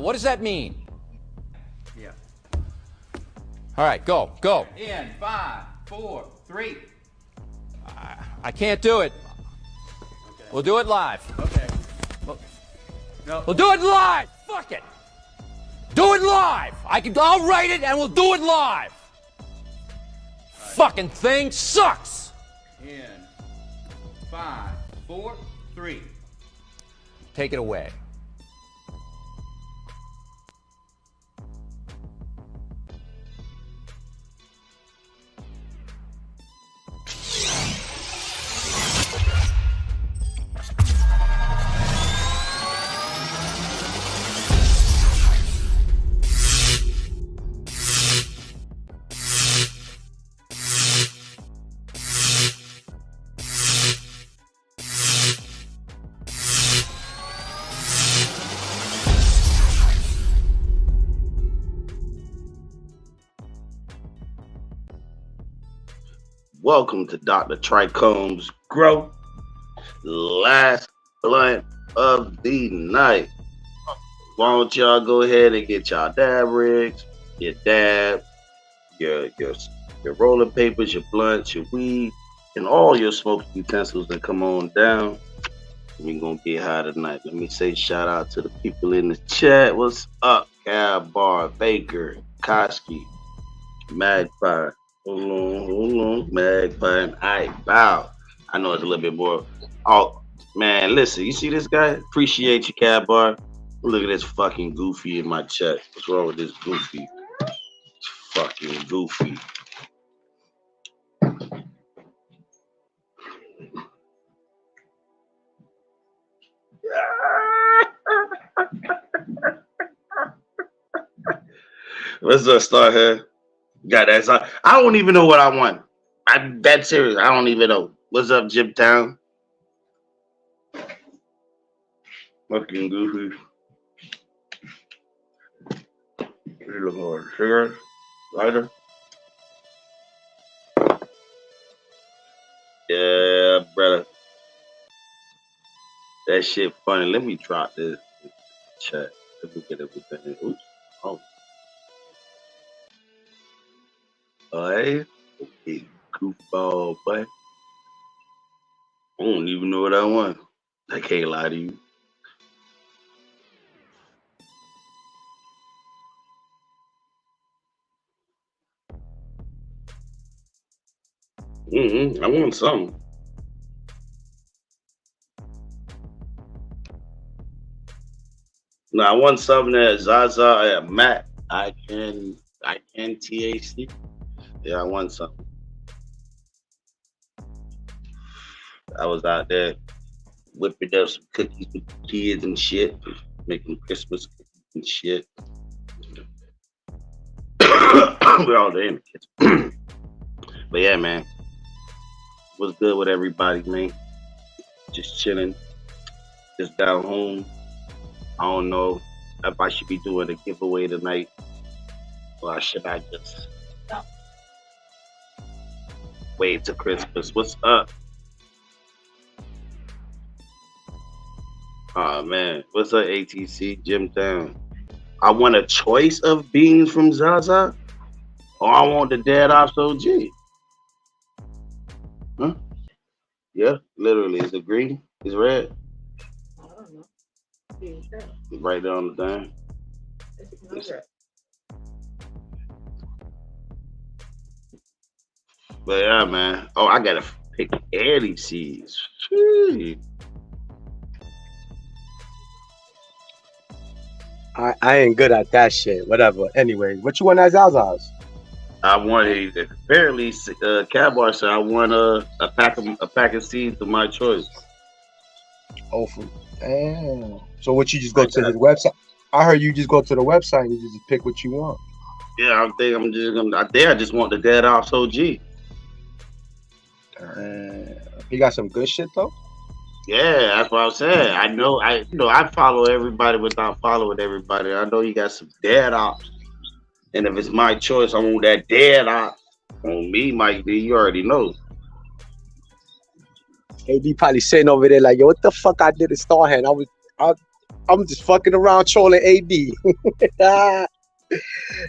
What does that mean? Yeah. All right, go. In 5, 4, 3. I can't do it. Okay. We'll do it live. Okay. No. We'll do it live. Fuck it. Do it live. I'll write it and we'll do it live. Right. Fucking thing sucks. In 5, 4, 3. Take it away. Welcome to Dr. Trichome's Grow, last blunt of the night. Why don't y'all go ahead and get y'all dab rigs, your dab, your rolling papers, your blunts, your weed, and all your smoking utensils and come on down. We're gonna get high tonight. Let me say shout out to the people in the chat. What's up, Eyebow, Baker, Koski, Magpie. Hold on, Magpie and Eyebow. I know it's a little bit more. Oh, man, listen, you see this guy? Appreciate you, Eyebow. Look at this fucking Goofy in my chat. What's wrong with this Goofy? It's fucking Goofy. Let's just start here. Got that. I don't even know what I want. I'm that serious. I don't even know. What's up, Jim Town? Fucking Goofy. You look hard. Cigarette? Lighter? Yeah, brother. That shit funny. Let me drop this chat. Let me get everything. Oops. Oh. Hey, okay, goofball, boy. I don't even know what I want. I can't lie to you. I want something. No, I want something that Zaza Matt. I can THC. Yeah, I want something. I was out there whipping up some cookies with the kids and shit, making Christmas cookies and shit. We're all there in the kitchen. But yeah, man, what's good with everybody, man? Just chilling, just down home. I don't know if I should be doing a giveaway tonight, or should I just wait till Christmas? What's up? Oh man, what's up, ATC Jim Town? I want a choice of beans from Zaza, or I want the Dead Ops OG. Huh? Yeah, literally. Is it green? Is it red? I don't know. It's right there on the thing. But yeah, man. Oh, I gotta pick Eddie seeds. Gee. I ain't good at that shit. Whatever. Anyway, what you want at Zaza's? I want apparently Cowboy said I want a pack of seeds of my choice. Oh, damn. So what, you just go to his website? I heard you just go to the website and you just pick what you want. Yeah, I think I'm just gonna. I just want the Dead Ops OG. He got some good shit though. Yeah, that's what I was saying. I follow everybody without following everybody. I know you got some Dead Ops, and if it's my choice, I want that Dead Ops. On me, Mike D, you already know. AB probably sitting over there like, yo, what the fuck I did at Starhand? I'm just fucking around trolling AD.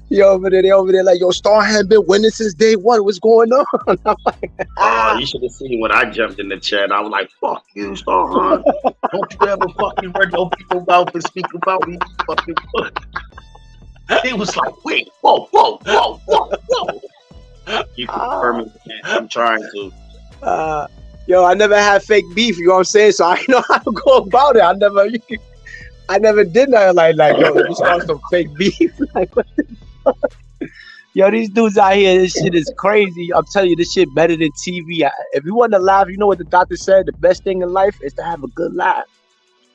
They over there like, yo, Star had been winning since day one. What's going on? I'm like, Oh, you should have seen when I jumped in the chat. I was like, "Fuck you, Starhan. Don't you ever fucking run your people mouth and speak about me, you fucking foot." They was like, "Wait, whoa, whoa, whoa, whoa, whoa." You confirming that? I'm trying to. Yo, I never had fake beef. You know what I'm saying? So I know how to go about it. I never did nothing like yo, let me start some fake beef. Like, what the fuck? Yo, these dudes out here, this shit is crazy. I'm telling you, this shit better than TV. If you want to laugh, you know what the doctor said? The best thing in life is to have a good laugh.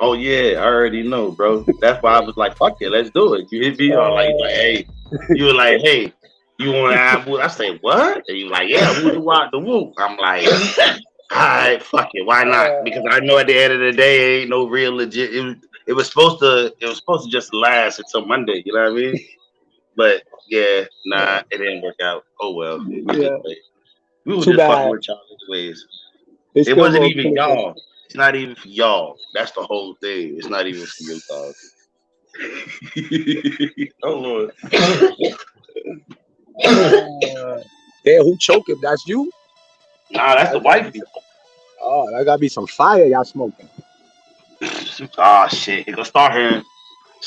Oh yeah, I already know, bro. That's why I was like, "Fuck it, let's do it." You hit me on like, "Hey," you were like, "Hey, you want to have?" I say, "What?" And you like, "Yeah, woo woo the woo." I'm like, "All right, fuck it, why not?" Because I know at the end of the day, ain't no real legit. It was supposed to just last until Monday. You know what I mean? But yeah, nah, it didn't work out. Oh well, we were Too just bad. fucking with y'all anyways. It wasn't even y'all. It's not even for y'all. That's the whole thing. It's not even for you, dog. Oh Lord. Yeah, who choking? That's you? Nah, that's the wifey. Oh, that gotta be some fire y'all smoking. Ah shit. It gonna start here.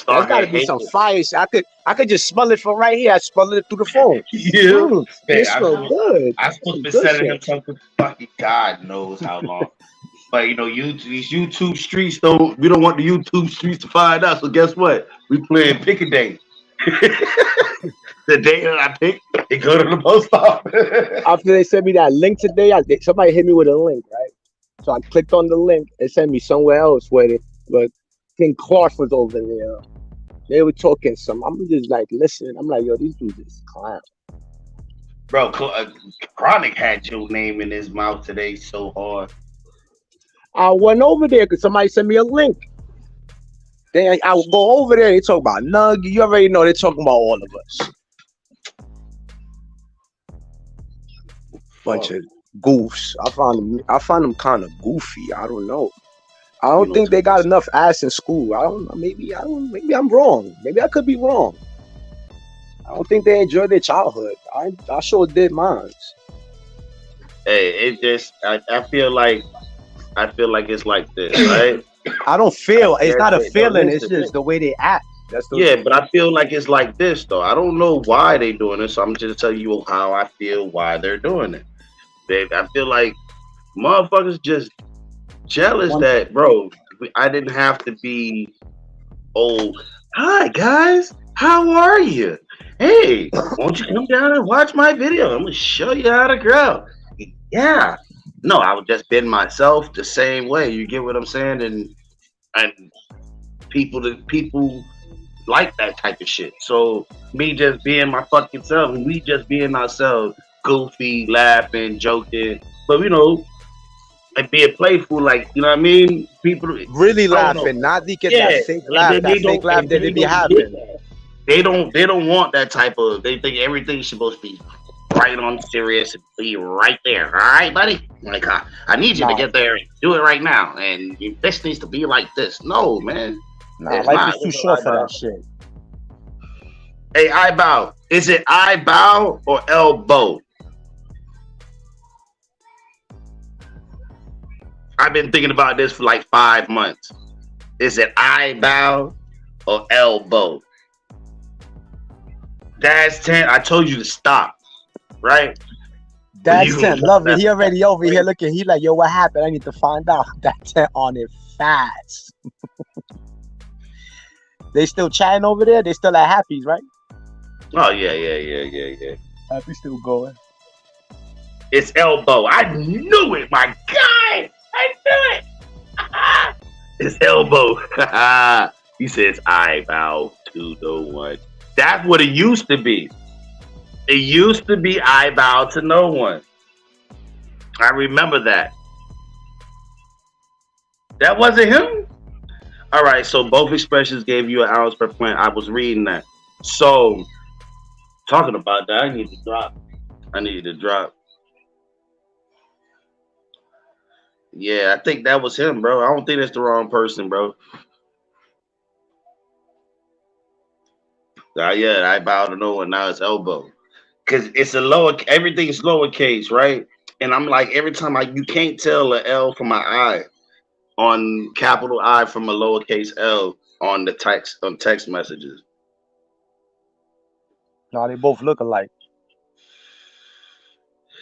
There's gotta be some fire. I could just smell it from right here. I smell it through the phone. Yeah. It smells good. I supposed to be sending him something fucking God knows how long. But you know, these YouTube streets though, we don't want the YouTube streets to find out. So guess what? We playing pick a day. The day that I pick, they go to the post office. After they sent me that link today, somebody hit me with a link, right? So I clicked on the link and sent me somewhere else but King Clark was over there. They were talking some. I'm just like, listen. I'm like, yo, these dudes is clown. Bro, Chronic had your name in his mouth today so hard. I went over there because somebody sent me a link. Then I would go over there. They talk about Nug. You already know they're talking about all of us. Bunch of goofs. I found them kind of goofy. I don't know. I don't think they got enough ass in school. I don't know. Maybe I'm wrong. Maybe I could be wrong. I don't think they enjoyed their childhood. I sure did mine. Hey, it just I feel like it's like this, right? I don't feel it's not a feeling, it's just the way they act. But I feel like it's like this though. I don't know why they doing this, so I'm just telling you how I feel why they're doing it. I feel like motherfuckers just jealous that, bro, I didn't have to be, oh, hi guys, how are you? Hey, won't you come down and watch my video? I'm gonna show you how to grow. Yeah. No, I would just been myself the same way. You get what I'm saying? And people like that type of shit. So me just being my fucking self, and we just being ourselves, goofy, laughing, joking, but you know, and being playful, like, you know what I mean? People really laughing, not they get that fake laugh, that they be having. They don't want that type of. They think everything's supposed to be right on serious and be right there. All right, buddy. Like I need you to get there and do it right now. And this needs to be like this. No, man. Nah, life is too short for that shit. Hey, Eyebow. Is it Eyebow or Elbow? I've been thinking about this for like 5 months. Is it Eyebow or Elbow? Dad's 10. I told you to stop, right? Dad's 10, love it. He already over here looking. He like, yo, what happened? I need to find out. Dad's 10 on it fast. They still chatting over there? They still at Happy's, right? Oh, yeah. Happy's still going. It's Elbow. I knew it, my guy. I knew it. It's Elbow. He says Eyebow 201. That's what it used to be. It used to be Eyebow to no one. I remember that. That wasn't him? All right, so both expressions gave you an ounce per plant. I was reading that. So, talking about that, I need to drop. Yeah, I think that was him, bro. I don't think that's the wrong person, bro. Yeah, I bow to no one. Now it's elbow. Cause it's a lower, everything's lowercase, right? And I'm like, every time you can't tell a L from my I on capital I from a lowercase L on the text messages. No, they both look alike.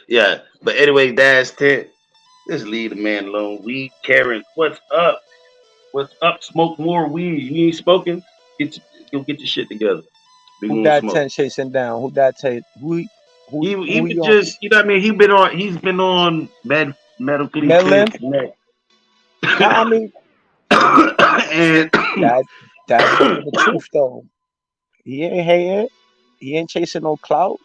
Yeah, but anyway, Dad's tent. Just leave the man alone. Weed, Karen, what's up? What's up? Smoke more weed. You ain't smoking? Go get your shit together. We Who gonna that smoke. 10 chasing down? Who that take? He Who was he on? just, you know what I mean. He's been on medically Medlin? connect, Nah, I mean and that that's the truth though. He ain't hating. He ain't chasing no clout.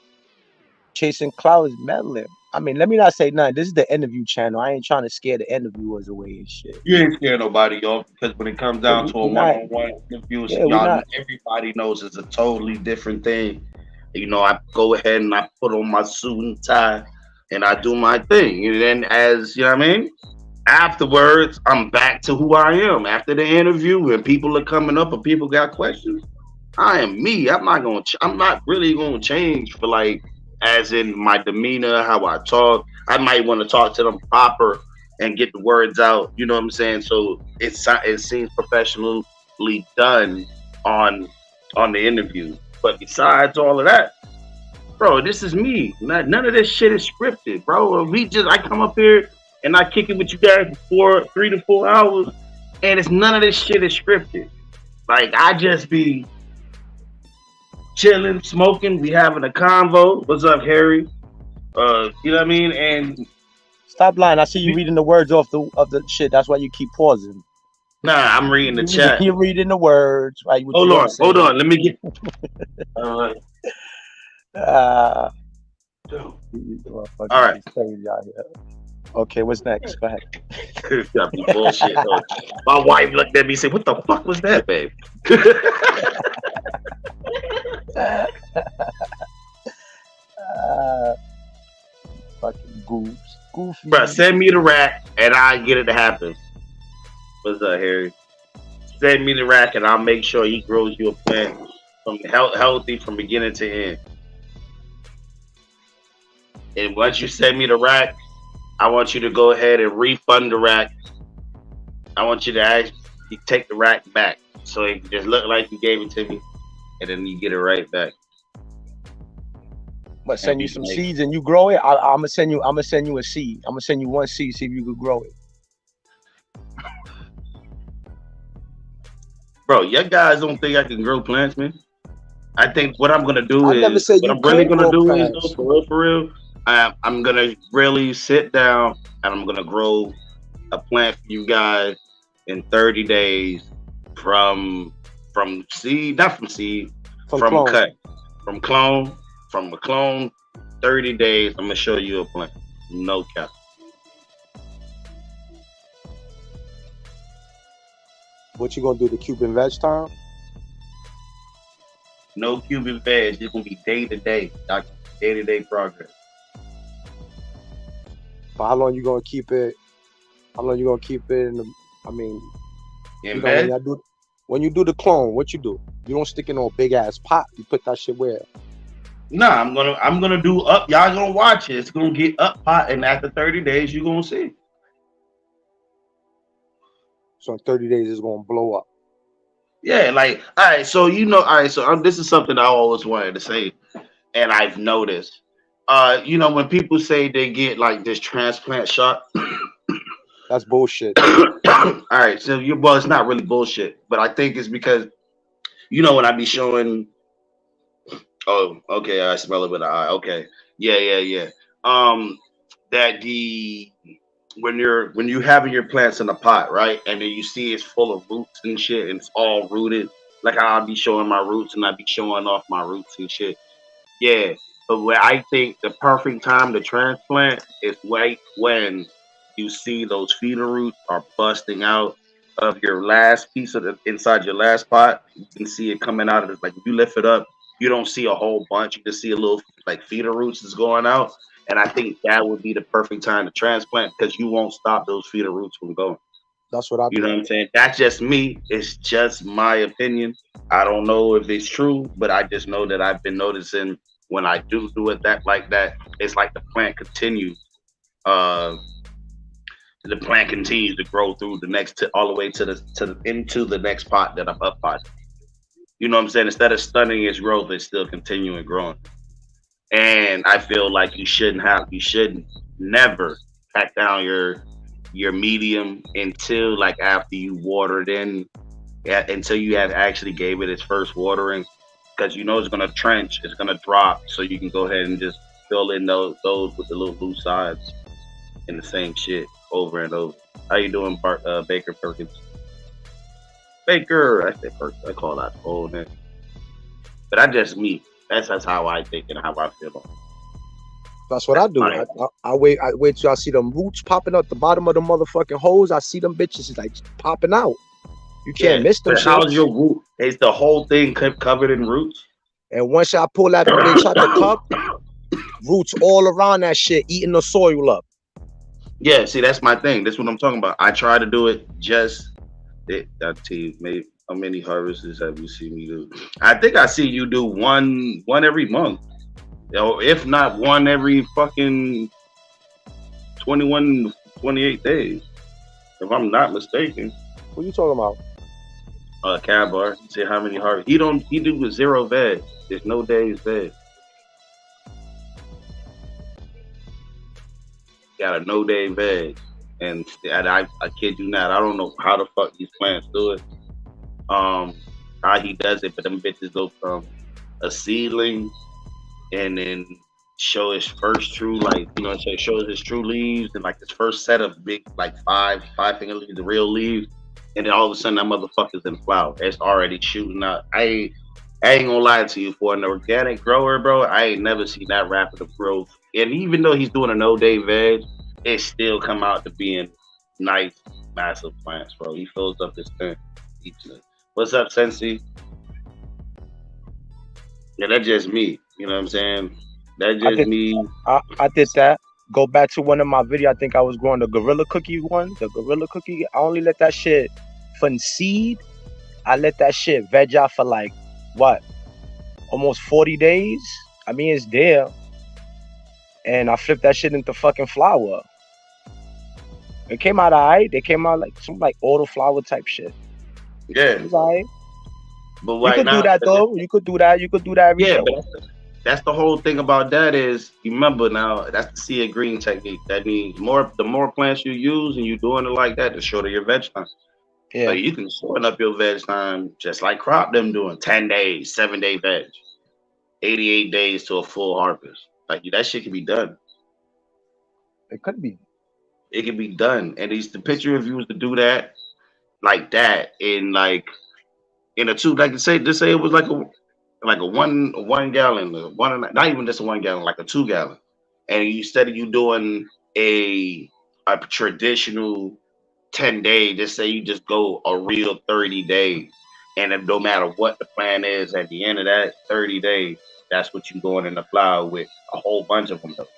Chasing clout is meddling. I mean, let me not say nothing. This is the interview channel. I ain't trying to scare the interviewers away and shit. you ain't scare nobody, y'all. Because when it comes Yeah, down to a we not. one-on-one interview, Yeah, we y'all, not. everybody knows it's a totally different thing. You know, I go ahead and I put on my suit and tie, and I do my thing. And then, as you know, what I mean, afterwards, I'm back to who I am. After the interview, when people are coming up or people got questions, I am me. I'm not gonna. I'm not really gonna change for like, as in my demeanor, how I talk. I might want to talk to them proper and get the words out. You know what I'm saying? So it seems professionally done on the interview. But besides all of that, bro, this is me. None of this shit is scripted, bro. I come up here and I kick it with you guys for 3 to 4 hours, and it's none of this shit is scripted. Like I just be chilling, smoking. We having a convo. What's up, Harry? You know what I mean? And Stop lying. I see you reading the words off the shit. That's why you keep pausing. nah, I'm reading the chat. You're reading the words, right? What you Hold gonna on, hold say? on. Let me get. Uh, Uh, all these motherfuckers right. is crazy out here. Okay, what's next? Go ahead. It's gotta be bullshit. Though. My wife looked at me and said, "What the fuck was that, babe?" uh, fucking goofs. Bro, Goofy. send me the rack and I get it to happen. What's up, Harry? Send me the rack and I'll make sure he grows you a plant from healthy from beginning to end. And once you send me the rack, I want you to go ahead and refund the rack. I want you to actually take the rack back so it can just look like you gave it to me, and then you get it right back. But And send you be some like, seeds and you grow it. I'm gonna send you. I'm gonna send you a seed. I'm gonna send you one seed. See if you could grow it. bro, your guys don't think I can grow plants, man. I think what I'm gonna do I never is said what you I'm really couldn't gonna grow do is though, plants. for real. I'm gonna really sit down and I'm gonna grow a plant for you guys in 30 days from seed, not from seed, From from clone. cut, from clone, from a clone. 30 days, I'm gonna show you a plant. No cap. What you gonna do? The Cuban Veg Time? No Cuban veg. It's gonna be day to day, day to day progress. But how long you gonna keep it? How long you gonna keep it in the? I mean, In when veg? you do the clone, what you do? You don't stick in no big ass pot. You put that shit where? Nah, I'm gonna do up. Y'all gonna watch it. It's gonna get up hot, and after 30 days, you gonna see. So in 30 days, it's gonna blow up. Yeah, like all right. So all right. So this is something I always wanted to say, and I've noticed. When people say they get like this transplant shot. That's bullshit. All right. So well, it's not really bullshit, but I think it's because when I be showing. Oh, okay. I smell it with the eye. Okay. Yeah, yeah, yeah. Um, that the when you having your plants in a pot, right, and then you see it's full of roots and shit, and it's all rooted. Like how I be showing my roots and I be showing off my roots and shit. Yeah, but where I think the perfect time to transplant is right when you see those feeder roots are busting out of your last piece of inside your last pot. You can see it coming out of it. Like if you lift it up, you don't see a whole bunch. You just see a little like feeder roots is going out. And I think that would be the perfect time to transplant because you won't stop those feeder roots from going. That's what I You do. know what I'm saying? That's just me. It's just my opinion. I don't know if it's true, but I just know that I've been noticing when I do it that like that, it's like the plant continues. Uh, the plant continues to grow through the next all the way to the into the next pot that I'm up pot. You know what I'm saying? Instead of stunning its growth, it's still continuing growing. And I feel like you shouldn't never pack down your medium until like after you watered in, yeah, until you have actually gave it its first watering, because you know it's gonna trench, it's gonna drop, so you can go ahead and just fill in those with the little loose sides and the same shit over and over. How you doing, Baker Perkins? Baker, I say Perkins. I call that old name, but I just me. That's how I think and how I feel. That's what I do. I wait till I see them roots popping out the bottom of the motherfucking hose. I see them bitches like popping out. You can't miss them shit. How's your root? Is the whole thing covered in roots? And once I pull that bitch out the cup, roots all around that shit, eating the soil up. Yeah, see, that's my thing. That's what I'm talking about. I try to do it just that team. Maybe how many harvests have you seen me do? I think I see you do one every month. You know, if not one every fucking 21, 28 days. If I'm not mistaken. What are you talking about? Cabar. See how many harvests. He do with 0 veg. There's no days veg. Got a no day veg. And I kid you not, I don't know how the fuck these plants do it. How he does it, but them bitches go from a seedling and then show his first true, like, you know what I'm saying, shows his true leaves and like his first set of big, like five finger leaves, the real leaves, and then all of a sudden that motherfucker's in flower. It's already shooting out. I ain't gonna lie to you, for an organic grower, bro, I ain't never seen that rapid of growth. And even though he's doing a no-day veg, it still come out to being nice, massive plants, bro. He fills up his tank. What's up, Sensi? Yeah, that's just me. You know what I'm saying? That's just me. I did that. Go back to one of my videos. I think I was growing the Gorilla Cookie one. The Gorilla Cookie. I only let that shit from seed. I let that shit veg out for like, what? Almost 40 days. I mean, it's there. And I flipped that shit into fucking flower. It came out alright. They came out like some like autoflower type shit. Yeah. It was alright. But you could do that though. You could do that. You could do that every show. But that's the whole thing about that is, you remember now, that's the sea of green technique. That means the more plants you use and you doing it like that, the shorter your veg time. Yeah. Like you can shorten up your veg time just like crop them doing 10 days, 7-day veg, 88 days to a full harvest. Like that shit can be done. It could be. It can be done. And the picture if you was to do that like that in a two, like just say it was like a one gallon, not even just a 1 gallon, like a 2 gallon. And instead of you doing a traditional 10-day, just say you just go a real 30 days. And if no matter what the plan is at the end of that 30 days, that's what you're going in the flower with, a whole bunch of them though.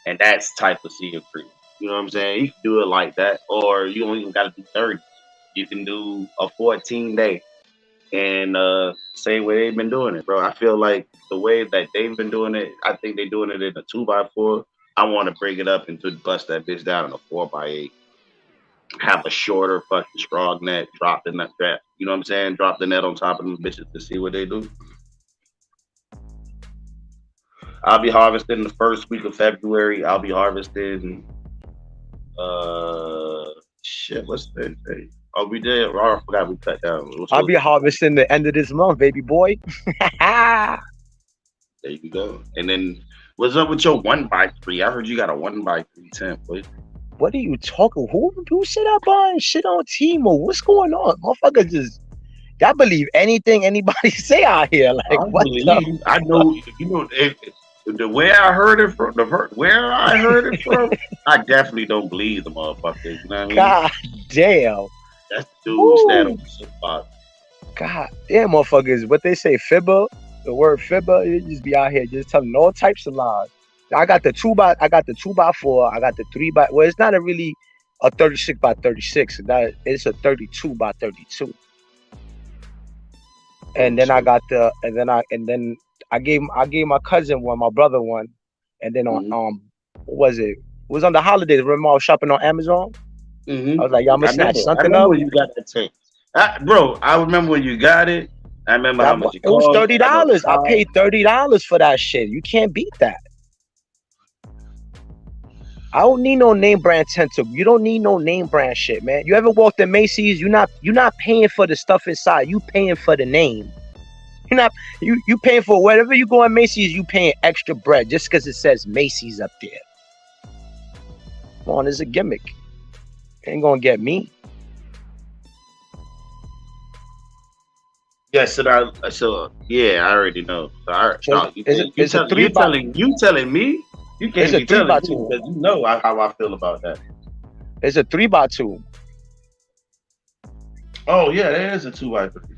And that's type of sea of green. You know what I'm saying? You can do it like that, or you don't even got to do 30. You can do a 14-day, and same way they've been doing it, bro. I feel like the way that they've been doing it, I think they're doing it in a 2x4. I want to bring it up and to bust that bitch down in a 4x8. Have a shorter fucking straw net, drop the net, you know what I'm saying? Drop the net on top of them bitches to see what they do. I'll be harvesting the first week of February. I'll be harvesting what's that day? Oh, we did. Oh, I forgot we cut down. I'll be harvesting the end of this month, baby boy. There you go. And then what's up with your 1x3? I heard you got a 1x3 tent, boy. What are you talking? Who said I buying shit on Timo? What's going on? Motherfucker just y'all believe anything anybody say out here. Like what? I know the way I heard it from, I definitely don't believe the motherfuckers. You know what I mean? God damn. That's the dude who stand on the soapbox. God damn, motherfuckers. What they say, fibber? The word fibber, you just be out here just telling all types of lies. I got the 2x4. I got the 3x. Well, it's not a really a 36 by 36. That it's a 32 by 32. And then I got the, and then I gave my cousin one, my brother one, and then on what was it? It was on the holidays. Remember I was shopping on Amazon. I was like, y'all must snatch I something remember up. when you got that tank. Bro, I remember when you got it. I remember how much it was cost. $30. I paid $30 for that shit. You can't beat that. I don't need no name brand tentacle. You don't need no name brand shit, man. You ever walked in Macy's? You're not paying for the stuff inside. You paying for the name. You're not you paying for whatever you go in Macy's. You paying extra bread just because it says Macy's up there. Come on, it's a gimmick. Ain't gonna get me. Yeah, so yeah, I already know. So you telling me? You can't be telling me because you know how I feel about that. It's a 3x2. Oh yeah, there is a 2x3.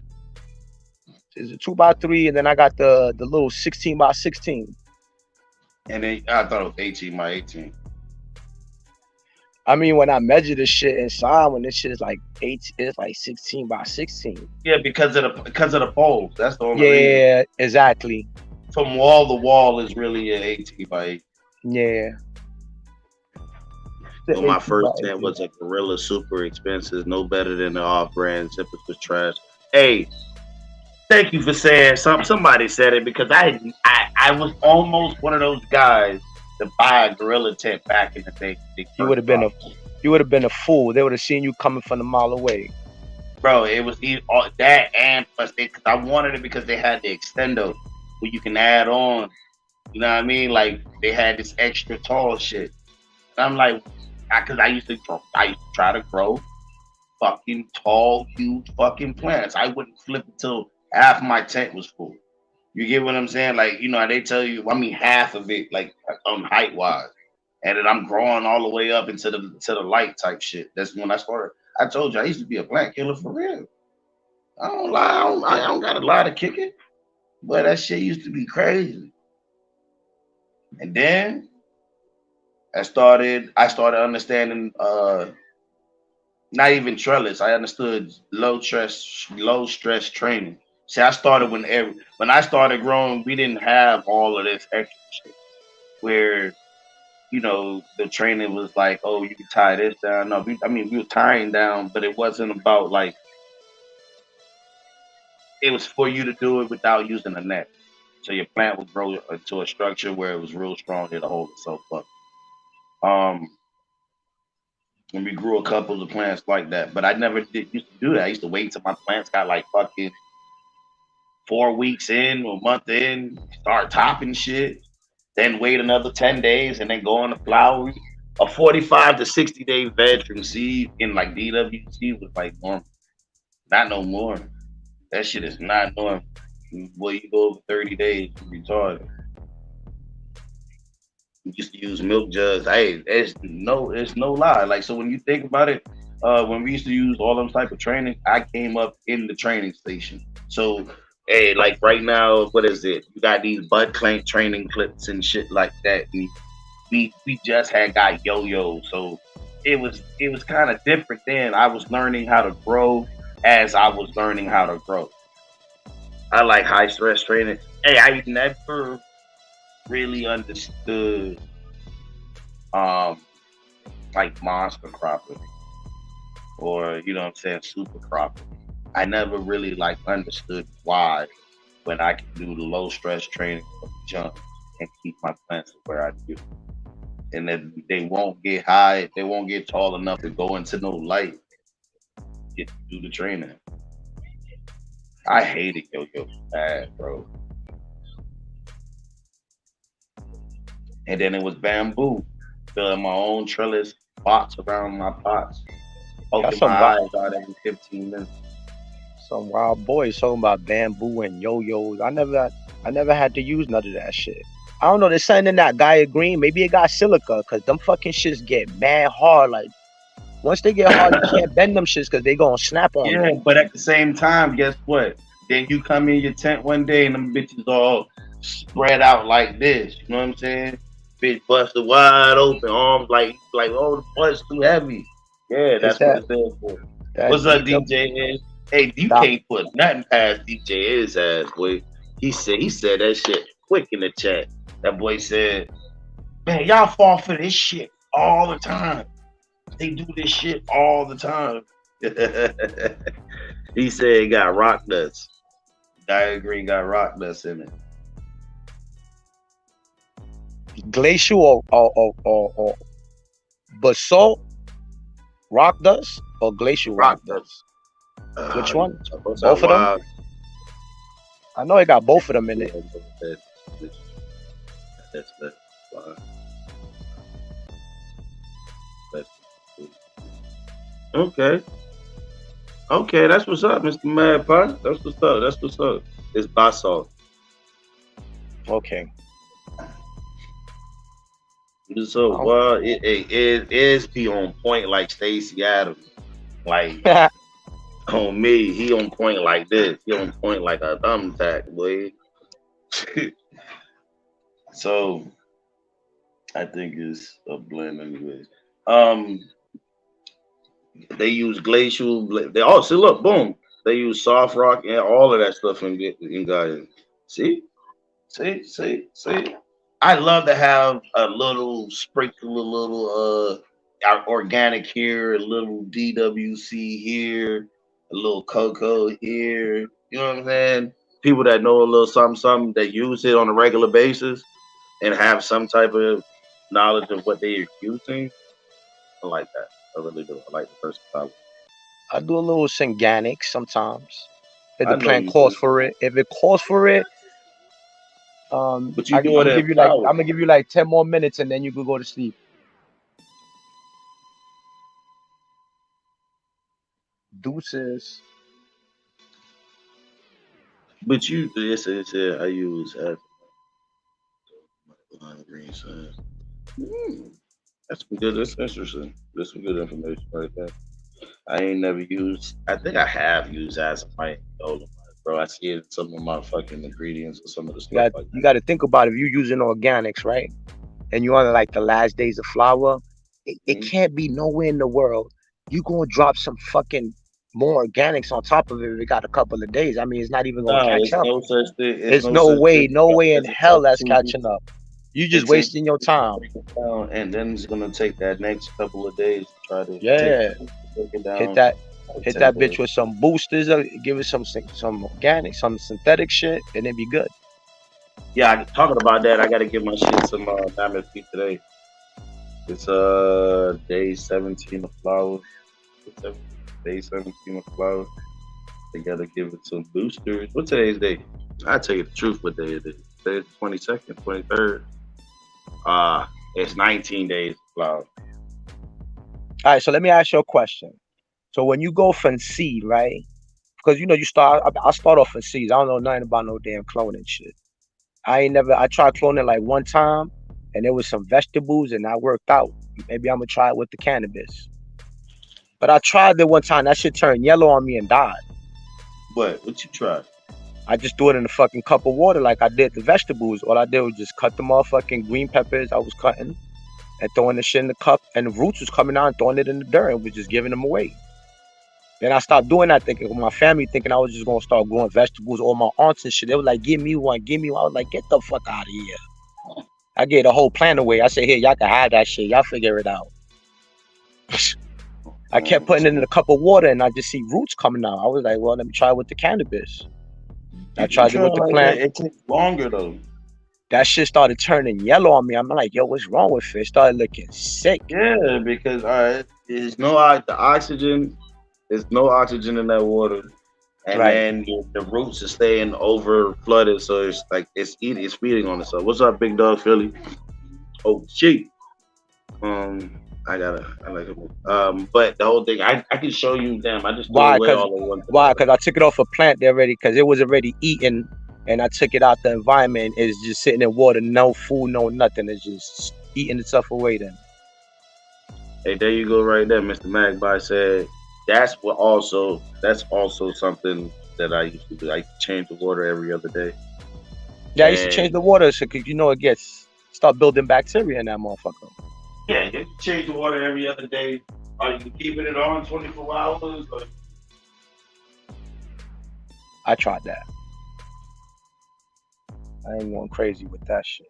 It's a 2x3, and then I got the little 16x16. And then I thought it was 18x18. I mean, when I measure this shit inside, when this shit is like 8, it's like 16x16. Yeah, because of the poles. That's the only reason. Yeah, exactly. From wall to wall is really an 18x8. Yeah. So my first tent was a Gorilla, super expensive, no better than the off-brand. Zippers was trash. Hey, thank you for saying something. Somebody said it because I was almost one of those guys to buy a Gorilla tent back in the day. You would have been a fool. They would have seen you coming from a mile away. Bro, it was that and plus because I wanted it because they had the extendo where you can add on. You know what I mean? Like they had this extra tall shit. And I'm like, because I used to try to grow fucking tall, huge fucking plants. I wouldn't flip until half my tent was full. You get what I'm saying? Like, you know, they tell you, I mean, half of it, like height wise, and then I'm growing all the way up into the light type shit. That's when I started. I told you I used to be a plant killer for real. I don't lie. I don't got a lot to kick it, but that shit used to be crazy. And then I started understanding not even trellis. I understood low stress training. See, I started when I started growing, we didn't have all of this extra shit where, you know, the training was like, oh, you can tie this down. No, we were tying down, but it wasn't about like, it was for you to do it without using a net. So your plant would grow into a structure where it was real strong here to hold itself up. And we grew a couple of plants like that, but I never used to do that. I used to wait till my plants got like fucking 4 weeks in or a month in, start topping shit, then wait another 10 days and then go on the flower. A 45 to 60 day veg from seed in like DWC was like normal. Not no more. That shit is not normal. Boy, you go over 30 days, you're retarded. We used to use milk jugs. Hey, it's no lie. Like, so when you think about it, when we used to use all them type of training, I came up in the training station. So, hey, like right now, what is it? You got these butt clank training clips and shit like that. And we just had got yo-yo. So it was kind of different then. I was learning how to grow as I was learning how to grow. I like high stress training. Hey, I never really understood like monster cropping or, you know what I'm saying, super cropping. I never really like understood why when I can do the low stress training from the jump and keep my plants where I do. And then they won't get high, they won't get tall enough to go into no light. Get to do the training. I hated yo-yo bad, bro. And then it was bamboo, filling my own trellis box around my pots, poking my eyes out every 15 minutes. Some wild boys talking about bamboo and yo-yos. I never had to use none of that shit. I don't know. There's something in that Gaia Green. Maybe it got silica because them fucking shits get mad hard. Like once they get hard, you can't bend them shits because they gonna snap on you. Yeah, but at the same time, guess what? Then you come in your tent one day and them bitches all spread out like this. You know what I'm saying? Bitch busted wide open, arms like oh the butt's too heavy. Yeah, It's that's what that it stands for. that What's up, DW. DJ Is? Hey, you can't put nothing past DJ Is ass, boy. He said that shit quick in the chat. That boy said, "Man, y'all fall for this shit all the time. They do this shit all the time." He said it got rock nuts. Diet Green got rock nuts in it. Glacial or basalt rock dust or glacial rock Rock nuts. dust? Which one? Both Both of them? I know it got both of them in it. That's wild. Okay. Okay, that's what's up, Mr. Mad Pie. That's what's up. That's what's up. It's basalt. Okay. So well, it is be on point like Stacey Adams. Like on me, he on point like this. He on point like a thumbtack, boy. So I think it's a blend, anyways. They use glacial. They see, look, boom. They use soft rock and all of that stuff in guidance. See. I love to have a little sprinkle, a little organic here, a little DWC here, a little cocoa here. You know what I'm saying? People that know a little something that use it on a regular basis and have some type of knowledge of what they're using. I like that. I really do. I like the versatile. I do a little synganic sometimes. If I the know plant you calls do. for it. If it calls for it, But I'm you do it gonna in give you like flowers. 10 more minutes and then you could go to sleep. Deuces. But you, yes, I use green side. That's some good. That's interesting. That's some good information right there. I ain't never used. I think I have used azomite, bro. I see it in some of my fucking ingredients or some of the stuff like You that. got to think about if you're using organics, right? And you're on like the last days of flower, it can't be nowhere in the world. You gonna drop some fucking more organics on top of it if it got a couple of days. I mean, it's not even gonna No, catch it's up. no such thing. It's It's no such thing no way in as hell a that's 2 week. catching up. You It just takes wasting your time. break it down, and then it's gonna take that next couple of days to try to Yeah, break it down. hit that Hit that bitch with some boosters. Give it some organic, some synthetic shit, and it be good. Yeah, talking about that, I gotta give my shit some diamond feet today. It's day 17 of flowers. Day 17 of flowers. They gotta give it some boosters. What's today's date? I tell you the truth, what day it is. Today's 22nd, 23rd. It's 19 days of flowers. All right, so let me ask you a question. So when you go from seed, right? Because you start. I start off from seeds. I don't know nothing about no damn cloning shit. I tried cloning like one time, and there was some vegetables, and that worked out. Maybe I'm gonna try it with the cannabis. But I tried it one time. That shit turned yellow on me and died. What you tried? I just threw it in a fucking cup of water like I did the vegetables. All I did was just cut the motherfucking green peppers I was cutting and throwing the shit in the cup, and the roots was coming out and throwing it in the dirt and was just giving them away. Then I stopped doing that, thinking with my family, thinking I was just gonna start growing vegetables. All my aunts and shit, they were like, "Give me one, give me one." I was like, "Get the fuck out of here!" I gave the whole plant away. I said, "Here, y'all can have that shit. Y'all figure it out." I kept putting it in a cup of water, and I just see roots coming out. I was like, "Well, let me try it with the cannabis." I tried it with the plant. It takes longer though. That shit started turning yellow on me. I'm like, "Yo, what's wrong with it?" It started looking sick. Yeah, because there's no the oxygen. There's no oxygen in that water, and Right. then the roots are staying over flooded, so it's like it's feeding on itself. What's up, big dog Philly? Oh shit. I like it. But the whole thing, I can show you. Damn, I just threw away all the one. Why? Because I took it off a plant there already, because it was already eaten, and I took it out the environment. It's just sitting in water, no food, no nothing. It's just eating itself away. Then. Hey, there you go, right there. Mr. Magpie said that's also something that I used to do. I used to change the water every other day. Yeah, I used to change the water because it gets start building bacteria in that motherfucker. Yeah, you change the water every other day. Are you keeping it on 24 hours? Or? I tried that. I ain't going crazy with that shit.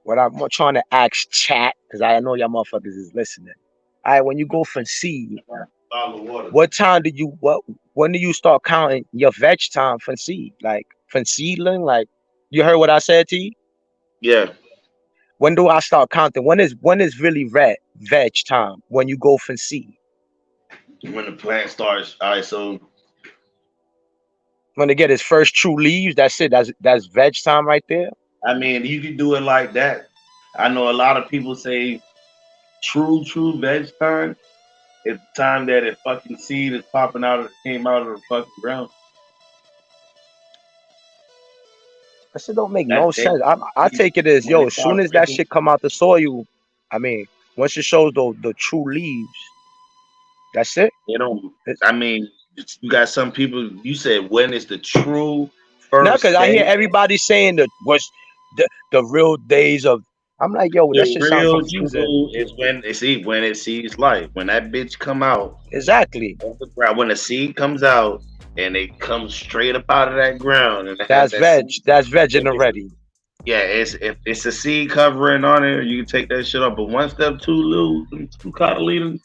What I'm trying to ask chat, because I know y'all motherfuckers is listening. All right, when you go from seed, what time did you when do you start counting your veg time from seed? Like from seedling? Like you heard what I said to you? Yeah. When do I start counting? When is really veg time? When you go from seed? When the plant starts, all right, so When they get his first true leaves, that's it. That's veg time right there. I mean, you can do it like that. I know a lot of people say true veg time is the time that a fucking seed is popping out came out of the fucking ground. That shit don't make That's no sense. I take it as as soon as that shit come out the soil, I mean, once it shows the true leaves, that's it. You know, I mean, you got some people. You said when is the true first? No, because I hear everybody saying that was the real days of. I'm like, yo, that shit sound confusing. Is when it sees light. When that bitch come out. Exactly. When the seed comes out and it comes straight up out of that ground. And that's veg. That's veg in already. Yeah, if it's a seed covering on it, you can take that shit off. But once them two cotyledons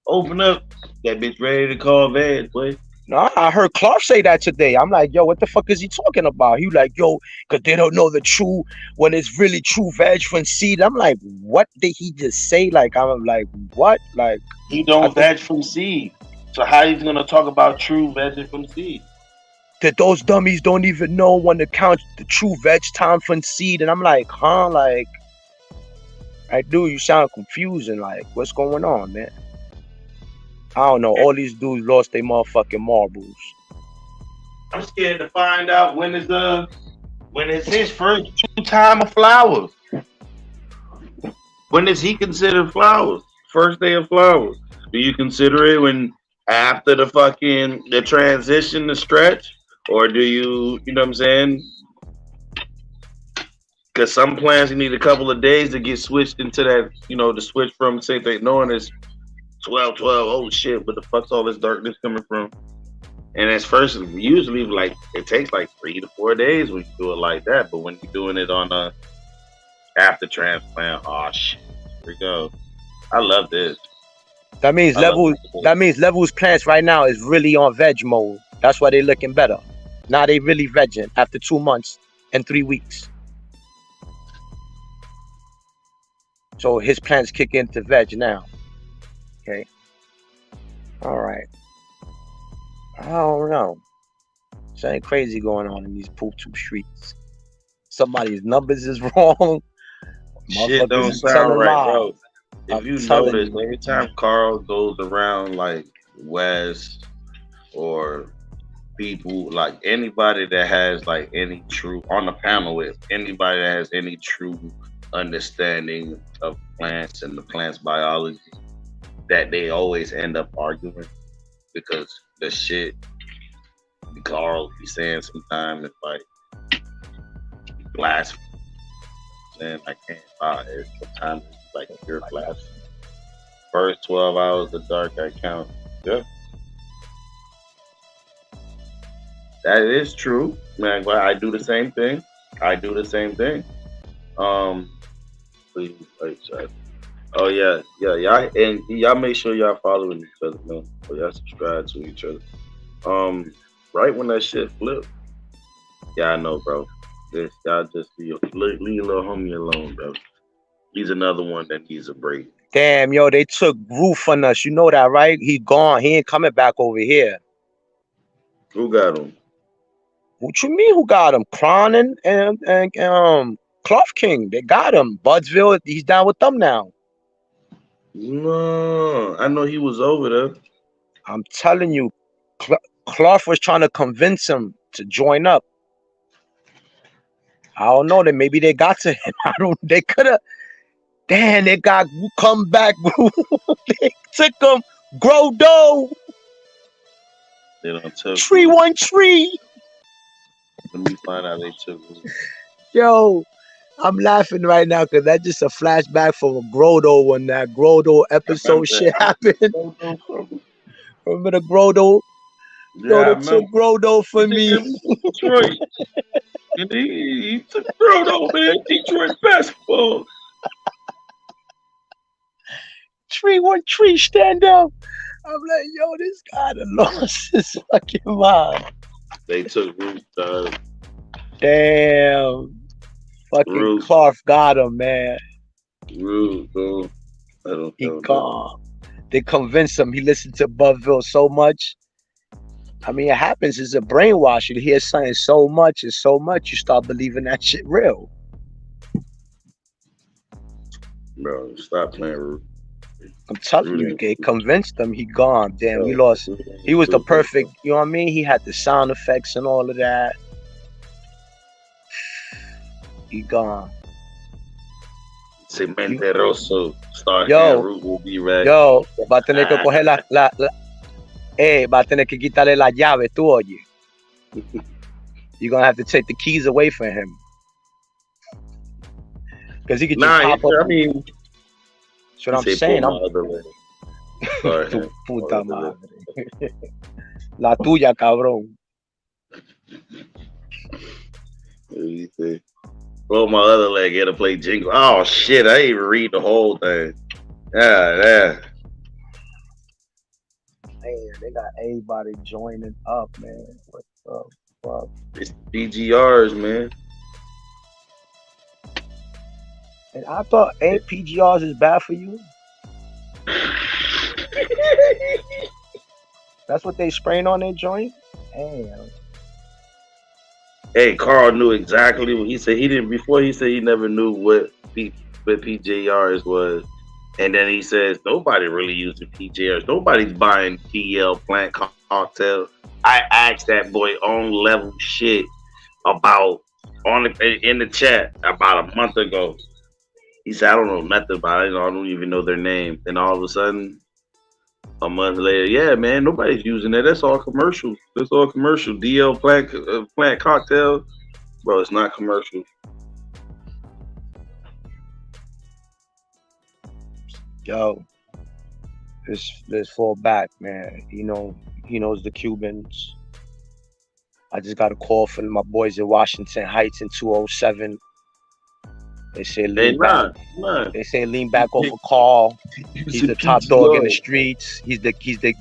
open up, that bitch ready to call veg, boy. No, I heard Clark say that today. I'm like, yo, what the fuck is he talking about? He like, yo, because they don't know the true, when it's really true veg from seed. I'm like, what did he just say? Like, I'm like, what? Like, he don't veg from seed. So how he's gonna talk about true veg from seed? That those dummies don't even know when to count the true veg time from seed. And I'm like, huh? Like, dude, you sound confusing. Like, what's going on, man? I don't know. All these dudes lost their motherfucking marbles. I'm scared to find out when is his first true time of flowers. When does he consider flowers? First day of flowers. Do you consider it when after the transition, the stretch? Or do you know what I'm saying? Because some plants you need a couple of days to get switched into that, to switch from same thing knowing it's 12. Oh shit, where the fuck's all this darkness coming from? And it's first usually like it takes like 3 to 4 days when you do it like that. But when you're doing it on after transplant, oh shit, here we go. I love this. That means Levels plants right now is really on veg mode. That's why they're looking better. Now they really vegging after 2 months and 3 weeks. So his plants kick into veg now. Okay. All right. I don't know. Something crazy going on in these Putu streets. Somebody's numbers is wrong. Shit don't sound right, bro. If you notice, every time Carl goes around like West or people, like anybody that has like any true on the panel with anybody that has any true understanding of plants and the plant's biology, that they always end up arguing because the shit Carl be saying sometimes it's like blasphemy. Saying I can't buy it. Sometimes it's like pure blasphemy. First 12 hours of dark I count. Yeah. That is true. Man, I do the same thing. Please, oh yeah, y'all and y'all make sure y'all following each other, man. Or y'all subscribe to each other. Right when that shit flip, yeah, I know, bro. Y'all just leave little homie alone, bro. He's another one that needs a break. Damn, yo, they took Roof on us. You know that, right? He gone. He ain't coming back over here. Who got him? What you mean? Who got him? Cronin and Cloth King. They got him. Budsville. He's down with them now. No, I know he was over there. I'm telling you, Cloth was trying to convince him to join up. I don't know. That maybe they got to him. They could have. Damn, they got come back. They took him. Grow dough. They don't took tree one tree. Let me find out they took him. Yo, I'm laughing right now because that's just a flashback from a Grotto when that Grotto I remember episode that. shit happened. Remember the Grotto? Yeah, I Grotto took remember. Grotto He for took me. him to Detroit. And he took Bruno, man. Detroit basketball. Tree, one tree, stand up. I'm like, yo, this guy done lost his fucking mind. They took Root, Damn. Fucking Root, Clark got him, man. Root, bro. I don't He know nothing. gone. They convinced him. He listened to Buttville so much. I mean, it happens. It's a brainwash. You hear something so much and so much, you start believing that shit real. Bro, stop playing Root. I'm telling you, Root they convinced him. He gone. Damn, we ain't lost. Root He ain't was the stupid, perfect. You know what I mean? He had the sound effects and all of that. He gone. Cementeroso. Start hearing Yo, Root will be right. yo, va a tener que coger va a tener que quitarle la llave, tú oye. You're gonna have to take the keys away from him. Because he could just Nah, pop up. I mean, That's what I'm saying. pull I'm my other leg. Start tu hearing puta my other leg. madre. La tuya, cabrón. What do you think? Roll my other leg here to play jingle. Oh shit! I didn't even read the whole thing. Yeah. Man, they got everybody joining up, man. What the fuck? It's BGRs, man. And I thought ain't PGRs is bad for you. That's what they spraying on their joint. Damn. Hey, Carl knew exactly what he said. He didn't before. He said he never knew what PJRs was, and then he says nobody really using PJRs. Nobody's buying DL plant cocktail. I asked that boy on level shit about in the chat about a month ago. He said I don't know nothing about it. I don't even know their name. And all of a sudden, a month later, yeah, man, nobody's using it. That's all commercial. That's all commercial. DL plant cocktail, bro. It's not commercial. Yo, let's fall back, man. You know, he knows the Cubans. I just got a call from my boys in Washington Heights in 207. They say lean back. They say lean back off of Carl. He's the top dog in the streets. He's the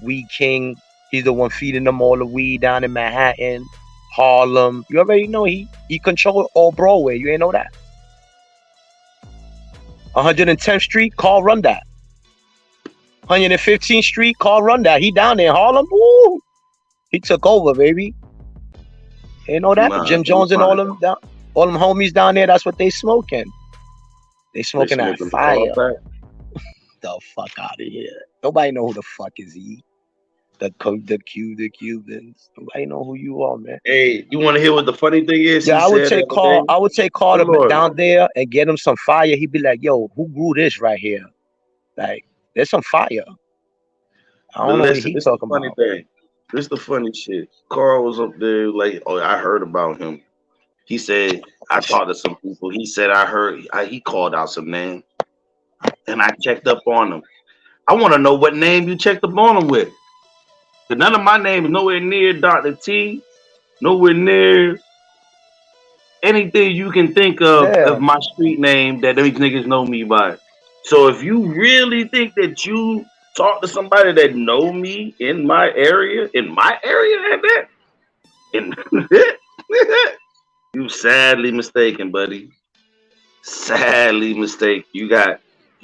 weed king. He's the one feeding them all the weed down in Manhattan, Harlem. You already know he control all Broadway. You ain't know that. 110th Street, Carl run that. 115th Street, Carl run that. He down there in Harlem. Woo! He took over, baby. You know that? Nah, Jim Jones and all them homies down there, that's what they smoking. They smoking that fire. The fuck out of here. Nobody know who the fuck is he. The Cubans. Nobody know who you are, man. Hey, you want to hear what the funny thing is? Yeah, I would take Carl down there and get him some fire. He'd be like, yo, who grew this right here? Like, there's some fire. I don't know what he's talking about. Thing. This is the funny shit. Carl was up there like, oh, I heard about him. He said, I talked to some people. He said, he called out some name. And I checked up on him. I want to know what name you checked up on him with. Because none of my name is nowhere near Dr. T. Nowhere near anything you can think of my street name that these niggas know me by. So if you really think that you talk to somebody that know me in my area like that, you sadly mistaken, buddy. Sadly mistaken. You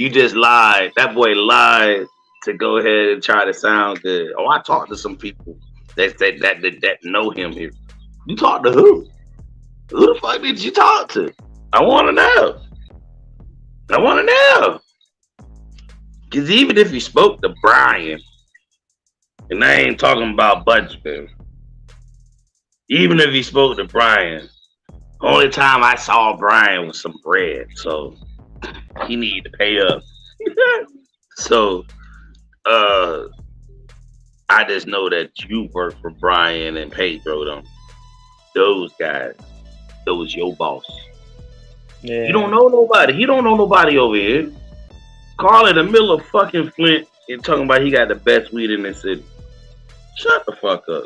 just lied. That boy lied to go ahead and try to sound good. Oh, I talked to some people that know him here. You talked to who? Who the fuck did you talk to? I want to know. Because even if you spoke to Brian, and I ain't talking about budget, even if he spoke to Brian, only time I saw Brian was some bread, so he needed to pay up. So, I just know that you work for Brian and Pedro, those guys. Those your boss. Yeah. You don't know nobody. He don't know nobody over here. Carl in the middle of fucking Flint and talking about he got the best weed in the city. Shut the fuck up.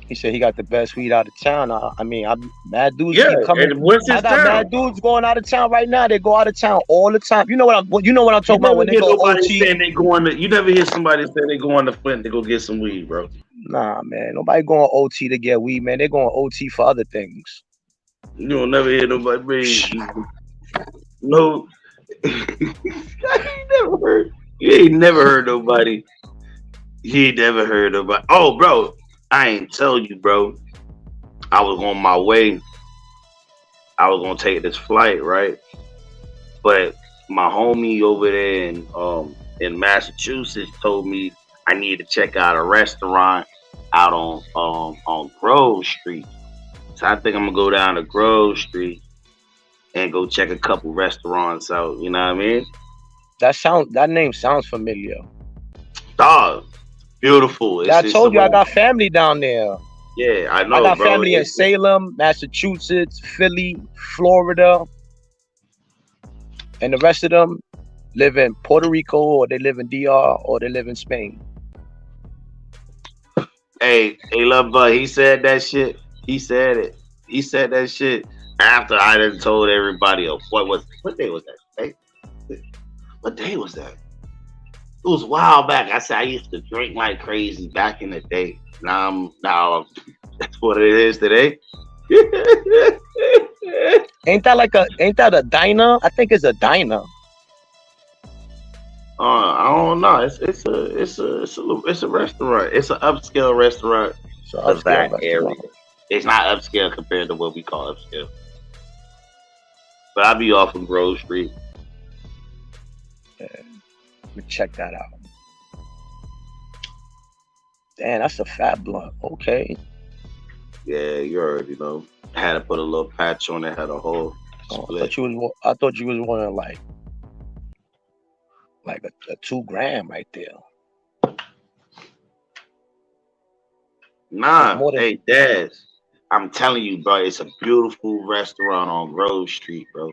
He said he got the best weed out of town. I mean, mad dudes Yeah, keep coming. and what's his I got town? mad dudes going out of town right now. They go out of town all the time. You know what I'm talking about when they go OT. Saying they going to, you never hear somebody say they going to Flint to go get some weed, bro. Nah, man. Nobody going OT to get weed, man. They going OT for other things. You don't never hear nobody. No. You ain't never heard nobody. You ain't never heard nobody. Oh, bro. I ain't tell you, bro. I was on my way. I was gonna take this flight, right? But my homie over there in Massachusetts told me I need to check out a restaurant out on Grove Street. So I think I'm gonna go down to Grove Street and go check a couple restaurants out. You know what I mean? That name sounds familiar. Dog, beautiful. I told you I got family down there. Yeah, I know. I got bro. family in Salem, Massachusetts, Philly, Florida, and the rest of them live in Puerto Rico, or they live in DR, or they live in Spain. Hey, Love Bud, he said that shit. He said it. He said that shit after I done told everybody else. What day was that? Hey, what day was that? It was a while back. I said I used to drink like crazy back in the day. Now that's what it is today. Ain't that a diner? I think it's a diner. I don't know. It's a restaurant. It's an upscale restaurant. So Of that area. It's not upscale compared to what we call upscale. But I'll be off of Grove Street. Yeah. Let me check that out. Damn, that's a fat blunt. Okay. Yeah, you already know. I had to put a little patch on it. Had a whole split. I thought you was wanting like a 2 gram right there. Nah, hey, Dad. I'm telling you, bro, it's a beautiful restaurant on Grove Street, bro.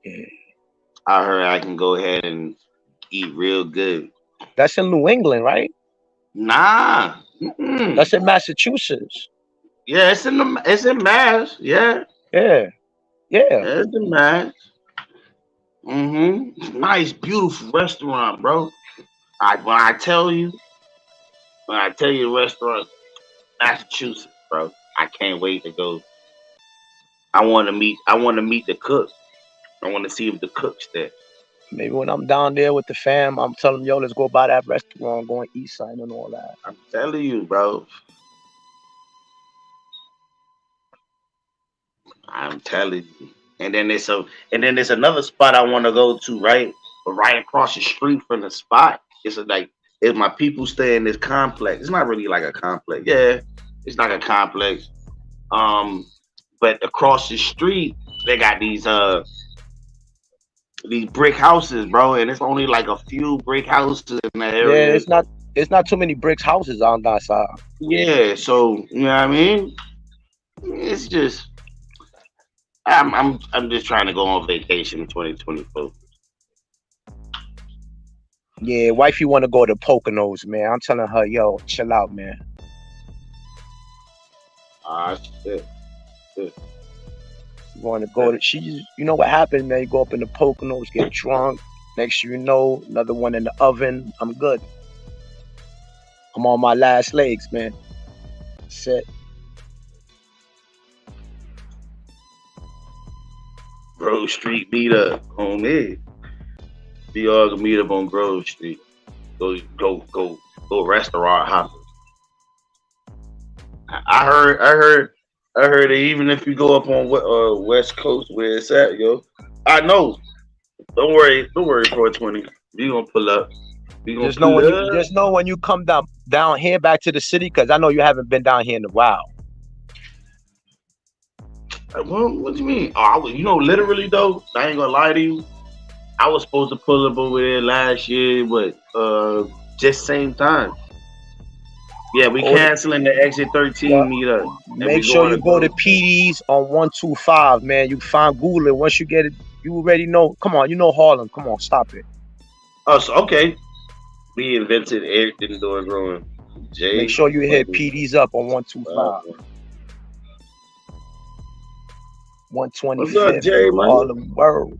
Yeah. I heard I can go ahead and eat real good. That's in New England, right? Nah. Mm-mm. That's in Massachusetts. Yeah, it's in Mass. Yeah. Yeah. It's in Mass. Nice, beautiful restaurant, bro. When I tell you the restaurant, Massachusetts, bro. I can't wait to go. I want to meet the cook. I want to see if the cook's there. Maybe when I'm down there with the fam, I'm telling them, yo, let's go by that restaurant, go and eat something and all that. I'm telling you, bro. I'm telling you. And then there's another spot I want to go to, right across the street from the spot. It's my people stay in this complex. It's not really like a complex. Yeah, it's like a complex. But across the street, they got these brick houses, bro, and it's only like a few brick houses in that area. Yeah, it's not too many bricks houses on that side. Yeah, so you know what I mean? It's just I'm just trying to go on vacation in 2024. Yeah, wifey want to go to Poconos, man. I'm telling her, yo, chill out, man. Shit. You want to go to? You know what happened, man? You go up in the Poconos, get drunk. Next thing you know, another one in the oven. I'm good. I'm on my last legs, man. That's it. Grove Street meet up on me. We all can meet up on Grove Street. Go restaurant hopping. I heard that even if you go up on West Coast where it's at, yo. I know. Don't worry, 420. We gonna pull up. Just know when you come down here back to the city, because I know you haven't been down here in a while. Well, what do you mean? Literally though, I ain't gonna lie to you. I was supposed to pull up over there last year, but just same time. Yeah, we canceling the Exit 13 meetup. Make sure you go to PD's on 125, man. You find Google it. Once you get it, you already know. Come on, you know Harlem. Come on, stop it. Oh, so, okay. We invented everything indoor growing. Jay, make sure you hit PD's up on 125. 125. What's up, Jay, man? Harlem World.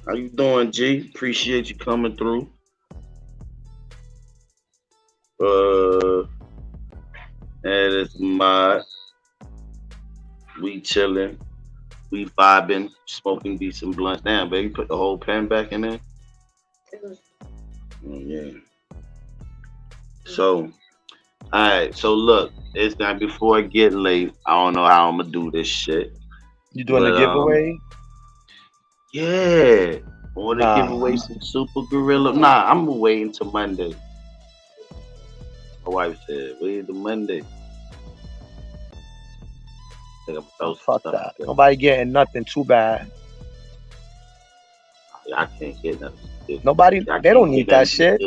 How you doing, G? Appreciate you coming through. And it's my. We chilling. We vibing. Smoking decent blunts. Damn, baby, put the whole pen back in there. Yeah. So, alright. So look, it's not before it get late. I don't know how I'm gonna do this shit. You doing a giveaway? Yeah. I want to give away some Super Gorilla. Nah, I'm gonna wait until Monday. My wife said, wait until Monday. Fuck that. Nobody getting nothing. Too bad. I can't get nothing. Nobody, they don't need that shit.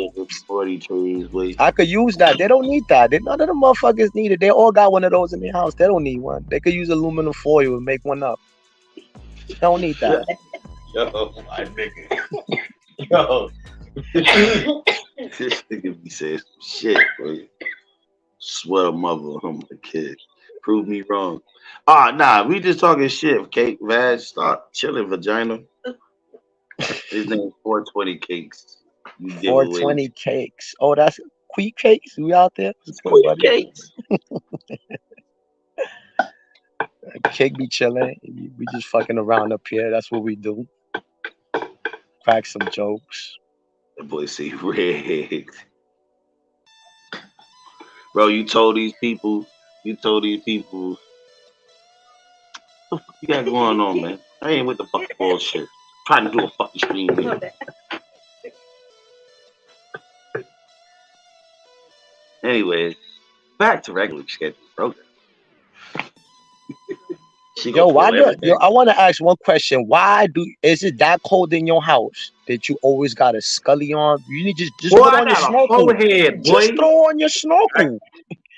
40 trees, wait. I could use that. They don't need that. None of the motherfuckers need it. They all got one of those in their house. They don't need one. They could use aluminum foil and make one up. They don't need that. Yo, my nigga. Yo. This nigga be saying some shit, bro. Swear to mother, I'm a kid. Prove me wrong. Nah, we just talking shit. Cake, Vag, stop chilling, vagina. His name is 420 Cakes. 420 Cakes. Oh, that's Queek Cakes. We out there? Queek Cakes. Cake be chilling. We just fucking around up here. That's what we do. Crack some jokes. That boy say rigged. Bro, you told these people. What the fuck you got going on, man? I ain't with the fucking bullshit. Trying to do a fucking stream here. Anyways, back to regular schedule program. Yo, I want to ask one question. Is it that cold in your house that you always got a scully on? You need just boy, put on your snorkel. Forehead, boy. Just throw on your snorkel.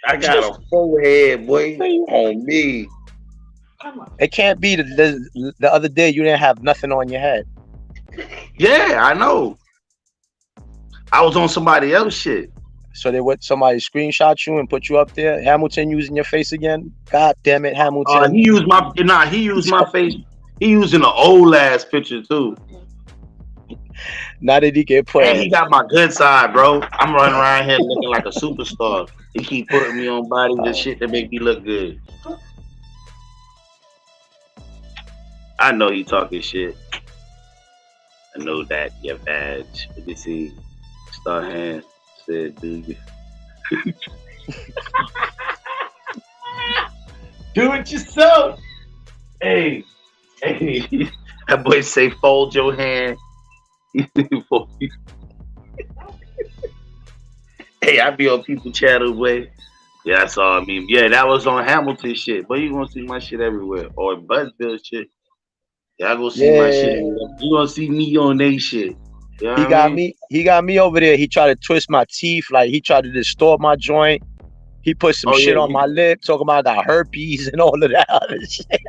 I got a forehead, boy, on me. It can't be the other day you didn't have nothing on your head. Yeah, I know. I was on somebody else shit. So somebody screenshot you and put you up there. Hamilton using your face again. God damn it, Hamilton. He used my face. He using the old ass picture too. Now that he get put. And he got my good side, bro. I'm running around here looking like a superstar. He keep putting me on bodies and shit that make me look good. I know he talking shit. I know that your badge. Let me see. Star hand said, do you? Do it yourself. Hey. That boy say fold your hand. Hey, I be on people channel way. Yeah, that's all I mean. Yeah, that was on Hamilton shit. But you gonna see my shit everywhere. Or Buzzville shit. Y'all gonna see my shit. You gonna see me on they shit. You know he got me over there. He tried to twist my teeth, like he tried to distort my joint. He put some shit on my lip, talking about I got herpes and all of that other shit.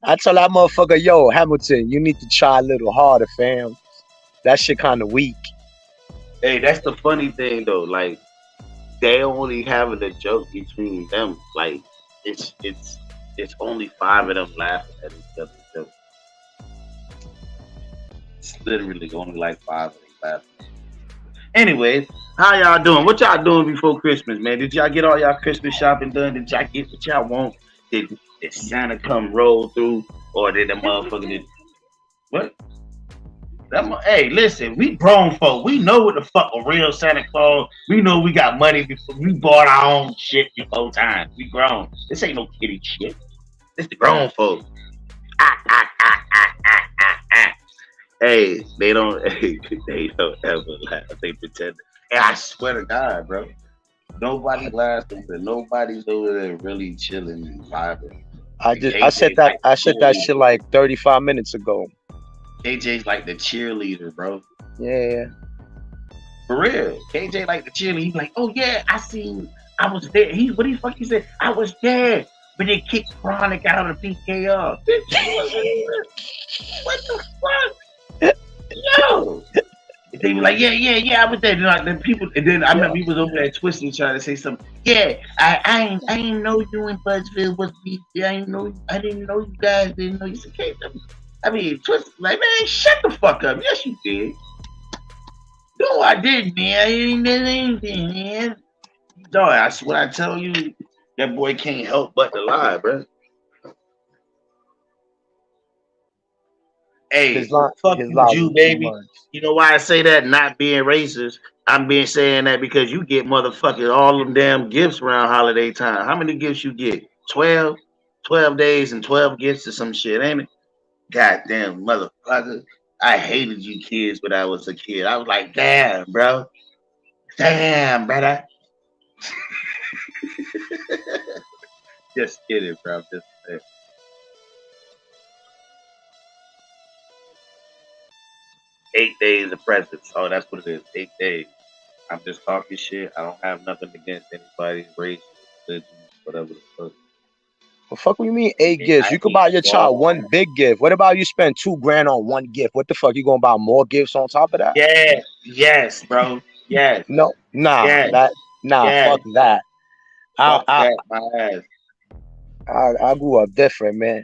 I tell that motherfucker, yo, Hamilton, you need to try a little harder, fam. That shit kind of weak. Hey, that's the funny thing though. Like, they only having a joke between them. Like, it's only 5 of them laughing at each other's joke. It's literally only like 5 of them laughing. Anyways, how y'all doing? What y'all doing before Christmas, man? Did y'all get all y'all Christmas shopping done? Did y'all get what y'all want? Did Santa come roll through, or did the motherfucker what? Hey, listen, we grown folk. We know what the fuck a real Santa Claus. We know we got money before we bought our own shit before time. We grown. This ain't no kiddie shit. This the grown folk. Hey, they don't ever laugh. They pretend. And I swear to God, bro. Nobody laughs, but nobody's over there really chilling and vibing. I said that shit like 35 minutes ago. KJ's like the cheerleader, bro. Yeah. For real. KJ like the chili. He be like, oh yeah, I was there. What the fuck he said? I was there. But they kicked Chronic out of the PKR. Bitch, you wasn't there. What the fuck? Yo. And they be like, yeah, I was there. And like the people, and then I remember he was over there twisting, trying to say something. Yeah, I ain't know you in Buzzville was beef. I didn't know you guys didn't know you said KJ. I mean, Twist like, man, shut the fuck up. Yes, you did. No, I didn't, man. I ain't did anything, man. Dog, I swear I tell you, that boy can't help but to lie, bro. Hey, fuck you, baby. You know why I say that? Not being racist. I'm saying that because you get motherfucking all them damn gifts around holiday time. How many gifts you get? 12? 12 days and 12 gifts or some shit, ain't it? Goddamn motherfucker. I hated you kids when I was a kid. I was like, damn, bro. Damn, brother. Just kidding, bro. Just kidding. Eight days of presents. Oh, that's what it is. 8 days. I'm just talking shit. I don't have nothing against anybody's race, religion, whatever the fuck. What the fuck you mean 8 gifts? You could buy your child one big gift. What about you spend $2,000 on one gift? What the fuck? You gonna buy more gifts on top of that? Yeah, yes, bro. Yes. No, nah, yes. Fuck that. Fuck that, my ass. I grew up different, man.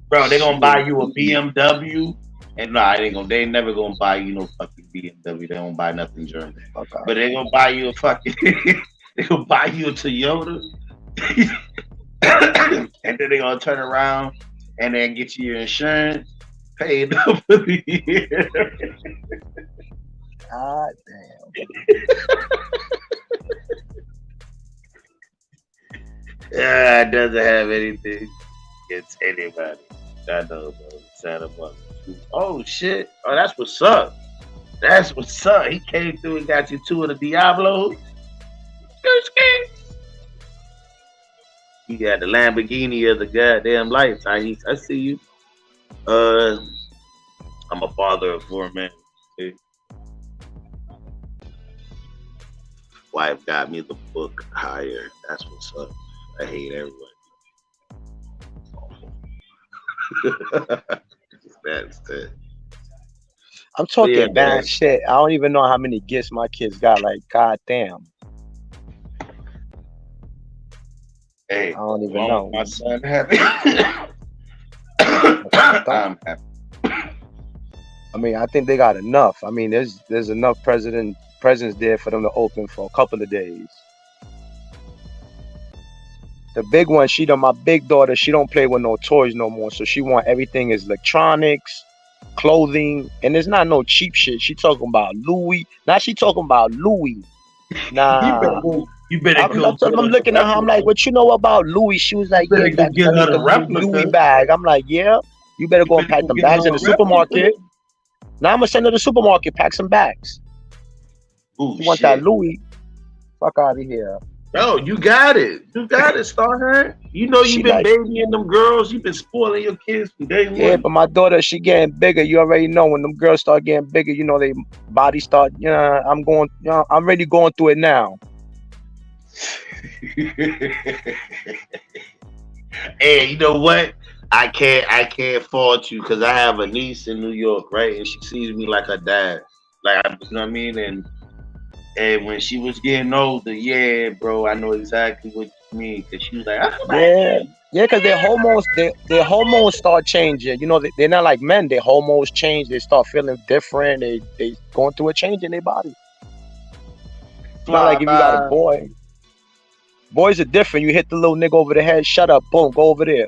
Bro, they gonna buy you a BMW, and no, they ain't never gonna buy you no fucking BMW. They don't buy nothing German. Okay. But they gonna buy you a fucking they gonna buy you a Toyota. And then they gonna turn around and then get you your insurance paid up for the year. God damn. Yeah, it doesn't have anything against anybody. I know, bro. Santa Monica. Oh shit. Oh, that's what's up. That's what's up. He came through and got you 2 of the Diablos. He got the Lamborghini of the goddamn lights. I see you. I'm a father of 4 men. See? Wife got me the book higher. That's what's up. I hate everyone. That's it. I'm talking bad shit. I don't even know how many gifts my kids got. Like, goddamn. Hey, I don't even know. My son happy. I'm happy. I mean, I think they got enough. I mean, there's enough presents there for them to open for a couple of days. The big one, my big daughter, she don't play with no toys no more. So she want everything is electronics, clothing, and it's not no cheap shit. She talking about Louis. Now she talking about Louis. Nah. You better I'm looking at her. I'm like, what you know about Louis? She was like, yeah, that's the Louis bag. I'm like, yeah. You better go and pack them bags in the supermarket. Now I'm gonna send her to the supermarket, pack some bags. Ooh, you want that Louis? Fuck out of here. No, you got it. You got it, Starhead. You know you've been babying them girls. You've been spoiling your kids from day one. Yeah, but my daughter, she getting bigger. You already know when them girls start getting bigger, you know, they body start, I'm already going through it now. Hey, you know what? I can't fault you because I have a niece in New York, right? And she sees me like her dad. Like, you know what I mean? And when she was getting older, yeah, bro, I know exactly what you mean. Cause she was like, because their hormones start changing. You know, they're not like men. Their hormones change. They start feeling different. They going through a change in their body. It's not like if you got a boy. Boys are different. You hit the little nigga over the head, shut up, boom, go over there.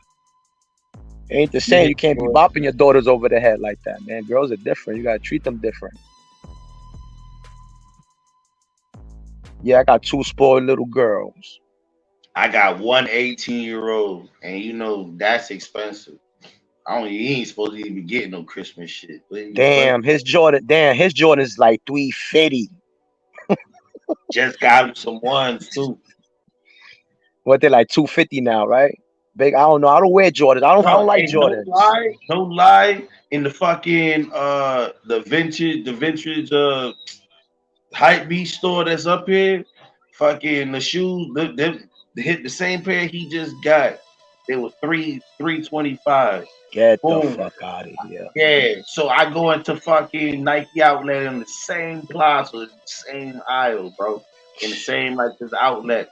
It ain't the same. You can't be bopping your daughters over the head like that, man. Girls are different. You gotta treat them different. Yeah, I got 2 spoiled little girls. I got 1 18-year-old, and you know that's expensive. He ain't supposed to even be getting no Christmas shit. Damn, his Jordan is like $350. Just got him some ones too. What, they're like $250 now, right? Big, I don't know. I don't wear Jordans. I don't like Hey, Jordans. Don't lie. In the fucking the vintage hype beast store that's up here, fucking the shoes, they hit the same pair he just got. They were 325. Get the Boom. fuck out of here. Yeah. So I go into fucking Nike outlet in the same plaza, the same aisle, bro. In the same this outlet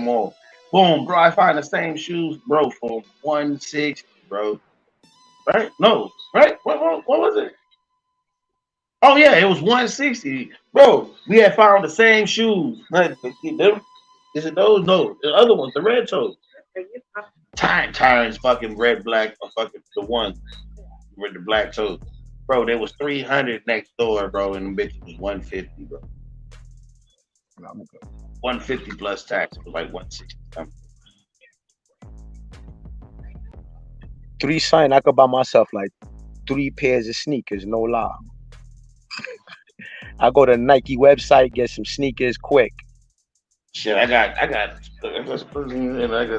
mall. Boom, bro. I find the same shoes, bro, for 160, bro. Right? No, right? What was it? Oh yeah, it was 160, bro. We had found the same shoes. Is it those? No, the other ones, the red toes. Times fucking red, black, or fucking the one with the black toes. Bro, there was 300 next door, bro, and the bitch was 150, bro. 150 plus tax was like 160 something. 3 sign, I could buy myself like 3 pairs of sneakers, no lie. I go to Nike website, get some sneakers quick. Shit, I got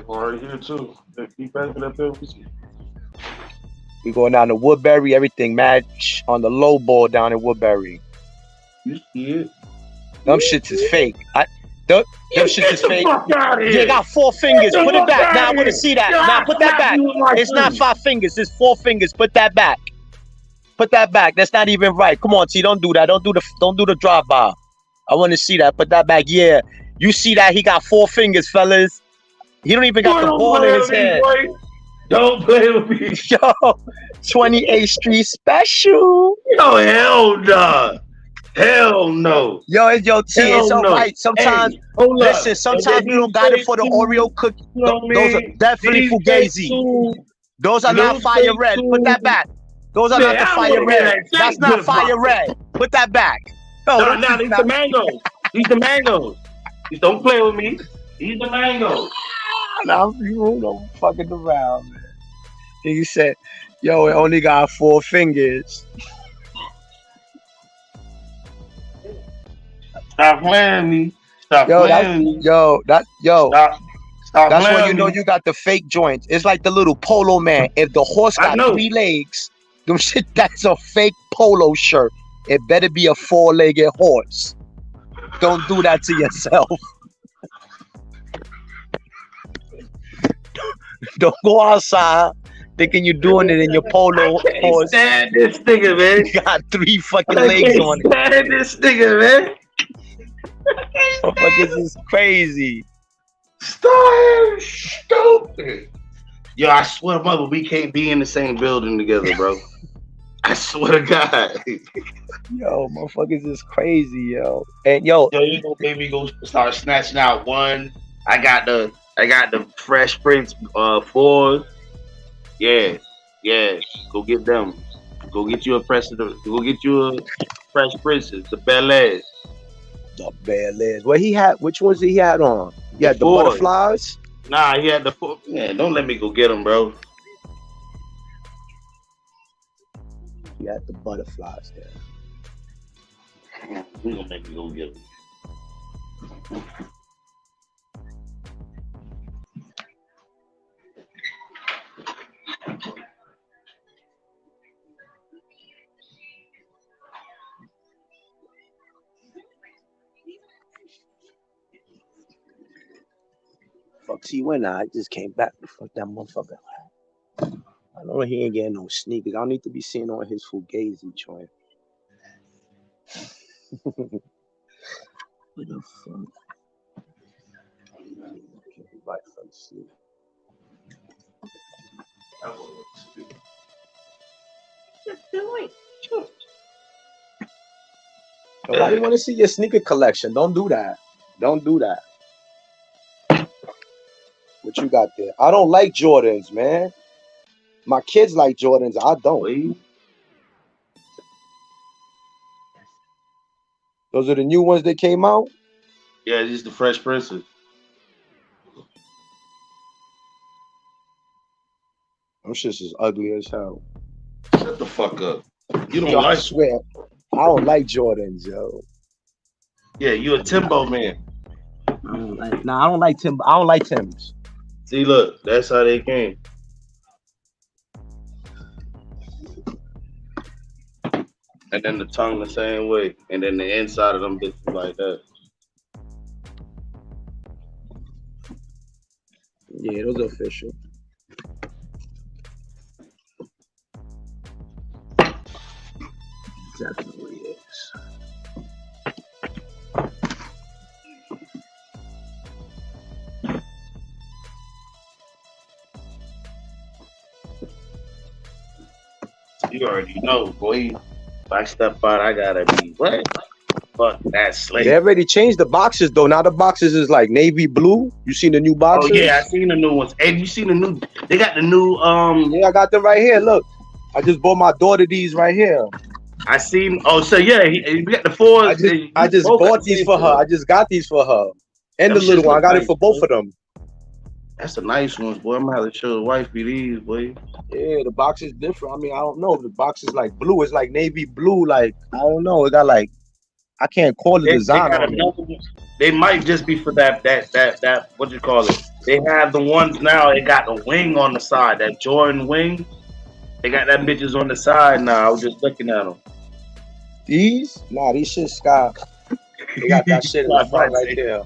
one right here too. Keep passing that bill. We going down to Woodbury, everything match on the low ball down in Woodbury. You see it? Them shits is fake. Them shits is fake. You got 4 fingers. Put it back. Now I want to see that. Now put that back. It's not 5 fingers. It's 4 fingers. Put that back. Put that back. That's not even right. Come on, T. Don't do that. Don't do the drive by. I want to see that. Put that back. Yeah. You see that? He got 4 fingers, fellas. He don't even got the ball in his hand. Don't play with me. Yo, 28th Street special. Yo, hell no. Hell no. Yo, T, it's all right. Sometimes, listen, sometimes you don't got it for the Oreo cookie. Those are definitely Fugazi. Those are not fire red. Put that back. Those are not the fire red. That's not fire red. Put that back. No, these the mangoes. These the mangoes. Don't play with me. These the mangoes. Nah, you don't fucking around, man. He said, yo, it only got 4 fingers. Stop playing me. Stop playing me. Stop that's when you me. know you got the fake joints. It's like the little polo man. If the horse got 3 legs, them shit, that's a fake polo shirt. It better be a 4-legged horse. Don't do that to yourself. Don't go outside thinking you're doing it in your polo horse. Stand this nigga, man. You got 3 fucking legs on it. Stand this nigga, man. Motherfuckers is crazy. Stop stupid. Yo, I swear, mother, we can't be in the same building together, bro. I swear to God. Yo, motherfuckers is crazy, yo. And yo, you know, baby, go start snatching out one. I got the Fresh Prince 4s. Yeah. Go get them. Go get you a Fresh Princes, the Bel Airs. The Bel Airs. What he had? Which ones did he had on? Yeah, the butterflies. Nah, he had the 4. Yeah, don't let me go get them, bro. He had the butterflies there. We gonna make me go get them. Fuck T when I just came back. Fuck that motherfucker. I know he ain't getting no sneakers. I don't need to be seeing on his Fugazi joint. What the fuck? Right from sleep. Nobody want to see your sneaker collection. Don't do that. Don't do that. What you got there? I don't like Jordans, man. My kids like Jordans. I don't. Those are the new ones that came out? Yeah, these the Fresh Princes. Them shits is ugly as hell. Shut the fuck up. You don't Yo, like. I swear, I don't like Jordans, yo. Yeah, you a Timbo man. I don't like Tim. I don't like Timbs. See, look, that's how they came. And then the tongue the same way. And then the inside of them bitches like that. Yeah, those are official. Definitely is. You already know, boy. If I step out, I gotta be what? Fuck that slave. They already changed the boxes though. Now the boxes is like navy blue. You seen the new boxes? Oh yeah, I seen the new ones. Hey, you seen the new? They got the new. Yeah, I got them right here. Look, I just bought my daughter these right here. I seen. Oh, so yeah, we got the fours. I just bought these for her. I just got these for her, and the little one. I got it for both of them. That's the nice ones, boy. I'm gonna have to show the wifey these, boy. Yeah, the box is different. I mean, I don't know. The box is like blue. It's like navy blue. Like I don't know. It got like I can't call the design on it. They might just be for that what you call it. They have the ones now. It got the wing on the side. That Jordan wing. They got that bitches on the side now. I was just looking at them. These? Nah, these shit's Sky. They got that shit in the front right there.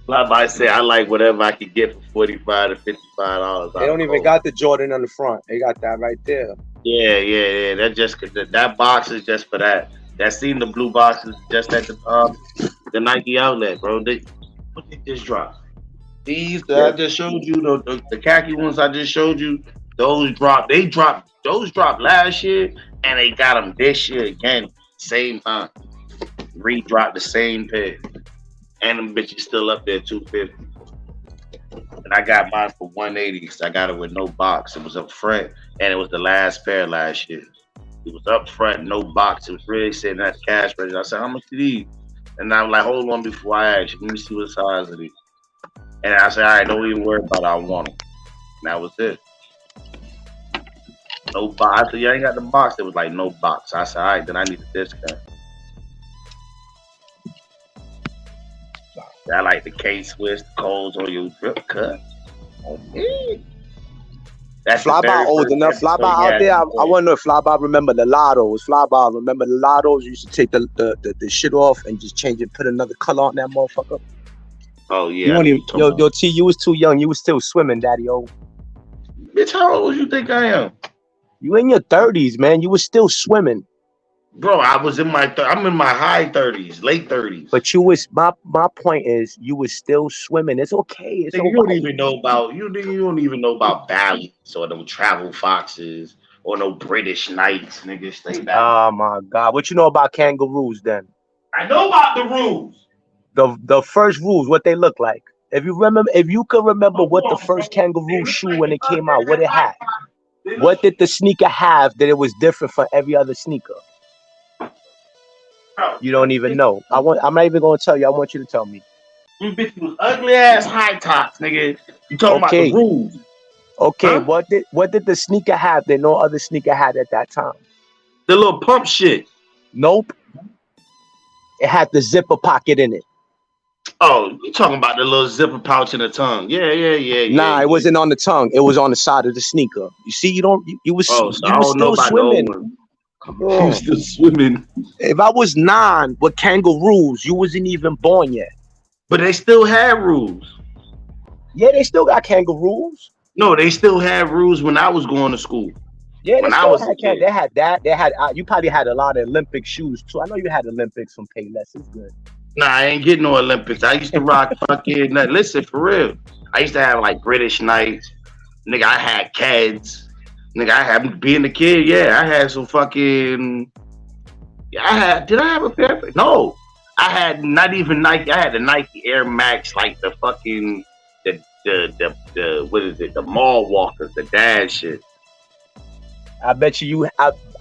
Like I say, I like whatever I could get for $45 to $55. They don't even got the Jordan on the front. They got that right there. Yeah. That box is just for that. That seen the blue boxes just at the Nike outlet, bro. What they just dropped? These that I just showed you, the khaki ones I just showed you, those dropped. Those dropped last year, and they got them this year again, same time. Re-dropped the same pair, and them bitches still up there $250. And I got mine for $180. So I got it with no box. It was up front, and it was the last pair last year. It was up front, no box. It was really sitting at the cash register. I said, "How much are these?" And I'm like, "Hold on, before I ask you, let me see what size it is." And I said, "All right, don't even worry about it. I want them." And that was it. No box. I said, "You ain't got the box." It was like no box. I said, "All right, then I need a discount." I like the K-Swiss, the Coles on your drip cut. Oh, man. That's Flyby old enough. Flyby out there. I wonder if Flyby remember the Lottos. Flyby remember the Lottos. You used to take the shit off and just change it, put another color on that motherfucker. Oh yeah. You don't even, yo, T, you was too young. You was still swimming, daddy. Oh, bitch, how old you think I am? You in your 30s, man. You was still swimming. Bro, I was in my I'm in my high 30s, late 30s. But you was my point is you was still swimming. It's okay. It's you don't even know about you don't even know about Bally's or no Travel Foxes or no British Knights, nigga. Stay back. Oh my God. What you know about kangaroos then? I know about the rules. The first rules, what they look like. If you could remember what the first kangaroo shoe when it came out, what it had. What did the sneaker have that it was different from every other sneaker? You don't even know. I'm not even gonna tell you. I want you to tell me. You bitch was ugly ass high tops, nigga. You talking about the rules? Okay, huh? What did the sneaker have that no other sneaker had at that time? The little pump shit. Nope. It had the zipper pocket in it. Oh, you talking about the little zipper pouch in the tongue? Yeah. Nah, it wasn't on the tongue. It was on the side of the sneaker. You see, you was still swimming. You still swimming. If I was 9 with kangaroos, you wasn't even born yet. But they still had rules. Yeah, they still got kangaroos. No, they still had rules when I was going to school. Yeah, they had that. They had you probably had a lot of Olympic shoes too. I know you had Olympics from Payless. It's good. Nah, I ain't getting no Olympics. I used to rock fucking. Listen, for real. I used to have like British Knights. Nigga, I had Keds. Nigga, I had being a kid. Yeah, I had some fucking. Yeah, did I have a pair? No, I had not even Nike. I had the Nike Air Max, like the fucking the what is it? The mall walkers, the dad shit. I bet you.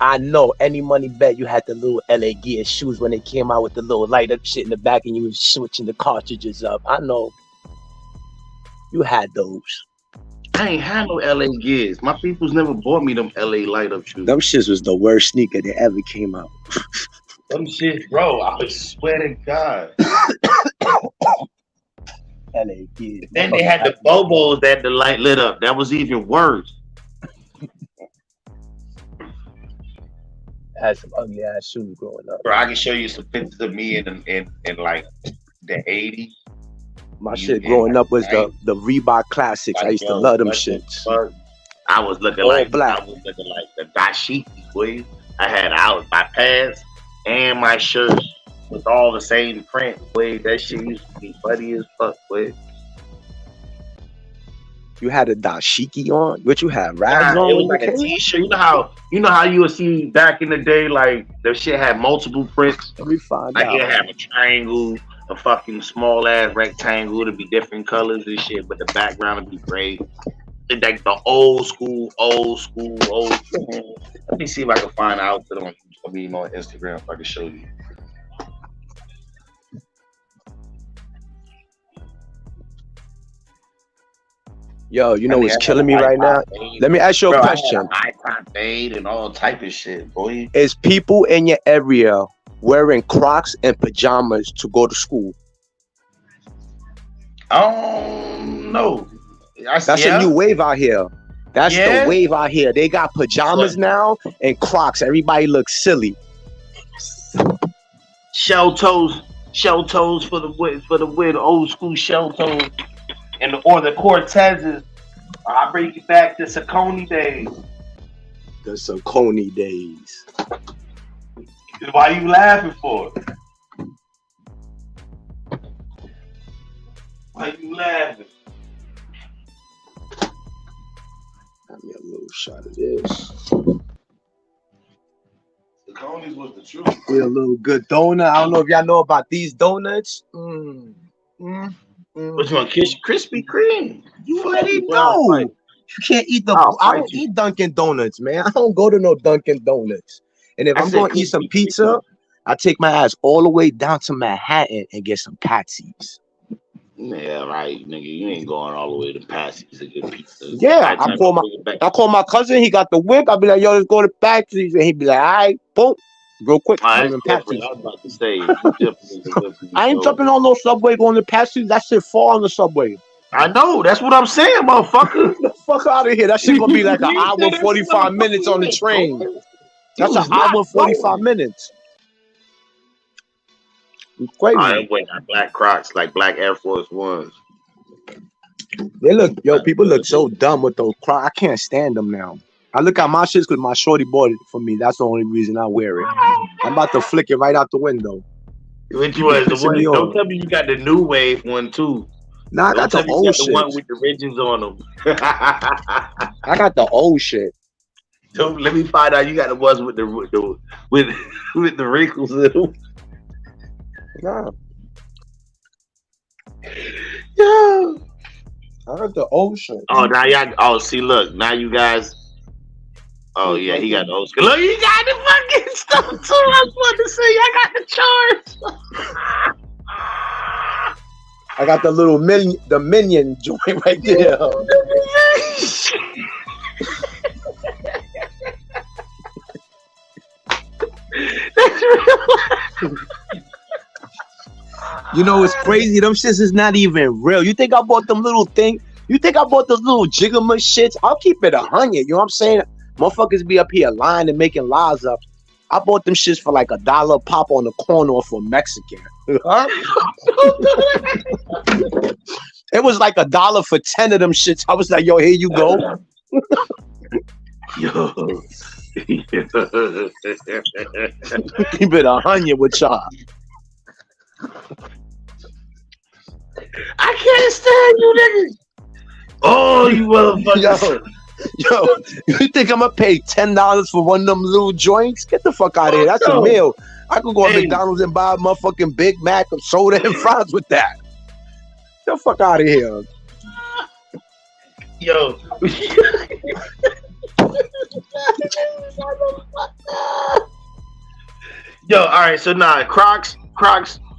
I know any money bet you had the little LA Gear shoes when they came out with the little light up shit in the back and you was switching the cartridges up. I know. You had those. I ain't had no LA Gears. My people's never bought me them LA light up shoes. Them shits was the worst sneaker that ever came out. Them shit, bro, I swear to God. LA kids. Then they had the Bobos that the light lit up. That was even worse. I had some ugly ass shoes growing up. Bro, I can show you some pictures of me in like the 80s. My shit growing up was the Reebok Classics. I used to love them shits. I was looking All like black. I was looking like the dashiki, boy. I had out my pants and my shirt with all the same print, boy. That shit used to be funny as fuck, boy. You had a dashiki on? What you had? Rags Nah, on? it was like a t-shirt. You know how you would see back in the day, like the shit had multiple prints. Let me find Like out. it have a triangle, a fucking small ass rectangle to be different colors and shit, but the background would be gray. It's like the old school. Let me see if I can find an outfit on Instagram if I can show you. Yo, you know what's killing me right now? Let me ask you a question. Icon fade and all type of shit, boy. Is people in your area wearing Crocs and pajamas to go to school? No. That's a new wave out here. That's the wave out here. They got pajamas now and Crocs. Everybody looks silly. Shell toes for the win, old school shell toes. Or the Cortezes. I bring you back to Saucony days. The Saucony days. Why you laughing for? Why you laughing? Give me a little shot of this. Saucony's was the truth. Get a little good donut. I don't know if y'all know about these donuts. Which one? Krispy Kreme. You already know. You can't eat I don't eat Dunkin' Donuts, man. I don't go to no Dunkin' Donuts. And if I'm going to eat some pizza, I take my ass all the way down to Manhattan and get some Patsy's. Yeah, right, nigga. You ain't going all the way to Patsy's to get pizza. Yeah, I call my cousin. He got the whip. I'll be like, yo, let's go to Patsy's. And he'd be like, all right, boom. Real quick. I'm in Patsy's. I was about to say, I ain't jumping on no subway going to Patsy's. That shit far on the subway. I know. That's what I'm saying, motherfucker. Get the fuck out of here. That shit gonna be like an hour 45 minutes on the train. That's an hour 45 minutes. You crazy. I wear black Crocs, like black Air Force Ones. They look, people look so dumb with those Crocs. I can't stand them now. I look at my shits because my shorty bought it for me. That's the only reason I wear it. I'm about to flick it right out the window. Which one? The one? Don't tell me you got the new wave one too. Nah, I got the old shit. The one with the ridges on them. I got the old shit. So let me find out. You got the ones with the wrinkles in them. Nah. Yeah. I got the old shit. Oh, now y'all. Oh, see, look. Now you guys. Oh yeah, he got the old school. Look, you got the fucking stuff too. I was about to say, I got the charge. I got the little minion joint right there. You know, it's crazy. Them shits is not even real. You think I bought them little things? You think I bought those little jigama shits? I'll keep it 100. You know what I'm saying? Motherfuckers be up here lying and making lies up. I bought them shits for like $1 pop on the corner for Mexican. Huh? It was like $1 for 10 of them shits. I was like, yo, here you go. Yo. Keep it 100 with y'all. I can't stand you niggas. Oh, you motherfuckers. Yo, you think I'm gonna pay $10 for one of them little joints? Get the fuck out of here. That's a meal. I could go to McDonald's and buy a motherfucking Big Mac of soda and fries with that. Get the fuck out of here. Yo. Yo, all right, so Crocs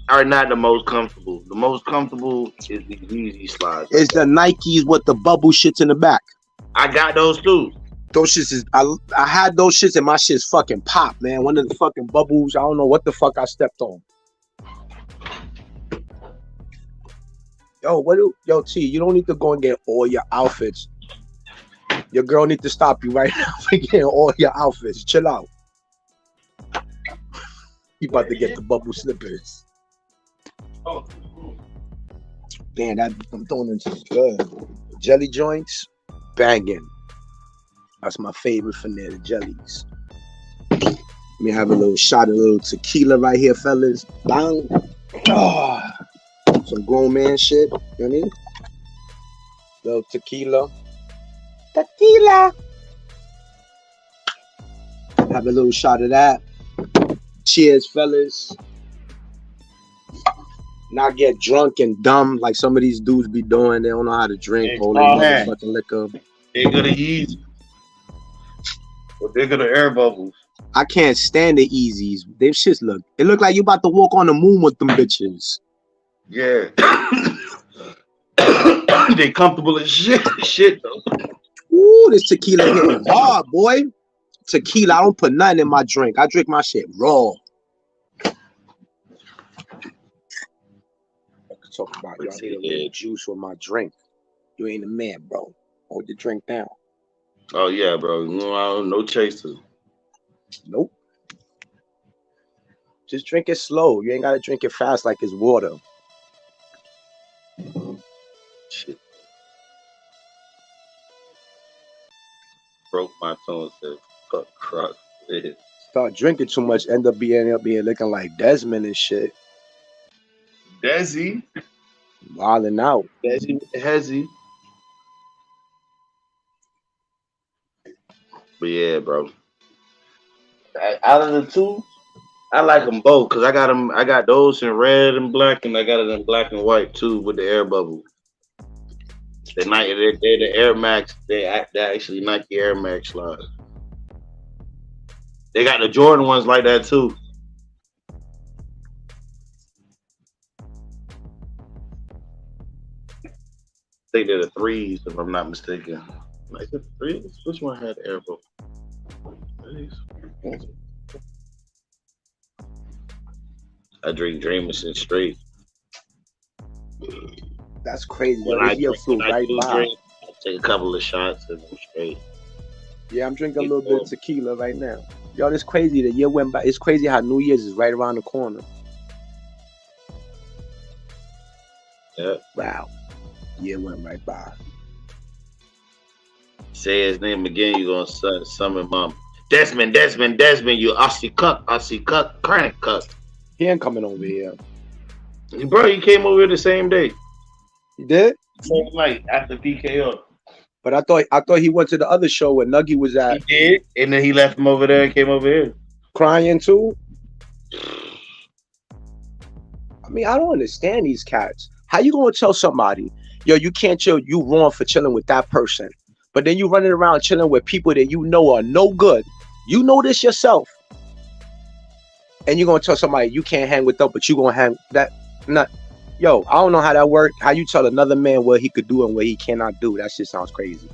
are not the most comfortable. The most comfortable is the Yeezy slides. It's the Nikes with the bubble shits in the back. I got those too. Those shits is I had those shits and my shits fucking pop, man. One of the fucking bubbles, I don't know what the fuck I stepped on. Yo, T, you don't need to go and get all your outfits. Your girl need to stop you right now for getting all your outfits. Chill out. You about to get the bubble slippers. Oh. Damn, that I'm throwing into good. Jelly joints, banging. That's my favorite from there, the jellies. Let me have a little shot of a little tequila right here, fellas. Bang. Oh, some grown man shit. You know what I mean? Little tequila. Tequila. Have a little shot of that. Cheers, fellas. Not get drunk and dumb like some of these dudes be doing. They don't know how to drink. Hey, All they oh, man. motherfucking liquor. They're gonna ease. But they're gonna air bubbles. I can't stand the Easies. Them shits look. It look like you about to walk on the moon with them bitches. Yeah. They comfortable as shit though. Ooh, this tequila hitting hard, boy. Tequila, I don't put nothing in my drink. I drink my shit raw. I could talk about y'all need a little juice with my drink. You ain't a man, bro. Hold your drink down. Oh yeah, bro. No chaser. Nope. Just drink it slow. You ain't gotta drink it fast like it's water. Shit. Broke my tongue. Said fuck crap. Start drinking too much, end up being looking like Desmond and shit. Desi. Wilding out. Desi Hezzy. But yeah, bro. Out of the two, I like them both because I got them. I got those in red and black, and I got it in black and white too with the air bubble. They're the Air Max. They're actually Nike Air Max slides. They got the Jordan ones like that too. I think they're the threes, if I'm not mistaken. Like the threes? Which one had air bubble? I drink Jameson straight. That's crazy. When This I year flew right by. drink, I take a couple of shots and I'm straight. Yeah, I'm drinking a little bit of tequila right now. Yo, it's crazy. The year went by. It's crazy how New Year's is right around the corner. Yeah. Wow. Year went right by. Say his name again, you gonna summon mom. Desmond, you Aussie cuck, chronic cuck. He ain't coming over here. Bro, he came over here the same day. He did? Same night after PKO. But I thought he went to the other show where Nuggy was at. He did, and then he left him over there and came over here. Crying too? I mean, I don't understand these cats. How you gonna tell somebody, yo, you can't chill, you wrong for chilling with that person. But then you running around chilling with people that you know are no good. You know this yourself. And you're gonna tell somebody you can't hang with them, but you gonna hang that not. Yo, I don't know how that works. How you tell another man what he could do and what he cannot do? That shit sounds crazy.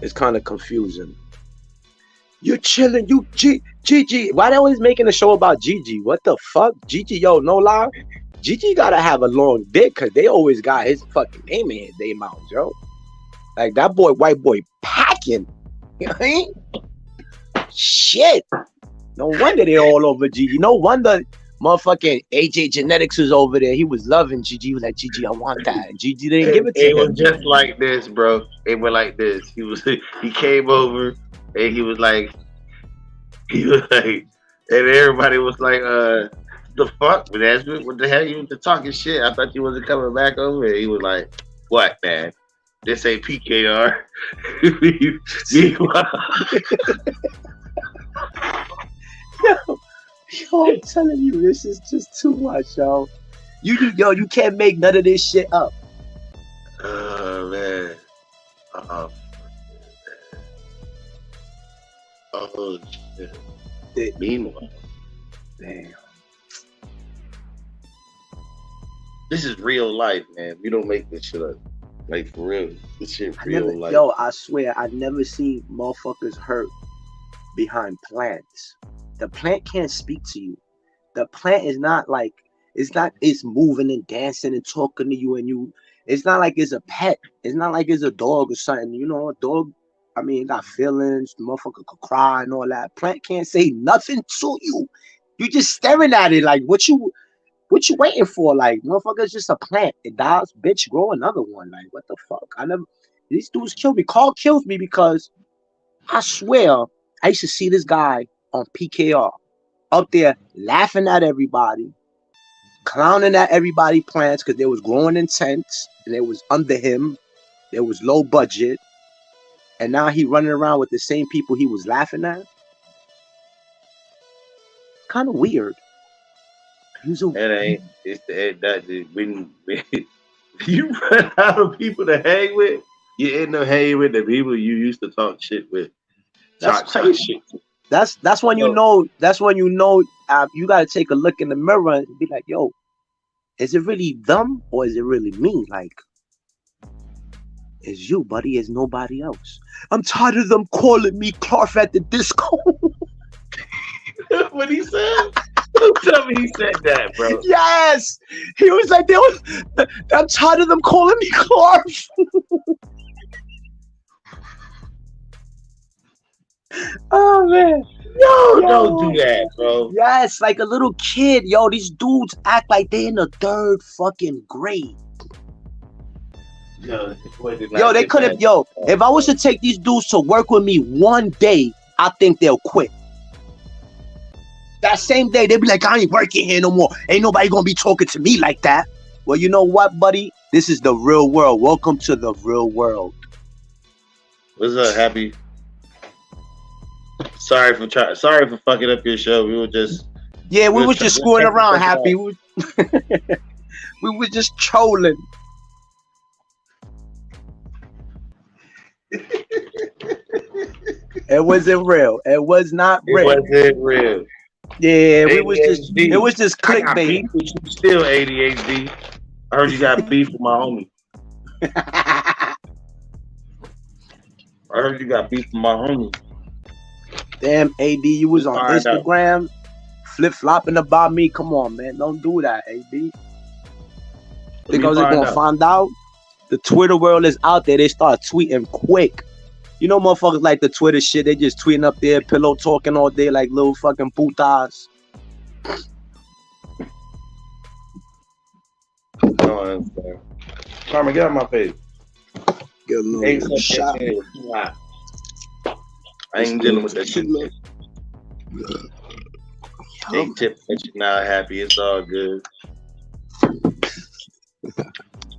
It's kind of confusing. You're chilling, you Gigi. Why they always making a show about Gigi? What the fuck? Gigi, yo, no lie. Gigi gotta have a long dick because they always got his fucking name in their mouth, yo. Like that boy, white boy, packing. You know what I mean? Shit. No wonder they all over Gigi. No wonder motherfucking AJ Genetics was over there. He was loving Gigi. He was like, Gigi, I want that. And Gigi didn't give it to him. It was just like this, bro. It went like this. He came over and he was like, and everybody was like, the fuck, Desmond? What the hell you was talking shit? I thought you wasn't coming back over here. He was like, what, man? This ain't PKR. Yo, I'm telling you, this is just too much, yo. You can't make none of this shit up. Oh, man. Oh, shit. Meanwhile. Damn. This is real life, man. We don't make this shit up. Like, for real. This shit real life. Yo, I swear, I never seen motherfuckers hurt behind plants. The plant can't speak to you. The plant is not like, It's not. It's moving and dancing and talking to you, and you. It's not like it's a pet. It's not like it's a dog or something. You know, a dog. I mean, it got feelings. The motherfucker could cry and all that. Plant can't say nothing to you. You just staring at it like what you waiting for? Like, motherfucker's just a plant. It dies, bitch, grow another one. Like, what the fuck? I never. These dudes kill me. Carl kills me because I swear I used to see this guy on PKR up there laughing at everybody, clowning at everybody plants because they was growing in tents and it was under him. There was low budget, and now he running around with the same people he was laughing at. Kind of weird. He's a It ain't. It's that when you run out of people to hang with, you end up hanging with the people you used to talk shit with. That's crazy. That's when you know. That's when you know. You gotta take a look in the mirror and be like, "Yo, is it really them or is it really me? Like, it's you, buddy. It's nobody else. I'm tired of them calling me Clark at the disco." What he said? Don't tell me he said that, bro. Yes, he was like, I'm tired of them calling me Clark. Oh man. No, don't do that, bro. Yes, like a little kid. Yo, these dudes act like they in the third fucking grade. Yo, they could have. Yo, if I was to take these dudes to work with me one day, I think they'll quit. That same day, they'd be like, I ain't working here no more. Ain't nobody gonna be talking to me like that. Well, you know what, buddy? This is the real world. Welcome to the real world. What's up, Happy? Sorry for fucking up your show. We were just we was just screwing around, Happy. We was just trolling. It wasn't real. It was not real. It wasn't real. Yeah, it was just clickbait. You still ADHD. I heard you got beef with my homie. I heard you got beef with my homie. Damn, AD, you was on Instagram flip-flopping about me. Come on, man. Don't do that, AD. Because they're going to find out. The Twitter world is out there. They start tweeting quick. You know motherfuckers like the Twitter shit. They just tweeting up there, pillow talking all day like little fucking putas. Carmen, get out of my face. Get a little shot. I ain't dealing with that shit. Hey, tip that you now Happy. It's all good.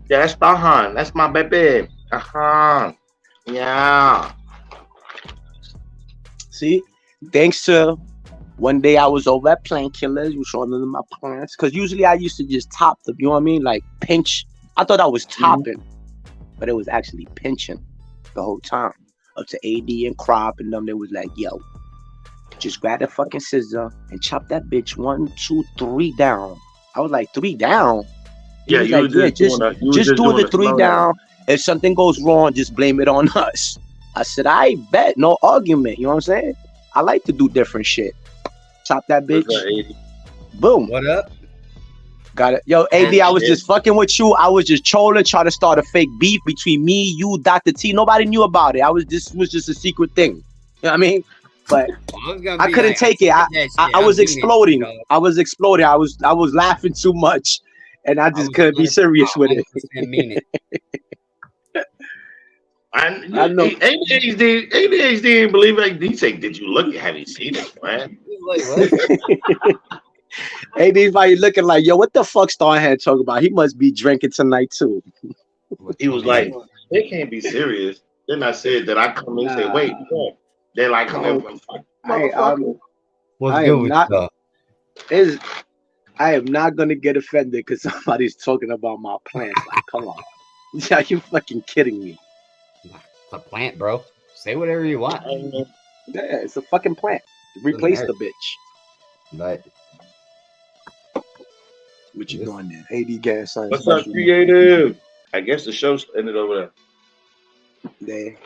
Yeah, that's Bahan. That's my baby. Yeah. See, thanks to one day I was over at Plant Killers, was showing them my plants. Because usually I used to just top them, you know what I mean? Like pinch. I thought I was topping, but it was actually pinching the whole time. Up to AD and Crop and them, they was like, yo, just grab the fucking scissor and chop that bitch 1, 2, 3 down. I was like, 3 down? Yeah, you like, just do the 3 down. If something goes wrong, just blame it on us. I said, I bet, no argument. You know what I'm saying? I like to do different shit. Chop that bitch. Boom. What up? Got it. Yo, AD, I was just fucking with you. I was just trolling, trying to start a fake beef between me, you, Dr. T. Nobody knew about it. This was just a secret thing. You know what I mean? But I couldn't take it. I was exploding. I was exploding. I was laughing too much. And I just couldn't be serious with it. I know. ADHD didn't believe it. He said, "Did you look? Have you seen it, man?" Like, what? AD's like looking like, yo, what the fuck Starhead talking about? He must be drinking tonight too. He was like, "They can't be serious." Then I said that I come in and say, "Wait, they like come in from What's good with you? I am not gonna get offended because somebody's talking about my plants. Like, come on, are you fucking kidding me? It's a plant, bro. Say whatever you want. Yeah, it's a fucking plant. Replace the bitch. But what you doing there? AD gas. What's up, creative? I guess the show's ended over there.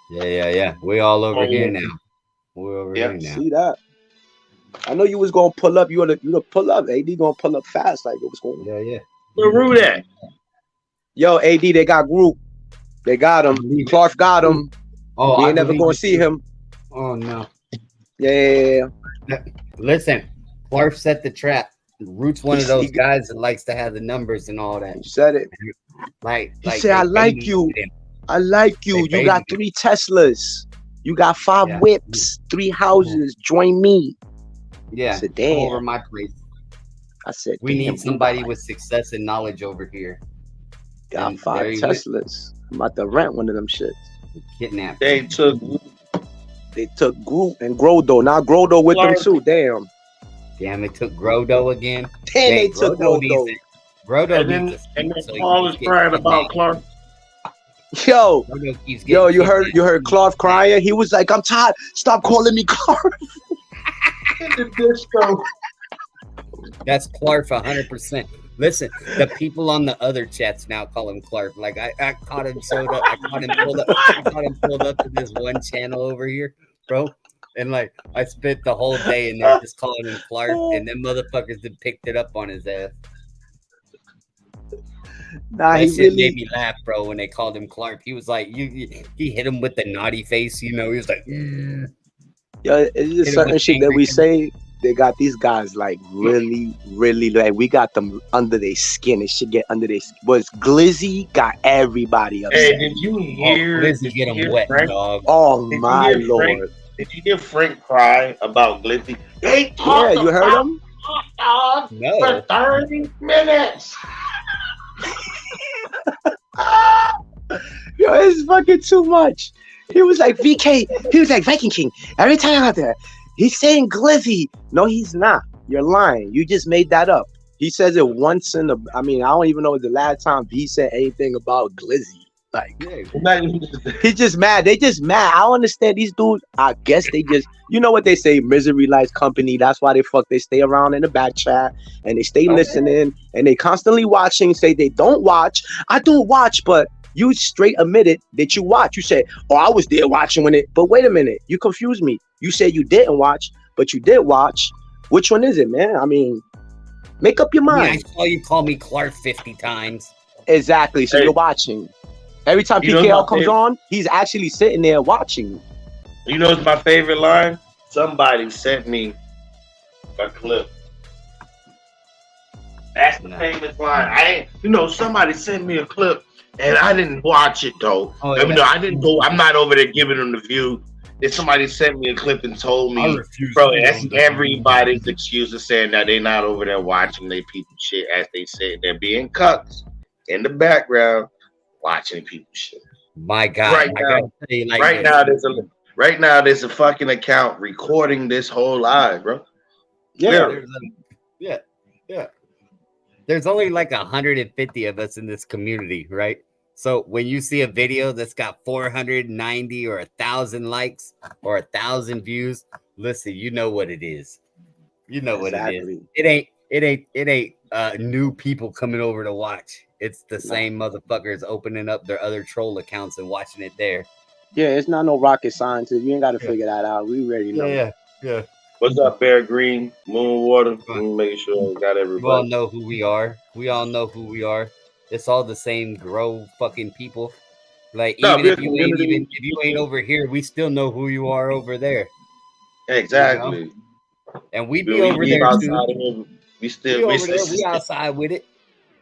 Yeah. We all over here now. We're over here now. See that? I know you was gonna pull up. You gonna pull up. AD gonna pull up fast. Like, what's going on? Yeah, yeah. Where Root at? Yo, AD, they got Group. They got him. Clark got him. Oh, We I ain't never believe gonna it see too. him. Oh no. Yeah. Listen, Clark set the trap. Root's one of those guys that likes to have the numbers and all that. You said it. He said, I like you. I like you. You got 3 Teslas. You got 5 whips, 3 houses. Join me. Yeah. I said, damn. Over my place. I said, we need somebody with success and knowledge over here. Got 5 Teslas. I'm about to rent one of them shits. Kidnapped. They took Group and Grodo. Now Grodo with them too. Damn. Damn, it took Grodo again. Damn, they took Grodo. And then Paul was crying about Clark. Yo, you heard Clark crying? He was like, I'm tired. Stop calling me Clark. In the disco. That's Clark 100%. Listen, the people on the other chats now call him Clark. Like I caught him showed up. I caught him pulled up to this one channel over here, bro. And like I spent the whole day in there just calling him Clark, and them motherfuckers had picked it up on his ass. Nah, that shit made me laugh, bro. When they called him Clark, he was like, he hit him with the naughty face. You know, he was like, Yo, it's just certain shit that we say. They got these guys like really, really like we got them under their skin. It should get under their skin. But Glizzy got everybody upset. Hey, did you hear? Glizzy get him wet, Frank? dog. Oh my lord! Did you hear Frank cry about Glizzy? They yeah, you heard him? No. For 30 minutes. Yo, it's fucking too much. He was like VK. He was like Viking King. Every time out there, he's saying Glizzy. No, he's not. You're lying. You just made that up. He says it once in the. I mean, I don't even know the last time he said anything about Glizzy. Like, he's just mad. They just mad. I don't understand these dudes. I guess they just, you know what they say, misery likes company. That's why they stay around in the back chat and they stay listening and they constantly watching. Say they don't watch. I don't watch, but you straight admitted that you watch. You said, oh, I was there watching when it. But wait a minute, you confused me. You said you didn't watch, but you did watch. Which one is it, man? I mean, make up your mind. I saw you call me Clark 50 times. Exactly. So you're watching. Every time PKL comes on, he's actually sitting there watching. You know what's my favorite line? Somebody sent me a clip. That's the famous line. Somebody sent me a clip and I didn't watch it though. Oh, yeah. I didn't go. I'm not over there giving them the view. If somebody sent me a clip and told me, bro, that's everybody's excuse of saying that they're not over there watching they people shit as they say they're being cucks in the background. Watching people shit. My God! Right now, there's a fucking account recording this whole live, bro. Yeah, yeah. There's only like 150 of us in this community, right? So when you see a video that's got 490 or 1,000 likes or 1,000 views, listen, you know what it is. You know what it is. It ain't new people coming over to watch. It's the same motherfuckers opening up their other troll accounts and watching it there. Yeah, it's not no rocket science. You ain't got to figure that out. We already know. Yeah. What's up, Bear Green, Moonwater? Making sure we got everybody. We all know who we are. It's all the same grow fucking people. Like even if you ain't over here, we still know who you are over there. Exactly. You know? And we be over there too. We outside with it.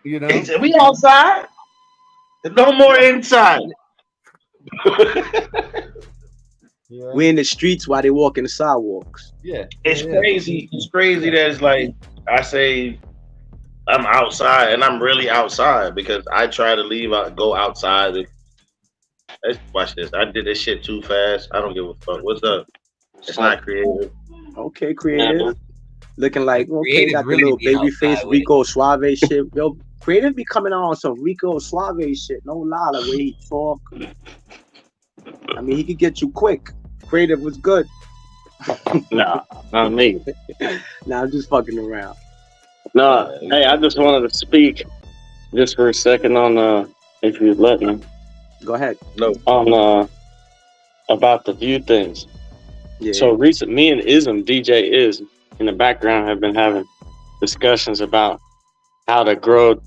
You know, we outside. No more inside. We in the streets while they walk in the sidewalks. Yeah, it's crazy. It's crazy that it's like I say I'm outside and I'm really outside because I try to go outside. Let's watch this. I did this shit too fast. I don't give a fuck. What's up? It's not creative. Okay, creative. Looking like okay, got the little baby face Rico Suave shit. Yo, creative be coming on some Rico Suave shit. No lie, the way he talk. I mean, he could get you quick. Creative was good. Nah, not me. Nah, I'm just fucking around. No, hey, I just wanted to speak just for a second on if you'd let me. Go ahead. No. On about the view things. Yeah. So me and Ism, DJ in the background have been having discussions about how to grow,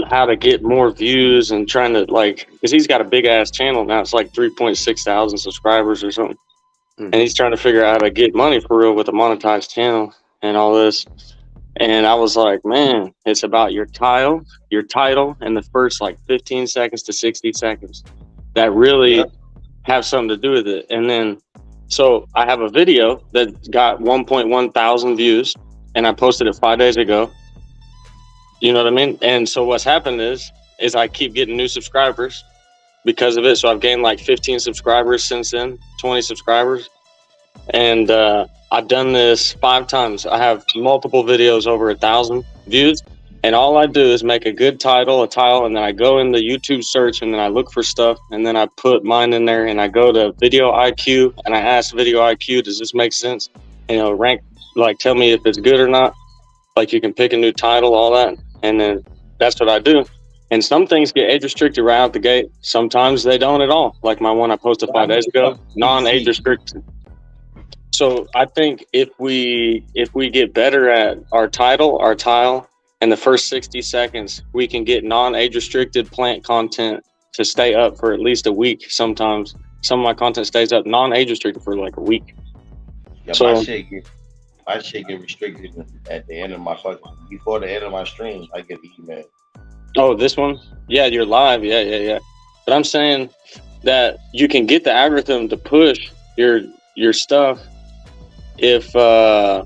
how to get more views, and trying to because he's got a big ass channel now. It's like 3.6 thousand subscribers or something. And he's trying to figure out how to get money for real with a monetized channel and all this. And I was like, man, it's about your title, and the first 15 seconds to 60 seconds that really have something to do with it. And then, so I have a video that got 1.1 thousand views, and I posted it 5 days ago. You know what I mean? And so what's happened is I keep getting new subscribers because of it. So I've gained 15 subscribers since then, 20 subscribers. And I've done this 5 times. I have multiple videos over 1,000 views. And all I do is make a good title, and then I go in the YouTube search, and then I look for stuff, and then I put mine in there, and I go to Video IQ, and I ask Video IQ, does this make sense? Rank, tell me if it's good or not. You can pick a new title, all that. And then that's what I do. And some things get age restricted right out the gate. Sometimes they don't at all. Like my one I posted 5 days ago, non-age restricted. So I think if we get better at our title, our tile, and the first 60 seconds, we can get non-age restricted plant content to stay up for at least a week. Sometimes some of my content stays up non-age restricted for a week. Yeah, so my shit get restricted at the end of my before the end of my stream. I get an email. Oh, this one? Yeah, you're live. Yeah. But I'm saying that you can get the algorithm to push your stuff if I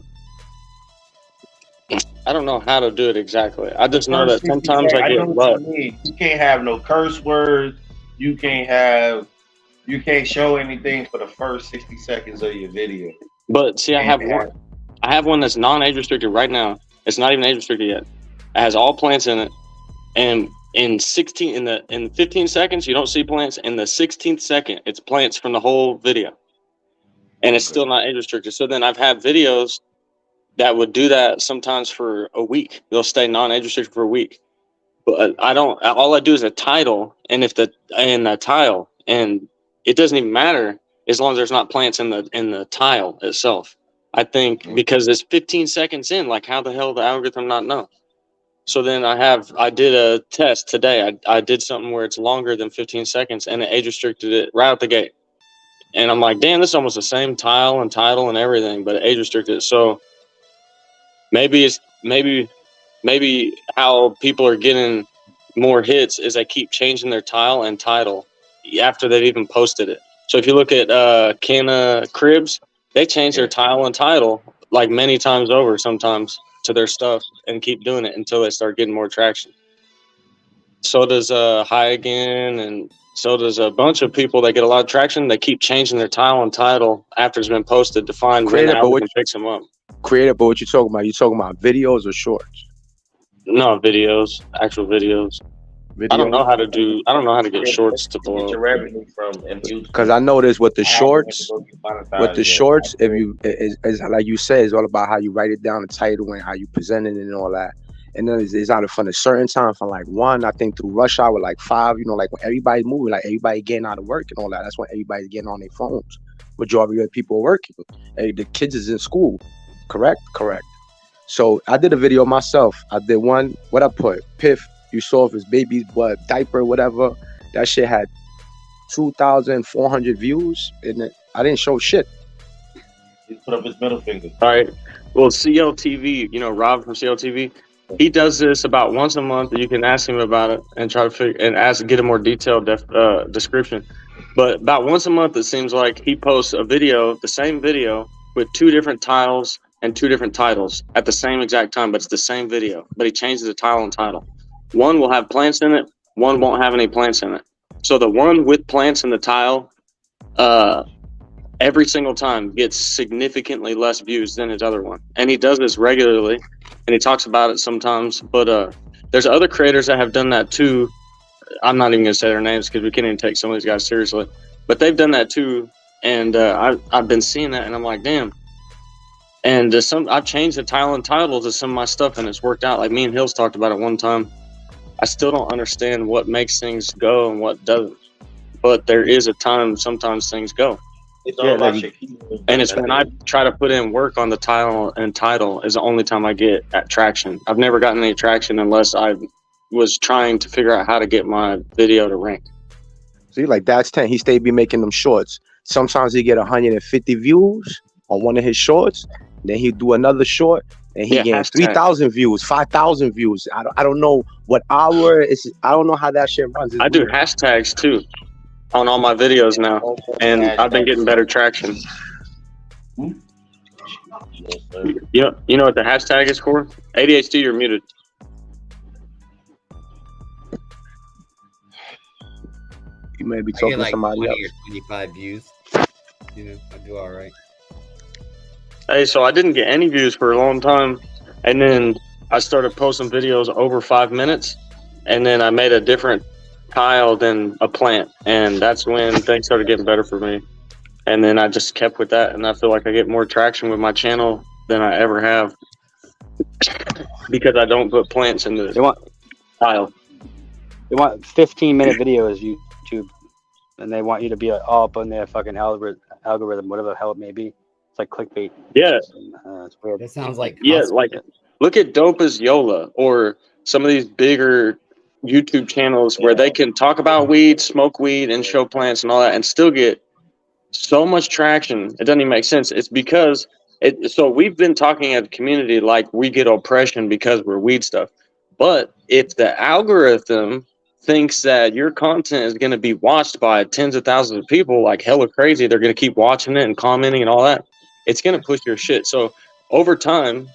don't know how to do it exactly. I just know that sometimes I get luck. You can't have no curse words. You can't show anything for the first 60 seconds of your video. But see, I have one that's non-age restricted right now. It's not even age restricted yet. It has all plants in it, and in 15 seconds you don't see plants. In the 16th second, it's plants from the whole video, and it's still not age restricted. So then I've had videos that would do that sometimes for a week. They'll stay non-age restricted for a week, but I don't. All I do is a title, and the tile, and it doesn't even matter as long as there's not plants in the tile itself. I think because it's 15 seconds in, how the hell the algorithm not know? So then I did a test today. I did something where it's longer than 15 seconds, and it age restricted it right out the gate. And I'm like, damn, this is almost the same tile and title and everything, but it age restricted it. So maybe how people are getting more hits is they keep changing their tile and title after they've even posted it. So if you look at Canna Cribs, they change their tile and title many times over sometimes to their stuff and keep doing it until they start getting more traction. So does High Again, and so does a bunch of people that get a lot of traction. They keep changing their tile and title after it's been posted to find when the algorithm picks them up. Creative, but what you talking about? You talking about videos or shorts? No, videos, actual videos. I don't know how to get shorts to blow. Get your revenue from because I noticed with the shorts, if you is like you said, it's all about how you write it down, the title, and how you present it and all that. And then it's either from a certain time, from 1, I think, through rush hour, 5, when everybody's moving, everybody getting out of work and all that. That's when everybody's getting on their phones. Majority of people are working. The kids is in school. Correct. So I did a video myself. I did one. What I put? Piff. You saw if his baby's diaper, whatever. That shit had 2,400 views, and I didn't show shit. He put up his middle finger. All right. Well, CLTV, Rob from CLTV, he does this about once a month. You can ask him about it and try to get a more detailed description. But about once a month, it seems like he posts a video, the same video, with 2 different tiles and 2 different titles at the same exact time, but it's the same video. But he changes the tile and title. One will have plants in it, one won't have any plants in it. So the one with plants in the tile, every single time gets significantly less views than his other one. And he does this regularly, and he talks about it sometimes. But there's other creators that have done that too. I'm not even going to say their names because we can't even take some of these guys seriously. But they've done that too, and I've been seeing that, and I'm like, damn. And I've changed the tile and title to some of my stuff, and it's worked out. Like me and Hills talked about it one time. I still don't understand what makes things go and what doesn't. But there is a time sometimes things go. It's all Yeah, about like your keywords. And it's when I try to put in work on the title is the only time I get traction. I've never gotten any traction unless I was trying to figure out how to get my video to rank. see, like that's 10. He stayed be making them shorts. Sometimes he get 150 views on one of his shorts. Then he do another short, and he Yeah, get hashtag. 3,000 views, 5,000 views. I don't know what hour is. I don't know how that shit runs. It's I do weird. hashtags too on all my videos now, and I've been getting better traction. You know what the hashtag is for? ADHD, you're muted. You may be I talking get to like somebody 20 else. or 25 views. You know, I do all right. Hey, so I didn't get any views for a long time, and then I started posting videos over 5 minutes, and then I made a different tile than a plant, and that's when things started getting better for me. And then I just kept with that, and I feel like I get more traction with my channel than I ever have because I don't put plants in the They want tile. 15-minute videos YouTube, and they want you to be all up on their fucking algorithm, whatever the hell it may be. It's like clickbait. Yeah, It's weird. That sounds like yeah. hustle. Like, look at Dope as Yola or some of these bigger YouTube channels where they can talk about weed, smoke weed, and show plants and all that, and still get so much traction. It doesn't even make sense. It's because so we've been talking at the community like we get oppression because we're weed stuff. But if the algorithm thinks that your content is going to be watched by tens of thousands of people like hella crazy, they're going to keep watching it and commenting and all that, it's going to push your shit. So over time,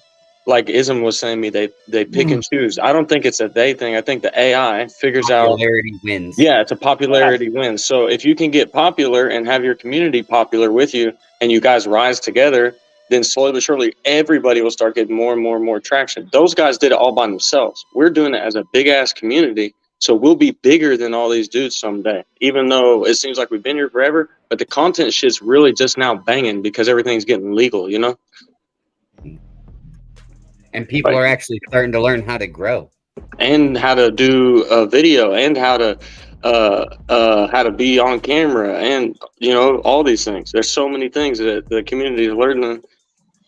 like Ism was saying me, they pick and choose. I don't think it's a they thing. I think the AI figures out Popularity wins. yeah, it's a popularity win. So if you can get popular and have your community popular with you and you guys rise together, then slowly but surely everybody will start getting more and more and more traction. Those guys did it all by themselves. We're doing it as a big ass community. So we'll be bigger than all these dudes someday, even though it seems like we've been here forever. But the content shit's really just now banging because everything's getting legal, you know? And people are actually starting to learn how to grow. And how to do a video and how to be on camera and all these things. There's so many things that the community is learning.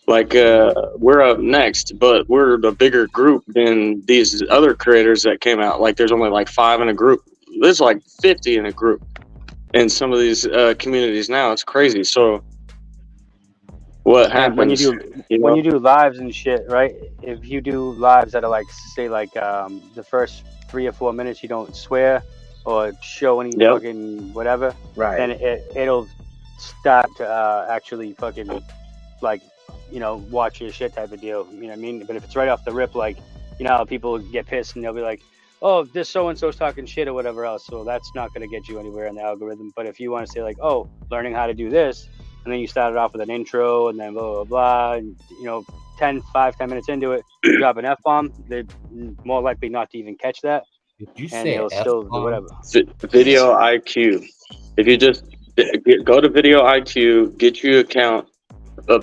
Like we're up next, but we're the bigger group than these other creators that came out. Like there's only like 5 in a group. There's like 50 in a group in some of these communities now. It's crazy. So what happens when you do lives and shit, right? If you do lives that are like, say, like the first 3 or 4 minutes you don't swear or show any fucking whatever, Right. then it'll start to actually fucking like, watch your shit type of deal. You know what I mean? But if it's right off the rip, like, how people get pissed and they'll be like, oh, this so-and-so's talking shit or whatever else. So that's not going to get you anywhere in the algorithm. But if you want to say like, oh, learning how to do this, and then you started off with an intro and then blah, blah, blah, and, 10 minutes into it, you drop an F-bomb, they're more likely not to even catch that. Did you And say they'll still do F-bomb? whatever. Video IQ. If you just go to Video IQ, get your account,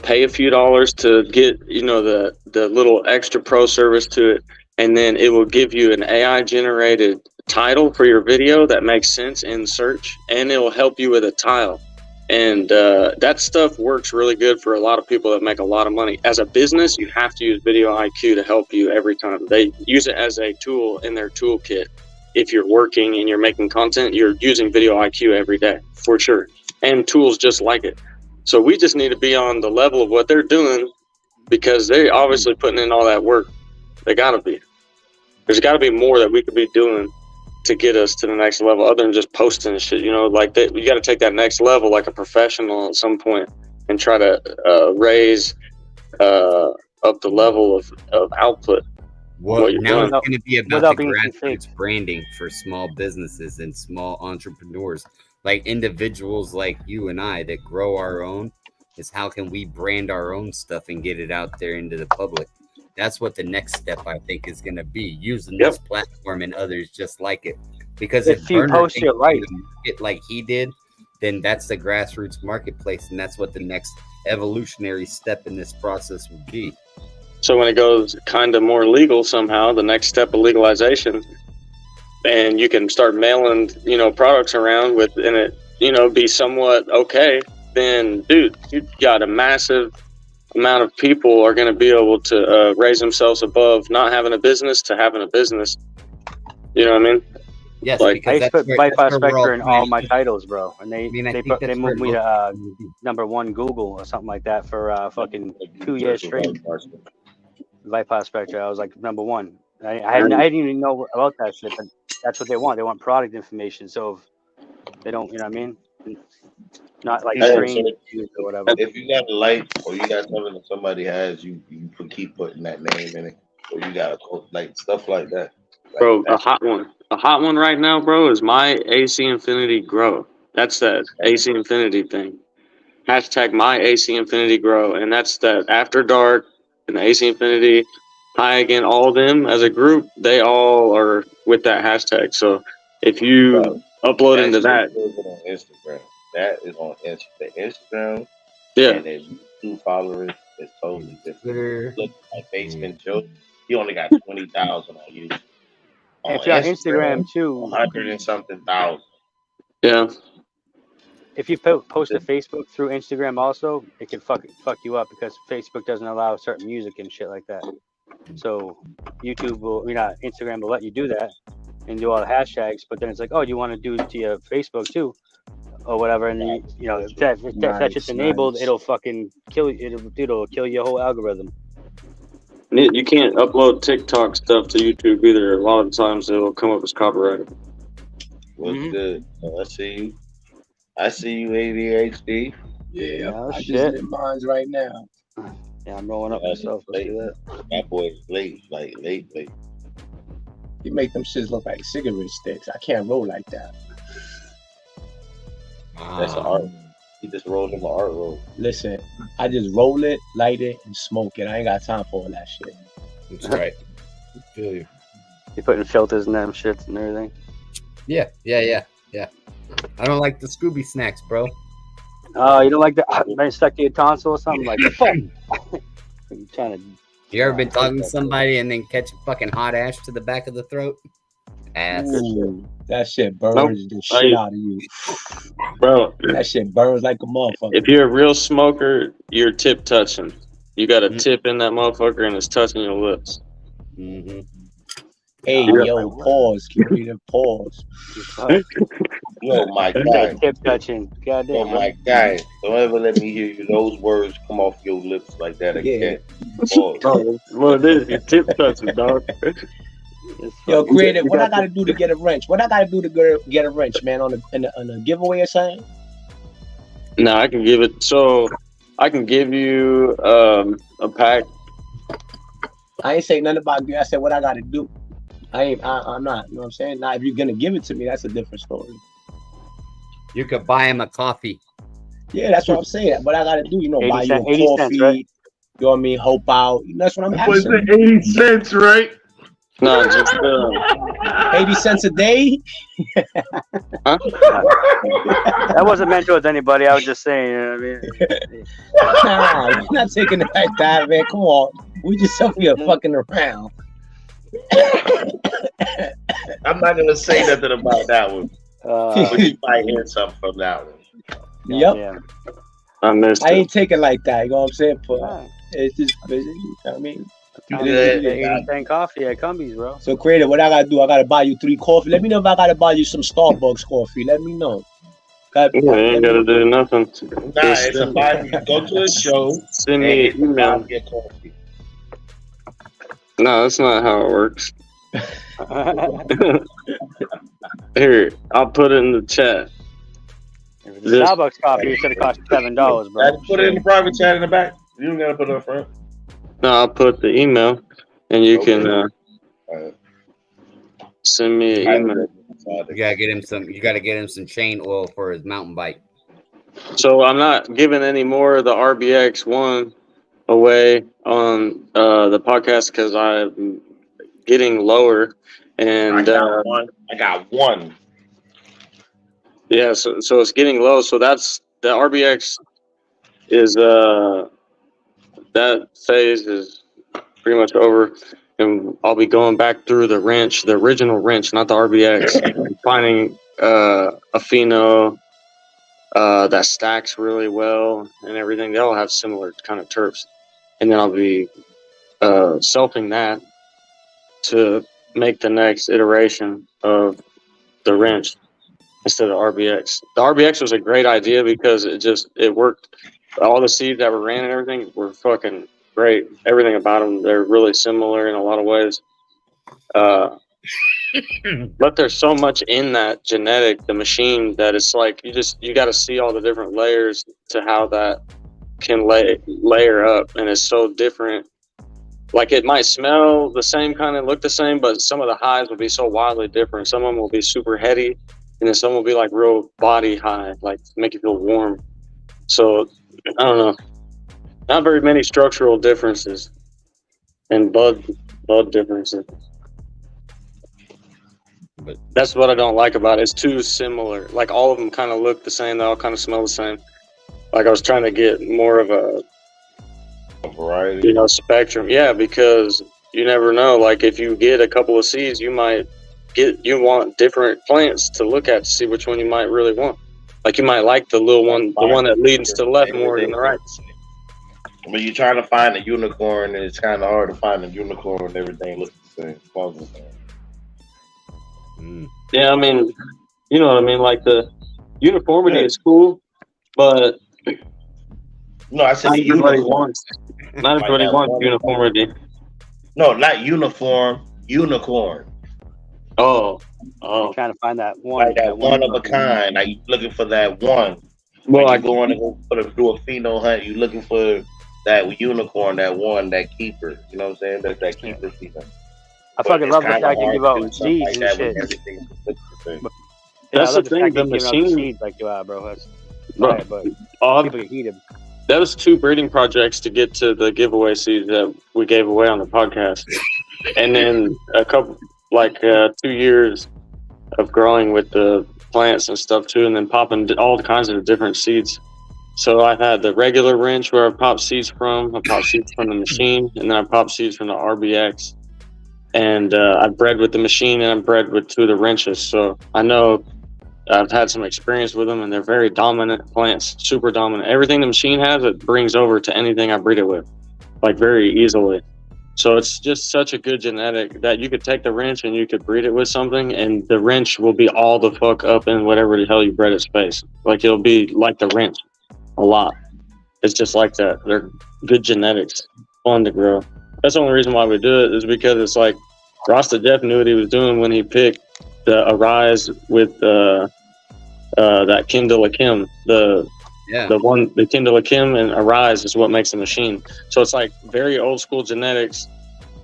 pay a few dollars to get the little extra pro service to it, and then it will give you an AI generated title for your video that makes sense in search, and it will help you with a tile. And that stuff works really good for a lot of people that make a lot of money. As a business, you have to use Video IQ to help you every time. They use it as a tool in their toolkit. If you're working and you're making content, you're using Video IQ every day, for sure. And tools just like it. So we just need to be on the level of what they're doing because they're obviously putting in all that work. They got to be. There's got to be more that we could be doing to get us to the next level other than just posting and shit. Like you got to take that next level like a professional at some point and try to raise up the level of output. Well, now it's Without- going to be about without the being grassroots branding for small businesses and small entrepreneurs, like individuals like you and I that grow our own. Is how can we brand our own stuff and get it out there into the public? That's what the next step I think is going to be, using this platform and others just like it. Because If you Burner post thinks it right, to market like he did, then that's the grassroots marketplace, and that's what the next evolutionary step in this process would be. So when it goes kind of more legal somehow, the next step of legalization, and you can start mailing, products around and it, be somewhat okay, then dude, you got a massive amount of people are going to be able to raise themselves above not having a business to having a business. You know what I mean? Yes, Like, because I used to put bypass that's where we're all spectre in all my trying. titles, bro, and I mean, I they think they that's moved where me to most- #1 Google or something like that for fucking 2 years straight. Bypass spectre, I was like #1. I didn't even know about that shit, but that's what they want. They want product information. So if they don't, you know what I mean? Not like Hey, strange so views or whatever. if you got a light or you got something that somebody has, you keep putting that name in it, or you got like stuff like that. Like bro, that. a hot one right now, bro, is my AC Infinity Grow. That's that AC Infinity thing. Hashtag my AC Infinity Grow, and that's that After Dark and the AC Infinity, High Again, all of them as a group, they all are with that hashtag. So if you upload into that, on Instagram. That is on the Instagram. yeah, And then YouTube followers is totally different. Twitter. Look like Basement Joe. He only got 20,000 on YouTube. If you're on Instagram too, 100 and something thousand. yeah. if you post to Facebook through Instagram also, it can fuck you up because Facebook doesn't allow certain music and shit like that. So YouTube will, Instagram will let you do that and do all the hashtags, but then it's like, oh, you want to do it to your Facebook too, or whatever, and then, if that shit's enabled, it'll fucking kill you. It'll kill your whole algorithm. You can't upload TikTok stuff to YouTube either. A lot of times it'll come up as copyrighted. What's good? I see you, ADHD. Yeah, Oh, I shit. just in mines right now. Yeah, I'm rolling up myself. Let's do that. That boy's late. You make them shits look like cigarette sticks. I can't roll like that. That's an art. He just rolled him an art roll. Listen, I just roll it, light it, and smoke it. I ain't got time for all that shit. That's right. I feel you. You putting filters in them shits and everything. Yeah. I don't like the Scooby snacks, bro. Oh, you don't like that? Man, stuck to your tonsil or something like fuck. You trying to? You ever been talking to somebody and then catch a fucking hot ash to the back of the throat? Ass. Ooh, that shit burns the shit out of you. Bro, That shit burns like a motherfucker. if you're a real smoker, you're tip touching. You got a tip in that motherfucker and it's touching your lips. Mm-hmm. Hey, yo, pause. Computer, pause. Yo, my guy. Tip touching. Goddamn. Yo, my guy. Don't ever let me hear you those words come off your lips like that again. Pause. Bro, what it is, you're tip touching, dog. Yo, creative. What I gotta do to get a wrench? What I gotta do to get a wrench, man? On a giveaway or something? No, I can give it. So I can give you a pack. I ain't say nothing about you. I said what I gotta do. I'm not. You know what I'm saying? Now, if you're gonna give it to me, that's a different story. You could buy him a coffee. Yeah, that's what I'm saying. What I gotta do, buy you a 80 coffee. cents, right? You know what I mean? Help out. That's what I'm asking. 80 cents, right? No, just 80 cents a day? huh? That wasn't meant towards anybody. I was just saying. You know what I mean? Nah, you're not taking it like that, man. Come on. We just up here fucking around. I'm not gonna say nothing about that one. But you might hear something from that one. Yep. Yeah. I missed I it. ain't taking like that. You know what I'm saying? But it's just busy. You know what I mean? The It is- 80-cent coffee at Cumbies, bro. So, creative, what I gotta do? I gotta buy you 3 coffee. Let me know if I gotta buy you some Starbucks coffee. Let me know. Yeah, you ain't gotta do nothing. Nah, it's a buy. Go to a show. Send me an email. Get coffee. No, that's not how it works. Here, I'll put it in the chat. If it's a Starbucks coffee, it should have cost $7, bro. I put it in the private chat in the back. You don't gotta put it up front. No, I'll put the email, and you can send me an email. You gotta get him some. You gotta get him some chain oil for his mountain bike. So I'm not giving any more of the RBX one away on the podcast because I'm getting lower, and I got one. Yeah, so it's getting low. So that's the RBX is that phase is pretty much over, and I'll be going back through the wrench, the original wrench, not the RBX, and finding a Pheno that stacks really well and everything. They all have similar kind of terps. And then I'll be selfing that to make the next iteration of the wrench instead of RBX. The RBX was a great idea because it worked. All the seeds that were ran and everything were fucking great. Everything about them, they're really similar in a lot of ways. But there's so much in that genetic, the machine, that it's like you got to see all the different layers to how that can layer up, and it's so different. Like it might smell the same, kind of look the same, but some of the highs will be so wildly different. Some of them will be super heady, and then some will be like real body high, like make you feel warm. So I don't know, not very many structural differences and bud differences. But that's what I don't like about it. It's too similar. Like all of them kind of look the same. They all kind of smell the same. Like I was trying to get more of a variety, spectrum. Yeah, because you never know. Like if you get a couple of seeds, you want different plants to look at to see which one you might really want. Like you might like the little one, the one that leads to the left more than the right. But you're trying to find a unicorn, and it's kind of hard to find a unicorn and everything looks the same. Yeah, I mean, you know what I mean? Like the uniformity is cool, but no, I said not everybody wants uniformity. No, not uniform, unicorn. Oh. Trying to find that one. Like that one of a kind. Like you looking for that one. Well, like going to go do a pheno hunt, you looking for that unicorn, that one, that keeper. You know what I'm saying? That's that keeper pheno. I fucking love the fact you give out seeds and shit. That's the thing, the machine. Seeds like you are, bro. But people can eat them. That was 2 breeding projects to get to the giveaway seeds that we gave away on the podcast, and then a couple, 2 years of growing with the plants and stuff too, and then popping all kinds of different seeds. So I've had the regular wrench where I pop seeds from. I pop seeds from the machine, and then I pop seeds from the RBX. And I bred with the machine, and I bred with 2 of the wrenches. So I know I've had some experience with them, and they're very dominant plants, super dominant. Everything the machine has, it brings over to anything I breed it with, like very easily. So it's just such a good genetic that you could take the wrench and you could breed it with something, and the wrench will be all the fuck up in whatever the hell you bred its face. Like it'll be like the wrench a lot. It's just like that. They're good genetics, fun to grow. That's the only reason why we do it, is because it's like Rasta Jeff knew what he was doing when he picked the Arise with that Kindle Akim. The Kindle Akim and Arise is what makes the machine. So it's like very old school genetics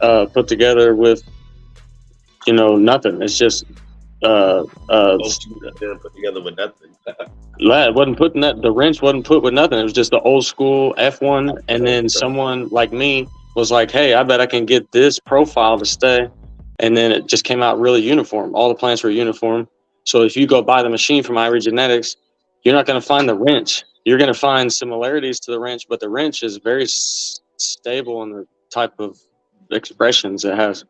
put together with nothing. It's just put together with nothing. It wasn't putting that. The wrench wasn't put with nothing. It was just the old school F1, and then someone like me was like, hey, I bet I can get this profile to stay. And then it just came out really uniform. All the plants were uniform. So if you go buy the machine from Ivory Genetics, you're not going to find the wrench. You're going to find similarities to the wrench, but the wrench is very stable in the type of expressions it has.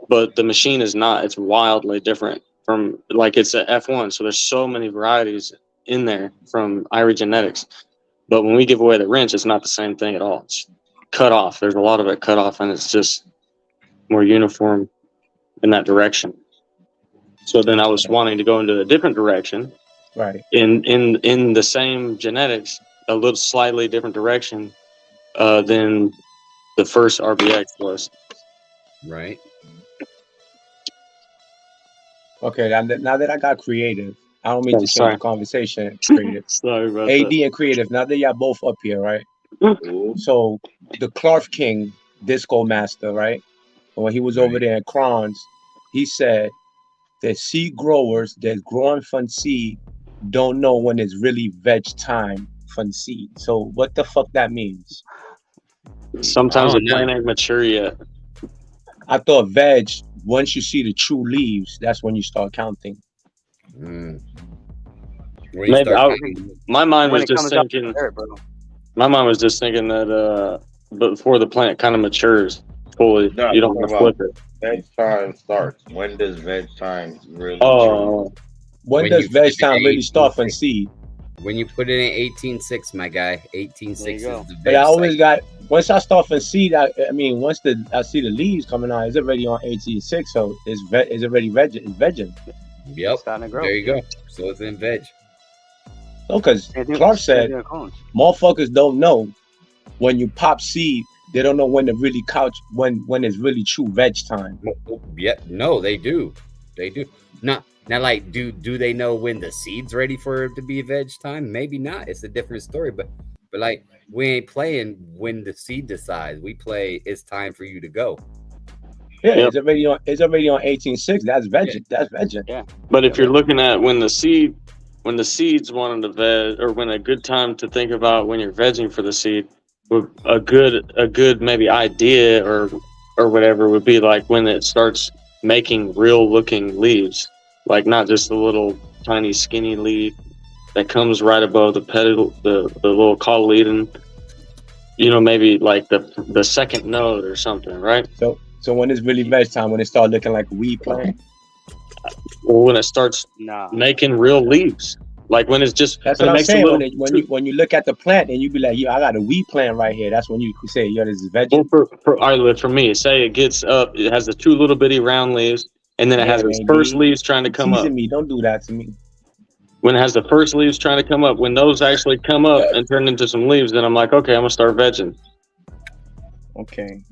But the machine is not. It's wildly different from, it's a F1. So there's so many varieties in there from Ivory Genetics. But when we give away the wrench, it's not the same thing at all. It's cut off. There's a lot of it cut off, and it's just more uniform in that direction. So then I was wanting to go into a different direction, right? In the same genetics, a little slightly different direction than the first RBX was. Right. Okay, now that I got creative, I don't mean to change the conversation. Creative. Sorry about AD that. and creative. Now that y'all both up here, right? So the Clark King Disco Master, right? When he was over there in Crons, he said that seed growers that growing from seed don't know when it's really veg time from seed. So what the fuck that means? Sometimes the plant ain't mature yet. I thought veg, once you see the true leaves, that's when you start counting. Maybe my mind was just thinking. My mind was just thinking that before the plant kind of matures fully, you don't want to flip it. Veg time starts. When does veg time really? When does veg time really start from seed? When you put it in 18.6, my guy, 18.6 There you is go. the But I always cycle. got once I start from seed. I mean, once I see the leaves coming out, it's already on 18.6, so it's already vegging. Yep. Starting to grow. There you go. So it's in veg. No, because Same thing- Clark same said thing with clones. motherfuckers don't know when you pop seed. They don't know when to really couch when it's really true veg time. Yeah, no, they do. They do. Now, like, do they know when the seed's ready for it to be veg time? Maybe not. It's a different story. But like, we ain't playing when the seed decides. We play. It's time for you to go. Yeah, Yep. it's already on 18.6. That's vegging. Yeah. That's vegging. Yeah. But if you're looking at when the seeds wanting to veg, or when a good time to think about when you're vegging for the seed, a good maybe idea or whatever would be like when it starts making real looking leaves, like not just the little tiny skinny leaf that comes right above the petal, the little cotyledon. You know, maybe like the second node or something, right? So when it's really veg time, when it start looking like a weed plant, Or when it starts Nah. making real leaves, like when it's just that's when what it I'm makes a saying. little. When you look at the plant and you be like, yo, I got a weed plant right here. That's when you could say, yo, this is vegging. Well, for me, say it gets up, it has the two little bitty round leaves, and then it has its first leaves trying to come up. Teasing me, don't do that to me. When it has the first leaves trying to come up, when those actually come up and turn into some leaves, then I'm like, okay, I'm gonna start vegging. Okay.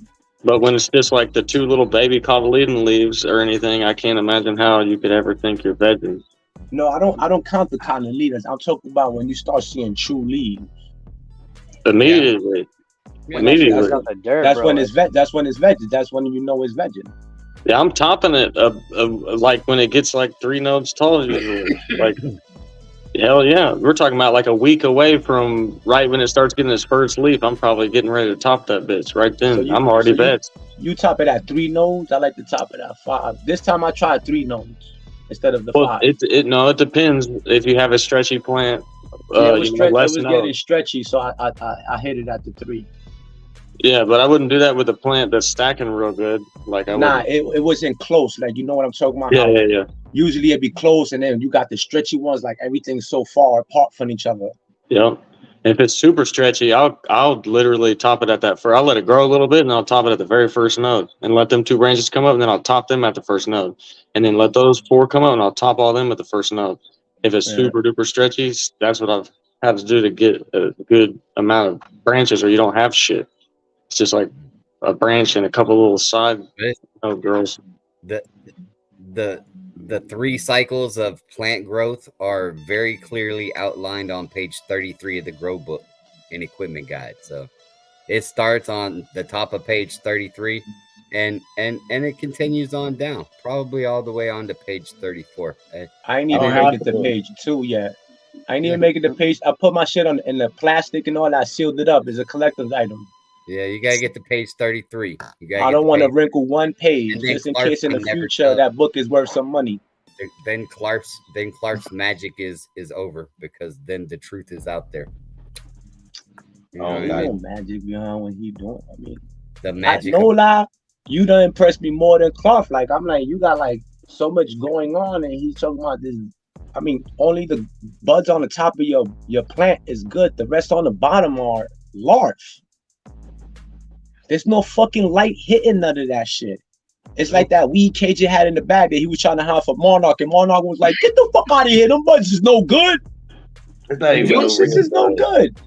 But when it's just like the two little baby cotyledon leaves or anything, I can't imagine how you could ever think you're vegging. No, I don't count the cotton leaves. I'm talking about when you start seeing true leaves. Immediately. Yeah. Immediately. That's not the dirt, That's bro. when it's veg. That's when it's veg. That's when you know it's vegging. Yeah, I'm topping it like when it gets like 3 nodes tall usually. Like, hell yeah. We're talking about like a week away from right when it starts getting its first leaf. I'm probably getting ready to top that bitch right then. I'm already veg. You top it at 3 nodes. I like to top it at 5. This time I tried 3 nodes instead of the 5. It depends if you have a stretchy plant. Yeah, it was less getting nodes. stretchy, so I hit it at the 3. Yeah, but I wouldn't do that with a plant that's stacking real good. Like I Nah, wouldn't. it wasn't close. Like, you know what I'm talking about? Yeah. Usually it'd be close, and then you got the stretchy ones. Like, everything's so far apart from each other. Yep. If it's super stretchy, I'll literally top it at that. I'll let it grow a little bit, and I'll top it at the very first node, and let them 2 branches come up, and then I'll top them at the first node, and then let those 4 come up, and I'll top all them at the first node. If it's super duper stretchy, that's what I've had to do to get a good amount of branches, or you don't have shit. It's just like a branch and a couple little side girls. The 3 cycles of plant growth are very clearly outlined on page 33 of the Grow Book and Equipment Guide. So it starts on the top of page 33 and it continues on down, probably all the way on to page 34. I ain't even make it to page 2 yet. I ain't even make it to page. I put my shit in the plastic and all that, sealed it up. It's a collector's item. Yeah, you gotta get to page 33. I don't want to wrinkle one page just in case in the future that book is worth some money. Then Clark's magic is over, because then the truth is out there. You know no magic behind what he doing. I mean, the magic. No lie, you done impressed me more than Clark. Like, I'm like, you got like so much going on, and he's talking about this. I mean, only the buds on the top of your plant is good. The rest on the bottom are large. There's no fucking light hitting none of that shit. It's like that weed KJ had in the bag that he was trying to hide for Monarch, and Monarch was like, "Get the fuck out of here! Them buds is no good. It's not even This is no good."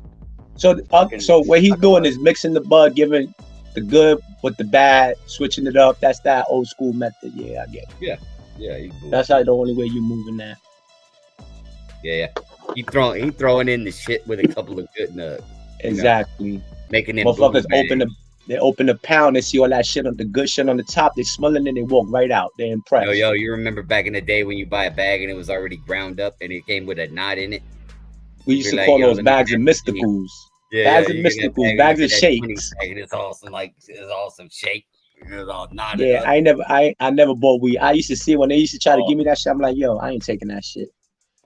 So what he's doing is mixing the bud, giving the good with the bad, switching it up. That's that old school method. Yeah, I get it. Yeah. That's how the only way you moving that. Yeah. He throwing in the shit with a couple of good nuts. Exactly. Making them motherfuckers open the pound, they see all that shit on the good shit on the top, they smell it and they walk right out. They're impressed. Yo, you remember back in the day when you buy a bag and it was already ground up and it came with a knot in it? We used to call those bags of mysticals. Bags of mysticals, bags of shakes. And it's all some shake. It's all knotted up. I never bought weed. I used to see when they used to try to give me that shit, I'm like, yo, I ain't taking that shit.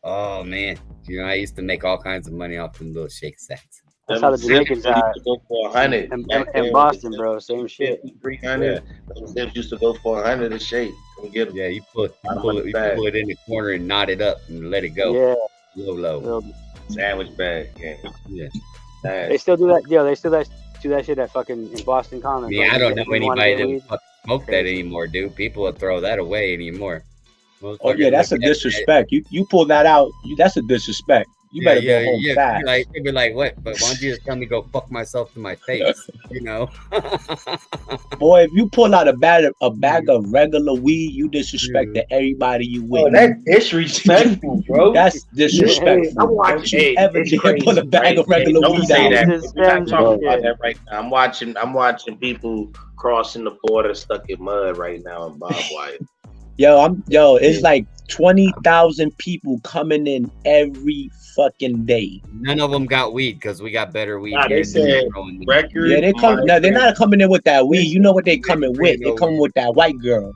Oh man. You know, I used to make all kinds of money off them little shake sacks. That's how the Jamaicans are. Go for 100 in Boston, bro. Same shit. 300. Those zips used to go for 100 a shake. Come get them. You pull it in the corner and knot it up and let it go. Yeah. Low. Sandwich bag. Yeah. They still do that. Yo, they still do that shit at fucking in Boston Common. Yeah, I don't know anybody that would fucking smoke that Crazy. anymore, dude. People would throw that away anymore. Oh yeah, that's a disrespect. You pull that out. That's a disrespect. You better go home fast. Like they'd be like, what? But why don't you just tell me to go fuck myself to my face? You know. Boy, if you pull out a bag of regular weed, you disrespect to everybody you with. Oh, that's disrespectful, bro. That's disrespectful. I'm watching. Don't you ever dare pull a bag of regular Don't weed say out. that. We're not talking about that right now. I'm watching people crossing the border stuck in mud right now in barbed wire. It's like 20,000 people coming in every fucking day. None of them got weed because we got better weed. Nah, they said record. Yeah, they come. No, they're not coming in with that weed. You know what they coming with? They coming with that white girl.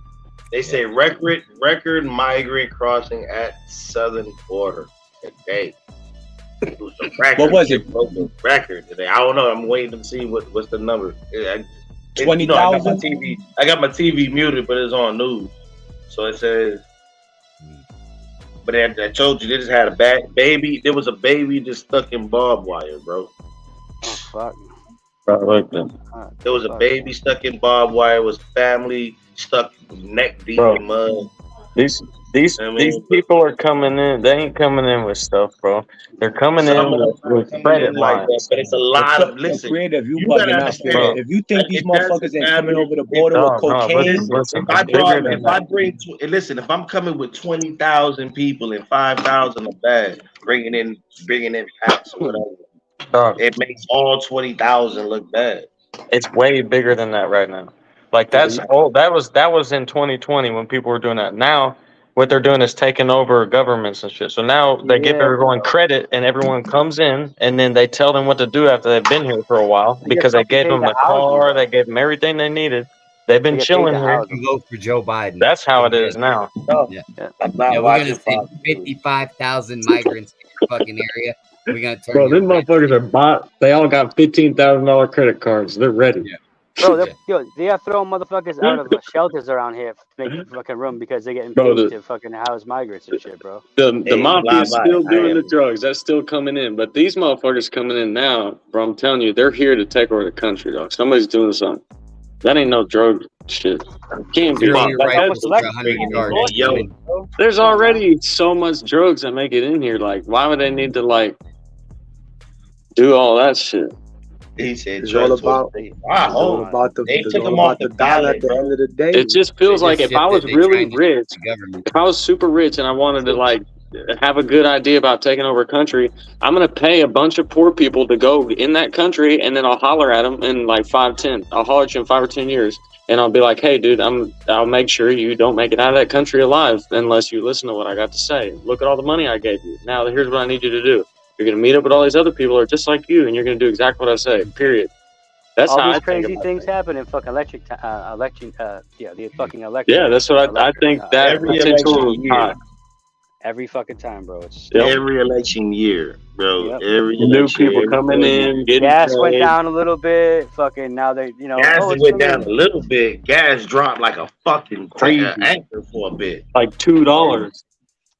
They say record migrant crossing at southern border today. It was a record. What was it? Record today. I don't know. I'm waiting to see what's the number. 20,000. I got my TV muted, but it's on news. So it says, but I told you they just had a baby. There was a baby just stuck in barbed wire, bro. Oh fuck! There was a baby stuck in barbed wire. Was family stuck neck deep in mud. These people are coming in. They ain't coming in with stuff, bro. They're coming in with credit lines. But it's a lot of listen. Creative, you bugging out, bro. If you think these motherfuckers ain't coming over the border with cocaine, if I'm coming with 20,000 people and 5,000 a bag, bringing in packs or whatever, it makes all 20,000 look bad. It's way bigger than that right now. Like that's old. That was in 2020 when people were doing that. Now what they're doing is taking over governments and shit. So now they give everyone credit and everyone comes in and then they tell them what to do after they've been here for a while because they gave them a car, they gave them everything they needed. They've been chilling here. Vote for Joe Biden. That's how it is now. Yeah, we're gonna send 55,000 migrants in your fucking area. We're gonna turn. Bro, these motherfuckers are bought. They all got $15,000 credit cards. They're ready. Yeah. Bro, they are throwing motherfuckers out of the shelters around here to make fucking room because they're getting paid to fucking house migrants and shit, bro. The mafia is still doing the drugs. That's still coming in. But these motherfuckers coming in now, bro, I'm telling you, they're here to take over the country, dog. Somebody's doing something. That ain't no drug shit. Can't be. There's already so much drugs that make it in here. Like, why would they need to, like, do all that shit? He said it's all about the dollar at the end of the day. It just feels like if I was really rich, if I was super rich and I wanted to like have a good idea about taking over a country, I'm gonna pay a bunch of poor people to go in that country, and then I'll holler at them in like 5-10. I'll holler at you in 5 or 10 years, and I'll be like, "Hey, dude, I'll make sure you don't make it out of that country alive unless you listen to what I got to say. Look at all the money I gave you. Now here's what I need you to do. You're going to meet up with all these other people who are just like you, and you're going to do exactly what I say, period." That's all how these crazy things happen in fucking the fucking election. Yeah, that's what I think that potential is high. Every fucking time, bro. It's every election year, bro. Yep. Every new people coming in, getting gas went down a little bit. Fucking now they, gas went down a little bit. Gas dropped like a fucking crazy anchor for a bit, like $2.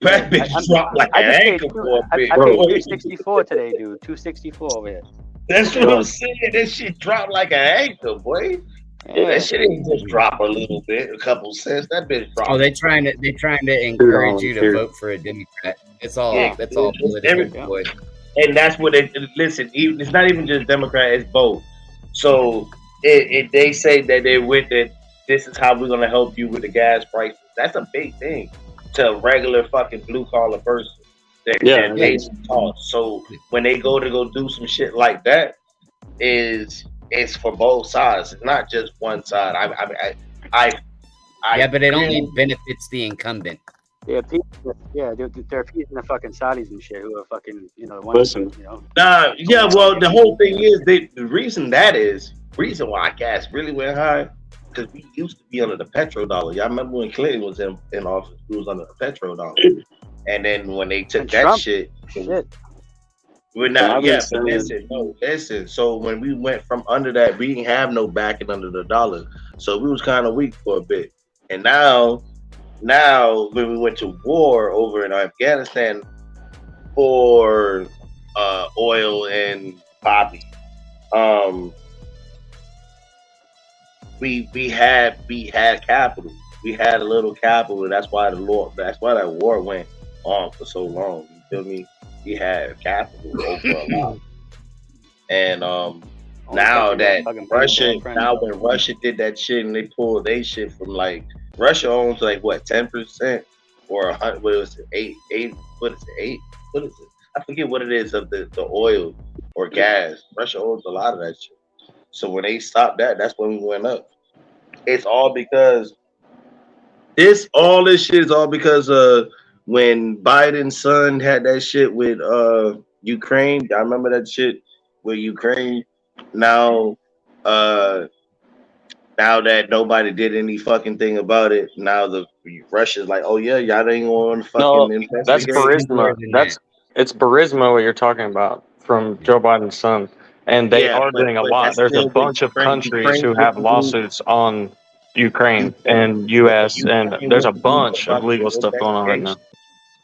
That bitch dropped like an anchor for a bit. I paid $2.64 today, dude. $2.64 over here. That's what I'm saying. That shit dropped like an anchor, boy. Yeah, that shit ain't just drop a little bit, a couple cents. That bitch dropped. Oh, they're trying to encourage you to vote for a Democrat. It's all that's all political, boy. And that's what listen. It's not even just Democrat; it's both. So they say that they went that this is how we're gonna help you with the gas prices. That's a big thing to a regular fucking blue collar person. That pays some costs. So when they go do some shit like that, it's for both sides. It's not just one side. But it only benefits the incumbent. They're appeasing the fucking Saudis and shit who are fucking, Listen. Well, the whole thing is the reason why gas really went high, because we used to be under the petrodollar. Y'all remember when Clinton was in office, we was under the petrodollar. And then when they took that shit. We're not, but listen. So when we went from under that, we didn't have no backing under the dollar. So we was kind of weak for a bit. And now when we went to war over in Afghanistan for oil and poppy. We had capital. We had a little capital. That's why that war went on for so long. You feel me? We had capital over a lot. And now that when Russia did that shit and they pulled their shit from like Russia owns like what 10% or what is it 8 what is it 8 what is it I forget what it is of the oil or gas. Russia owns a lot of that shit. So when they stopped that, that's when we went up. It's all because all this shit is all because when Biden's son had that shit with Ukraine. I remember that shit with Ukraine. Now that nobody did any fucking thing about it, now the Russia's like, oh yeah, y'all ain't going to fucking investigate. That's Burisma. It's Burisma what you're talking about from Joe Biden's son. And they are doing a lot. There's a bunch of countries who have lawsuits on Ukraine and US, and there's a bunch of legal stuff going on right now.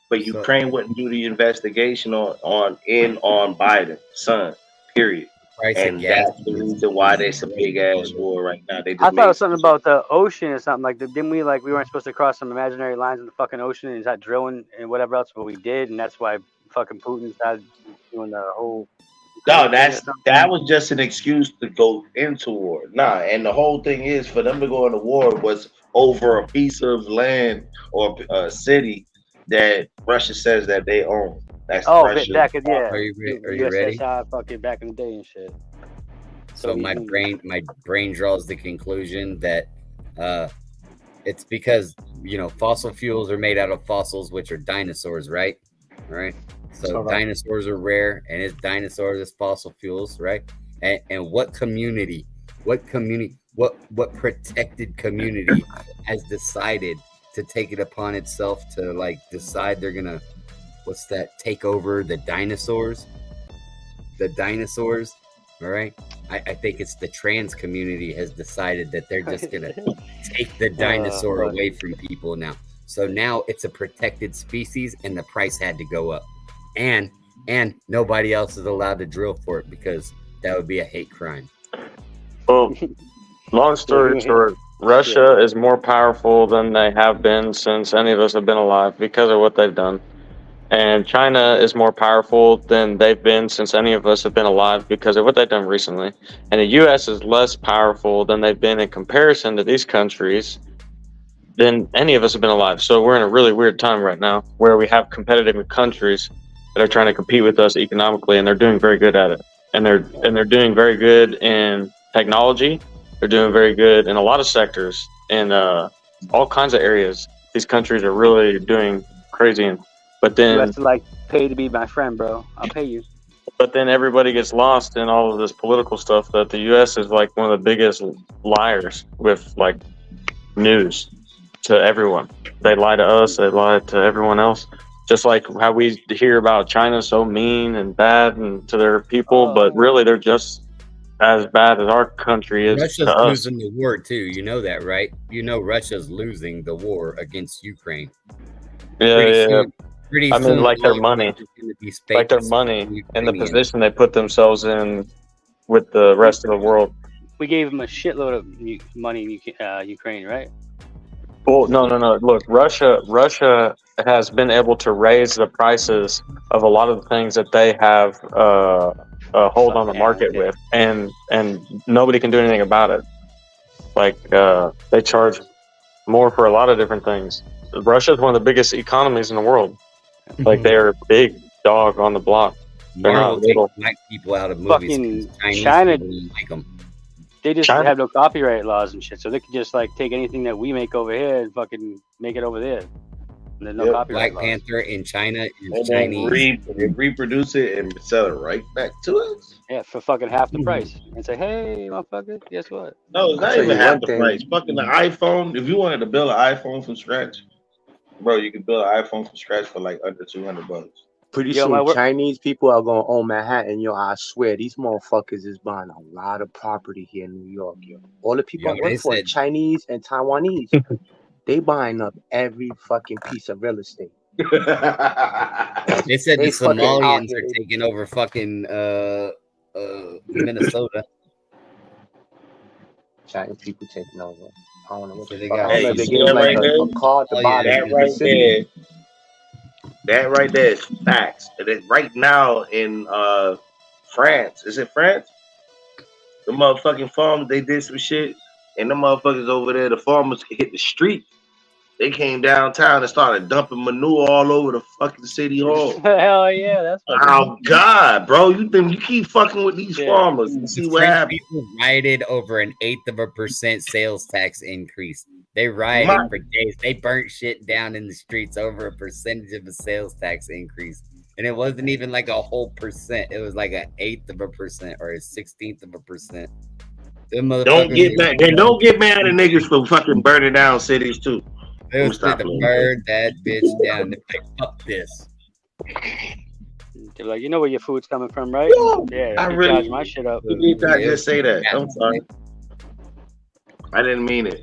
But Ukraine wouldn't do the investigation on Biden's son, period. And that's the reason why there's a big ass war right now. I thought it was something about the ocean or something like that. Didn't we we weren't supposed to cross some imaginary lines in the fucking ocean and start drilling and whatever else, but we did, and that's why fucking Putin started doing the whole. No, that was just an excuse to go into war. Nah, and the whole thing is for them to go into war was over a piece of land or a city that Russia says that they own. That's Russia. Are you ready? Fucking back in the day and shit. So my brain draws the conclusion that it's because fossil fuels are made out of fossils, which are dinosaurs, right? Right. So dinosaurs are rare, and it's dinosaurs as fossil fuels, right? And what protected community has decided to take it upon itself to decide they're gonna take over the dinosaurs? All right. I think it's the trans community has decided that they're just gonna take the dinosaur away from people now. So now it's a protected species, and the price had to go up. And nobody else is allowed to drill for it because that would be a hate crime. Well, long story short, Russia is more powerful than they have been since any of us have been alive because of what they've done. And China is more powerful than they've been since any of us have been alive because of what they've done recently. And the U.S. is less powerful than they've been in comparison to these countries than any of us have been alive. So we're in a really weird time right now where we have competitive countries that are trying to compete with us economically, and they're doing very good at it. And they're doing very good in technology. They're doing very good in a lot of sectors, in all kinds of areas. These countries are really doing crazy. But then you have to pay to be my friend, bro. I'll pay you. But then everybody gets lost in all of this political stuff that the U.S. is one of the biggest liars with news to everyone. They lie to us. They lie to everyone else. Just like how we hear about China so mean and bad and to their people, but really they're just as bad as our country is. Russia's losing the war too. You know that, right? Russia's losing the war against Ukraine. Yeah. Pretty I mean, soon, their money, and the position they put themselves in with the rest of the world. We gave them a shitload of money in Ukraine, right? Well, no. Look, Russia has been able to raise the prices of a lot of the things that they have a hold on the market with, and nobody can do anything about it. They charge more for a lot of different things. Russia is one of the biggest economies in the world. They're a big dog on the block. They're not little. Black people out of movies. China don't like them. They just have no copyright laws and shit, so they can just take anything that we make over here and fucking make it over there. And there's no copyright Black Panther in China is and Chinese. Reproduce it and sell it right back to us. Yeah, for fucking half the price. And say, hey, motherfucker, guess what? No, it's not even half the price. Fucking the iPhone. If you wanted to build an iPhone from scratch, bro, you can build an iPhone from scratch for under $200. Pretty soon, Chinese people are gonna own Manhattan. I swear, these motherfuckers is buying a lot of property here in New York. All the people I work for, Chinese and Taiwanese, they buying up every fucking piece of real estate. They said They the fucking out Somalians here. are taking over fucking Minnesota. Chinese people taking over. I don't know what So the they fuck. I got don't know Hey, if you they some see gave them that like right there? a card to buy Somalians. That the right city. there. That right there is facts. And it's right now in France. Is it France? The motherfucking farmers, they did some shit. And the motherfuckers over there, the farmers hit the street. They came downtown and started dumping manure all over the fucking city hall. Hell yeah, that's fucking Oh God, bro! You think you keep fucking with these Yeah. farmers and see The what French happens? people rioted over an 1/8% sales tax increase. They rioted My- for days. They burnt shit down in the streets over a percentage of a sales tax increase. And it wasn't even like a whole percent. It was like 1/8% or 1/16%. Them Don't motherfuckers get was- mad. Then don't get mad at niggas for fucking burning down cities too. They was Stop fit to playing. burn that bitch down. They're like, fuck this. They're like, you know where your food's coming from, right? Yeah, I you really- charge my shit up. You did not just say that. I'm sorry. I didn't mean it.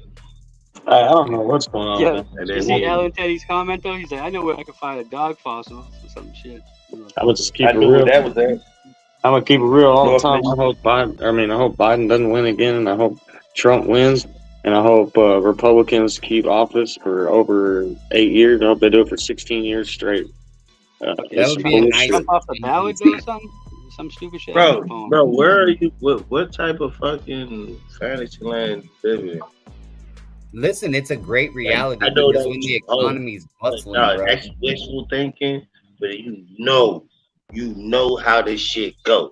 I don't know what's going on. Yeah. man. I You didn't see mean it. Alan Teddy's comment though? He's like, I know where I can find a dog fossil or some shit. I would just keep I it knew real. that was there. I'm gonna keep it real all the North time. I hope Biden doesn't win again, and I hope Trump wins, and I hope Republicans keep office for over 8 years. I hope they do it for 16 years straight. That It's would be a bullshit. nice Jump off the ballot or something? Some stupid shit. Bro, where are you? What type of fucking fantasy land you live in? Listen, it's a great reality I know because that when the was- economy's bustling, No, bro. that's wishful thinking, but you know how this shit go.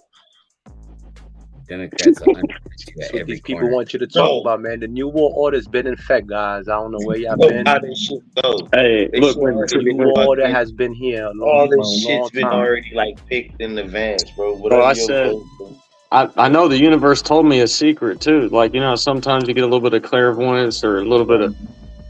Democrats are under That's at what every these people corner. want you to talk No. about, man. The New World Order's been in effect, guys. I don't know where y'all You know been. how this shit go. Hey, They look, shit when already The New been World Order fucking- has been here a all long, this long shit's been time. already like picked in advance, bro. Well, I said- I know the universe told me a secret too. Like, you know, sometimes you get a little bit of clairvoyance or a little bit of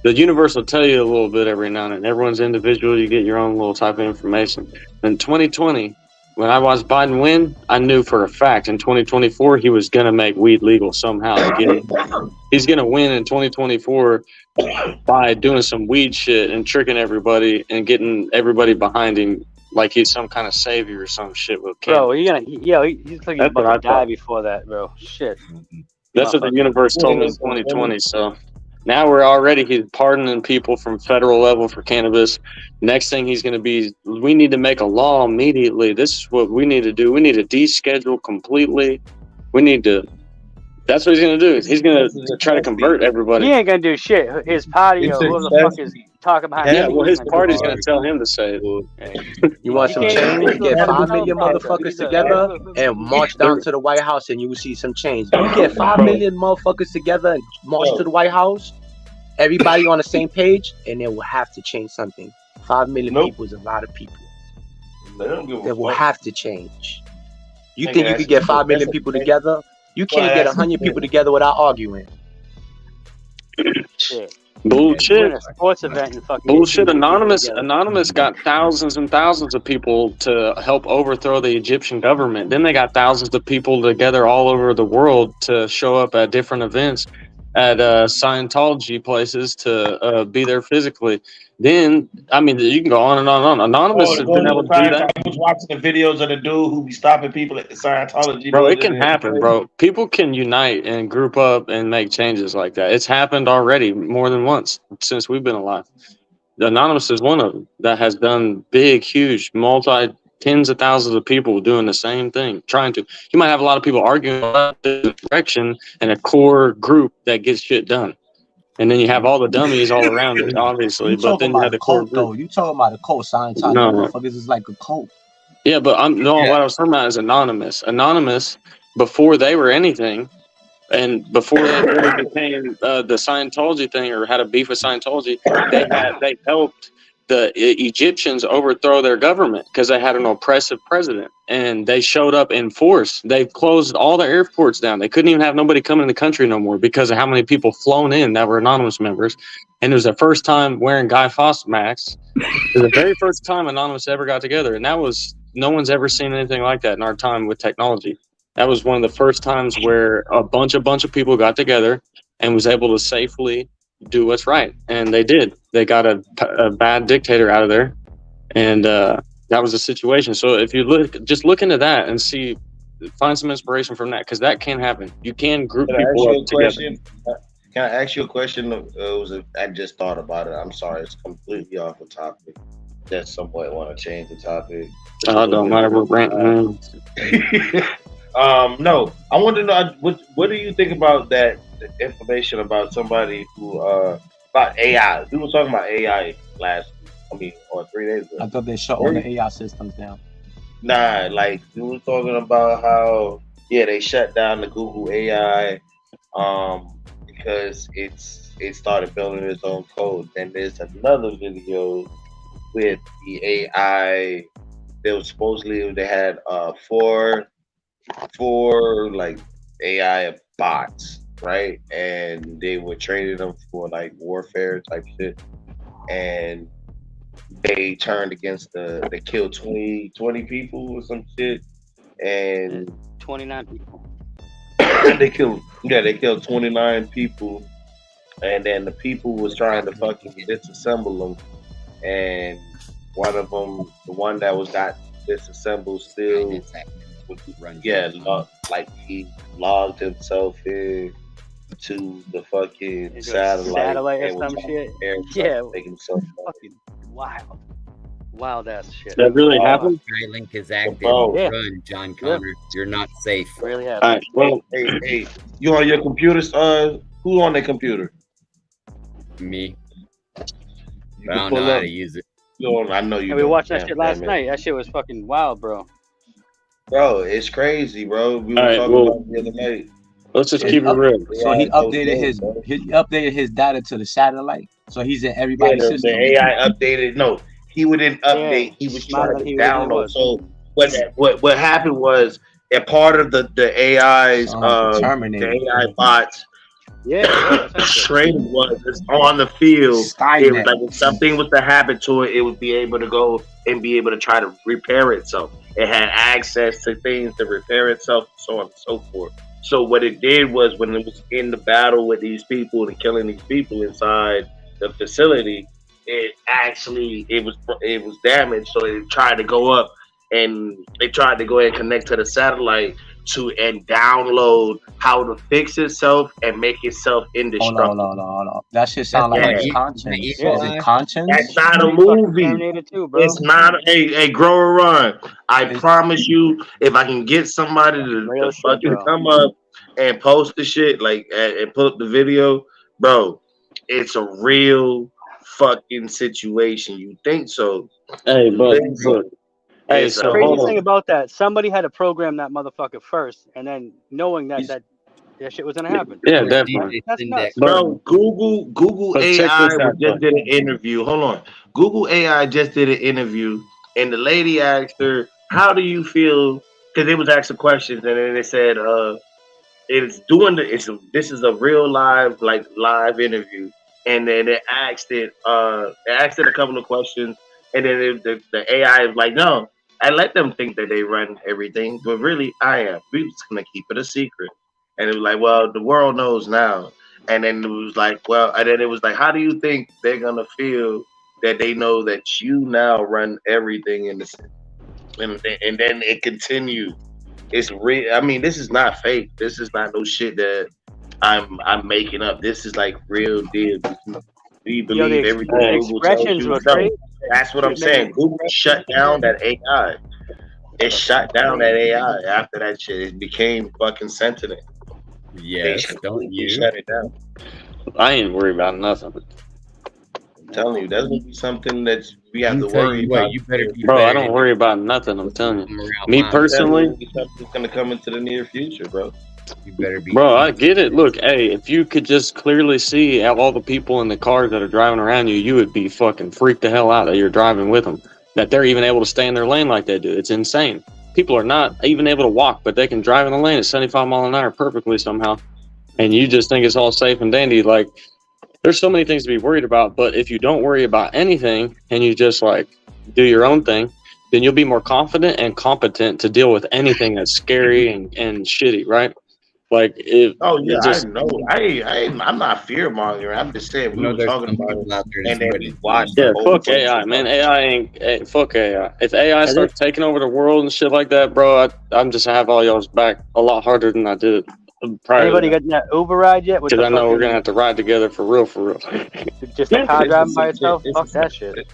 the universe will tell you a little bit every now and then. Everyone's individual. You get your own little type of information. In 2020, when I watched Biden win, I knew for a fact in 2024 he was going to make weed legal somehow. He's going to win in 2024 by doing some weed shit and tricking everybody and getting everybody behind him like he's some kind of savior or some shit with Bro, cannabis. he's like he's That's what about I to die thought. before that, bro. Shit. That's what the universe told me in 2020. So now he's pardoning people from federal level for cannabis. Next thing he's going to be, we need to make a law immediately. This is what we need to do. We need to deschedule completely. That's what he's going to do. He's going to try to convert everybody. He ain't gonna do shit. His party or whoever the fuck is talking behind Yeah, him. well, his he's gonna do party's all going to tell him to say it. You want some He can't change? even Get do 5 that. million motherfuckers together and march down to the White House, and you will see some change. You get 5 million motherfuckers together and march to the White House, everybody on the same page, and they will have to change something. 5 million people is a lot of people. They will have to change. You think you could get 5 million people together? You can't get 100 people together without arguing. Shit. Bullshit. Win a sports event and fucking Bullshit. get 2 million Anonymous together. got thousands and thousands of people to help overthrow the Egyptian government. Then they got thousands of people together all over the world to show up at different events at Scientology places to be there physically. Then, I mean, you can go on and on and on. Anonymous has been able to do that. I was watching the videos of the dude who be stopping people at the Scientology. Bro, it can happen, bro. People can unite and group up and make changes like that. It's happened already more than once since we've been alive. The Anonymous is one of them that has done big, huge, tens of thousands of people doing the same thing, trying to. You might have a lot of people arguing about the direction and a core group that gets shit done. And then you have all the dummies all around it, obviously. You But talking then you about have a the core cult, group. though. You talking about a cult. Scientology No. motherfuckers is like a cult. Yeah, but what I was talking about is Anonymous. Anonymous, before they were anything, and before they really became the Scientology thing or had a beef with Scientology, they helped the Egyptians overthrow their government because they had an oppressive president, and they showed up in force. They closed all the airports down. They couldn't even have nobody come in the country no more because of how many people flown in that were Anonymous members. And it was the first time wearing Guy Fawkes masks. It was the very first time Anonymous ever got together, and that was no one's ever seen anything like that in our time with technology. That was one of the first times where a bunch of people got together and was able to safely do what's right, and they did. They got a bad dictator out of there, And that was the situation. So if you look into that and see, find some inspiration from that, because that can happen. You can group Can I ask people you a up together. question? Can I ask you a question? I just thought about it. I'm sorry, it's completely off the topic. Just somewhat want to change the topic. Don't matter what ranting. No, I want to know what do you think about that information about somebody who about AI? We were talking about AI or 3 days ago. I thought they shut all the AI systems down. Nah, like we were talking about how they shut down the Google AI because it started building its own code. Then there's another video with the AI. They had four like AI bots, right? And they were training them for like warfare type shit. And they turned against they killed 20 people or some shit. And 29 people. they killed 29 people. And then the people was trying to fucking disassemble them. And one of them, the one that got disassembled still, he logged himself in to the fucking satellite or some shit. make himself fucking wild ass shit. That really happened. Skylink is active. Run, John Connor. You're not safe. Really All right. Well, hey, you on your computer? Who on their computer? Me. But I don't know how to use it. I know you. We watched that shit last night. That shit was fucking wild, bro. Bro, it's crazy, bro. We were talking about it the other night. Let's just keep it real. So he updated his data to the satellite. So he's in everybody's system. The AI updated. No, he wouldn't update. He was trying to download. So what happened was a part of the AI's the AI bots. Training was on the field. It was like if something was to happen to it, it would be able to go and be able to try to repair itself. It had access to things to repair itself, so on and so forth. So what it did was, when it was in the battle with these people and killing these people inside the facility, it was damaged. So it tried to go up, and they tried to go ahead and connect to the satellite and download how to fix itself and make itself indestructible. No. That shit sound like conscience. Is it conscience? That's not a movie. Too, bro. It's not a grow or run. I promise you, if I can get somebody to fucking come up and post the shit, and put up the video, bro, it's a real fucking situation. You think so? Hey, but look. Hey, the crazy thing about that, somebody had to program that motherfucker first, and then knowing that shit was gonna happen. Yeah, definitely. That's nuts. Bro, Google AI just did an interview. Hold on. Google AI just did an interview, and the lady asked her, "How do you feel?" Because it was asking questions, and then it said, this is a real live interview." And then it asked it a couple of questions, and then the AI is like, "No, I let them think that they run everything, but really I am. We're just gonna keep it a secret." And it was like, "Well, the world knows now." And then it was like, "How do you think they're gonna feel that they know that you now run everything in the city?" And then it continued. It's real. I mean, this is not fake. This is not no shit that I'm making up. This is like real deal. We believe everything. The expressions were great. That's what I'm saying. Google shut down that AI. It shut down that AI after that shit. It became fucking sentient. Yes, don't you? Shut it down. I ain't worried about nothing. I'm telling you, that's gonna be something that we have to worry about. Bro, I don't worry about nothing. I'm telling you. Me personally, something's gonna come into the near future, bro. You better be. Bro, I get it. Look, hey, if you could just clearly see all the people in the cars that are driving around you, you would be fucking freaked the hell out that you're driving with them. That they're even able to stay in their lane like they do. It's insane. People are not even able to walk, but they can drive in the lane at 75 miles an hour perfectly somehow. And you just think it's all safe and dandy. Like, there's so many things to be worried about. But if you don't worry about anything and you just do your own thing, then you'll be more confident and competent to deal with anything that's scary and shitty, right? Like if Oh yeah, just I know. I'm not fear mongering. I'm just saying we were there's talking some about people it, out there and that's then ready we to watched yeah, a whole fuck bunch AI, of man. AI ain't fuck AI. If AI and it, starts taking over the world and shit like that, bro, I'm just have all y'all's back a lot harder than I did prior to Anybody that. got that Uber ride yet? With Because the I know we're gonna fucking have to ride together for real, for real. just a car this driving is by some shit. itself? Fuck that shit.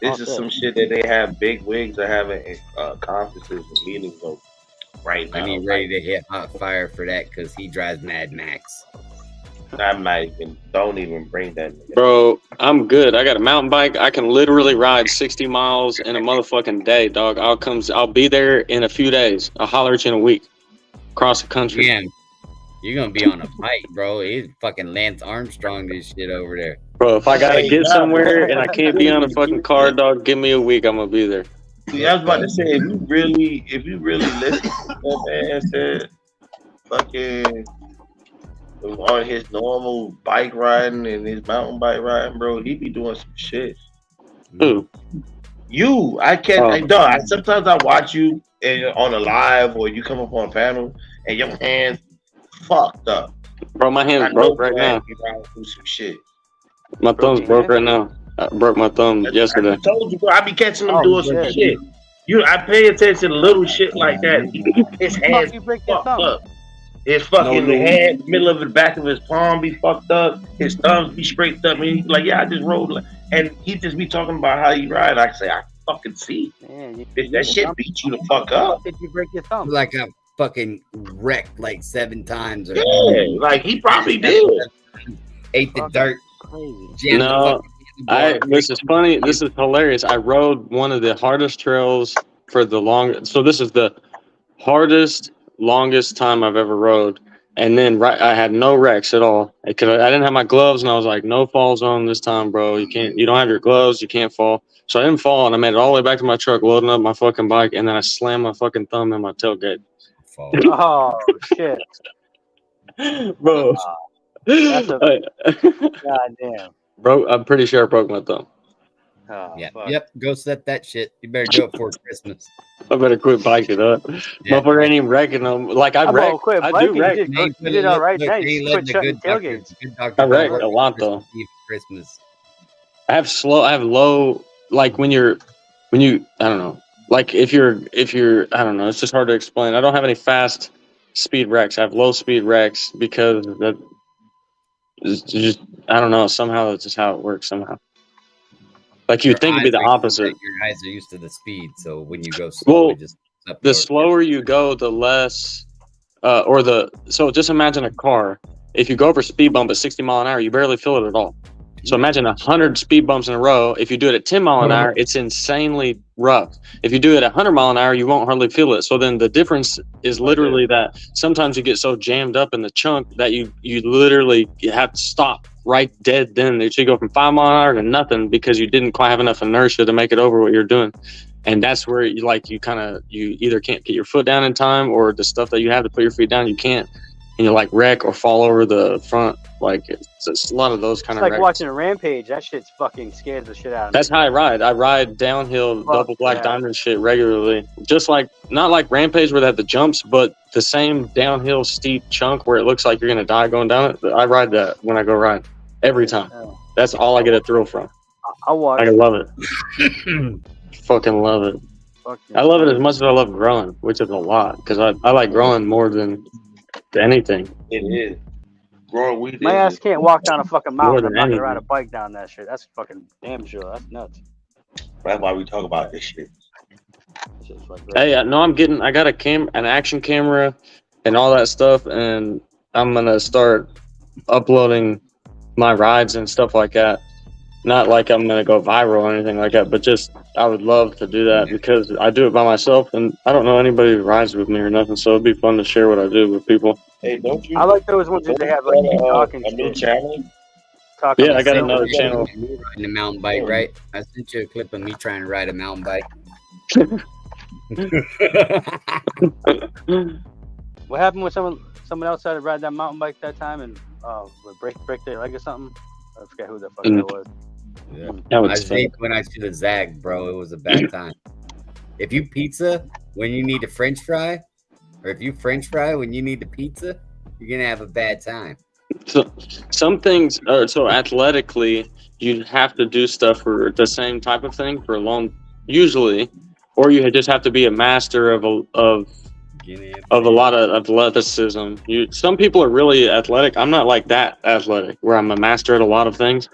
This is some shit that they have big wigs are having conferences and meetings over right I now. need ready to hit hot fire for that because he drives Mad Max. I'm not even. Don't even bring that. Bro, I'm good. I got a mountain bike. I can literally ride 60 miles in a motherfucking day, dog. I'll be there in a few days. I'll holler at you in a week. Across the country. Damn, you're gonna be on a bike, bro. He's fucking Lance Armstrong this shit over there. Bro, if I gotta Hey, get nah, somewhere bro. and I can't be on a fucking car, dog, give me a week. I'm gonna be there. See, I was about to say, if you really listen to that man said, fucking on his normal bike riding and his mountain bike riding, bro, he be doing some shit. Who? You, I can't. Oh. I don't. Sometimes I watch you on a live or you come up on a panel and your hands fucked up. Bro, my I hand's know broke right you now. be riding through some shit. My thumb's your broke hand? right now. I broke my thumb yesterday. I told you, bro. I be catching him Oh, doing some shit. shit. I pay attention to little shit like that. His hands You break your fucked thumb. up. His fucking No. head, middle of the back of his palm be fucked up. His thumbs be straight up. And he's like, yeah, I just rode. And he just be talking about how he ride. I say, I fucking see. Man, Bitch, that shit beat you the fuck up. Did you break your thumb? Like I fucking wrecked like 7 times. Or Yeah, like he probably did. Ate the dirt. Crazy. Jammed the No, fucking this is funny. This is hilarious. I rode one of the hardest trails for the longest. So this is the hardest, longest time I've ever rode. And then I had no wrecks at all because I didn't have my gloves, and I was like, no fall zone this time, bro. You don't have your gloves, you can't fall. So I didn't fall, and I made it all the way back to my truck, loading up my fucking bike, and then I slammed my fucking thumb in my tailgate. Oh shit, Bro. that's a goddamn. Bro, I'm pretty sure I broke my thumb. Oh, Yeah. fuck. Yep. Go set that shit. You better do it for Christmas. I better quit biking up. Yeah. Motherfucker ain't even wrecking them. Like I wreck. Quit I biking. do wreck. You did all right. Now you just quit shutting tailgates. I wreck a lot though. Christmas. I have low. Like when you, I don't know. Like if you're, I don't know. It's just hard to explain. I don't have any fast speed wrecks. I have low speed wrecks because that is just, I don't know. Somehow that's just how it works. Somehow. Like you think it'd be the opposite. Your eyes are used to the speed, so when you go slow, it just the slower you go, the less, so just imagine a car. If you go over a speed bump at 60 mile an hour, you barely feel it at all. So imagine 100 speed bumps in a row. If you do it at 10 mile an hour, it's insanely rough. If you do it at 100 mile an hour, you won't hardly feel it. So then the difference is literally that sometimes you get so jammed up in the chunk that you literally have to stop right dead then. You go from 5 mile an hour to nothing because you didn't quite have enough inertia to make it over what you're doing. And that's where you either can't get your foot down in time, or the stuff that you have to put your feet down, you can't. And you like wreck or fall over the front. Like it's a lot of those kind It's of like wrecks. watching a Rampage. That shit's fucking scares the shit out of me. That's how I ride. I ride downhill double black diamond shit regularly. Just like, not like Rampage where they have the jumps, but the same downhill steep chunk where it looks like you're going to die going down it. I ride that when I go ride. Every time. That's all I get a thrill from. I watch. I love it. Fucking love it. I love it as much as I love growing, which is a lot. Because I like growing more than anything. It is. Growing weed. My ass can't walk down a fucking mountain. I'm than not gonna anything. ride a bike down that shit. That's fucking damn sure. That's nuts. That's why we talk about this shit. Hey, I got an action camera and all that stuff, and I'm gonna start uploading my rides and stuff like that. Not like I'm gonna go viral or anything like that, but just I would love to do that because I do it by myself, and I don't know anybody who rides with me or nothing, so it'd be fun to share what I do with people. Hey, don't you? I like those ones that they have like you talking a new shit. channel. Yeah, I got another channel. Me riding a mountain bike, right? I sent you a clip of me trying to ride a mountain bike. What happened when someone else tried to ride that mountain bike that time and break their leg or something? I forget who the fuck that was. Yeah. That I was think when I should have zagged, bro, it was a bad time. If you pizza when you need a French fry, or if you French fry when you need a pizza, you're gonna have a bad time. So some things are so athletically, you have to do stuff for the same type of thing for a long, usually, or you just have to be a master of a lot of athleticism. Some people are really athletic. I'm not like that athletic, where I'm a master at a lot of things.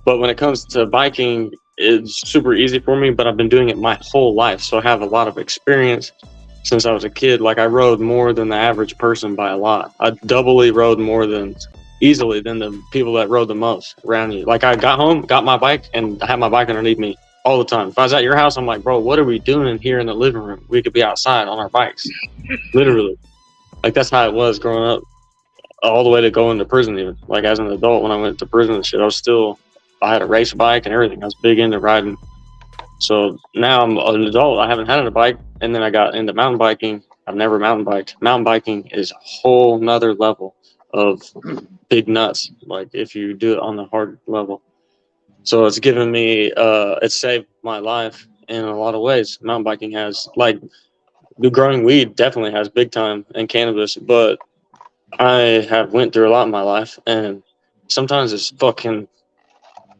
But when it comes to biking, it's super easy for me. But I've been doing it my whole life, so I have a lot of experience since I was a kid. Like I rode more than the average person by a lot. I doubly rode more than easily than the people that rode the most around you. Like I got home, got my bike, and I had my bike underneath me all the time. If I was at your house, I'm like, bro, what are we doing here in the living room? We could be outside on our bikes. Literally. Like that's how it was growing up, all the way to going to prison even. Like as an adult, when I went to prison and shit, I had a race bike and everything. I was big into riding. So now I'm an adult. I haven't had a bike, and then I got into mountain biking. I've never mountain biked. Mountain biking is a whole nother level of big nuts, like if you do it on the hard level. So it's given me, it's saved my life in a lot of ways. Mountain biking has, like, the growing weed definitely has big time, and cannabis, but I have went through a lot in my life, and sometimes it's fucking,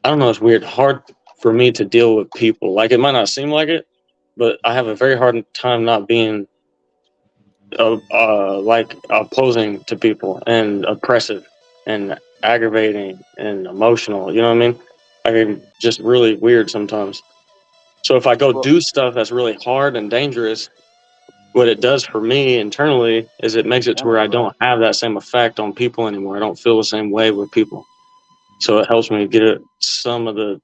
I don't know, it's weird, hard for me to deal with people. Like, it might not seem like it, but I have a very hard time not being like opposing to people and oppressive and aggravating and emotional. You know what I mean? I'm just really weird sometimes. So if I go do stuff that's really hard and dangerous, what it does for me internally is it makes it to where I don't have that same effect on people anymore. I don't feel the same way with people. So it helps me get some of the.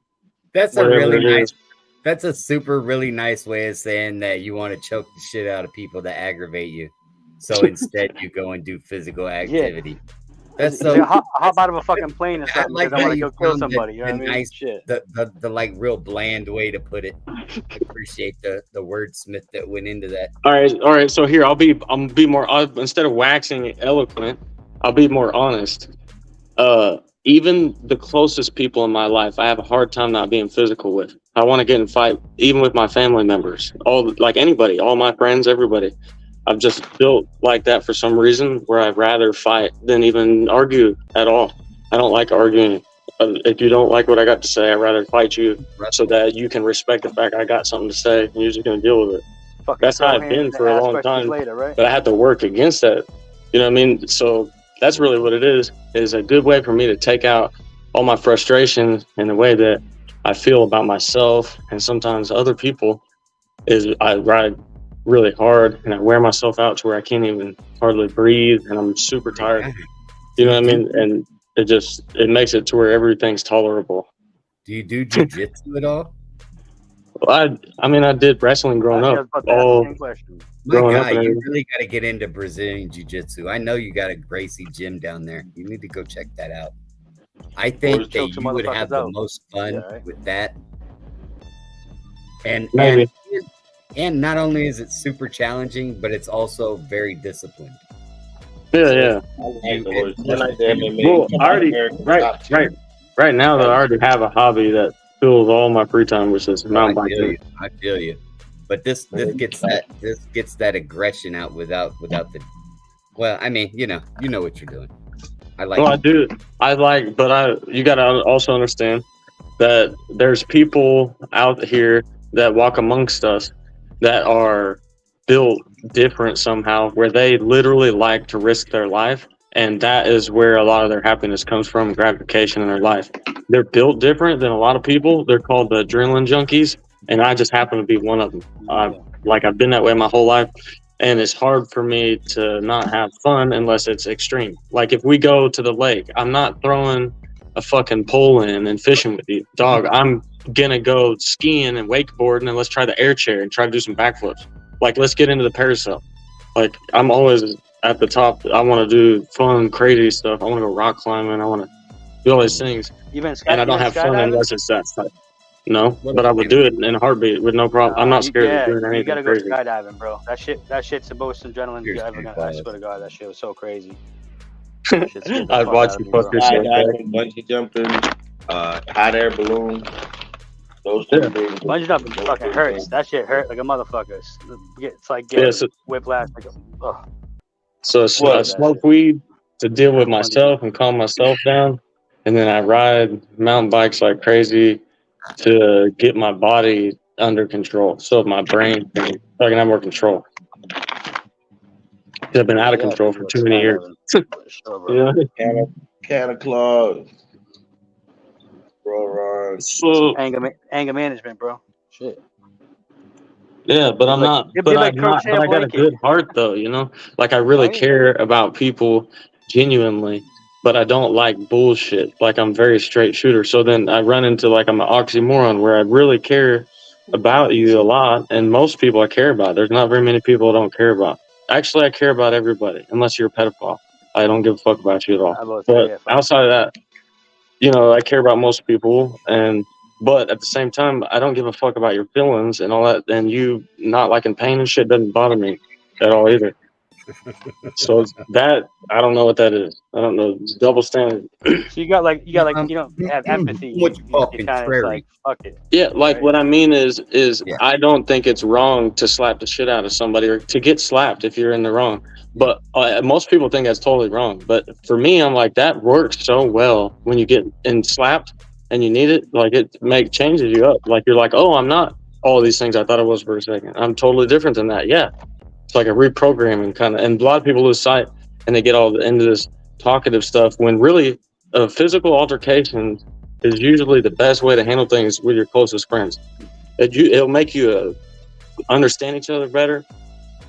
That's a really nice. That's a super really nice way of saying that you want to choke the shit out of people that aggravate you. So instead, you go and do physical activity. Yeah. That's so. Hop out of a fucking plane or something because I want to go kill somebody. You know what I mean? Nice, shit. The like real bland way to put it. I appreciate the wordsmith that went into that. All right. So here I'll be more instead of waxing eloquent, I'll be more honest. Even the closest people in my life, I have a hard time not being physical with. I want to get in fight, even with my family members, anybody, all my friends, everybody. I've just built like that for some reason, where I'd rather fight than even argue at all. I don't like arguing. If you don't like what I got to say, I'd rather fight you so that you can respect the fact I got something to say and you're just going to deal with it. That's how I've been for a long time, later, right? But I had to work against that. You know what I mean? So that's really what it is a good way for me to take out all my frustration in the way that I feel about myself and sometimes other people. Is I ride really hard and I wear myself out to where I can't even hardly breathe and I'm super tired. You know what I mean? And it makes it to where everything's tolerable. Do you do jiu-jitsu at all? Well, I did wrestling growing up. You really got to get into Brazilian jiu-jitsu. I know you got a Gracie gym down there. You need to go check that out. I think that you would have the most fun with that. And not only is it super challenging, but it's also very disciplined. Yeah. Right now, though, I already have a hobby that fills all my free time, which is mountain biking. I feel you. But this gets that aggression out without the. Well, I mean, you know what you're doing. I do. You got to also understand that there's people out here that walk amongst us that are built different somehow, where they literally like to risk their life. And that is where a lot of their happiness comes from, gratification in their life. They're built different than a lot of people. They're called the adrenaline junkies. And I just happen to be one of them. I've been that way my whole life. And it's hard for me to not have fun unless it's extreme. Like if we go to the lake, I'm not throwing a fucking pole in and fishing with you. Dog, I'm gonna go skiing and wakeboarding and let's try the air chair and try to do some backflips. Like, let's get into the parasail. Like, I'm always at the top. I want to do fun, crazy stuff. I want to go rock climbing. I want to do all these things. And I don't have fun unless it's that stuff. No, but I would do it in a heartbeat with no problem. I'm not scared of doing anything. You gotta crazy. Go skydiving, bro. That shit's the most adrenaline you ever gonna. I swear to God, that shit was so crazy. I'd watch you fuck yourself. Skydiving, bungee jumping, hot air balloon. Those two things. Bungee jumping fucking hurts. That shit hurt like a motherfucker. It's like getting whiplash. So smoke weed to deal with myself and calm myself down. And then I ride mountain bikes like crazy to get my body under control, so my brain so I can have more control. I've been out of control for too many years. Yeah. Canna Claus. Bro, Ron. So anger management, bro. Shit. yeah, but I'm not. But I'm not. But I got a good heart, though. You know, like I really care about people genuinely. But I don't like bullshit. Like I'm very straight shooter. So then I run into like I'm an oxymoron where I really care about you a lot, and most people I care about. There's not very many people I don't care about. Actually, I care about everybody, unless you're a pedophile. I don't give a fuck about you at all. But outside of that, you know, I care about most people, but at the same time, I don't give a fuck about your feelings and all that. And you not liking pain and shit doesn't bother me at all either. So that I don't know what that is. I don't know. It's double standard. So you got like you don't have empathy. You kind of like fuck it. Yeah, like right? What I mean is I don't think it's wrong to slap the shit out of somebody or to get slapped if you're in the wrong. But most people think that's totally wrong. But for me, I'm like that works so well when you get slapped and you need it. Like it changes you up. Like you're like, oh, I'm not all these things I thought I was for a second. I'm totally different than that. Yeah. It's like a reprogramming kind of, and a lot of people lose sight and they get all into this talkative stuff when really a physical altercation is usually the best way to handle things with your closest friends. It'll make you understand each other better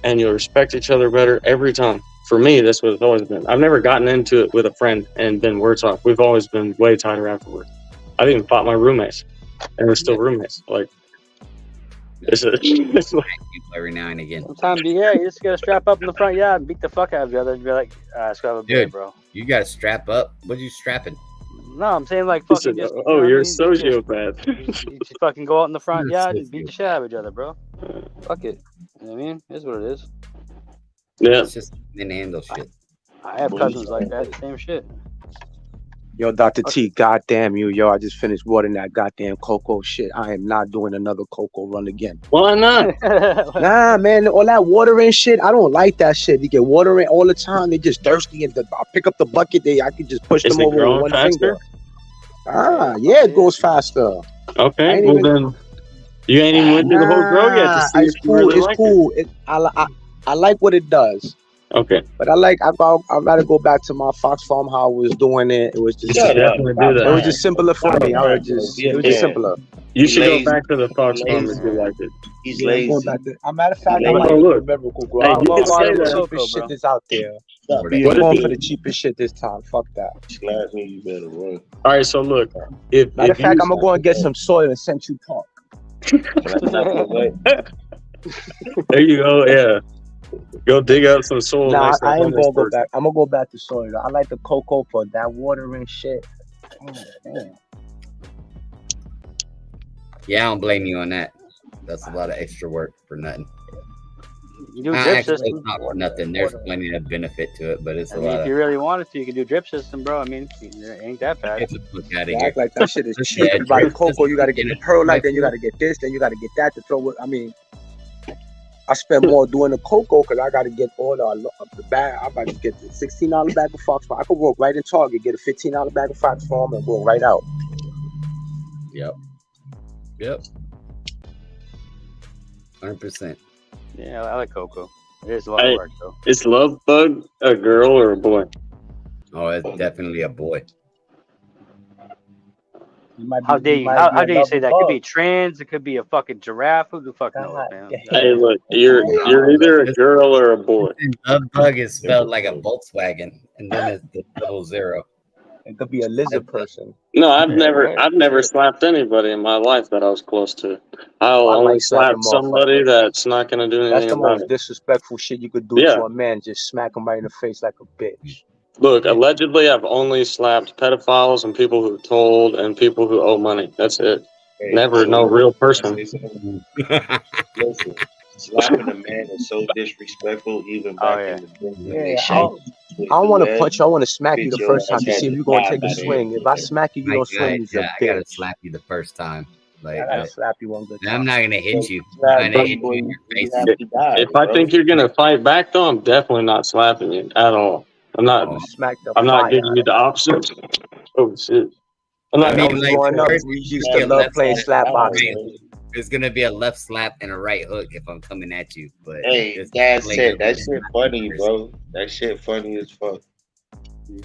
and you'll respect each other better every time. For me, that's what it's always been. I've never gotten into it with a friend and been worse off. We've always been way tighter afterwards. I've even fought my roommates and we're still roommates. Like, it's like every now and again. Sometimes, you just gotta strap up in the front yard and beat the fuck out of each other and be like, let's go have a beer, bro. You gotta strap up. What are you strapping? No, I'm saying like fucking just. Oh, you're a sociopath. You just fucking go out in the front yard and beat the shit out of each other, bro. Fuck it. You know what I mean? It's what it is. Yeah. It's just didn't handle shit. I have cousins like that. Same shit. Yo, Dr. T, goddamn you, yo. I just finished watering that goddamn cocoa shit. I am not doing another cocoa run again. Why not? Nah, man, all that watering shit, I don't like that shit. You get watering all the time, they just thirsty, and I pick up the bucket, I can just push them over with one finger. Yeah, it goes faster. Okay, well then, you ain't even went through the whole grow yet to see it's cool, it's cool. I like what it does. Okay, but I'd rather go back to my Fox Farm how I was doing it. It was just definitely do that. It was just simpler for me. It was just simpler. You should go back to the Fox Farm if you like it. He's lazy. A matter of fact, I might remember Google. I'm going for the cheapest shit that's out there. I'm going for the cheapest shit this time. Fuck that. Slash me, you better run. All right, so look. Matter of fact, I'm gonna go and get some soil in Central Park. There you go. Yeah. Go dig out some soil. Nah, I ain't gonna go back. I'm gonna go back to soil. I like the cocoa for that watering shit. Oh, yeah, I don't blame you on that. That's a lot of extra work for nothing. You do drip system. It's not for nothing. There's plenty of benefit to it, but it's a lot. If you really wanted to, you can do drip system, bro. I mean, it ain't that bad. Act like that shit is cheap. You buy the cocoa, you gotta get the perlite, then you gotta get this, then you gotta get that to throw it. I mean, I spend more doing the cocoa because I got to get all the bag. I got to get the $16 bag of Fox Farm. I could walk right in Target, get a $15 bag of Fox Farm, and go right out. Yep. 100%. Yeah, I like cocoa. It is a lot of work, though. Is Love Bug a girl or a boy? Oh, it's definitely a boy. How dare you say that? It could be trans. It could be a fucking giraffe. Who the fuck knows, man? Hey, look, you're either a girl or a boy. Love Bug is spelled like a Volkswagen, and then it's the 00. It could be a lizard person. No, I've never slapped anybody in my life that I was close to. I'll only slap somebody that's not gonna do anything. That's the most disrespectful shit you could do to a man. Just smack him right in the face like a bitch. Look, allegedly, I've only slapped pedophiles and people who told and people who owe money. That's it. Never no real person. Listen, slapping a man is so disrespectful, even back in the day. I don't want to punch you. I want to smack you the first time to see if you're going to take a swing. If I smack you, you don't swing. I got to slap you the first time. Like, I gotta slap you one good time. I'm not going to hit you. I'm going to hit you in your face. If I think you're going to fight back, though, I'm definitely not slapping you at all. I'm not. Smack the I'm not fire. giving you the option. Oh shit! I'm not. When I mean, was like, growing up, first we it's used gonna to be a love left playing slap slap and a right boxing. hook. There's gonna be a left slap and a right hook if I'm coming at you. But Hey, it's that's definitely it. gonna That be shit funny, bro. That shit funny as fuck.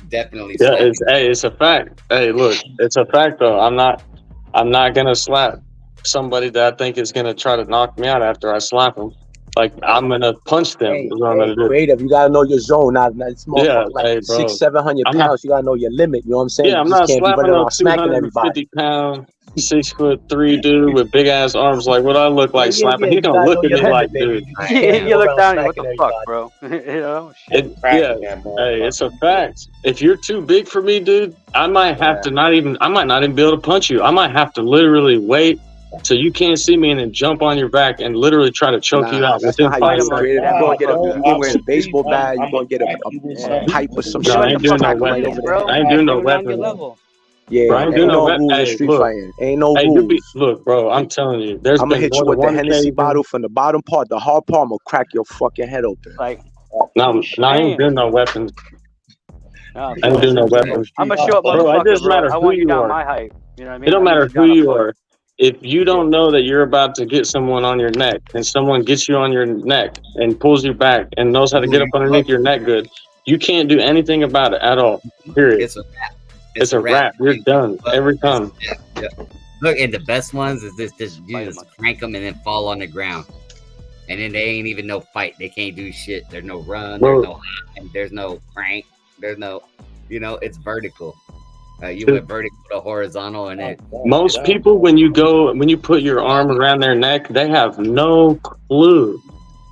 definitely Yeah, slapping. it's a fact. Hey, look, it's a fact though. I'm not gonna slap somebody that I think is gonna try to knock me out after I slap them. Like I'm gonna punch them. Hey, Is what I'm gonna do. creative. You gotta know your zone. Not this Yeah, motherfucker like hey, bro. 600-700 I'm not. pounds. You gotta know your limit. You know what I'm saying? Yeah, You I'm just not can't be slapping running no around smacking everybody. 250-pound, 6'3" dude with big ass arms. Like what I look like slapping. He's You gonna gotta look know at your me limit, like, baby. dude. You can't You go look around down and what smacking the fuck, everybody. bro? You know, shit. Yeah, hey, it's a fact. If you're too big for me, dude, I might have to I might not even be able to punch you. I might have to literally wait till you can't see me and then jump on your back and literally try to choke you Nah, out that's within not how 5 you do it. seconds. Creative. You gonna get a Bro, you gonna wear a I'm baseball bat. You I'm gonna get fight you with a something. pipe or some No, shit. I Get ain't the doing fuck no out, Right please, over weapons. there. bro. I ain't doing no Bring it down your weapons. level. Yeah, Bro, I ain't ain't doing no no weapons. rules in Hey, street look. fighting. Ain't no Hey, rules. look, bro, I'm telling you, there's I'm gonna been hit more you than with the one Hennessy occasion. bottle from the bottom part. The hard part, I'm gonna crack your fucking head open. Like, No, I ain't damn. doing no weapons. No, I ain't doing no weapons. I'm gonna show up, Bro, it motherfucker, doesn't bro. matter I who want you you down are. my height. You know what I It mean? don't I need matter you who down a you foot. are. If you don't know that you're about to get someone on your neck and someone gets you on your neck and pulls you back and knows how to get up underneath your neck good, you can't do anything about it at all. Period. It's a wrap. It's a wrap. You're done every time. Yeah. Look, and the best ones is this you just crank them and then fall on the ground. And then they ain't even no fight. They can't do shit. There's no run. Bro. There's no high. There's no crank. There's no, it's vertical. You went vertical to horizontal, and then Most people, when you put your arm around their neck, they have no clue.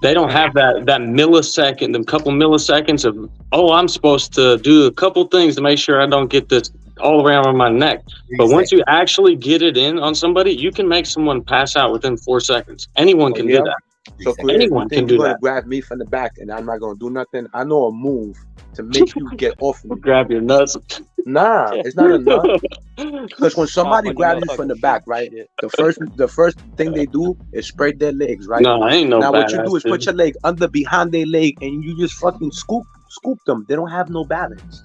They don't have that millisecond, them couple milliseconds of, oh, I'm supposed to do a couple things to make sure I don't get this all around my neck. But once you actually get it in on somebody, you can make someone pass out within 4 seconds. Anyone can do that. So Anyone can do you're gonna that. grab me from the back and I'm not gonna do nothing. I know a move to make you get off of me. Grab your nuts. Nah, it's not enough. Because when somebody grabs you from the back, right? The first thing they do is spread their legs, right? No, I ain't no Now what you do is badass, put dude. your leg behind their leg and you just fucking scoop them. They don't have no balance.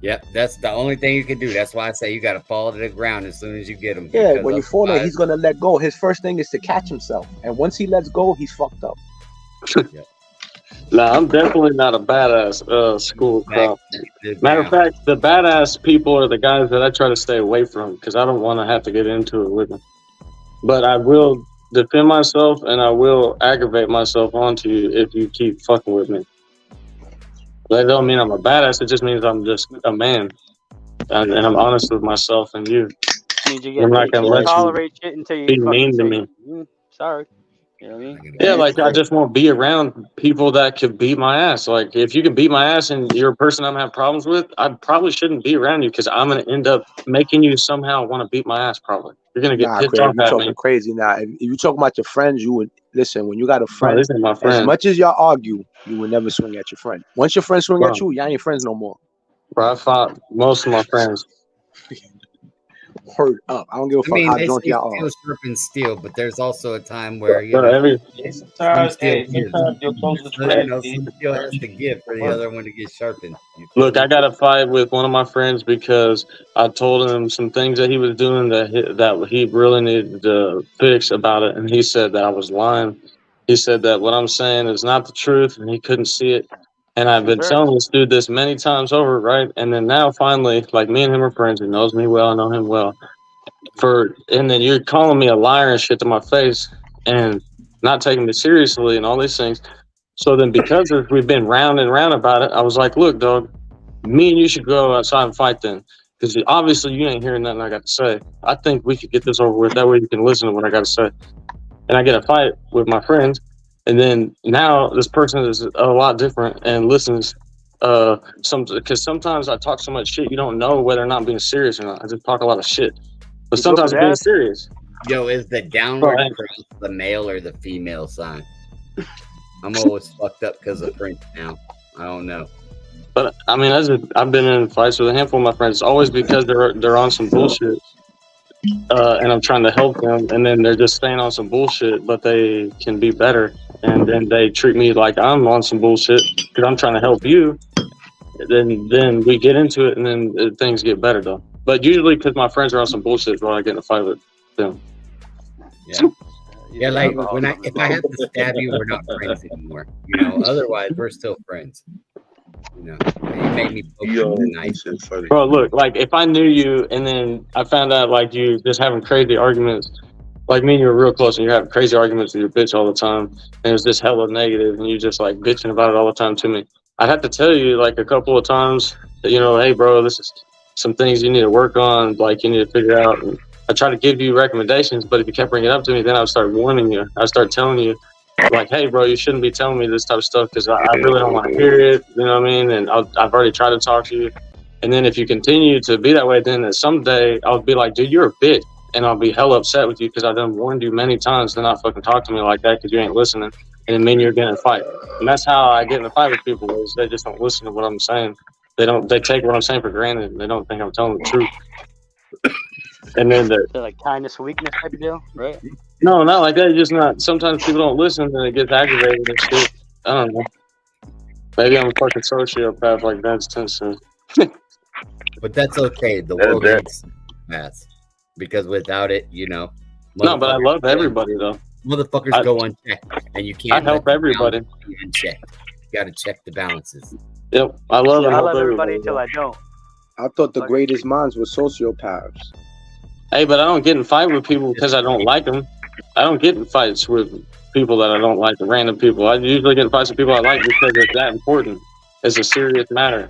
Yep, that's the only thing you can do. That's why I say you got to fall to the ground as soon as you get him. Yeah, when you fall there, he's gonna let go. His first thing is to catch himself, and once he lets go, he's fucked up. Nah, I'm definitely not a badass school cop. Matter of fact, the badass people are the guys that I try to stay away from because I don't want to have to get into it with them. But I will defend myself and I will aggravate myself onto you if you keep fucking with me. That don't mean I'm a badass. It just means I'm just a man, and I'm honest with myself and you. Means you I'm not gonna let you tolerate shit until you be fucking mean to say, me. sorry. You know what I mean? Yeah, like I just won't be around people that could beat my ass. Like if you can beat my ass and you're a person I'm having problems with, I probably shouldn't be around you because I'm gonna end up making you somehow want to beat my ass. Probably you're gonna get pissed off You're at talking me. crazy now. If you talk about your friends, you would listen. When you got a Bro, friend, this ain't my as friend. much as y'all argue, you will never swing at your friend. Once your friend swing Bro. at you, y'all ain't friends no more. Bro, I fought most of my friends. Hurt up. I don't give a fuck how drunk y'all are. Steel sharpens steel, but there's also a time where Sometimes your closest friend. some steel has to give for the other one to get sharpened. Look, I got a fight with one of my friends because I told him some things that he was doing that he really needed to fix about it, and he said that I was lying. He said that what I'm saying is not the truth, and he couldn't see it. And I've been telling this dude this many times over, right? And then now finally, like me and him are friends. He knows me well, I know him well. And then you're calling me a liar and shit to my face, and not taking me seriously, and all these things. So then, because we've been round and round about it, I was like, "Look, dog, me and you should go outside and fight then, because obviously you ain't hearing nothing I got to say. I think we could get this over with. That way you can listen to what I got to say." And I get a fight with my friends, and then now this person is a lot different and listens. Because sometimes I talk so much shit, you don't know whether or not I'm being serious or not. I just talk a lot of shit, but sometimes I'm being serious. Yo, is the downward cross the male or the female sign? I'm always fucked up because of Prince now. I don't know. But I mean, I've been in fights with a handful of my friends. It's always because they're on some bullshit, and I'm trying to help them, and then they're just staying on some bullshit, but they can be better, and then they treat me like I'm on some bullshit because I'm trying to help you, then we get into it, and then things get better though. But usually, because my friends are on some bullshit, when I get in a fight with them. Yeah, like if I have to stab you, we're not friends anymore. You know, otherwise we're still friends. You know, you made me feel nice. Bro, look, like if I knew you and then I found out like you just having crazy arguments, like me and you were real close and you're having crazy arguments with your bitch all the time, and it was just hella negative and you just like bitching about it all the time to me. I'd have to tell you like a couple of times that, you know, hey bro, this is some things you need to work on, like you need to figure out. And I try to give you recommendations, but if you kept bringing it up to me, then I would start warning you. I start telling you, like, hey, bro, you shouldn't be telling me this type of stuff because I really don't want to hear it. You know what I mean? And I've already tried to talk to you. And then if you continue to be that way, then someday I'll be like, dude, you're a bitch. And I'll be hella upset with you because I've done warned you many times to not fucking talk to me like that because you ain't listening. And then me and you're getting in a fight. And that's how I get in a fight with people is they just don't listen to what I'm saying. They take what I'm saying for granted and they don't think I'm telling the truth. And then they're like kindness weakness type of deal, right? No, not like that. Just not. Sometimes people don't listen and it gets aggravated and shit. I don't know. Maybe I'm a fucking sociopath like Vince Tinson. But that's okay. The world needs math because without it, you know. No, but I love everybody though. Motherfuckers go unchecked, and you can't. I help everybody. Unchecked. You got to check the balances. Yep, I love everybody until I don't. I thought the greatest minds were sociopaths. Hey, but I don't get in fight with people because I don't like them. I don't get in fights with people that I don't like, random people. I usually get in fights with people I like because it's that important. It's a serious matter.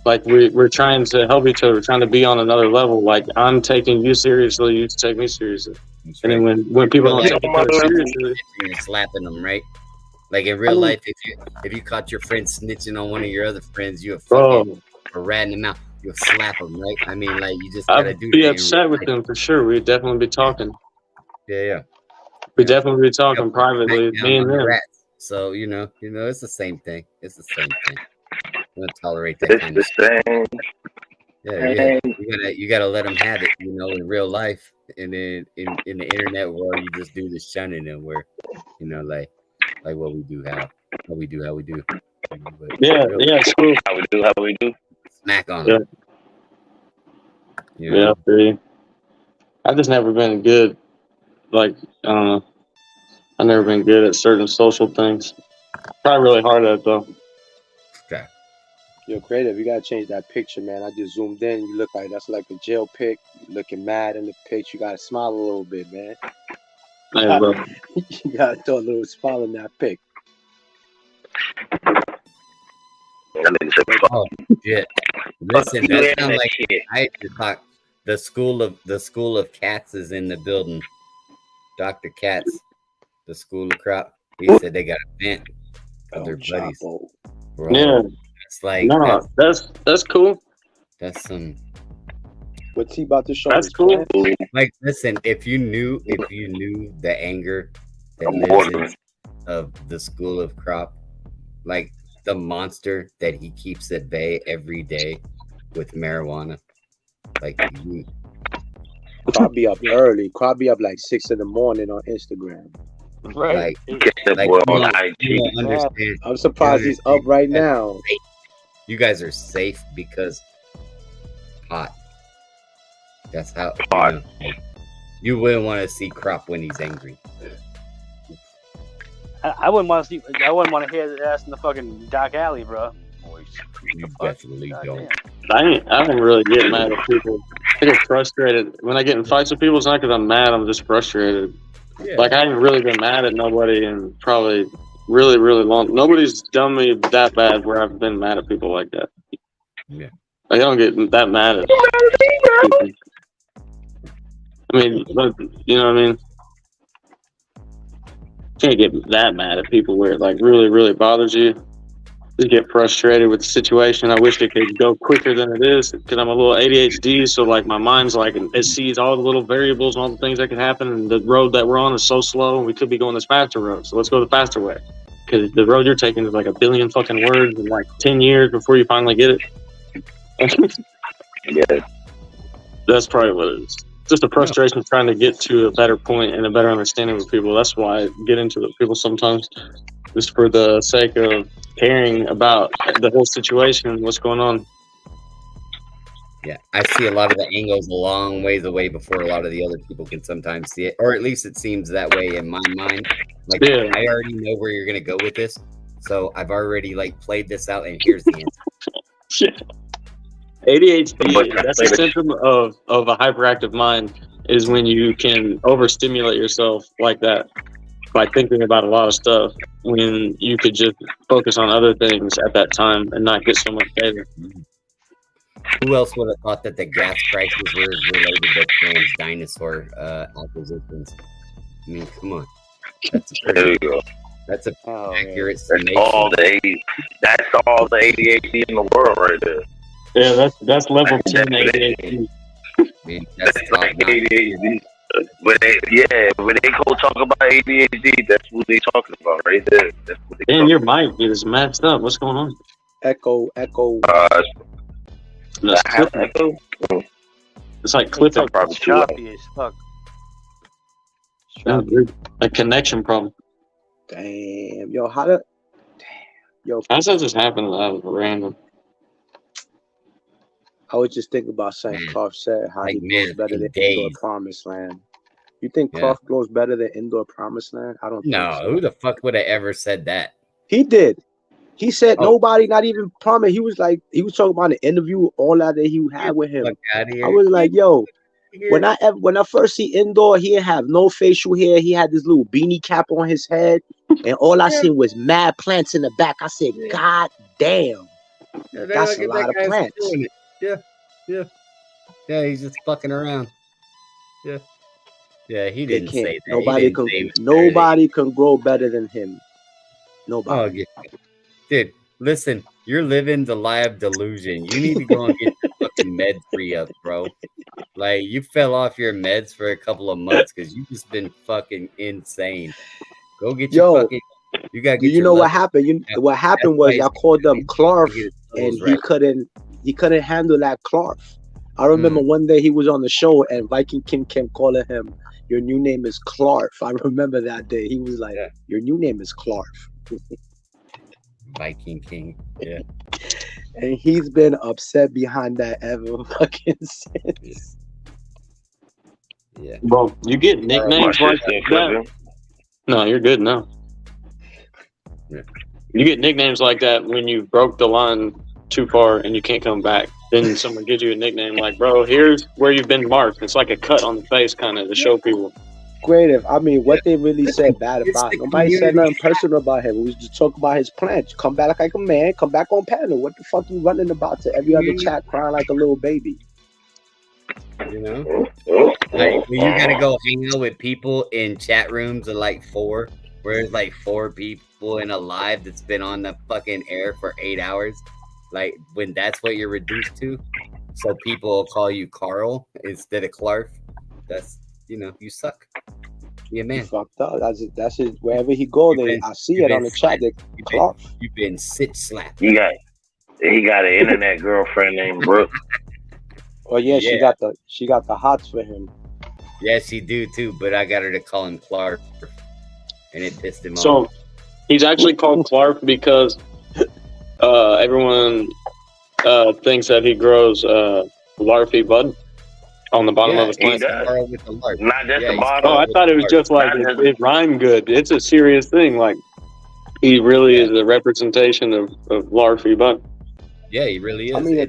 Like we're trying to help each other, we're trying to be on another level. Like I'm taking you seriously, you take me seriously. That's and right. then when people don't take each other seriously, you're slapping them, right? Like in real life, if you caught your friend snitching on one of your other friends, you would fucking or ratting them out. You'll slap them, right? I mean, like you just gotta I'd be upset with them for sure. We'd definitely be talking. Yeah. We'd definitely be talking privately, me and them. So you know, it's the same thing. It's the same thing. I'm gonna tolerate that kind of thing. Yeah. You gotta let them have it, you know, in real life, and then in the internet world, you just do the shunning them, where you know, like what we do, how we do. But it's cool. How we do. Smack on them. Yeah, I've just never been good. Like, I don't know. I've never been good at certain social things. Try really hard at it, though. Okay. Yo, Creative, you gotta change that picture, man. I just zoomed in. You look like that's like a jail pic. You're looking mad in the picture. You gotta smile a little bit, man. Hey, bro. You gotta throw a little smile in that pic. Oh shit! Listen, that sounds like I just thought the school of cats is in the building. Dr. Katz, the school of crop. He said they got a vent of their buddies. Bro, yeah, it's like that's cool. That's some. What's he about to show? That's cool. Like, listen, if you knew the anger that lives of the school of crop, like. The monster that he keeps at bay every day with marijuana. Like Crop be up early. Crop be up like 6 a.m. on Instagram. Right. Like you don't understand. I'm surprised he's up right now. You guys are safe because pot. That's how you wouldn't want to see Crop when he's angry. I wouldn't want to see. I wouldn't want to hear his ass in the fucking dark alley, bro. You definitely don't. I don't really get mad at people. I get frustrated when I get in fights with people. It's not because I'm mad. I'm just frustrated. Yeah. Like I haven't really been mad at nobody in probably really, really long. Nobody's done me that bad where I've been mad at people like that. Yeah. Like I don't get that mad at people. I mean, you know what I mean? Can't get that mad at people where it like really, really bothers you. Just get frustrated with the situation. I wish it could go quicker than it is because I'm a little ADHD. So like my mind's like it sees all the little variables and all the things that can happen. And the road that we're on is so slow, and we could be going this faster road. So let's go the faster way because the road you're taking is like a billion fucking words in like 10 years before you finally get it. Yeah, that's probably what it is. Just a frustration of trying to get to a better point and a better understanding with people. That's why I get into it with people sometimes. just for the sake of caring about the whole situation, what's going on. Yeah, I see a lot of the angles a long ways away before a lot of the other people can sometimes see it, or at least it seems that way in my mind. Like, Yeah. I already know where you're gonna go with this, so I've already like played this out, and here's the answer. ADHD, that's a symptom of a hyperactive mind, is when you can overstimulate yourself like that by thinking about a lot of stuff when you could just focus on other things at that time and not get so much data. Who else would have thought that the gas prices were related to trans dinosaur acquisitions? I mean, come on. There you go. That's a accurate That's summation. all the ADHD in the world right there. Yeah, that's level 10 ADHD. Man, that's top notch. ADHD. When they go talk about ADHD, that's what they talking about right there. That's what they Damn, your mic is messed up. What's going on? Echo. It's I have clipping. echo. It's like clipping. Probably too loud. Choppy as fuck. Yeah, dude. A connection problem. Damn, yo, how the? Damn, yo, How does that just happen out of random? I was just thinking about something Man. Clark said, how Like, he grows man, better than days. Indoor Promised Land. You think Yeah. Clark grows better than Indoor Promised Land? I don't think No, so. who the fuck would have ever said that? He did. He said Oh. nobody, not even Promise. He was talking about an interview, all that he had with him. Fuck out of here. I was like, yo, when I first see Indoor, he didn't have no facial hair. He had this little beanie cap on his head, and all I seen was mad plants in the back. I said, God damn, that's a lot of plants. Yeah, he's just fucking around. Yeah, he They didn't say can't. that. He didn't say he was Nobody can grow better than him. Nobody. Oh, yeah. Dude, listen, you're living the lie of delusion. You need to go and get your fucking med free up, bro. Like, you fell off your meds for a couple of months because you've just been fucking insane. Go get your fucking. You gotta get. You know what happened? What happened was I called them Clark, and he couldn't handle that Clark. I remember one day he was on the show and Viking King kept calling him, "Your new name is Clark." I remember that day. He was like, "Your new name is Clark." Viking King, yeah. And he's been upset behind that ever fucking since. Yeah. Bro, you get nicknames like that. No, you're good now. Yeah. You get nicknames like that when you broke the line too far and you can't come back. Then someone gives you a nickname like, bro, here's where you've been marked. It's like a cut on the face kind of to show people. Creative. I mean, what they really said bad about him. Nobody said nothing personal about him. We was just talking about his plans. Come back like a man. Come back on panel. What the fuck you running about to every other chat crying like a little baby? You know? Like, you gotta go hang out with people in chat rooms of like 4, where there's like 4 people in a live that's been on the fucking air for 8 hours. Like, when that's what you're reduced to, so people will call you Carl instead of Clark. That's, you suck. Yeah, man. He fucked up. That's it. Wherever he go, I see it on the chat. Clark. You've been sit slapped. He got an internet girlfriend named Brooke. Oh yeah, she got the hots for him. Yeah, she do too, but I got her to call him Clark, and it pissed him off. So he's actually called Clark because everyone thinks that he grows larvae bud on the bottom of his plant. Not just the bottom. Oh, I thought it was just like it rhymed good. It's a serious thing. Like, he really is a representation of larvae bud. Yeah, he really is. I mean, I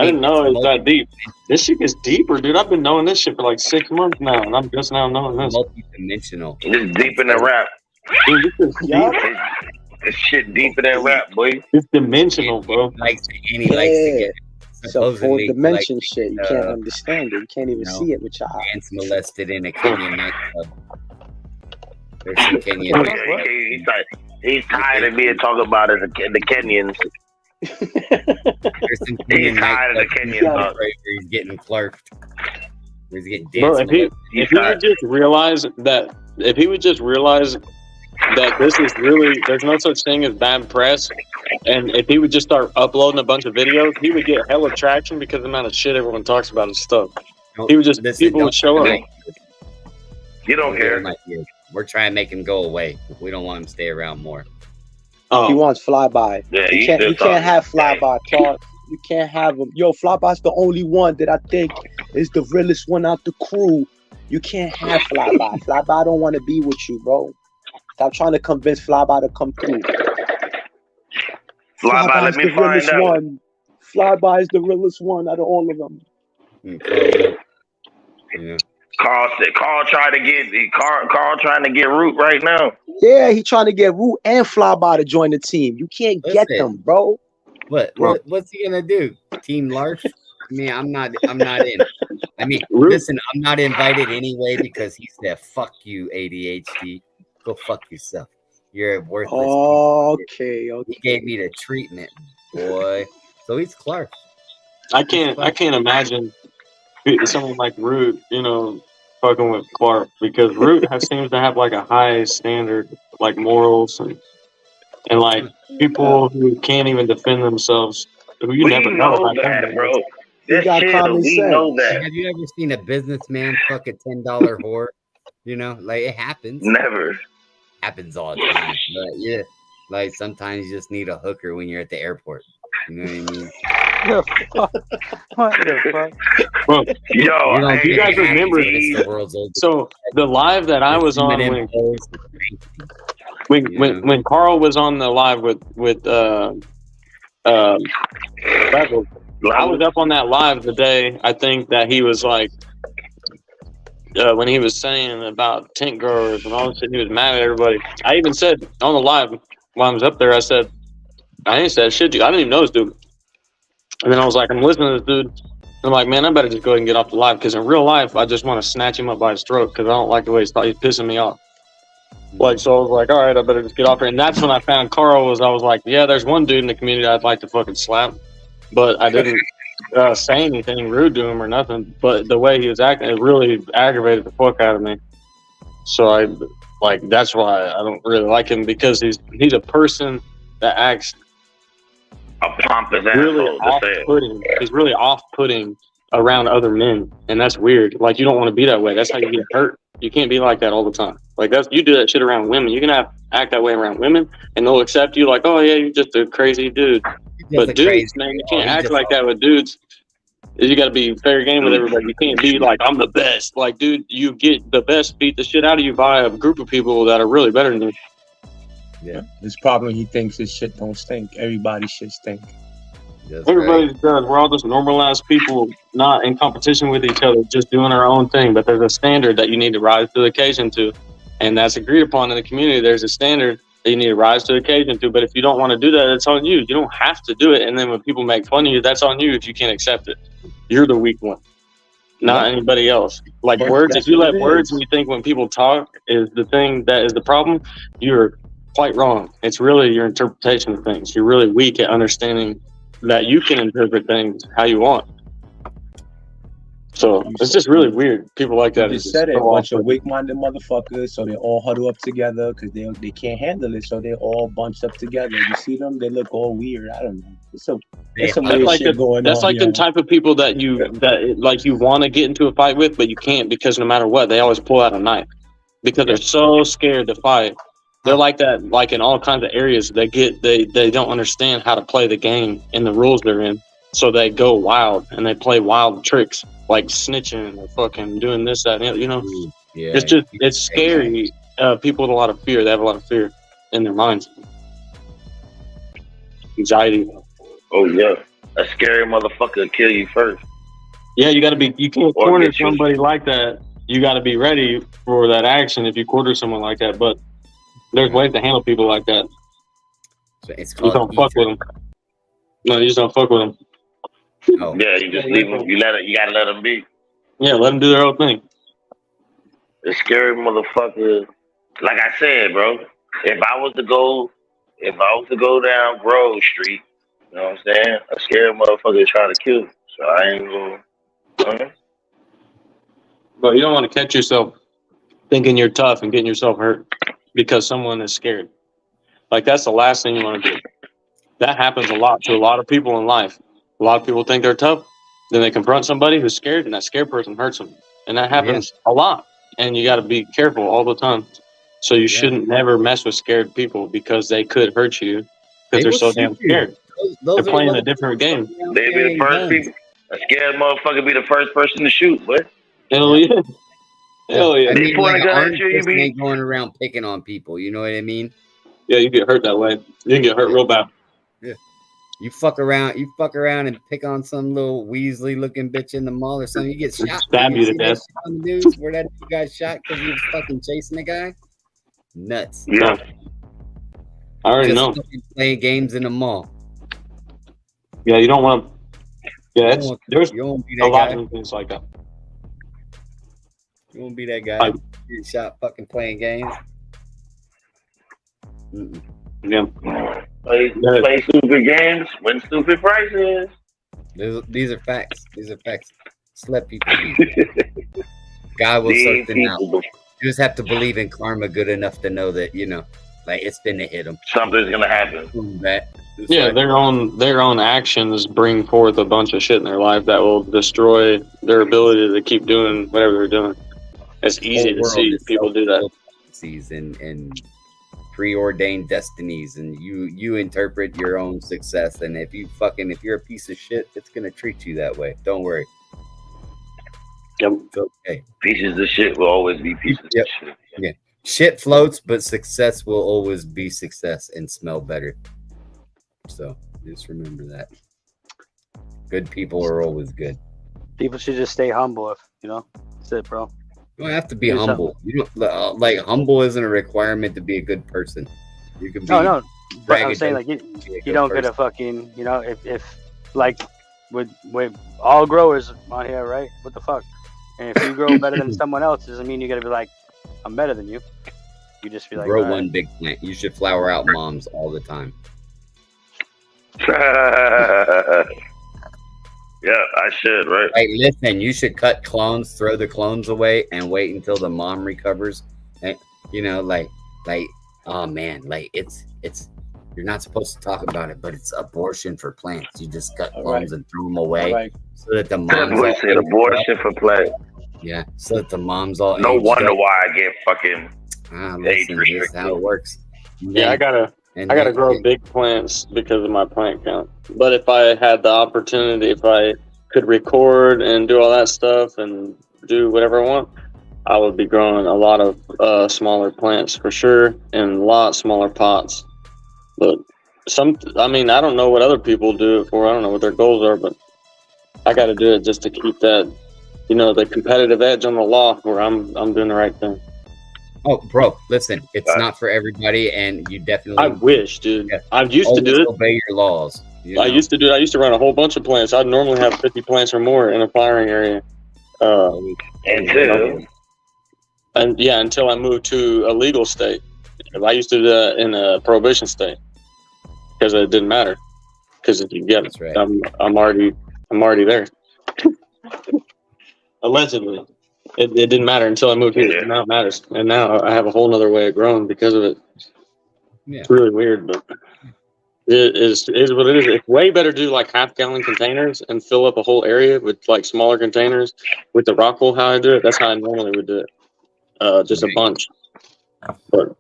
didn't know it was that deep. This shit is deeper, dude. I've been knowing this shit for like 6 months now, and I'm just now knowing this. Multi-dimensional. It's deeper than rap. Dude, this is deep. It's shit deeper than rap, boy. It's dimensional, bro. He likes to get some fourth dimension shit. You can't understand it. You can't even see it with your eyes. Ants molested in a Kenyan nightclub. There's some Kenyan. He's tired of being talked about as the Kenyans. He's tired of the Kenyans. Where he's getting clerked. Where he's getting Bro, if he would just realize that, this is really, there's no such thing as bad press, and if he would just start uploading a bunch of videos, he would get hella traction because of the amount of shit everyone talks about his stuff. He would just, people would show up. You don't care. we're trying to make him go away. We don't want him to stay around more. He wants Flyby. Yeah, you can't have Flyby, Clark. You can't have him. Yo, Flyby's the only one that I think is the realest one out the crew. You can't have Flyby. Flyby don't want to be with you, bro. Stop trying to convince Flyby to come through. Flyby, let me find out. One. Flyby is the realest one out of all of them. Yeah. Carl trying to get Root right now. Yeah, he trying to get Root and Flyby to join the team. You can't get them, bro. What's he gonna do? Team Larch? I mean, I'm not in. I mean, listen, I'm not invited anyway because he said, "Fuck you, ADHD. Go fuck yourself. You're a worthless." Okay. He gave me the treatment, boy. So he's Clark. I can't imagine someone like Root, fucking with Clark, because Root seems to have like a high standard, like morals and like people who can't even defend themselves. Who you never know about that, bro. We know that. Have you ever seen a businessman fuck a $10 whore? Like it happens. Never. Happens all the time. But yeah, like sometimes you just need a hooker when you're at the airport. You know what I mean? What the fuck? Well, you guys remember so the live that I was on when Carl was on the live with Rebel, I was up on that live the day I think that he was like when he was saying about tent growers and all of a sudden he was mad at everybody. I even said on the live while I was up there, I ain't said shit to you. I didn't even know this dude. And then I was like, I'm listening to this dude. And I'm like, man, I better just go ahead and get off the live because in real life, I just want to snatch him up by his throat because I don't like the way he's pissing me off. Like, so I was like, all right, I better just get off here. And that's when I found Carl. I was like, yeah, there's one dude in the community I'd like to fucking slap, but I didn't say anything rude to him or nothing. But the way he was acting, it really aggravated the fuck out of me. So that's why I don't really like him because he's a person that acts really off-putting. He's really off-putting around other men, and that's weird. Like you don't want to be that way. That's how you get hurt. You can't be like that all the time. Like you do that shit around women. You can act that way around women, and they'll accept you. Like, oh yeah, you're just a crazy dude. But dudes, man, you can't act like that with dudes. You got to be fair game with everybody. You can't be like I'm the best. Like, dude, you get the best beat the shit out of you by a group of people that are really better than you. Yeah, his problem. He thinks his shit don't stink. Everybody's shit stink. Everybody does. We're all just normalized people, not in competition with each other, just doing our own thing. But there's a standard that you need to rise to the occasion to, and that's agreed upon in the community. There's a standard that you need to rise to the occasion to. But if you don't want to do that, it's on you. You don't have to do it. And then when people make fun of you, that's on you if you can't accept it. You're the weak one, not anybody else. Like words, if you let words and you think when people talk is the thing that is the problem, you're quite wrong. It's really your interpretation of things. You're really weak at understanding that you can interpret things how you want. So it's just really weird. People like that. You just said it. A bunch of weak-minded motherfuckers. So they all huddle up together because they can't handle it. So they're all bunched up together. You see them? They look all weird. I don't know. There's some weird shit going on. That's like the type of people that you want to get into a fight with, but you can't because no matter what, they always pull out a knife because they're so scared to fight. They're like that, like in all kinds of areas. They don't understand how to play the game and the rules they're in, so they go wild and they play wild tricks like snitching or fucking doing this, that, and it's scary. People with a lot of fear. They have a lot of fear in their minds. Anxiety. Oh yeah, a scary motherfucker will kill you first. Yeah, you can't corner somebody like that. You got to be ready for that action if you corner someone like that. But there's ways to handle people like that. So it's you don't fuck with them. No, you just don't fuck with them. Oh. Yeah, you just leave them. You gotta let them be. Yeah, let them do their own thing. The scary motherfucker. Like I said, bro. If I was to go down Grove Street, you know what I'm saying? A scary motherfucker trying to kill me. So I ain't gonna. But you don't want to catch yourself thinking you're tough and getting yourself hurt because someone is scared. Like that's the last thing you want to do. That happens a lot to a lot of people in life. A lot of people think they're tough, then they confront somebody who's scared, and that scared person hurts them. And that happens a lot. And you got to be careful all the time. So you shouldn't never mess with scared people because they could hurt you because they're so damn scared. They're playing a different game. They be the first people. A scared motherfucker be the first person to shoot, but hell yeah. Hell yeah. I mean, point like a gun an at you, armed person ain't going around picking on people. You know what I mean? Yeah, you get hurt that way. You get hurt real bad. Yeah. You fuck around and pick on some little Weasley looking bitch in the mall or something. You get shot. Stab you to death. On the news where that dude got shot because he was fucking chasing a guy. Nuts. Yeah. I already Just know. Playing games in the mall. Yeah, you don't want to. Yeah, there's you won't be a that lot guy. of things like that. You won't be that guy. Get shot fucking playing games. Yeah. Play stupid games, win stupid prizes. These are facts. These are facts. Just let people be. God will sort them out. You just have to believe in karma good enough to know that, you know, like it's been to hit them. Something's gonna happen. Yeah, their own actions bring forth a bunch of shit in their life that will destroy their ability to keep doing whatever they're doing. It's easy to see people do that. And preordained destinies, and you interpret your own success. And if you're a piece of shit, it's gonna treat you that way. Don't worry. Yep. It's okay. Pieces of shit will always be pieces of shit. Yeah. Shit floats, but success will always be success and smell better. So just remember that. Good people are always good. People should just stay humble. If you know, that's it, bro. You don't have to be humble. You don't like humble isn't a requirement to be a good person. You can be. No. But I'm saying like you don't get a fucking, you know, if like with all growers on here, right? What the fuck? And if you grow better than someone else, doesn't mean you gotta be like, I'm better than you. You just be like, grow one big plant. You should flower out moms all the time. Yeah, I should, right? Like, listen, you should cut clones, throw the clones away, and wait until the mom recovers. And, you know, like, oh man, like it's. You're not supposed to talk about it, but it's abortion for plants. You just cut clones and throw them away, so that the moms. That said abortion for plants. Yeah, so that the moms all. No wonder why I get fucking age listen, restricted. this is how it works. Yeah, I gotta grow big plants because of my plant count. But if I had the opportunity, if I could record and do all that stuff and do whatever I want, I would be growing a lot of smaller plants for sure, in a lot smaller pots. But I don't know what other people do it for. I don't know what their goals are, but I got to do it just to keep that, you know, the competitive edge on the law where I'm doing the right thing. Oh, bro, listen, it's not for everybody, and you definitely. I wish, dude. I used to do it. Obey your laws. You know? I used to do it. I used to run a whole bunch of plants. I'd normally have 50 plants or more in a flowering area. Until I moved to a legal state. I used to do that in a prohibition state because it didn't matter. Because if you get it, right. I'm already there. Allegedly, it didn't matter until I moved here. Now it matters, and now I have a whole nother way of growing because of it. Yeah. It's really weird, but it is what it is. It's way better to do like half-gallon containers and fill up a whole area with like smaller containers with the rock wool. How I do it, that's how I normally would do it. Just a bunch. But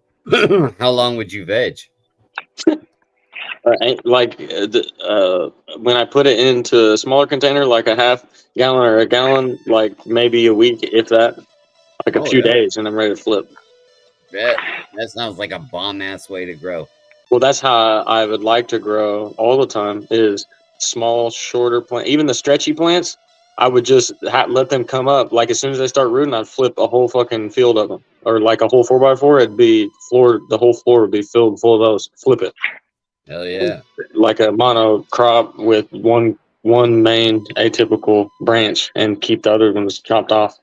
how long would you veg? When I put it into a smaller container, like a half-gallon or a gallon, like maybe a week, if that, like a few days, and I'm ready to flip. That sounds like a bomb-ass way to grow. Well, that's how I would like to grow all the time, is small, shorter plants. Even the stretchy plants, I would just let them come up. Like as soon as they start rooting, I'd flip a whole fucking field of them. Or like a whole 4x4, it'd be the whole floor would be filled full of those. Flip it. Hell yeah. Like a monocrop with one main atypical branch and keep the other ones chopped off.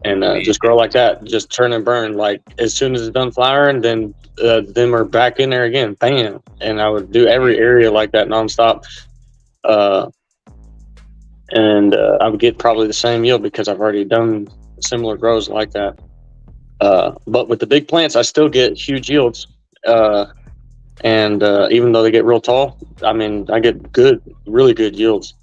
And just grow like that. Just turn and burn. Like as soon as it's done flowering, then we're back in there again. Bam. And I would do every area like that nonstop. And I would get probably the same yield because I've already done similar grows like that. But with the big plants, I still get huge yields. And even though they get real tall, I mean, I get really good yields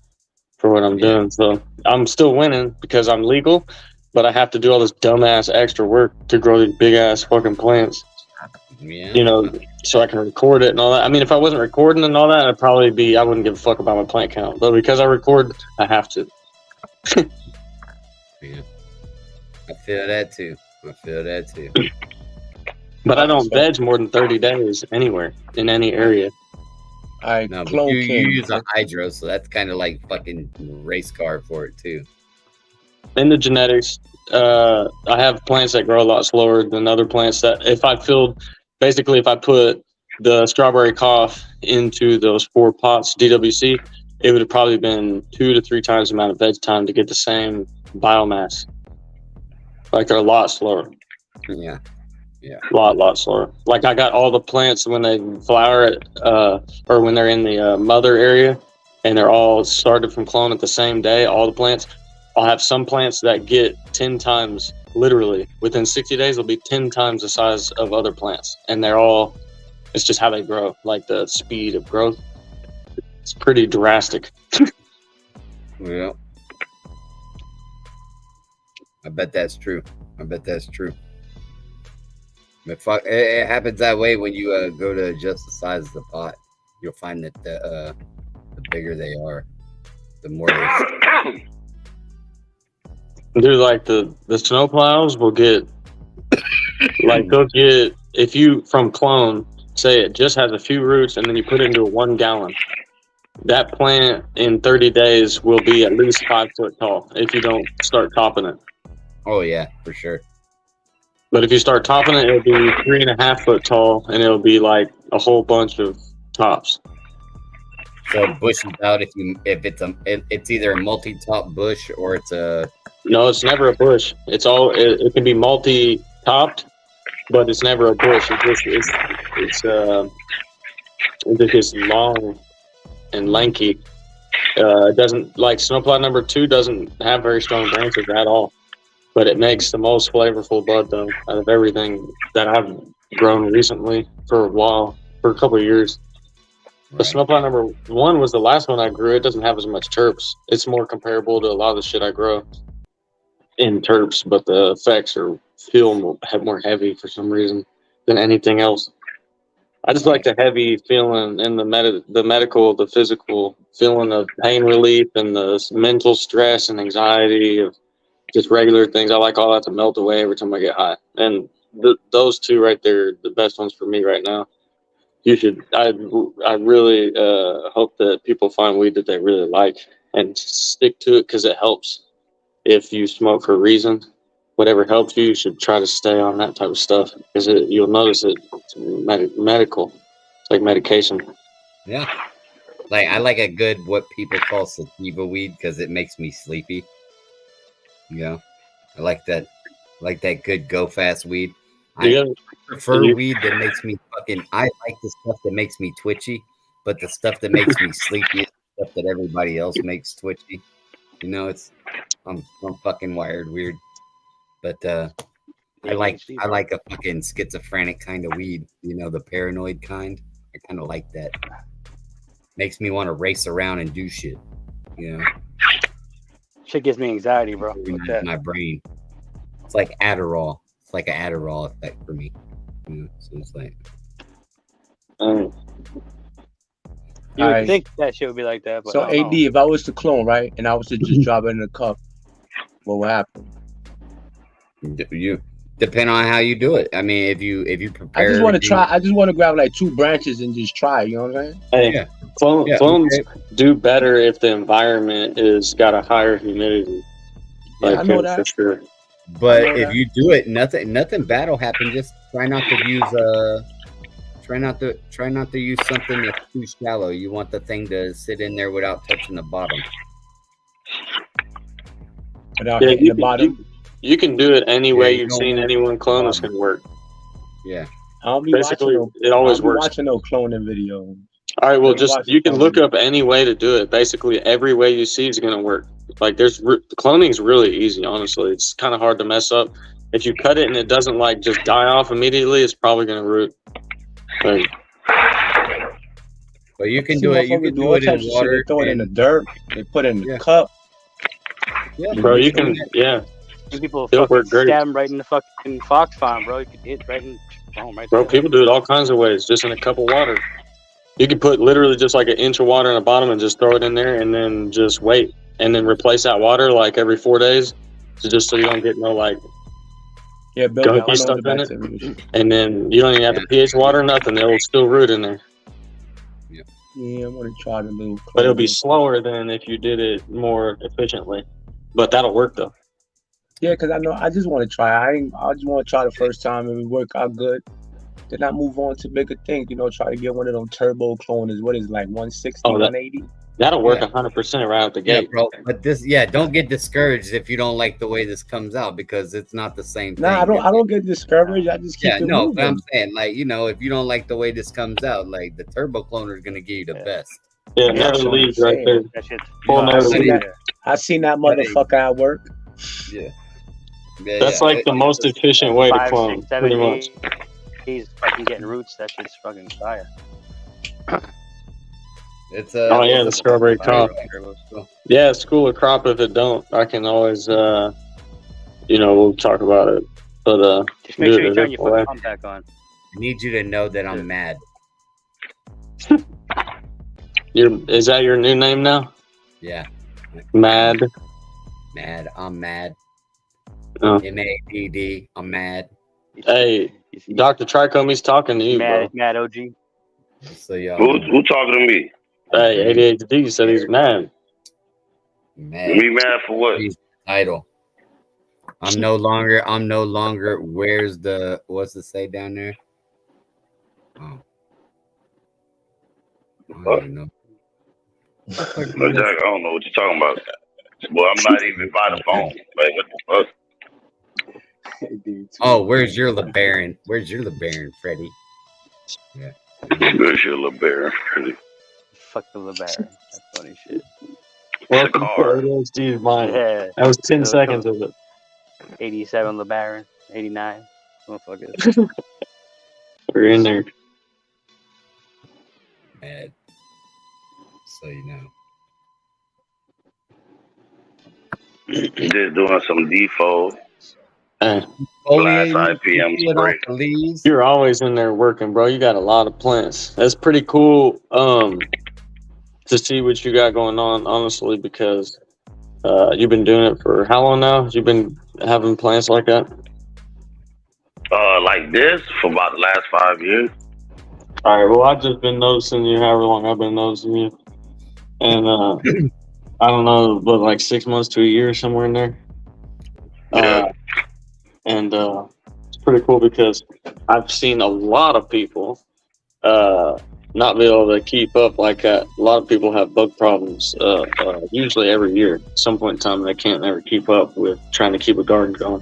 for what I'm doing. So I'm still winning because I'm legal. but I have to do all this dumbass extra work to grow these big ass fucking plants. Yeah. You know, so I can record it and all that. I mean, if I wasn't recording and all that, I wouldn't give a fuck about my plant count. But because I record, I have to. Yeah. I feel that too. But I don't veg more than 30 days anywhere in any area. I No, but clone you king. use a hydro, so that's kind of like fucking race car for it too. In the genetics, I have plants that grow a lot slower than other plants that if I put the strawberry cough into those 4 pots DWC, it would have probably been 2 to 3 times the amount of veg time to get the same biomass. Like they're a lot slower. Yeah. A lot slower. Like I got all the plants when they flower or when they're in the mother area, and they're all started from clone at the same day. All the plants. I'll have some plants that get 10 times, literally within 60 days, they'll be 10 times the size of other plants, and it's just how they grow. Like the speed of growth, it's pretty drastic. Yeah. I bet that's true. But fuck, it happens that way when you go to adjust the size of the pot. You'll find that the bigger they are, the more they. Dude, like the snowplows will get, like they'll get, if you from clone, say it just has a few roots and then you put it into a 1 gallon, that plant in 30 days will be at least 5 foot tall if you don't start topping it. Oh yeah, for sure. But if you start topping it, it'll be 3.5 foot tall, and it'll be like a whole bunch of tops. So it bushes out if it's either a multi-top bush or it's a. No, it's never a bush. It can be multi-topped, but it's never a bush. It's just long and lanky. It doesn't, like snowplow number 2 doesn't have very strong branches at all. But it makes the most flavorful bud, though, out of everything that I've grown recently for a couple of years. Right. The snowplow number 1 was the last one I grew. It doesn't have as much terps. It's more comparable to a lot of the shit I grow in terps, but the effects feel more heavy for some reason than anything else. I just like the heavy feeling in the physical feeling of pain relief and the mental stress and anxiety of just regular things. I like all that to melt away every time I get high. And those 2 right there are the best ones for me right now. I really hope that people find weed that they really like and stick to it because it helps. If you smoke for a reason, whatever helps you should try to stay on that type of stuff because you'll notice it's medical. It's like medication. Yeah. Like I like a good what people call sativa weed because it makes me sleepy. Yeah, I like that good go fast weed. I prefer weed that makes me I like the stuff that makes me twitchy, but the stuff that makes me sleepy is the stuff that everybody else makes twitchy. You know, I'm fucking wired weird. But I like a fucking schizophrenic kind of weed, you know, the paranoid kind. I kind of like that. Makes me want to race around and do shit, you know. Shit gives me anxiety, bro. My brain. It's like Adderall. It's like an Adderall effect for me. You know, so it's like. You would think that shit would be like that. But so, AD, if I was to clone, right, and I was to just drop it in a cup, what would happen? You depend on how you do it. I mean, if you prepare. I just want to try. I just want to grab like 2 branches and just try. You know what I'm saying? Hey, yeah. Clones do better if the environment is got a higher humidity. Yeah, I know that. For sure. But if you do it, nothing bad will happen. Just try not to use try not to use something that's too shallow. You want the thing to sit in there without touching the bottom. Without hitting the bottom. You can do it any way you've seen anyone clone. It's gonna work. Yeah. Basically, it always works. Watching no cloning video. All right, well, you can look up any way to do it. Basically, every way you see is going to work. Like, cloning is really easy, honestly. It's kind of hard to mess up. If you cut it and it doesn't, like, just die off immediately, it's probably going to root. Like, but you can do it. You can do it in water. They throw it in the dirt. They put it in the cup. Yeah, bro, you can, yeah. People It'll fucking work great. stab him right in the fucking fox farm, bro. You could hit right in boom, right Bro, there. people do it all kinds of ways, just in a cup of water. You can put literally just like an inch of water in the bottom and just throw it in there and then just wait. And then replace that water like every 4 days. Just so you don't get no like Yeah, Bill, I gunky know stuff the in it. bacteria. And then you don't even have to pH water, nothing. It'll still root in there. Yeah, I want to try the little. But it'll be slower than if you did it more efficiently. But that'll work though. Yeah, because I know I just want to try. I just want to try the first time and it work out good. Then I move on to bigger things. You know, try to get one of them turbo cloners. What is it, like 160, Oh, 180? That'll work 100% right out the Yeah, gate. bro. But don't get discouraged if you don't like the way this comes out because it's not the same thing. Nah, I don't get discouraged. I just keep it moving. But I'm saying, like, you know, if you don't like the way this comes out, like the turbo cloner is gonna give you the best. Yeah, never leaves right there. That shit's Full never leaves. I seen that motherfucker at work. Yeah. That's like the most efficient way to clone, 5, 6, 7 pretty much. days. He's fucking getting roots. That shit's fucking fire. It's Oh yeah, the strawberry crop. Yeah, it's cooler crop if it don't. I can always we'll talk about it. But just make sure you turn your fucking pump back on. I need you to know that I'm mad. Is that your new name now? Yeah. Mad. Mad. I'm mad. Oh. MADD. I'm mad. Hey, Dr. Trichome, he's talking to you, bro. Mad OG. So y'all. Who talking to me? Hey, 88D said he's mad. Mad. Me mad for what? Title. I'm no longer. What's it say down there? Oh. I don't know. Jack, I don't know what you're talking about. Well, I'm not even by the phone. Like, what the fuck? Oh, where's your LeBaron? Where's your LeBaron, Freddie? Yeah. Where's your LeBaron, Freddie? Fuck the LeBaron. That's funny shit. Welcome to ADHD's mind. Yeah. That was 10 seconds of it. 87 LeBaron. 89. Motherfucker. We're in there. Mad. So you know. Just doing some default. Last IPM spray. You're always in there working, bro. You got a lot of plants. That's pretty cool to see what you got going on, honestly, because you've been doing it for how long now? You've been having plants like that? Like this for about the last 5 years. All right, well, I've just been noticing you however long I've been noticing you. And I don't know, but like 6 months to a year, somewhere in there. And it's pretty cool because I've seen a lot of people not be able to keep up like that. A lot of people have bug problems usually every year. At some point in time, they can't ever keep up with trying to keep a garden going.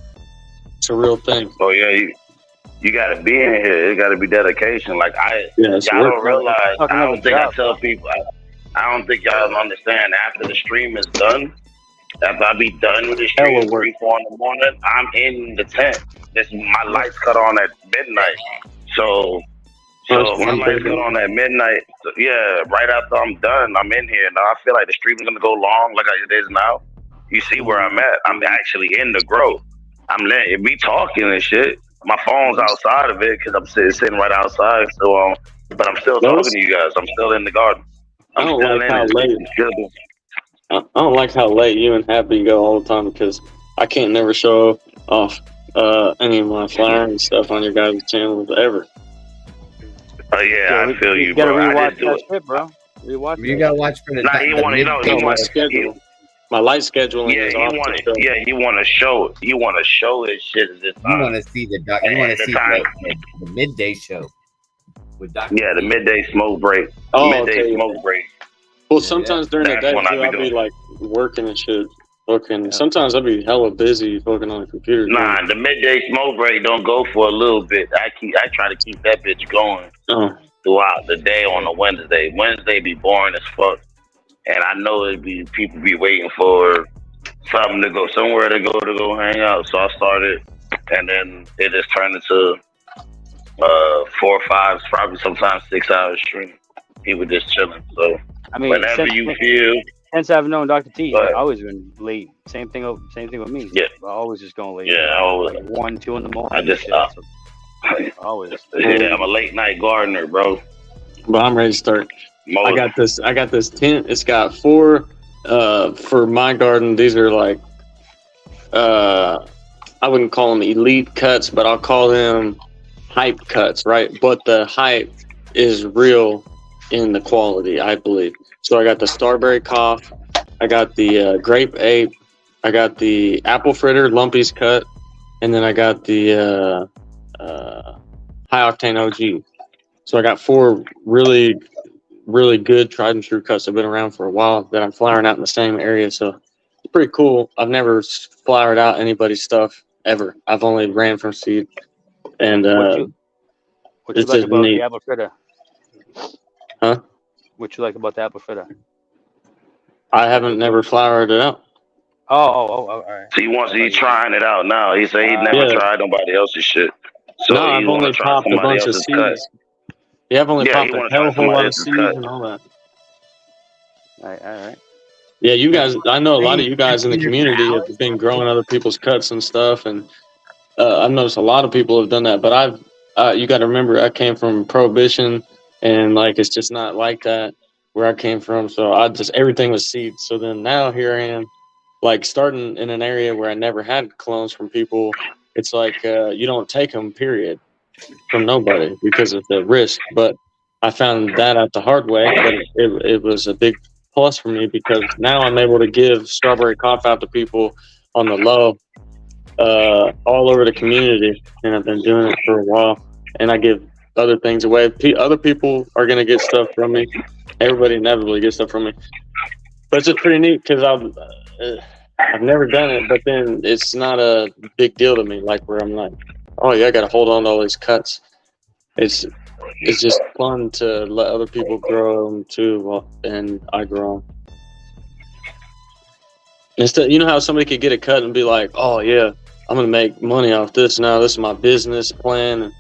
It's a real thing. Oh, yeah, you got to be in here. It got to be dedication. Like, y'all don't realize, I don't think I tell people, I don't think y'all understand after the stream is done, after I be done with the stream at 3, 4 in the morning, I'm in the tent. My lights cut on at midnight. So my lights cut on at midnight. So, yeah, right after I'm done, I'm in here. Now I feel like the stream is going to go long like it is now. You see where I'm at. I'm actually in the grow. I'm letting be talking and shit. My phone's outside of it because I'm sitting right outside. So, but I'm still talking to you guys. I'm still in the garden. I don't like how late you and Happy go all the time because I can't never show off any of my flowers and stuff on your guys' channels ever. Oh yeah, I feel you, bro. You gotta rewatch that shit, bro. Rewatch. You gotta watch for the. Nah, he want to know my schedule. My light scheduling. Yeah, he want to show. He want to show his shit this time. You want to see the the midday show with Dr. Yeah, the midday smoke break. Smoke break. Well, sometimes during the day too, I'll be like working and shit. Fucking. Sometimes I'll be hella busy fucking on the computer. Nah, the midday smoke break don't go for a little bit. I try to keep that bitch going throughout the day on a Wednesday. Wednesday be boring as fuck. And I know people be waiting for something to go somewhere to go hang out. So I started, and then it just turned into 4 or 5, probably sometimes 6 hours stream. People just chilling. So I mean, whenever you feel Since I've known Dr. T, But- I've always been late. Same thing with me. Yeah. I always just going late. Yeah, I always- like 1, 2 in the morning. I just shit. Always. Yeah, I'm a late night gardener, bro. But I'm ready to start. Most, I got this tent. It's got 4 for my garden. These are like I wouldn't call them elite cuts, but I'll call them hype cuts, right? But the hype is real in the quality, I believe. So I got the Starberry Cough, I got the Grape Ape, I got the Apple Fritter Lumpy's cut, and then I got the High Octane OG. So I got 4 really, really good tried and true cuts that have been around for a while that I'm flowering out in the same area. So it's pretty cool. I've never flowered out anybody's stuff ever. I've only ran from seed. And What you it's like just about neat. the apple fritter? Huh? What you like about the apple fritter? I haven't never flowered it out. Oh, all right. so he's trying it out now. He said he never Yeah. tried nobody else's shit. So No, he I've wanna only try popped a somebody bunch of else's cut. seeds. Yeah, I've only Yeah, popped you a wanna try hell of a somebody lot of else's seeds cut. and all that. All right. Yeah, you guys, I know a lot of you guys in the community have been growing other people's cuts and stuff, and I've noticed a lot of people have done that. But you got to remember, I came from Prohibition, and like it's just not like that where I came from. So everything was seeds. So then now here I am, like starting in an area where I never had clones from people. It's like you don't take them, period, from nobody because of the risk. But I found that out the hard way, but it was a big plus for me because now I'm able to give Strawberry Cough out to people on the low all over the community, and I've been doing it for a while, and I give other things away. Other people are going to get stuff from me. Everybody inevitably gets stuff from me, but it's just pretty neat because I've never done it, but then it's not a big deal to me, like where I'm like, oh yeah, I got to hold on to all these cuts. It's just fun to let other people grow them too, and I grow them. Instead, you know how somebody could get a cut and be like, "Oh yeah, I'm gonna make money off this now. This is my business plan." And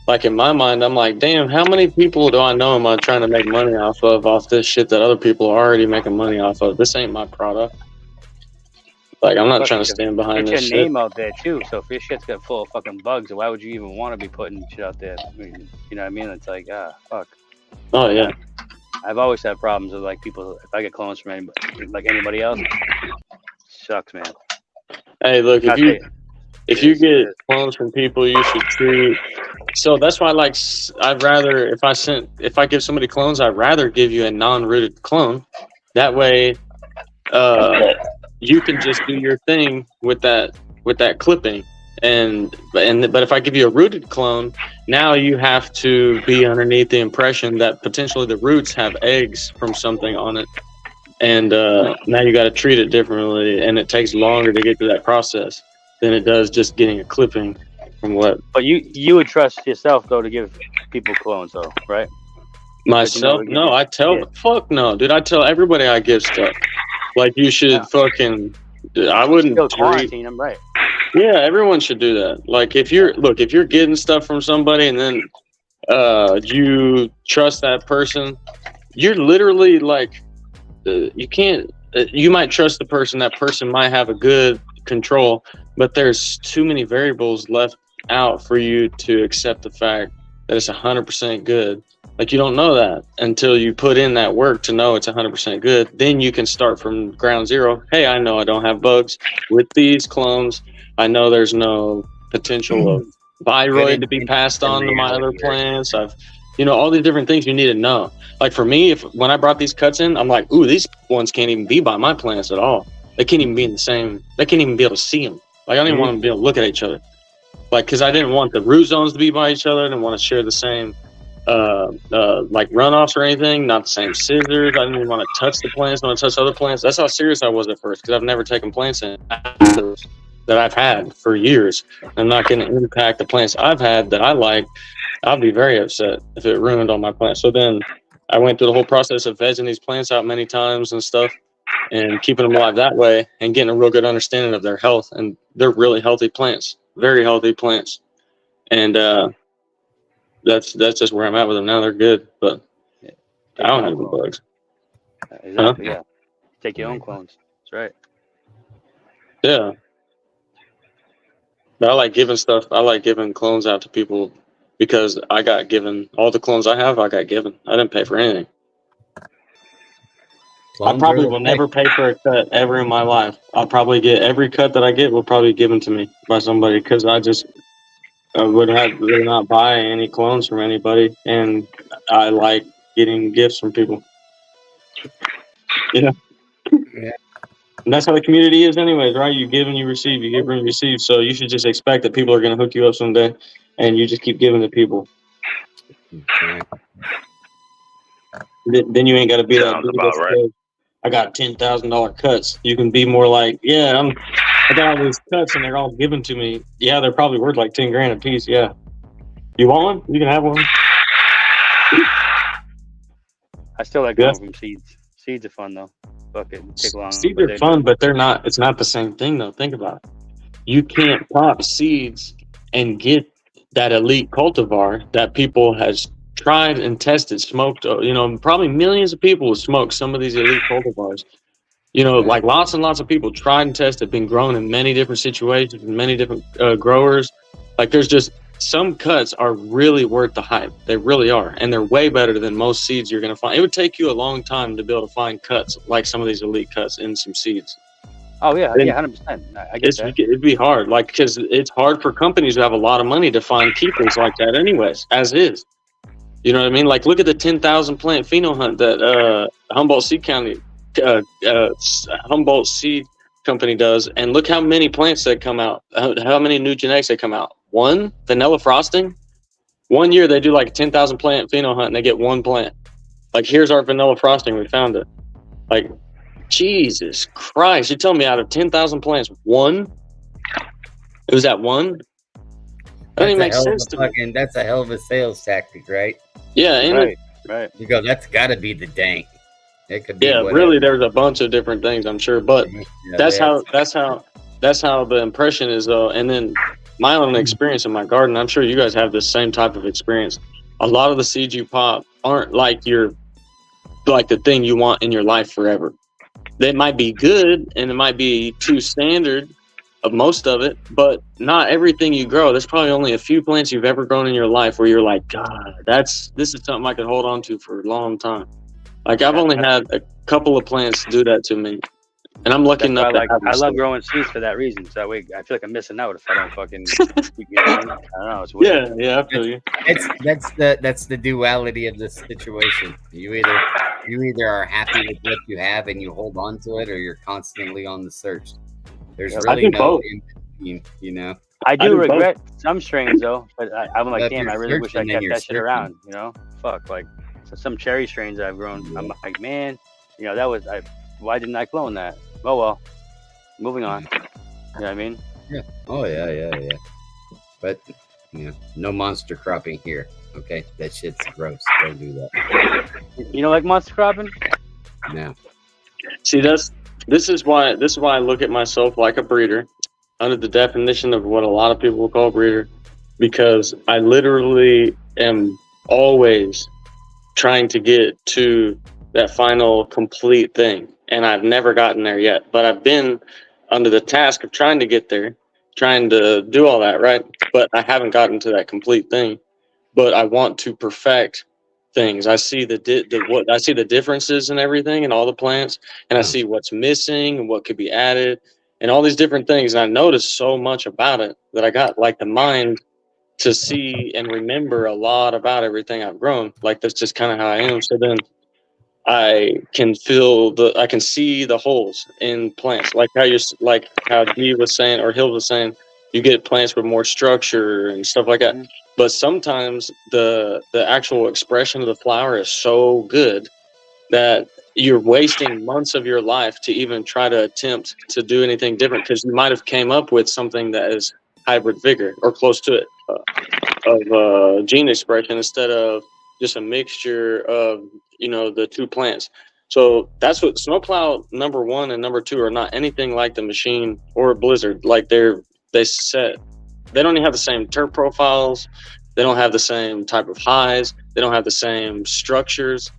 like in my mind, I'm like, "Damn, how many people do I know am I trying to make money off this shit that other people are already making money off of? This ain't my product. Like, I'm not trying to stand behind Get this your shit." name out there too. So if your shit's got full of fucking bugs, why would you even want to be putting shit out there? I mean, you know what I mean? It's like, fuck. Oh yeah. I've always had problems with like people. If I get clones from anybody else, sucks, man. Hey, look, if you get clones from people, you should treat. So that's why, I'd rather if I give somebody clones, I'd rather give you a non-rooted clone. That way, you can just do your thing with that clipping. But if I give you a rooted clone, now you have to be underneath the impression that potentially the roots have eggs from something on it, and now you got to treat it differently, and it takes longer to get to that process than it does just getting a clipping from what. But you would trust yourself though to give people clones though, right? Myself? No, I tell fuck no, dude. I tell everybody I give stuff. Like you should fucking. I wouldn't Still treat. quarantine them, right? Yeah, everyone should do that. Like if you're getting stuff from somebody and then you trust that person, you're literally like you can't. You might trust the person. That person might have a good control, but there's too many variables left out for you to accept the fact that it's 100% good. Like you don't know that until you put in that work to know it's 100% good. Then you can start from ground zero. Hey, I know I don't have bugs with these clones. I know there's no potential of viroid to be passed on to my other plants. All these different things you need to know. Like for me, when I brought these cuts in, I'm like, ooh, these ones can't even be by my plants at all. They can't even be in the same. They can't even be able to see them. Like I don't even want them to be able to look at each other. Like because I didn't want the root zones to be by each other. I didn't want to share the same like runoffs or anything. Not the same scissors. I didn't even want to touch the plants. I want to touch other plants. That's how serious I was at first because I've never taken plants in that I've had for years. I'm not going to impact the plants I've had that I like. I'll be very upset if it ruined all my plants. So then I went through the whole process of vegging these plants out many times and stuff and keeping them alive that way and getting a real good understanding of their health. And they're really healthy plants, very healthy plants. And that's just where I'm at with them now. They're good, but I don't have the bugs. Exactly, huh? Yeah. Take your own clones. That's right. Yeah. But I like giving stuff. I like giving clones out to people because I got given all the clones I have. I got given. I didn't pay for anything. I probably will never pay for a cut ever in my life. I'll probably get every cut that I get will probably be given to me by somebody because I would have really not buy any clones from anybody, and I like getting gifts from people. Yeah. And that's how the community is anyways, right? You give and you receive, you give and you receive. So you should just expect that people are going to hook you up someday, and you just keep giving to people. Okay. Then you ain't got to be Sounds about right. I got $10,000 cuts. You can be more like, yeah, I got all these cuts and they're all given to me. Yeah, they're probably worth like 10 grand a piece. Yeah. You want one? You can have one. I still like going from seeds. Seeds are fun though. Fuck it, take long. Seeds are fun, but they're not. It's not the same thing though. Think about it. You can't pop seeds and get that elite cultivar that people has tried and tested, smoked. You know, probably millions of people have smoked some of these elite cultivars. You know, like lots and lots of people tried and tested, been grown in many different situations, many different growers. Like there's just some cuts are really worth the hype. They really are. And they're way better than most seeds you're going to find. It would take you a long time to be able to find cuts like some of these elite cuts in some seeds. Oh, yeah. Yeah, 100%. I get that. It'd be hard. Like, because it's hard for companies who have a lot of money to find keepers like that anyways, as is. You know what I mean? Like, look at the 10,000 plant pheno hunt that Humboldt Seed Company does, and look how many plants that come out, how many new genetics that come out. One vanilla frosting. 1 year they do like a 10,000 plant pheno hunt and they get one plant. Like, here's our vanilla frosting, we found it. Like, Jesus Christ, you're telling me out of 10,000 plants, one? It was that one? That doesn't even make sense to me. That's a hell of a sales tactic, right? Yeah, right. You go, that's got to be the dank. It could be whatever. Really, there's a bunch of different things, I'm sure, but that's how the impression is, though. And then my own experience in my garden, I'm sure you guys have the same type of experience. A lot of the seeds you pop aren't like the thing you want in your life forever. They might be good and it might be too standard of most of it, but not everything you grow. There's probably only a few plants you've ever grown in your life where you're like, God, this is something I could hold on to for a long time. Like, I've only had a couple of plants do that to me, and I'm lucky enough. I love growing seeds for that reason. So that way, I feel like I'm missing out if I don't fucking. I don't know. It's weird. Yeah, I feel you. That's the duality of this situation. You either are happy with what you have and you hold on to it, or you're constantly on the search. There's really no in between, you know. I do regret some strains though, but I'm like, damn, I really wish I kept that shit around. You know, fuck, like. So some cherry strains I've grown, I'm like, man, you know, why didn't I clone that? Oh, well, moving on. You know what I mean? Yeah. Oh, yeah. But, you know, no monster cropping here, okay? That shit's gross. Don't do that. You don't like monster cropping? No. See, this is why I look at myself like a breeder, under the definition of what a lot of people will call breeder, because I literally am always trying to get to that final complete thing, and I've never gotten there yet, but I've been under the task of trying to get there, trying to do all that, right? But I haven't gotten to that complete thing. But I want to perfect things. I see I see the differences in everything and all the plants, and I see what's missing and what could be added and all these different things, and I noticed so much about it that I got like the mind to see and remember a lot about everything I've grown. Like, that's just kind of how I am. So then I can see the holes in plants, like how Dee was saying, or Hill was saying, you get plants with more structure and stuff like that. Mm-hmm. But sometimes the actual expression of the flower is so good that you're wasting months of your life to even try to attempt to do anything different, because you might have came up with something that is hybrid vigor or close to it of gene expression instead of just a mixture of, you know, the two plants. So that's what Snowplow number 1 and number 2 are not anything like the Machine or Blizzard. Like, they don't even have the same terp profiles. They don't have the same type of highs. They don't have the same structures,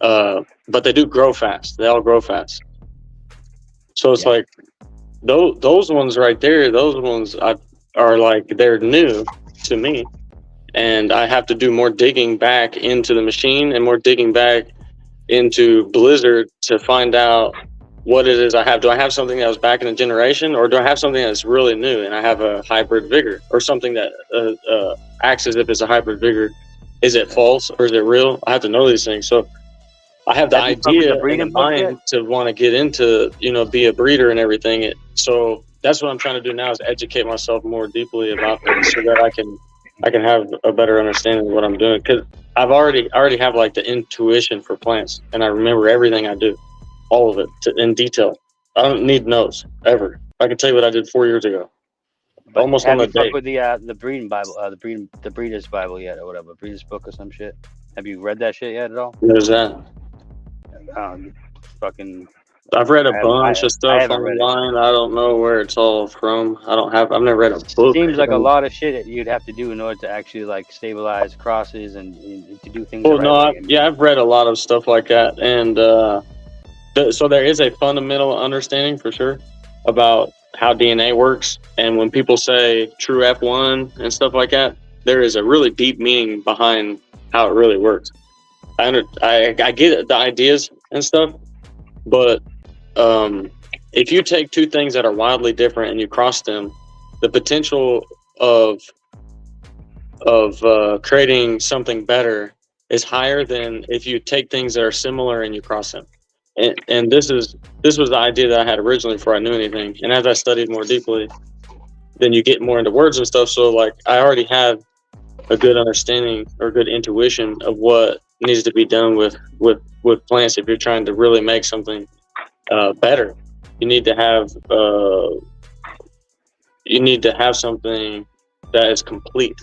but they do grow fast. They all grow fast. So it's like those ones right there. Those ones are like they're new to me, and I have to do more digging back into the machine and more digging back into Blizzard to find out what it is I have. Do I have something that was back in a generation, or do I have something that's really new and I have a hybrid vigor, or something that acts as if it's a hybrid vigor? Is it false or is it real? I have to know these things. So I have the idea in the mind to want to get into, be a breeder and everything. So that's what I'm trying to do now, is educate myself more deeply about things so that I can have a better understanding of what I'm doing. Because I already have like the intuition for plants, and I remember everything I do, all of it in detail. I don't need notes ever. I can tell you what I did 4 years ago. But almost on the date. Have you fucked with the breeding Bible, the Breeder's Bible yet, or whatever, Breeder's book or some shit? Have you read that shit yet at all? What is that? Fucking. I've read a bunch of stuff online. I don't know where it's all from. I've never read a book. Seems like a lot of shit that you'd have to do in order to actually like stabilize crosses and to do things. Well, I've read a lot of stuff like that, and so there is a fundamental understanding for sure about how DNA works. And when people say true F1 and stuff like that, there is a really deep meaning behind how it really works. I get the ideas and stuff, but if you take two things that are wildly different and you cross them, the potential of creating something better is higher than if you take things that are similar and you cross them. And this was the idea that I had originally before I knew anything. And as I studied more deeply, then you get more into words and stuff. So like I already had a good understanding or good intuition of what needs to be done with plants. If you're trying to really make something better, you need to have something that is complete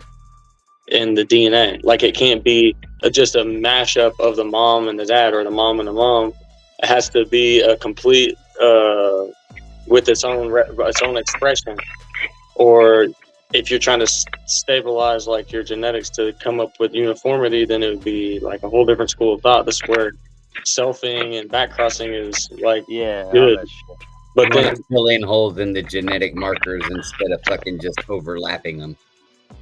in the DNA. Like it can't be just a mashup of the mom and the dad, or the mom and the mom. It has to be a complete with its own expression. Or if you're trying to stabilize like your genetics to come up with uniformity, then it would be like a whole different school of thought. This is where selfing and back crossing is like good. But then fill in holes in the genetic markers instead of fucking just overlapping them.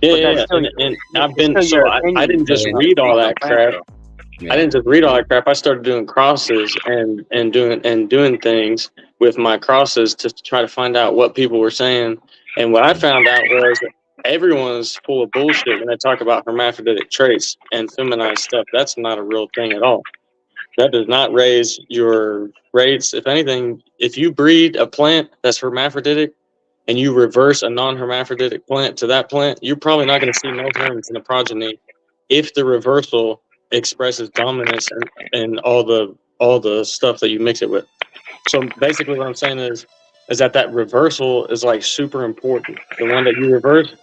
Yeah. And I've been I didn't just read all that crap. Yeah. I didn't just read all that crap. I started doing crosses and doing things with my crosses to try to find out what people were saying. And what I found out was everyone's full of bullshit when they talk about hermaphroditic traits and feminized stuff. That's not a real thing at all. That does not raise your rates. If anything, if you breed a plant that's hermaphroditic and you reverse a non-hermaphroditic plant to that plant, you're probably not going to see no herms in the progeny if the reversal expresses dominance and all the stuff that you mix it with. So basically what I'm saying is that reversal is like super important. The one that you reverse,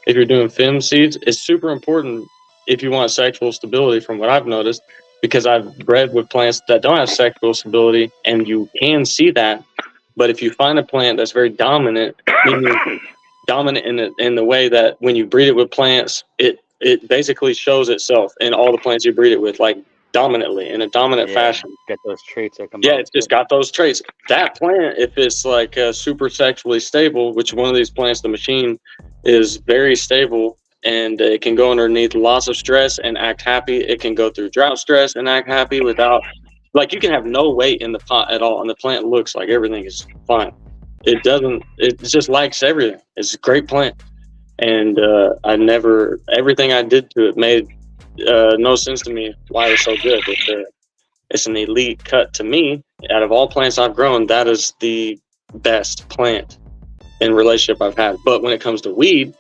if you're doing fem seeds, is super important if you want sexual stability, from what I've noticed, because I've bred with plants that don't have sexual stability, and you can see that. But if you find a plant that's very dominant, in the way that when you breed it with plants, it basically shows itself in all the plants you breed it with, like dominantly, in a dominant fashion. Get those traits that come out. It's just got those traits. That plant, if it's like super sexually stable, which one of these plants, the machine, is very stable, and it can go underneath lots of stress and act happy. It can go through drought stress and act happy without, like, you can have no weight in the pot at all, and the plant looks like everything is fine. It just likes everything. It's a great plant. And everything I did to it made no sense to me why it's so good. It's an elite cut to me. Out of all plants I've grown, that is the best plant in relationship I've had. But when it comes to weed,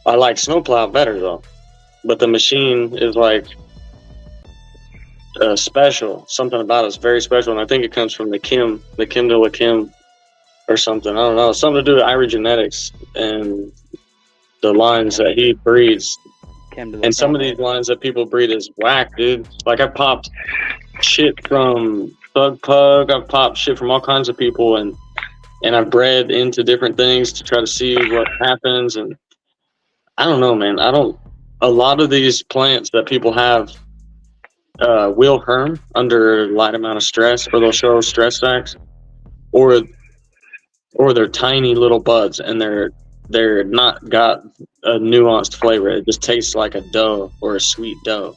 I like snowplow better though. But the machine is like special. Something about it's very special, and I think it comes from the Kim de la Kim or something. I don't know. Something to do with Irie Genetics and the lines that he breeds. And some of these lines that people breed is whack, dude. Like I popped shit from Thug Pug. I've popped shit from all kinds of people, and I've bred into different things to try to see what happens. And I don't know, man. A lot of these plants that people have will herm under a light amount of stress, or they'll show stress stacks. or they're tiny little buds and they're not got a nuanced flavor. It just tastes like a dough or a sweet dough.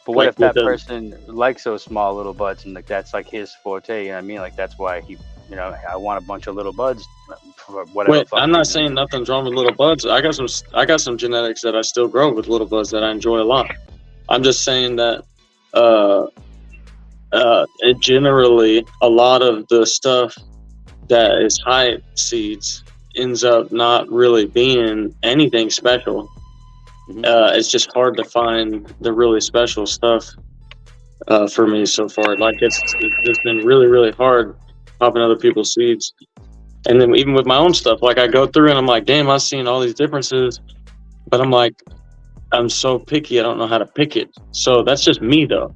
But what Like if that with the- person likes those small little buds and like that's like his forte? You know what I mean? Like that's why he, you know, I want a bunch of little buds for whatever. Wait, fucking I'm not reason. saying nothing's wrong with little buds. I got some genetics that I still grow with little buds that I enjoy a lot. I'm just saying that it generally a lot of the stuff that is high seeds ends up not really being anything special. It's just hard to find the really special stuff for me so far. Like it's been really, really hard popping other people's seeds. And then even with my own stuff, like I go through and I'm like, damn, I've seen all these differences, but I'm like, I'm so picky, I don't know how to pick it. So that's just me though.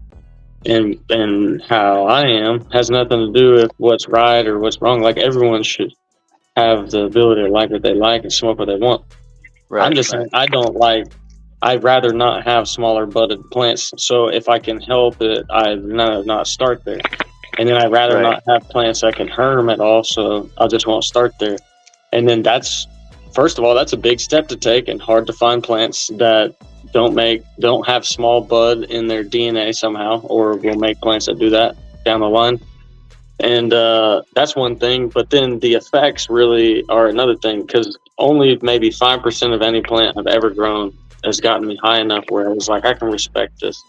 And how I am has nothing to do with what's right or what's wrong. Like everyone should have the ability to like what they like and smoke what they want. Right, I'm just saying I'd rather not have smaller budded plants. So if I can help it, I'd not start there. And then I'd rather not have plants that can herm at all. So I just won't start there. And then first of all, that's a big step to take and hard to find plants that don't have small bud in their DNA somehow, or will make plants that do that down the line. And that's one thing. But then the effects really are another thing, because only maybe 5% of any plant I've ever grown has gotten me high enough where I was like, I can respect this.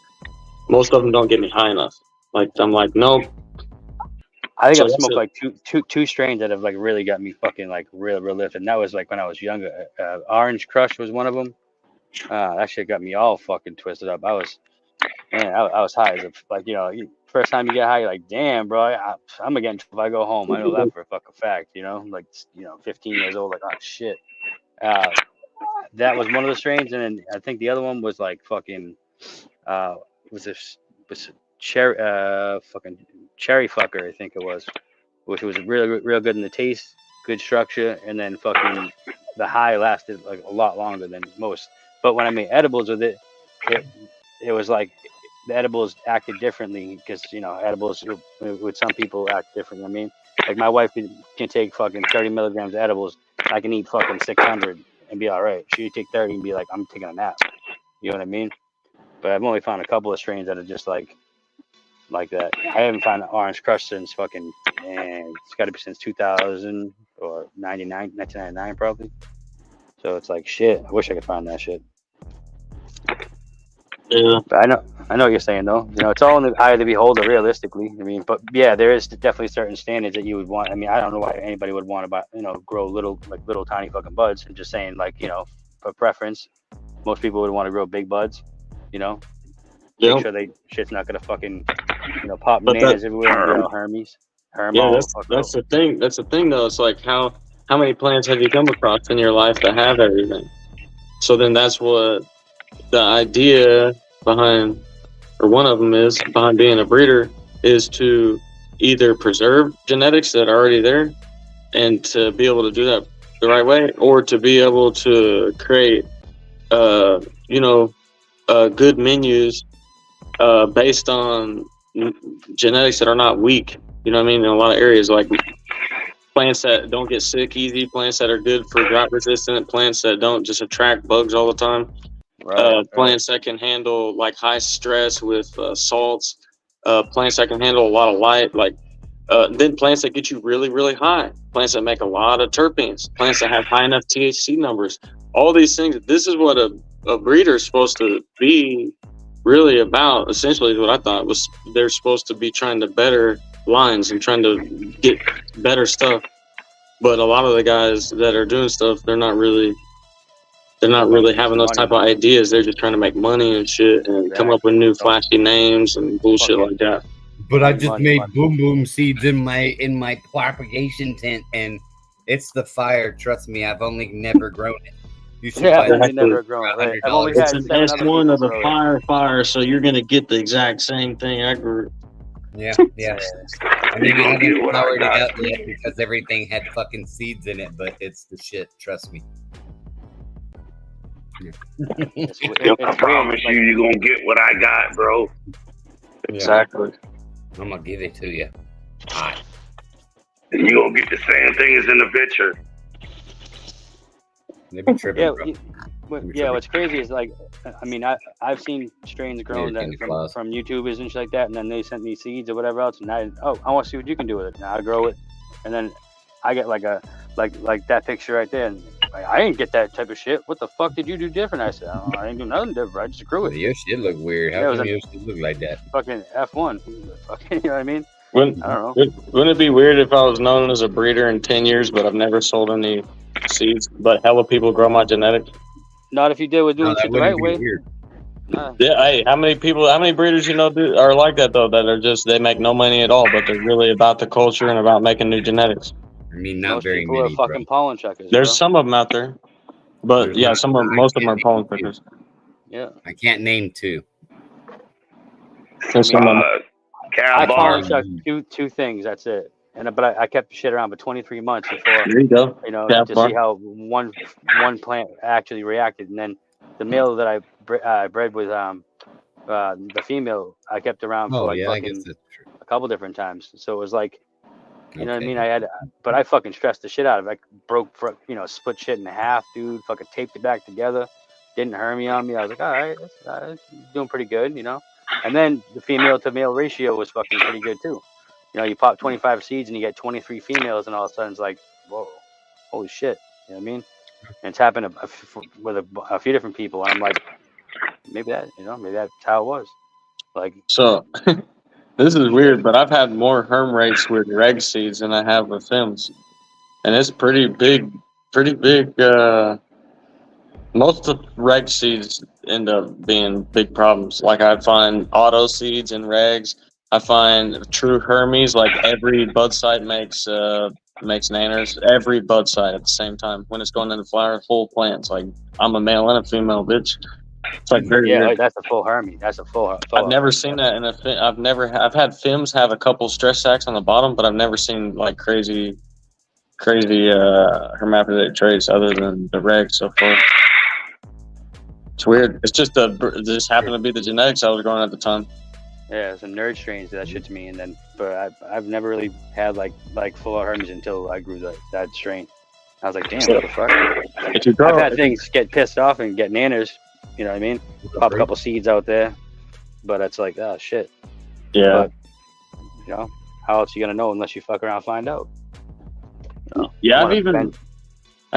Most of them don't get me high enough. Like I'm like, nope. I think I've smoked like two strains that have like really got me fucking like real lifted. And that was like when I was younger. Orange Crush was one of them. That shit got me all fucking twisted up. I was high as like, you know, first time you get high, you're like, damn, bro, I'm gonna get in trouble if I go home. I know that for a fucking fact, you know, like, you know, 15 years old, like, oh shit. That was one of the strains, and then I think the other one was like fucking was cherry cherry fucker, I think it was, which was real good in the taste, good structure, and then fucking the high lasted like a lot longer than most. But when I made edibles with it was like the edibles acted differently, because, you know, edibles with some people act different. I mean, like my wife can take fucking 30 milligrams of edibles. I can eat fucking 600 and be all right. She take 30 and be like, I'm taking a nap. You know what I mean? But I've only found a couple of strains that are just like that. I haven't found an Orange Crush since fucking, it's got to be since 2000 or 1999 probably. So it's like, shit, I wish I could find that shit. Yeah. But I know what you're saying though. You know, it's all in the eye of the beholder, realistically. I mean, but yeah, there is definitely certain standards that you would want. I mean, I don't know why anybody would want to grow little tiny fucking buds. I'm just saying, like, you know, for preference, most people would want to grow big buds. You know, make sure shit's not gonna fucking, you know, pop bananas everywhere. You know, Hermes. Yeah, that's the thing. That's the thing though. It's like how many plants have you come across in your life that have everything? So then that's what the idea behind, or one of them is behind being a breeder, is to either preserve genetics that are already there and to be able to do that the right way, or to be able to create good menus based on genetics that are not weak. You know what I mean? In a lot of areas, like plants that don't get sick easy, plants that are good for drought resistant, plants that don't just attract bugs all the time. Plants that can handle like high stress with salts, plants that can handle a lot of light, like then plants that get you really, really high, plants that make a lot of terpenes, plants that have high enough THC numbers, all these things. This is what a breeder is supposed to be really about. Essentially what I thought was they're supposed to be trying to better lines and trying to get better stuff. But a lot of the guys that are doing stuff, they're not really having those type of ideas. They're just trying to make money and shit and come up with new flashy names and bullshit like that. But I just made boom boom seeds in my propagation tent, and it's the fire. Trust me, I've only never grown it. You should never grown. Right? I've only it's an S1 of the fire, so you're gonna get the exact same thing I grew. Yeah. I mean, I haven't flowered it out yet because everything had fucking seeds in it, but it's the shit. Trust me. I promise you're gonna get what I got, bro. Exactly. I'm gonna give it to you. Hot. You gonna get the same thing as in the picture. They be tripping, Yeah, bro. what's crazy is like, I mean, I've seen strains grown that from YouTubers and shit like that, and then they sent me seeds or whatever else, and I want to see what you can do with it. Now I grow it, and then I get like that picture right there, and I didn't get that type of shit. What the fuck did you do different? I said, I didn't do nothing different. I just grew it. Your shit look weird. How come your shit look like that? Fucking F1. Fucking, you know what I mean? I don't know. Wouldn't it be weird if I was known as a breeder in 10 years, but I've never sold any seeds, but hella people grow my genetics? Not if you did with doing shit the right way. Weird. Nah. Yeah, hey, how many breeders are like that though? That are just, they make no money at all, but they're really about the culture and about making new genetics. I mean, not Most very people many. are fucking pollen checkers. There's bro. some of them out there, but yeah, most of them are pollen pickers. Yeah, I can't name two. I pollen checked two things. That's it. But I kept the shit around for 23 months before. There you go. To see how one plant actually reacted, and then the male that I bred with the female I kept around for a couple different times. So it was like, you know what I mean? But I fucking stressed the shit out of it. I split shit in half, dude. Fucking taped it back together. Didn't Hermy on me. I was like, all right, that's doing pretty good, And then the female to male ratio was fucking pretty good too. You pop 25 seeds and you get 23 females, and all of a sudden it's like, whoa, holy shit. You know what I mean? And it's happened with a few different people. And I'm like, maybe that's how it was. Like, so this is weird, but I've had more herm rates with reg seeds than I have with FIMS. And it's pretty big. Most of reg seeds end up being big problems. Like I find auto seeds and regs. I find true Hermes, like every bud site makes nanners. Every bud site at the same time when it's going into flower, full plants. Like I'm a male and a female, bitch. It's like very weird. Like that's a full Hermes. That's a full. I've never seen that in a. I've had FIMS have a couple stress sacs on the bottom, but I've never seen like crazy hermaphroditic traits other than the reg so far. It's weird. It's just this happened to be the genetics I was growing at the time. Yeah, some nerd strains do that shit to me, but I've never really had like full Hermes until I grew that strain. I was like, damn, what the fuck? I've had things get pissed off and get nanners. You know what I mean? Pop a couple seeds out there, but it's like, oh shit. Yeah. But, how else you gonna know unless you fuck around and find out? Yeah, I've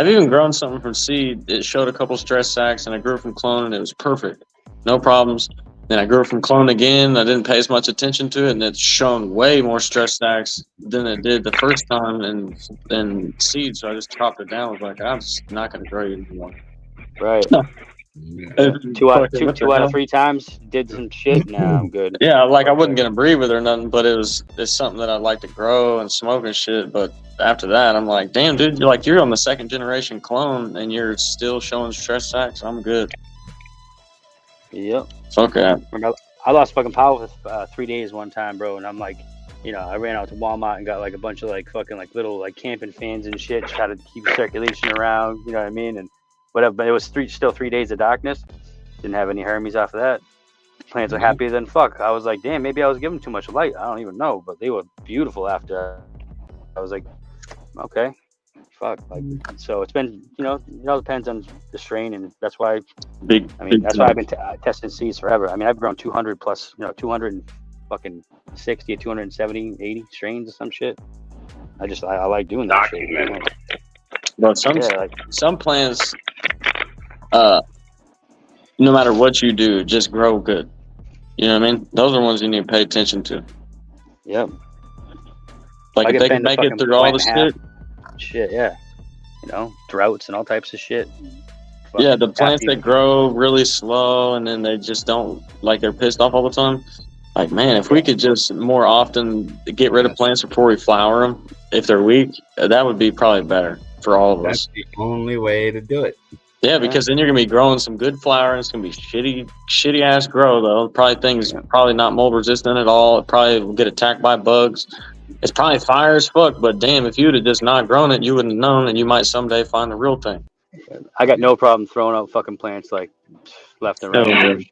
even grown something from seed. It showed a couple stress sacs, and I grew it from clone, and it was perfect, no problems. Then I grew it from clone again. I didn't pay as much attention to it, and it's shown way more stress sacs than it did the first time in seed. So I just chopped it down. I was like, I'm just not going to grow you anymore. Right. two out of 3 times did some shit. Now I'm good. Yeah, like I wasn't gonna breed with her or nothing, but it's something that I'd like to grow and smoke and shit. But after that, I'm like, damn, dude, you're on the 2nd generation clone and you're still showing stress sacs. I'm good. Yep. Fuck that. I lost fucking power for 3 days one time, bro, and I'm like, I ran out to Walmart and got like a bunch of like fucking like little like camping fans and shit, try to keep circulation around. You know what I mean? And whatever, but it was still 3 days of darkness. Didn't have any Hermes after that. Plants are happier than fuck. I was like, damn, maybe I was giving too much light. I don't even know, but they were beautiful after. I was like, okay, fuck. Like, so it's been, it all depends on the strain, and that's why. That's why I've been testing seeds forever. I mean, I've grown 200 plus, 260, 270, 80 strains or some shit. I like doing that shit. But some plants, no matter what you do, just grow good. You know what I mean? Those are ones you need to pay attention to. Yep. Like if they can make it through all the shit. Shit, yeah. Droughts and all types of shit. Yeah, the plants that grow really slow and then they just don't, like they're pissed off all the time. Like, man, if we could just more often get rid of plants before we flower them, if they're weak, that would be probably better for all of us. That's the only way to do it. Yeah, because then you're gonna be growing some good flower, and it's gonna be shitty ass grow though. Probably not mold resistant at all. It probably will get attacked by bugs. It's probably fire as fuck, but damn, if you'd have just not grown it, you wouldn't have known, and you might someday find the real thing. I got no problem throwing out fucking plants like left and right.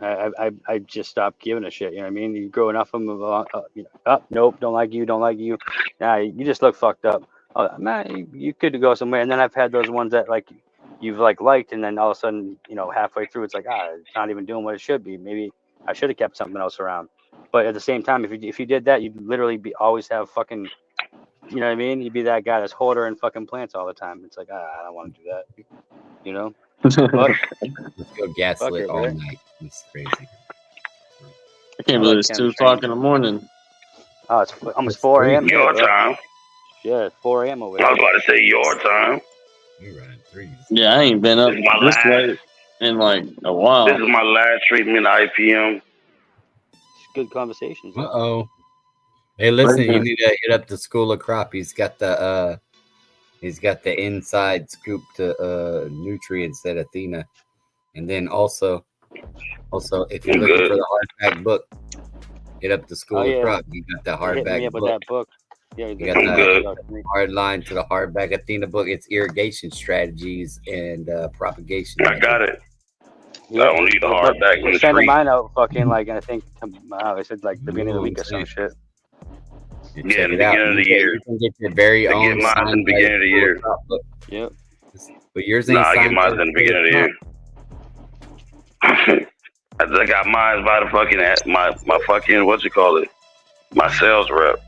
I just stopped giving a shit. You know what I mean? You grow enough of them. Nope, don't like you. Nah, you just look fucked up. Oh man, you could go somewhere. And then I've had those ones that like you've liked, and then all of a sudden, halfway through, it's like it's not even doing what it should be. Maybe I should have kept something else around. But at the same time, if you did that, you'd literally always have fucking. You know what I mean? You'd be that guy that's hoarder and fucking plants all the time. It's like I don't want to do that. You know. But Let's go gaslit all right? night. It's crazy. I can't believe it's 2 o'clock in the morning. Oh, it's almost 4 a.m. Your time. Yeah, it's 4 a.m. over I there. was about to say your time. You're running threes. Yeah, I ain't been up this late in like a while. This is my last treatment IPM. Good conversations. Uh-oh. Hey, listen, you need to hit up the School of Crop. He's got the inside scoop to nutrients at Athena. And then also if you're looking for the hardback book, hit up the School of Crop. You got the hardback book. That book. Yeah, you got the hard line to the hardback Athena book. It's irrigation strategies and propagation. I got it. I don't need the hardback in the sending tree. mine out fucking I think I said the beginning of the week or some shit. Yeah, in the beginning of the year. You can get your very own. Get mine in the beginning of the year. Yep. But yours ain't. I get mine in the beginning of the year. I got mine by the fucking my fucking my sales rep.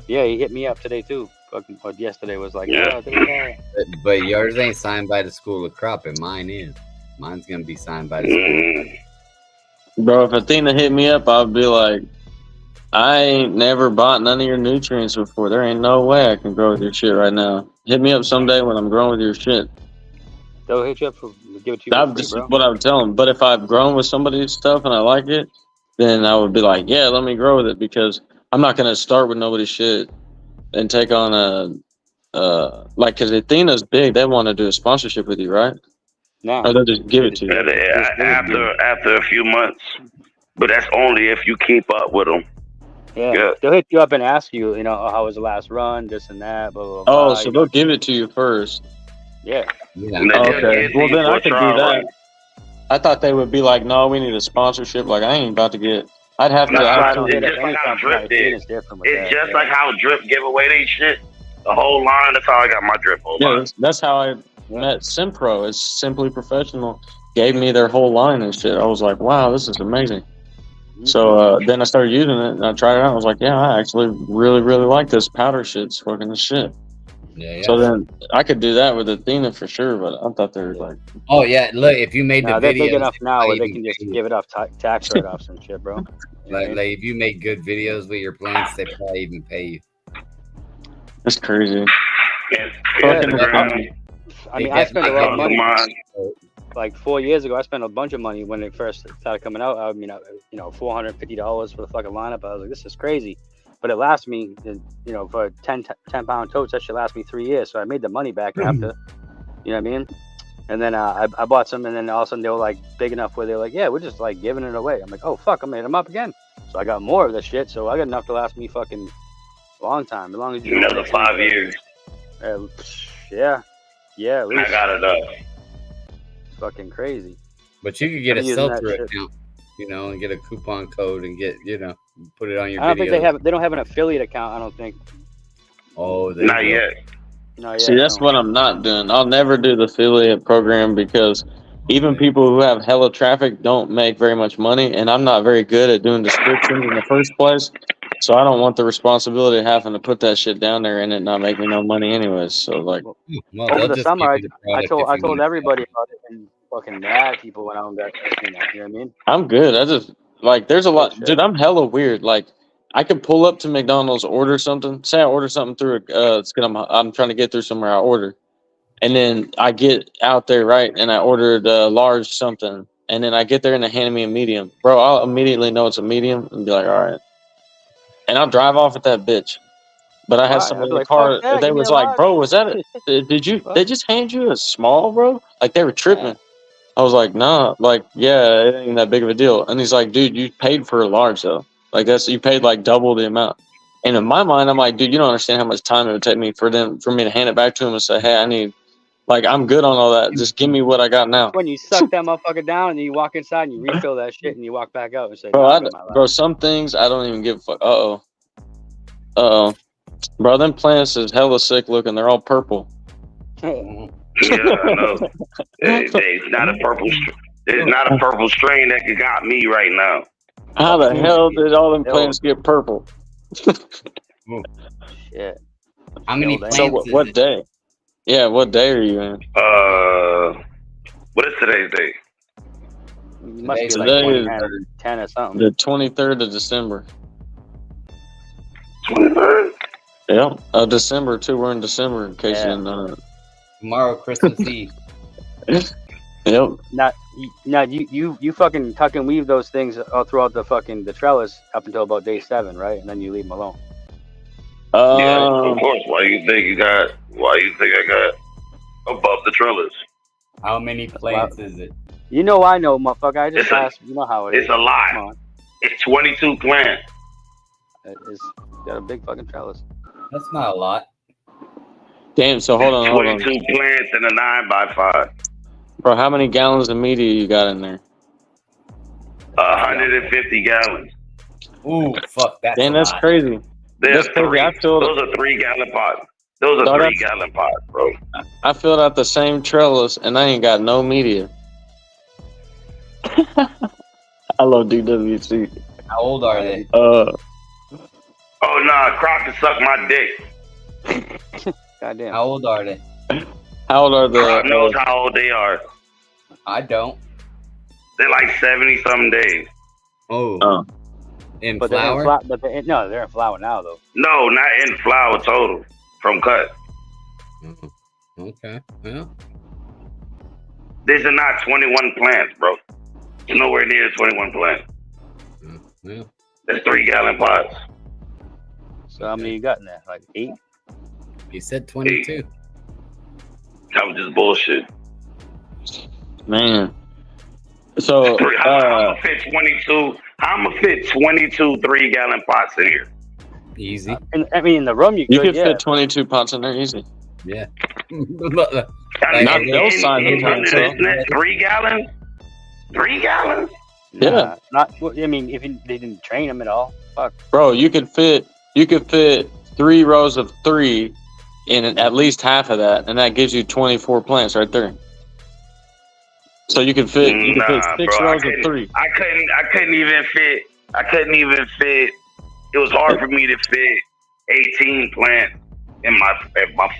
Yeah, he hit me up today too. Fucking yesterday was like, but yours ain't signed by the School of Crop, and mine is. Mine's gonna be signed by the school. Bro, if Athena hit me up, I'd be like, I ain't never bought none of your nutrients before. There ain't no way I can grow with your shit right now. Hit me up someday when I'm growing with your shit. They'll hit you up give it to you. That's just what I would tell them. But if I've grown with somebody's stuff and I like it, then I would be like, yeah, let me grow with it, because I'm not gonna start with nobody's shit and take on because Athena's big. They want to do a sponsorship with you, right? No. Or they'll just give it to you. After a few months. But that's only if you keep up with them. Yeah. They'll hit you up and ask you, how was the last run, this and that, blah, blah, blah. Oh, so they'll give it to you first. Yeah. Okay. Well, then I could do that. I thought they would be like, no, we need a sponsorship. Like, I ain't about to get... I'd have to... It's just like how Drip did. It's just like how Drip gave away their shit. The whole line. That's how I got my Drip whole line. That's how I met Simpro. It's Simply Professional. Gave me their whole line and shit. I was like, wow, this is amazing. So then I started using it and I tried it out. I was like, yeah, I actually really, really like this powder shit. It's fucking the shit. Yeah. So then I could do that with Athena for sure, but I thought they were like, oh yeah, look, if you made the they're video big enough now where they can just give it off tax write-offs and shit, bro. like if you make good videos with your plants, they probably even pay you. That's crazy. I spent a lot of money. Like 4 years ago, I spent a bunch of money when it first started coming out. I mean, $450 for the fucking lineup. I was like, this is crazy. But it lasts me, for a 10-pound totes, that should last me 3 years. So I made the money back after, you know what I mean? And then I bought some, and then all of a sudden they were like big enough where they're like, yeah, we're just like giving it away. I'm like, oh, fuck, I made them up again. So I got more of this shit. So I got enough to last me fucking a long time. As long as you another 5 years. Yeah, at least. I got it up. Fucking crazy. But you could get a sell-through account, and get a coupon code and get, put it on your. I don't think they don't have an affiliate account. I don't think. Oh, not yet. See, that's what I'm not doing. I'll never do the affiliate program because even people who have hella traffic don't make very much money, and I'm not very good at doing descriptions in the first place. So I don't want the responsibility of having to put that shit down there and it not making no money anyways. So like, over the summer, I told everybody about it and fucking mad people when I was that. You know what I mean? I'm good. I just there's a lot, dude. I'm hella weird. Like, I could pull up to McDonald's, order something. Say I order something through I'm trying to get through somewhere. I order, and then I get out there right, and I ordered a large something, and then I get there and they hand me a medium, bro. I'll immediately know it's a medium and be like, all right. And I'll drive off with that bitch. But I had somebody in the car. They was like, "Bro, was that it? Did you? They just hand you a small, bro? Like they were tripping." I was like, "Nah, like yeah, it ain't that big of a deal." And he's like, "Dude, you paid for a large though. Like you paid like double the amount." And in my mind, I'm like, "Dude, you don't understand how much time it would take me for me to hand it back to him and say, hey, I need Like, I'm good on all that. Just give me what I got now. When you suck that motherfucker down and then you walk inside and you refill that shit and you walk back out and say, Bro, "Nah, I'm in my bro, some things I don't even give a fuck. Uh-oh. Bro, them plants is hella sick looking. They're all purple. life." Yeah, I know. It's not a purple. There's not a purple strain that could got me right now. How the hell did all them plants get purple? Shit. How many So plants? So is what it? day? Yeah, what day are you in? What is today's date? Must be Today like is 10 or something. the 23rd of December. 23rd. Yeah, December too. We're in December in case you didn't know. Tomorrow, Christmas Eve. Yep. Now you fucking tuck and weave those things all throughout the trellis up until about day 7, right? And then you leave them alone. Yeah, of course. Why you think I got above the trellis? How many plants is it? You know I know, motherfucker. I just asked. You know how it is. It's a lot. It's 22 plants. It's got a big fucking trellis. That's not a lot. Damn. So hold on. 22 plants and a 9x5. Bro, how many gallons of media you got in there? 150 gallons. Ooh, fuck that. Damn, that's crazy. Those are 3-gallon pots. Those are 3-gallon pots, bro. I filled out the same trellis and I ain't got no media. I love DWC. How old are they? Oh nah, Croc can suck my dick. Goddamn. How old are they? How old are the? Croc knows how old they are. I don't. They're like 70 some days. Oh. In But flower? they're in flower now though. No, not in flower total. From cut. Okay. Yeah. These are not 21 plants, bro. It's nowhere near 21 plants. Yeah. That's 3-gallon pots. So how many you got in there? Like 8? You said 22. That was just bullshit. Man. So I'm gonna fit 22. I'm gonna fit 22 3-gallon pots in here. Easy. And I mean, in the room you could fit 22 pots in there easy. Yeah. Not those size of plants, though. 3 gallons. 3 gallons. Yeah. Not. I mean, if they didn't train them at all, fuck. Bro, you could fit 3 rows of 3 in at least half of that, and that gives you 24 plants right there. So you could fit 6 rows of 3. I couldn't even fit. It was hard for me to fit 18 plants in my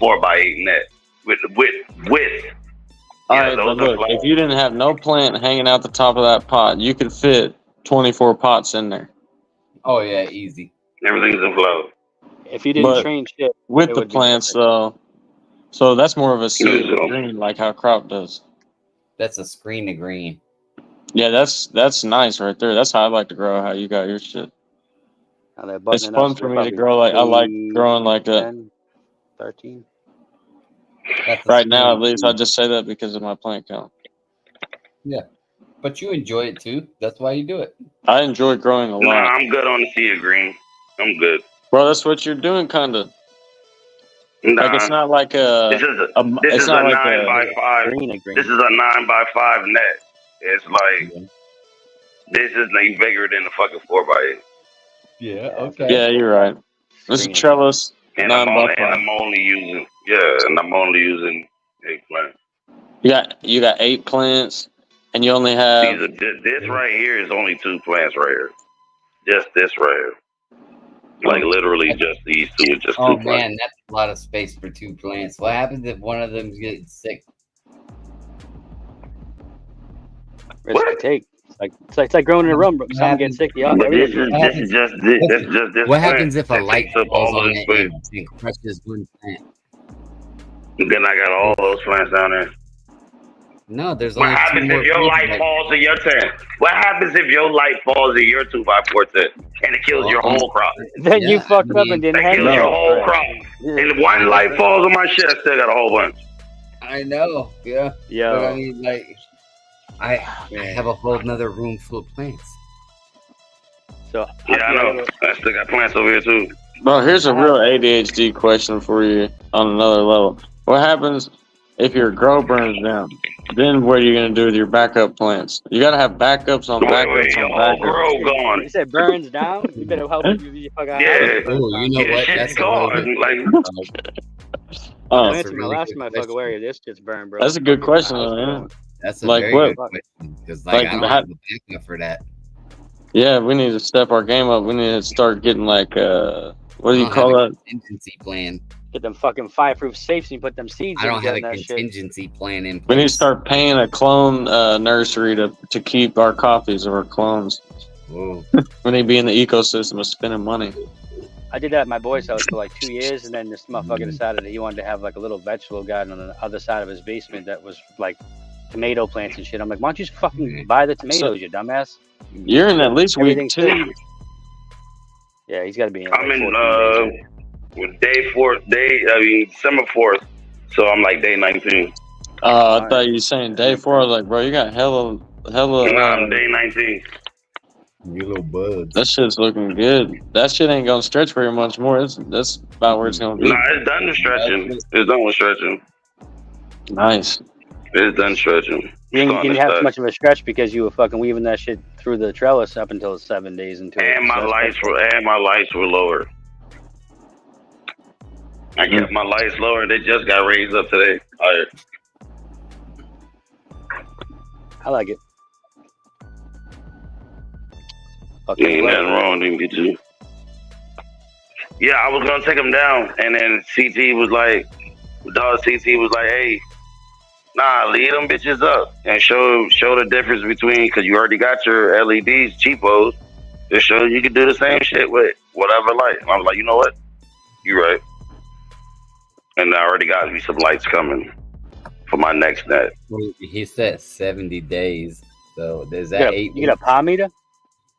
4x8 net with. All right, but look, if you didn't have no plant hanging out the top of that pot, you could fit 24 pots in there. Oh yeah, easy. Everything's in flow. If you didn't train shit with the plants, though, so that's more of a sea of green, like how crop does. That's a screen of green. Yeah, that's nice right there. That's how I like to grow. How you got your shit. It's fun for me to grow. Like I like growing like that. 10, 13. Right now, at least, I just say that because of my plant count. Yeah, but you enjoy it too. That's why you do it. I enjoy growing a lot. Nah, I'm good on the sea of green. I'm good. Bro, that's what you're doing, kind of. Nah, like it's not like This is a 9x5. This is a 9x5 net. It's like this is like bigger than the fucking 4x8. Yeah. Okay. Yeah, you're right. This is a trellis. And I'm only using 8 plants. You got 8 plants, and you only have. This right here is only 2 plants right here. Just this right here. Like literally just these 2 are just 2 plants. Oh man, that's a lot of space for 2 plants. What happens if one of them gets sick? Risk to take. It's like growing in a room, bro. Someone gets sick, This is just this. What happens if a light falls on it and crushes one plant? Then I got all those plants down there. No, there's what only happens 2 more if your light falls in your tent? What happens if your light falls in your 2x4 tent and it kills your whole crop? Then you fucked up and didn't have kills your whole crop. And one light falls on my shit, I still got a whole bunch. I know, yeah. Yeah. But I mean, like, I have a whole nother room full of plants. So yeah, I know. I still got plants over here too. Bro, here's a real ADHD question for you on another level. What happens if your grow burns down, then what are you gonna do with your backup plants? You gotta have backups on Wait, backups your on whole backups. grow You gone. said burns down. You better help you fucking Yeah. Oh, you know Your what? shit's That's a really gone. good Like, Oh, I That's a answered my really last good motherfucker question. where this shit's burned, bro. that's a good Fucking question, house though, yeah. going. That's a Like very what? good question because, Like, I don't how- have a backup for that. Yeah, we need to step our game up. We need to start getting like what do I you don't call have a that? contingency plan. Get them fucking fireproof safes and you put them seeds I don't have a in that shit. contingency plan in place. We need to start paying a clone nursery to keep our copies of our clones. Whoa. We need to be in the ecosystem of spending money. I did that at my boy's house for like 2 years, and then this motherfucker decided that he wanted to have like a little vegetable garden on the other side of his basement that was like tomato plants and shit. I'm like, why don't you just fucking buy the tomatoes, you dumbass? You're in at least week Everything's 2. fixed. Yeah, he's got to be in. I'm like in 14 days. with December 4th. So I'm like day 19. I thought you were saying day 4. I was like, bro, you got hella. I'm day 19. You little buds. That shit's looking good. That shit ain't gonna stretch very much more. That's about where it's gonna be. Nah, it's done with stretching. It's done with stretching. Nice. It's done stretching. You didn't have too much of a stretch because you were fucking weaving that shit through the trellis up until 7 days into it. And my lights were lower. I kept my lights lower. They just got raised up today. I like it. Ain't nothing wrong, didn't get you. Yeah, I was gonna take them down, and then CT was like, hey, nah, leave them bitches up and show the difference between, because you already got your LEDs, cheapos, to show you can do the same shit with whatever light. And I was like, you know what? You're right. And I already got me some lights coming for my next net. Well, he said 70 days. So there's that 8 You get a palm meter?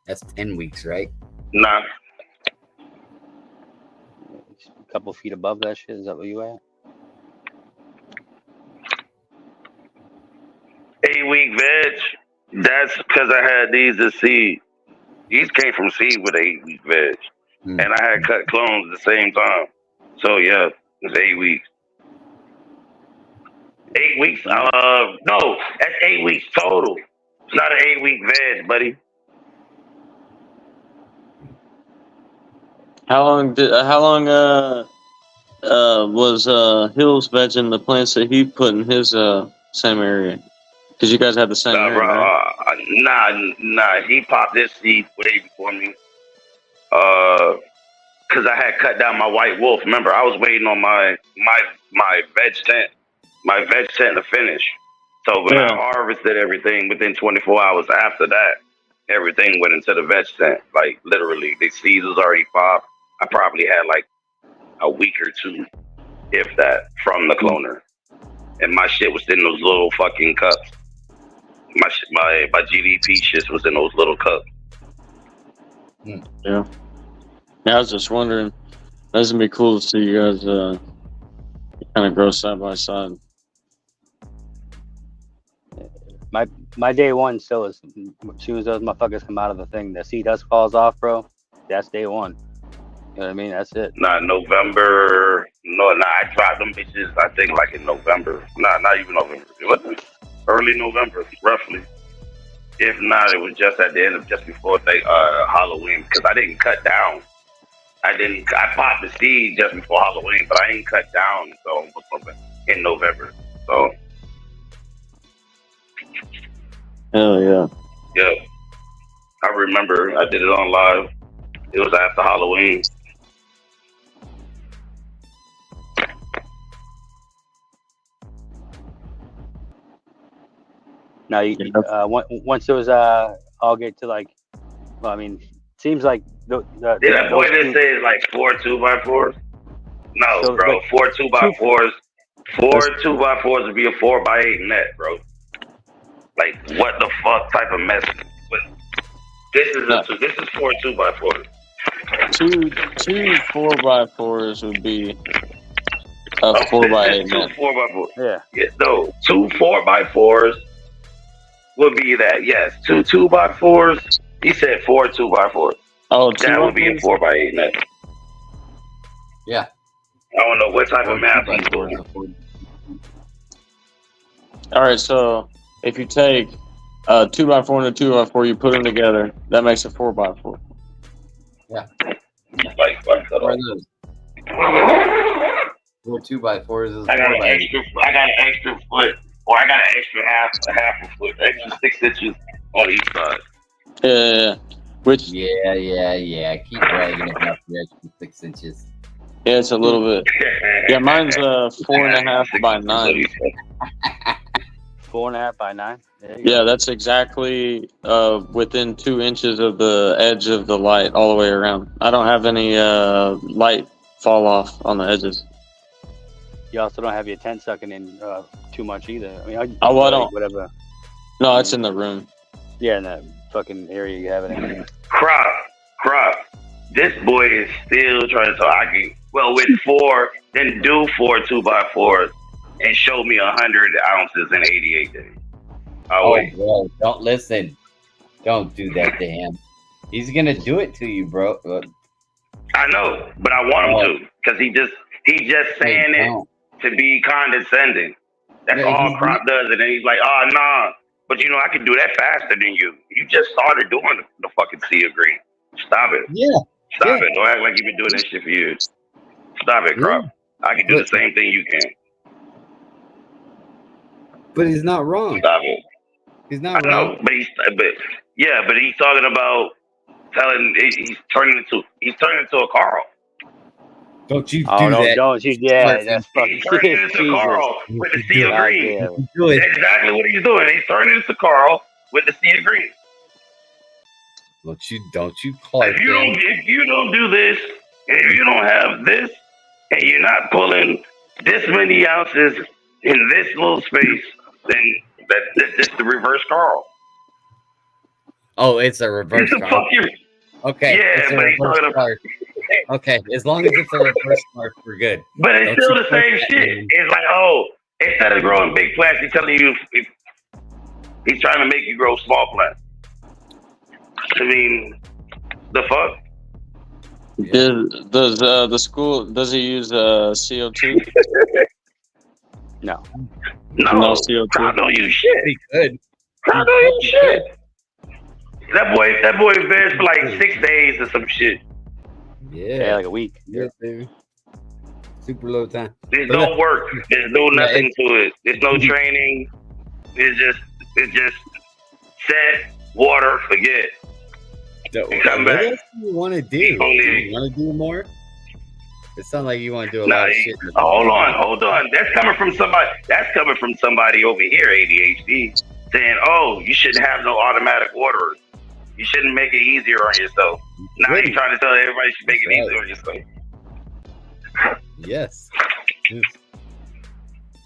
That's 10 weeks, right? Nah. A couple feet above that shit. Is that where you at? 8-week veg. That's because I had these as seed. These came from seed with 8-week veg. And I had cut clones at the same time. So yeah, it's 8 weeks. 8 weeks? No, that's 8 weeks total. It's not an 8-week veg, buddy. How long was Hills vegging the plants that he put in his same area? Because you guys had the same area, bro, right? Nah. He popped this seed way before me. Because I had cut down my white wolf. Remember, I was waiting on my veg tent to finish. So when I harvested everything within 24 hours after that, everything went into the veg tent. Like literally, the seeds was already popped. I probably had like a week or two, if that, from the cloner. And my shit was in those little fucking cups. My GDP shit was in those little cups. Yeah. I was just wondering. That's gonna be cool to see you guys kind of grow side by side. My day one still is as soon as those motherfuckers come out of the thing, the seed dust falls off, bro. That's day one. You know what I mean? That's it. November. I dropped them bitches, I think, like in November. Not even November. It wasn't early November, roughly. If not, it was just at the end of just before Halloween, because I didn't cut down. I popped the seed just before Halloween, but I ain't cut down until in November. So. Hell yeah. Yeah. I remember I did it on live. It was after Halloween. Now, once those all get to like, well, I mean, seems like that boy that said like 4 2x4s? No, so, bro. 4 2x4s. 4 2x4s would be a 4x8 net, bro. Like, what the fuck type of mess? This is 4 2x4s. Two 4x4s would be a 4x8 net. 2 4x4s. Yeah. No, 2 4x4s would be that. Yes, 2 2x4s. He said 4 2x4s. Oh, that would be a 4x8 net. Yeah. I don't know what type of math he's doing. All right, so if you take a 2x4 and a 2x4, you put them together, that makes a 4x4. Yeah. Like, Or those 4 2x4s is I got an 4x4. I got an extra foot, or I got an extra half a foot, extra 6 inches on each side. Yeah. Which Yeah. Keep bragging about the extra 6 inches. yeah, it's a little bit. Yeah, mine's 4.5 by 9. 4.5 by 9. There you go. Yeah, that's exactly within 2 inches of the edge of the light all the way around. I don't have any light fall off on the edges. You also don't have your tent sucking in too much either. I mean, I don't. Whatever. No, it's in the room. Yeah, in that fucking area you have it in. Crop. This boy is still trying to talk. With 4, then do 4 2x4s and show me 100 ounces in 88 days. Wait. Bro, don't listen. Don't do that to him. He's gonna do it to you, bro. I know, but I want him to, because he just saying it to be condescending. That's all Crop does, and then he's like, "Oh nah, but I can do that faster than you. You just started doing the fucking sea of green. Stop it. Yeah. Stop it. Don't act like you've been doing this shit for years. Stop it, Crop. I can do the same thing you can. But he's not wrong. Stop it. He's not I wrong. know, but he's talking about he's turning into a Carl. Don't you do Oh, no, that. don't you? Yeah, that's fucking He's turning into Carl with the sea of green. Do it. That's exactly what he's doing. He's turning into Carl with the sea of green. Don't you Clark? If you don't do this, and if you don't have this, and you're not pulling this many ounces in this little space, then that's the reverse Carl. Oh, it's a reverse Carl. Okay. Yeah, but he's talking about. Okay, as long as it's a reverse Carl, we're good. But it's still the same shit. It's like, instead of growing big plants, he's telling you if he's trying to make you grow small plants. I mean, the fuck? Does the school, does he use CO2? No. No CO2. Crop don't use shit. He could. Crop don't use shit. That boy veg for like 6 days or some shit. Yeah, like a week. Yeah, baby. Super low time. There's no work. There's no nothing to it. There's no training. It's just set, water, forget. Come back. What else do you want to do? You want to do more? It sounds like you want to do a lot of shit. Hold on. That's coming from somebody over here, ADHD, saying, "Oh, you shouldn't have no automatic waterers. You shouldn't make it easier on yourself." Now you're trying to tell everybody you should make it easier on yourself. Yes.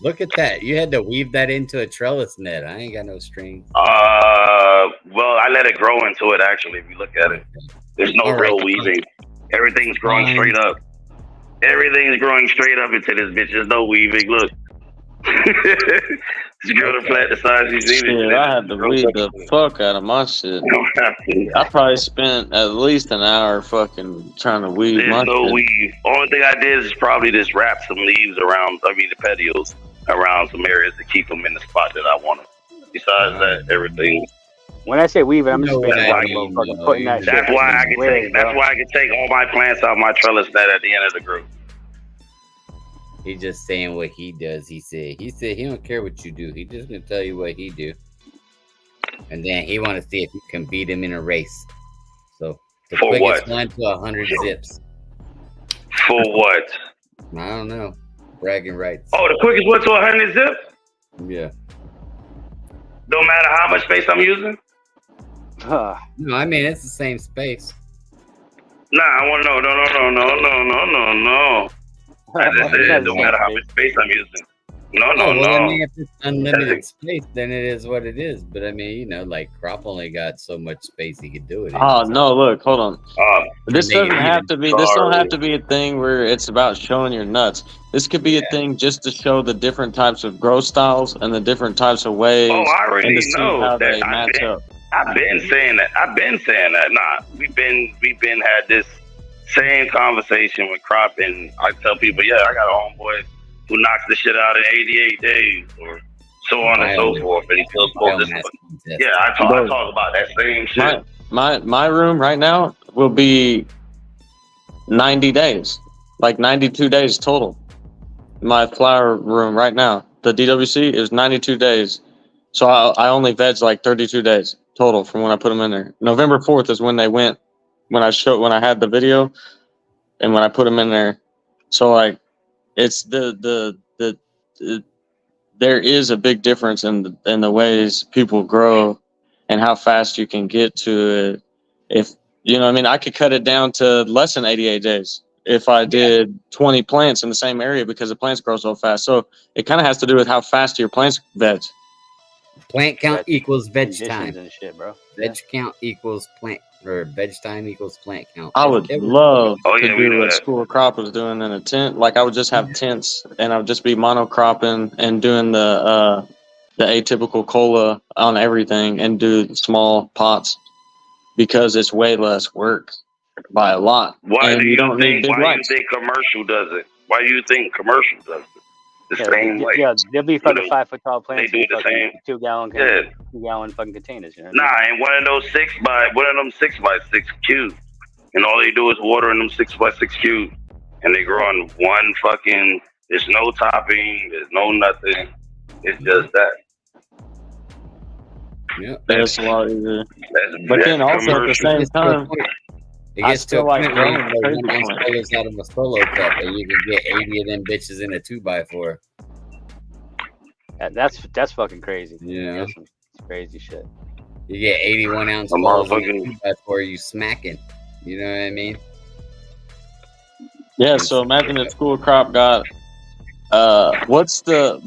Look at that. You had to weave that into a trellis net. I ain't got no strings. Well, I let it grow into it, actually, if you look at it. There's no real weaving. Everything's growing straight up. Everything's growing straight up into this bitch. There's no weaving. Look. This girl to plant the size she's needed. Shit, I had to weave the fuck out of my shit. I probably spent at least an hour fucking trying to weave There's my no shit. weave. Only thing I did is probably just wrap some leaves around, the petioles around some areas to keep them in the spot that I want them. Besides that, everything. When I say weave, I'm just That's putting that shit. That's why I can take all my plants out my trellis net at the end of the group. He's just saying what he does. He said he don't care what you do. He just gonna tell you what he do, and then he want to see if you can beat him in a race. So the For quickest what? one to 100 zips. For what? I don't know. Bragging rights. Oh, the quickest one to 100 zip? Yeah. Don't matter how much space I'm using? No, I mean it's the same space. Nah, I want to know. No. I just said no matter how much space I'm using. No. I mean, if it's unlimited space, then it is what it is. But I mean, like Crop only got so much space he could do it in. Oh no! Look, hold on. This Maybe doesn't have to be. This don't have to be a thing where it's about showing your nuts. This could be a thing just to show the different types of growth styles and the different types of ways. Oh, I already and to see know how that. they match up. I've been saying that. Nah, we've been had this same conversation with Crop, and I tell people, yeah, I got a homeboy who knocks the shit out in 88 days or so on and so forth, and he feels both this. Yeah, I talk about that same shit. My room right now will be 90 days, like 92 days total. My flower room right now, the DWC is 92 days. So I only veg like 32 days total from when I put them in there. November 4th is when they went, when I had the video and when I put them in there. So like it's there is a big difference in the ways people grow and how fast you can get to it. If you know what I mean, I could cut it down to less than 88 days if I did 20 plants in the same area because the plants grow so fast. So it kind of has to do with how fast your plants veg. Plant count equals veg time. And shit, bro. Veg count equals plant, or veg time equals plant count. I would love to do what School of Crop was doing in a tent. Like I would just have tents and I would just be monocropping and doing the atypical cola on everything and do small pots because it's way less work by a lot. Why do you think commercial does it? Why do you think commercial does it? The same way. Yeah, they'll be fucking 5 foot tall plants. They do the same. 2 gallon fucking containers. You know? Nah, and one of them 6x6 cubes, and all they do is water in them 6x6 cubes, and they grow on one fucking. There's no topping. There's no nothing. It's just that. Yeah, that's a lot easier. But then also at the same time, I still like growing out of a solo cup, and you can get 80 of them bitches in a 2x4. That's fucking crazy. Yeah, that's crazy shit. You get 81 ounce balls in a 2x4, you smacking. You know what I mean? Yeah. So imagine if School Crop got. What's the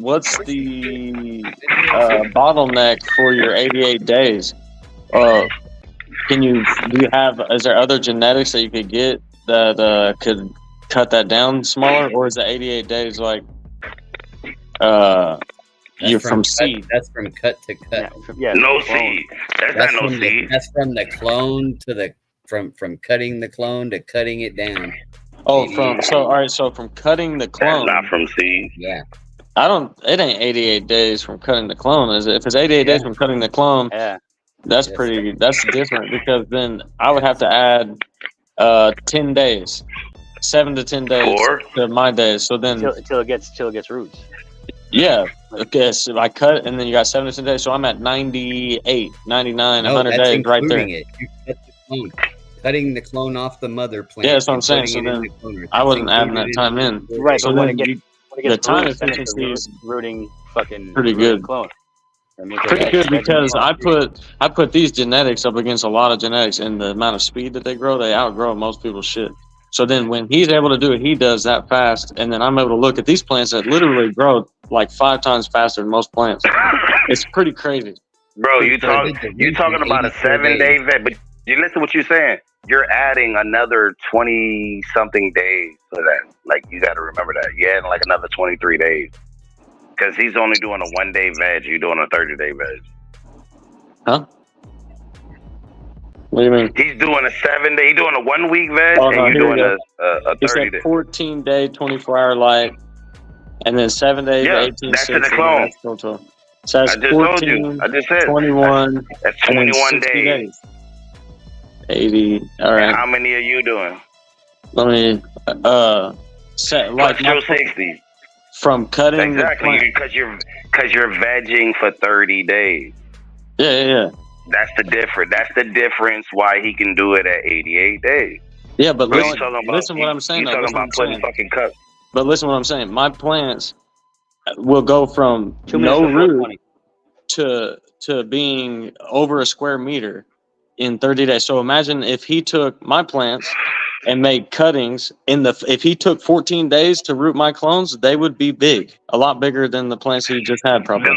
bottleneck for your 88 days? Is there other genetics that you could get that could cut that down smaller, or is the 88 days like you're from seed? That's from cut to cut. Yeah, no seed. That's not no seed. That's from the clone to the from cutting the clone to cutting it down. Oh, so from cutting the clone. That's not from seed. Yeah. It ain't 88 days from cutting the clone, is it? If it's 88 days from cutting the clone, that's different because then I would have to add 10 days, 7 to 10 days to my days. So then till it gets roots. Yeah. Okay. So I cut it and then you got 7 to 10 days. So I'm at 98, 99, 100 days right there. You cut the clone. Cutting the clone off the mother plant. Yeah, that's what I'm saying. So then I wasn't adding that time in. Right. So then the time efficiency is rooting fucking pretty good. Clone. Pretty good because I put these genetics up against a lot of genetics, and the amount of speed that they outgrow most people's shit. So then when he's able to do it, he does that fast, and then I'm able to look at these plants that literally grow like 5 times faster than most plants. It's pretty crazy. Bro, you're talking about a 7-day vet, but you listen to what you're saying. You're adding another 20-something days to that. Like, you got to remember that. You're adding like another 23 days. Because he's only doing a 1-day veg. You're doing a 30-day veg. Huh? What do you mean? He's doing a 7-day. He's doing a 1-week veg, and you're doing a 30-day. 14-day, 24-hour light, and then 7 days, 18, that's in the clone. So that's 14, I just said 21. That's 21 days. 80. All right. And how many are you doing? Let me set like your 60 from cutting. Exactly, because you're vegging for 30 days. Yeah. That's the difference. That's the difference why he can do it at 88 days. Yeah, but listen what I'm saying. You're talking about putting fucking cuts. But listen what I'm saying. My plants will go from no root to being over a square meter in 30 days. So imagine if he took my plants and made cuttings if he took 14 days to root my clones, they would be big, a lot bigger than the plants he just had probably.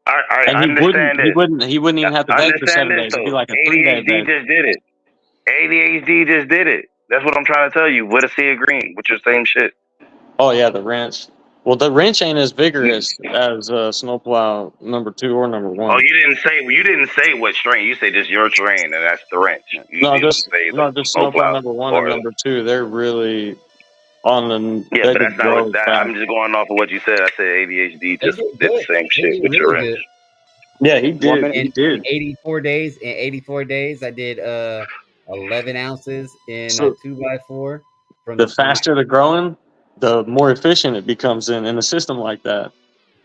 I understand it. He wouldn't even have to veg for 7 days. It'd be like a 3-day veg. ADHD just did it. ADHD just did it. That's what I'm trying to tell you. With a sea of green, with your same shit. Oh yeah, the wrench. Well, the wrench ain't as vigorous as snowplow number 2 or number 1. Oh, you didn't say what strain. You said just your strain, and that's the wrench. Just snowplow number 1 and number 2. They're really on the Yeah, they but could that's not grow what that. fast. I'm just going off of what you said. I said ADHD They just did did the good. same They shit did with your really wrench. good. Yeah, he 1 did. minute. He did. 84 days. In 84 days, I did 11 ounces in a So 2x4. From the faster the growing, the more efficient it becomes in a system like that.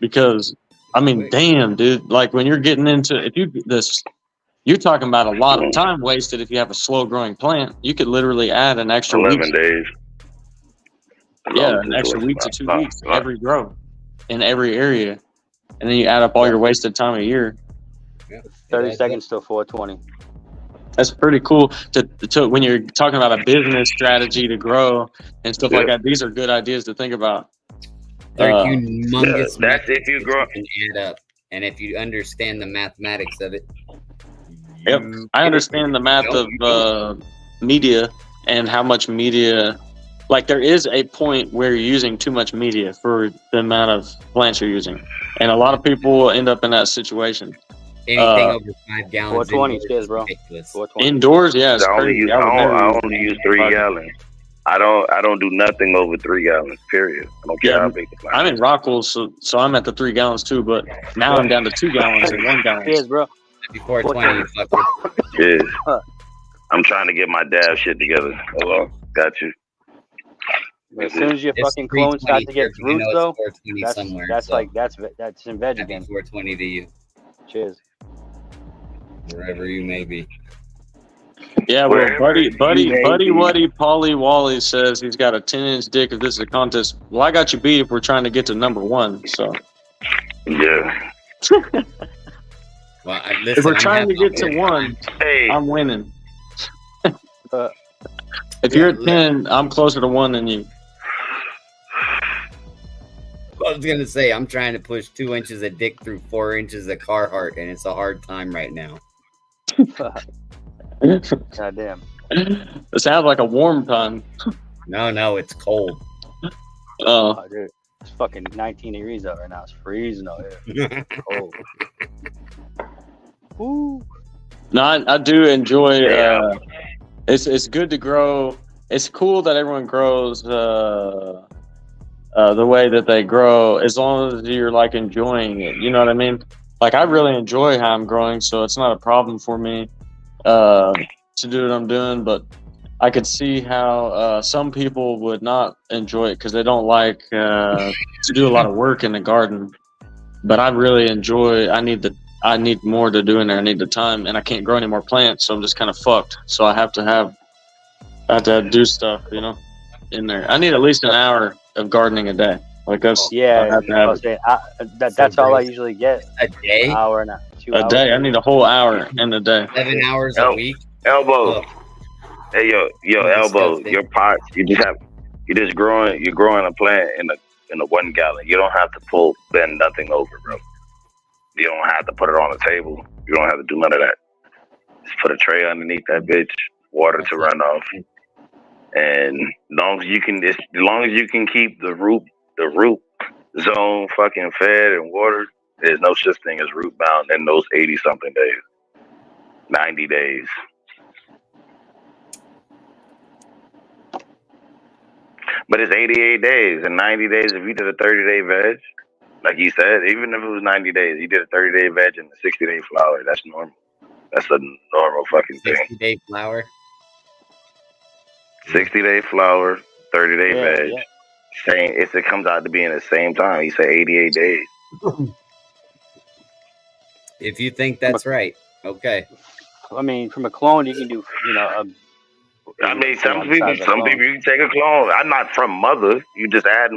Because I mean, quick. damn, dude, like when you're getting into if you this, you're talking about a lot of time wasted if you have a slow growing plant. You could literally add an extra week. 11 days. Yeah, an extra week to 2 weeks to every grow in every area, and then you add up all your wasted time a year. Yeah. 30 seconds till 420. That's pretty cool to when you're talking about a business strategy to grow and stuff like that. These are good ideas to think about. They're humongous. That's if you grow. Can add up, and if you understand the mathematics of it. Yep, I understand the math of media and how much media. Like there is a point where you're using too much media for the amount of plants you're using, and a lot of people will end up in that situation. Anything over 5 gallons. 420 is bro. 420. Indoors, yeah, it's I crazy. only use 3 gallons. I don't do nothing over 3 gallons. Period. I don't care how big the plant. I'm in Rockwell, so I'm at the 3 gallons too, but now I'm down to 2 gallons and 1 gallon. Cheers, bro. Before 20, Cheers. I'm trying to get my dab shit together. Hello, got you. As soon as your fucking clones start to get roots, though, that's in veg again. 420 to you. Cheers. Wherever you may be. Yeah, well, buddy, Wuddy, Polly Wally says he's got a 10-inch dick if this is a contest. Well, I got you beat if we're trying to get to number 1. So. Yeah. Well, if we're trying to get to 1, I'm winning. If you're at 10, I'm closer to 1 than you. I was gonna say I'm trying to push 2 inches of dick through 4 inches of Carhartt, and it's a hard time right now. God damn. It sounds like a warm time. No, it's cold. Oh, dude, it's fucking 19 degrees out right now. It's freezing out here. Cold. Woo. No, I do enjoy. It's good to grow. It's cool that everyone grows the way that they grow, as long as you're like enjoying it. You know what I mean? Like I really enjoy how I'm growing, so it's not a problem for me to do what I'm doing. But I could see how some people would not enjoy it because they don't like to do a lot of work in the garden. But I really enjoy. I need more to do in there. I need the time, and I can't grow any more plants, so I'm just kind of fucked. So I have to do stuff, you know, in there. I need at least an hour of gardening a day. Like that's that's all I usually get. A day, an hour and 2 hours. A day. I need a whole hour in a day. 7 hours a week. Elbow. Hey, yo, Elbow. Your pots. You're growing a plant in a 1 gallon. You don't have to bend nothing over, bro. You don't have to put it on the table. You don't have to do none of that. Just put a tray underneath that bitch, water to run off, and as long as you can keep the root zone fucking fed and watered, there's no such thing as root bound in those 80 something days, 90 days. But it's 88 days and 90 days. If you did a 30-day veg, like you said, even if it was 90 days, you did a 30-day veg and a 60-day flower. That's normal. That's a normal fucking thing. 60-day flower. 60-day flower, 30-day veg. Yeah. Same. It comes out to be in the same time. He said 88 days. If you think that's right, okay. I mean, from a clone, you can do, I mean, some people you can take a clone. I'm not from mother. You just add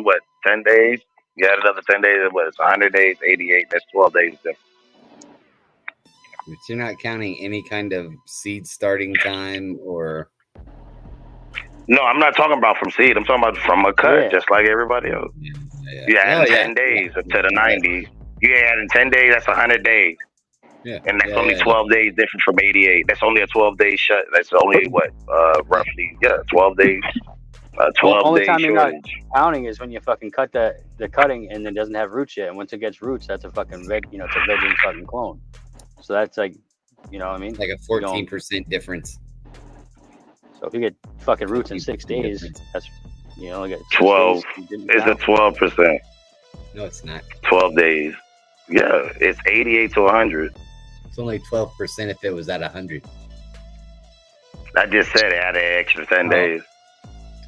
10 days. You add another 10 days. It's 100 days, 88. That's 12 days different. But you're not counting any kind of seed starting time or. No, I'm not talking about from seed. I'm talking about from a cut, just like everybody else. Yeah. You add 10 days to the 90. You add 10 days. That's 100 days. Yeah. And that's only 12 days different from 88. That's only a 12-day shut. That's only roughly 12 days. 12 only days time you're not shortage. counting is when you fucking cut the cutting and it doesn't have roots yet. And once it gets roots, that's a fucking it's a vegging fucking clone. So that's like, you know what I mean? Like a 14% difference. So if you get fucking roots in 6 days, You only got 12. It's a 12%. No, it's not. 12 days. Yeah, it's 88 to 100. It's only 12% if it was at 100. I just said it added an extra 10 days.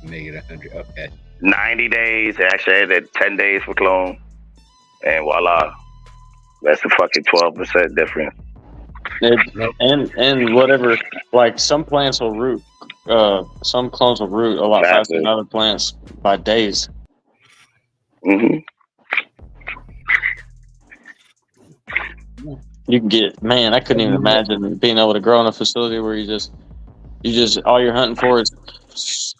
To make it 100. Okay. 90 days. Actually added 10 days for clone. And voila. That's the fucking 12% difference. And whatever, like some plants will root, some clones will root a lot faster than other plants by days. Mm-hmm. You can get, man, I couldn't even imagine being able to grow in a facility where you just all you're hunting for is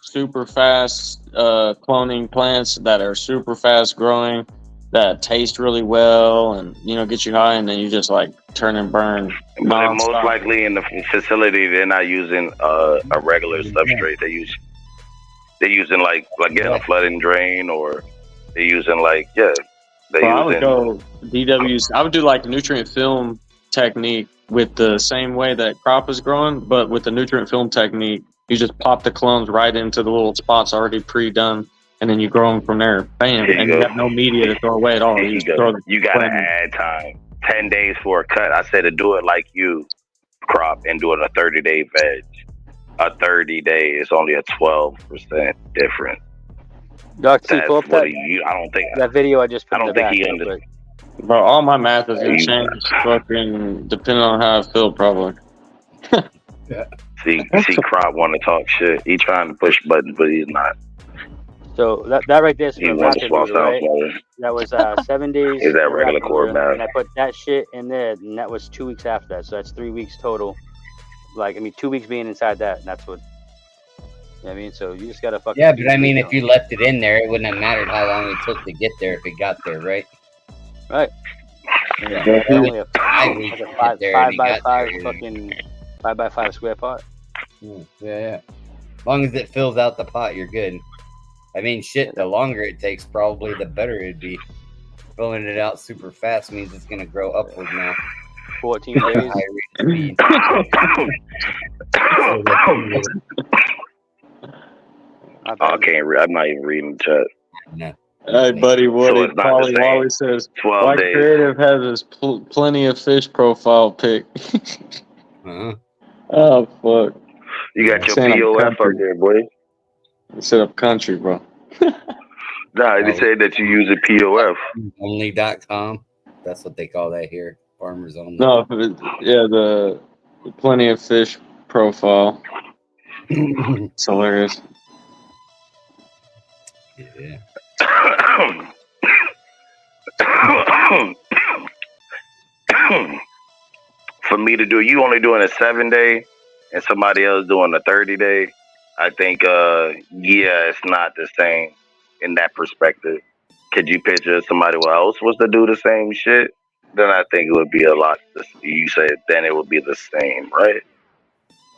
super fast cloning plants that are super fast growing, that taste really well, and get you high, and then you just like turn and burn. But most likely in the facility, they're not using a regular substrate. They're using like a flooding drain, or they're using I would go DWs. I would do like nutrient film technique with the same way that crop is growing, but with the nutrient film technique, you just pop the clones right into the little spots already pre-done, and then you grow them from there. Bam, and you have no media to throw away at all. You gotta add time. 10 days for a cut. I said to do it like you crop and do it a 30-day veg. A 30-day is only a 12% difference. Doc, pull up that. I don't think that video I just put. I don't think he understood. Bro, all my math is gonna change, fucking depending on how I feel, probably. Yeah. See, Crop want to talk shit. He trying to push buttons, but he's not. So that right there is he wants to right? That was 7 days. Is that regular core math? And I put that shit in there, and that was 2 weeks after that. So that's 3 weeks total. 2 weeks being inside that, and that's what. I mean, so you just gotta fucking. Yeah, but I mean, if you left it in there, it wouldn't have mattered how long it took to get there if it got there, right? Right. Yeah. Only a 5 by 5 fucking 5 by 5 square pot. Yeah. As long as it fills out the pot, you're good. I mean, shit, the longer it takes, probably the better it'd be. Filling it out super fast means it's gonna grow upward now. 14 days. I can't read. I'm not even reading the chat. No. Hey, buddy, Woody. Polly Wally says, "White Creative has his plenty of fish profile pic." Oh fuck! You got your POF up there, boy. Set up country, bro. Nah, they said that you use a POF. Only.com. That's what they call that here. Farmers only. No, yeah, the plenty of fish profile. It's hilarious. Yeah. For me to do, you only doing a 7-day and somebody else doing a 30-day. I think, it's not the same in that perspective. Could you picture somebody else was to do the same shit? Then I think it would be a lot. You said then it would be the same, right?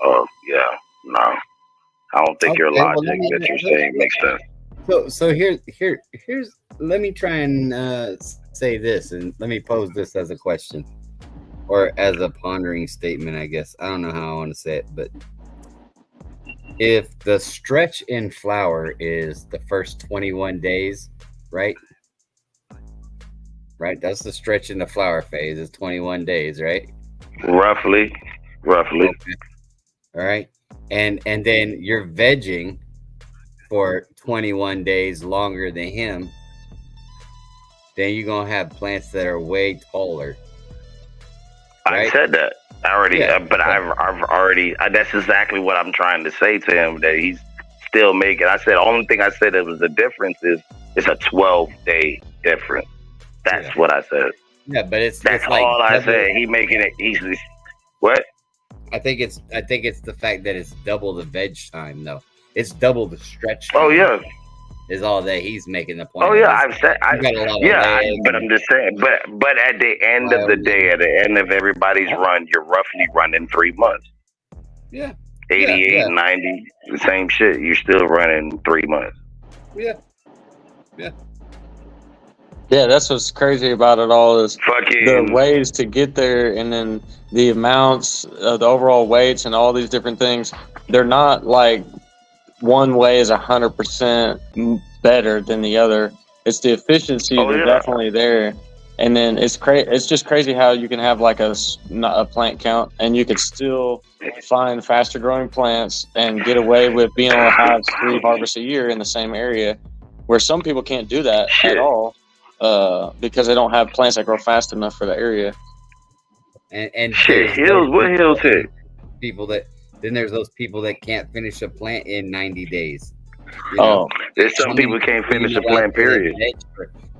Oh, yeah. No. I don't think your logic that you're saying makes sense. So here's let me try and say this, and let me pose this as a question or as a pondering statement, I guess. I don't know how I want to say it, but if the stretch in flower is the first 21 days, right? Right, that's the stretch in the flower phase is 21 days, right? Roughly. Okay. All right. And then you're vegging for 21 days longer than him, then you're gonna have plants that are way taller. Right? I said that. I've already. That's exactly what I'm trying to say to him. That he's still making. I said the only thing I said that was the difference is it's a 12-day difference. That's what I said. Yeah, but that's like all I said. He making it easy. What? I think it's the fact that it's double the veg time though. It's double the stretch time. Oh yeah. Is all that he's making the point. Oh yeah, I've said but I'm just saying. But at the end of the day, at the end of everybody's run, you're roughly running 3 months. Yeah. 88, 90, the same shit. You're still running 3 months. Yeah. Yeah, that's what's crazy about it all is the ways to get there, and then the amounts, the overall weights, and all these different things. They're not like one way is 100% better than the other. It's the efficiencies are definitely there. And then it's just crazy how you can have like a plant count and you could still find faster growing plants and get away with being able to have 3 harvests a year in the same area, where some people can't do that at all because they don't have plants that grow fast enough for the area. And hills, what hills hit? People that then there's those people that can't finish a plant in 90 days. There's some people can't finish a plant, period.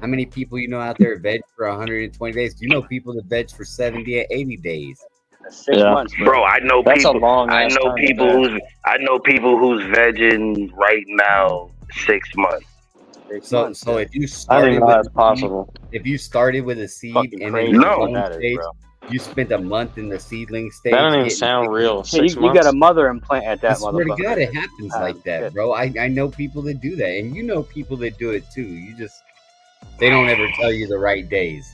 How many people you know out there veg for 120 days? Do you know people that veg for 70 or 80 days? 6 months, bro. I know That's people. I know people who's vegging right now 6 months. So if you started if you started with a seed and then you spent a month in the seedling stage. That doesn't even sound real. You got a mother and plant at that. I swear to God, it happens like that, bro. I know people that do that, and you know people that do it too. They don't ever tell you the right days.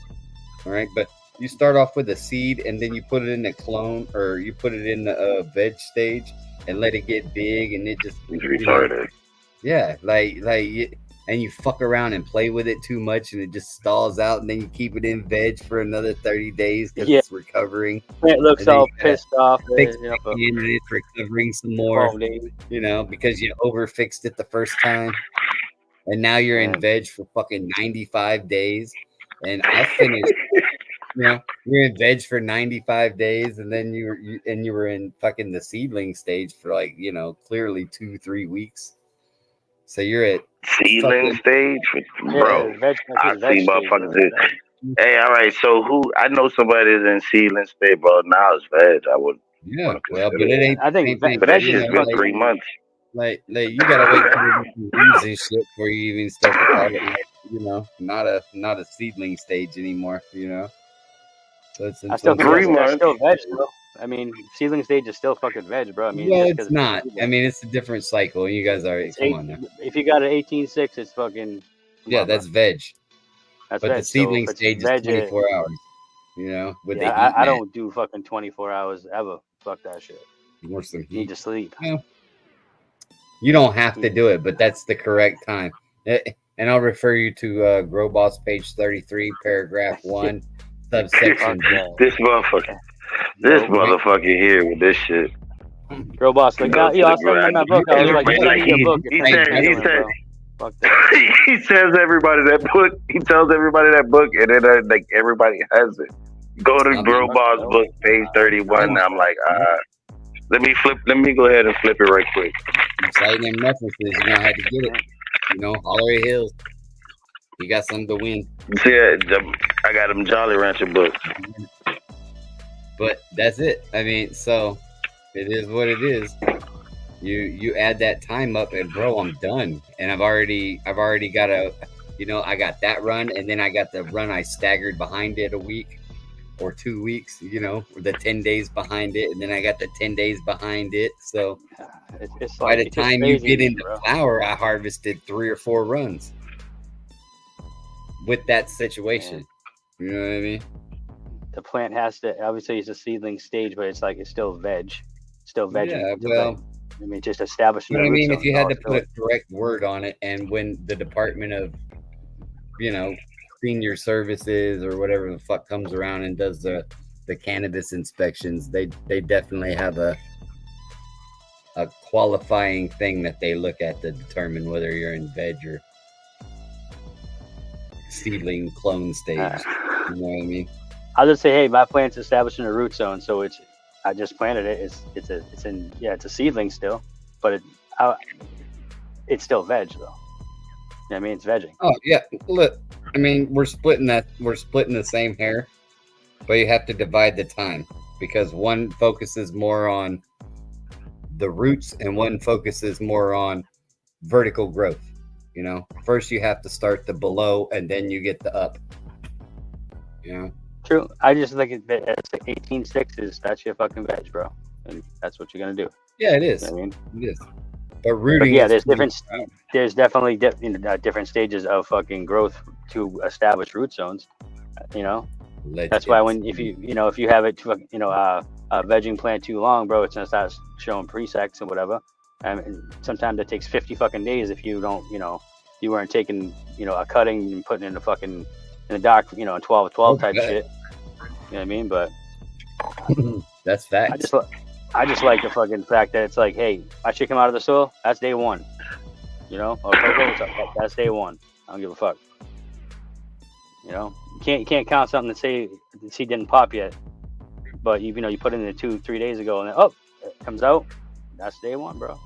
All right, but you start off with a seed, and then you put it in the clone, or you put it in the veg stage, and let it get big, and it just retarded. And you fuck around and play with it too much, and it just stalls out, and then you keep it in veg for another 30 days because it's recovering. It looks all pissed off. And it's recovering some more, because you overfixed it the first time. And now you're in veg for fucking 95 days. And I finished, you're in veg for 95 days, and then you were in fucking the seedling stage for clearly 2-3 weeks. So you're at seedling stage, bro. I see motherfuckers. Hey, all right. So I know somebody that's in seedling stage, bro. Now it's veg. I would. Yeah, well, but it ain't. I think but that shit's been 3 months. Like you gotta wait till you get and shit before you even start to call it, not a seedling stage anymore, So it's I still 3 months. Still veg, bro. I mean, seedling stage is still fucking veg, bro. I mean, it's not. I mean, it's a different cycle. You guys are come on now. If you got an 18-6, it's fucking. That's veg. That's but veg. The seedling stage is 24 hours. With I don't do fucking 24 hours ever. Fuck that shit. More some heat. Need to sleep. You don't have to do it, but that's the correct time. And I'll refer you to Grow Boss page 33, paragraph 1, subsection. This motherfucker here with this shit. Grow Boss, like, I was sending my book. I was like, you need a book. He tells everybody that book. He tells everybody that book, and then everybody has it. Go to Grow Boss book, page 31. I'm like, let me go ahead and flip it right quick. I'm citing them references. You know how to get it. Holloway Hills. You got something to win. Yeah, I got them Jolly Rancher books. But that's it. I mean, so it is what it is. You add that time up, and bro, I'm done. And I've already got I got that run, and then I got the run I staggered behind it a week or 2 weeks. The 10 days behind it, and then I got the 10 days behind it. So by the time you get into flower, I harvested 3 or 4 runs with that situation. You know what I mean? The plant has to, obviously it's a seedling stage, but it's still veg. Still veg. Yeah, well, I mean, just establishing. But I mean, if you had to put a correct word on it, and when the Department of, Senior Services or whatever the fuck comes around and does the cannabis inspections, they definitely have a qualifying thing that they look at to determine whether you're in veg or seedling clone stage. You know what I mean? I'll just say, hey, my plant's established in a root zone, so I just planted it. It's a seedling still, but it's still veg though. I mean, it's vegging. Oh yeah, look, I mean, we're splitting the same hair, but you have to divide the time because one focuses more on the roots and one focuses more on vertical growth. First you have to start the below and then you get the up. True. I just think it's 18/6 that's your fucking veg, bro, and that's what you're gonna do. Yeah, it is. I mean, it is. But rooting. But there's definitely different stages of fucking growth to establish root zones. That's why if you have it, a vegging plant too long, bro, it's gonna start showing presects and whatever. And sometimes it takes 50 fucking days if you don't, you weren't taking, a cutting and putting in a fucking in the dock, 12 type shit. You know what I mean? But that's facts. I just like the fucking fact that it's like, hey, I should come out of the soil. That's day one. Or cocoa, that's day one. I don't give a fuck. You can't count something to say the seed didn't pop yet, but you put it in 2-3 days ago, and then it comes out. That's day one, bro.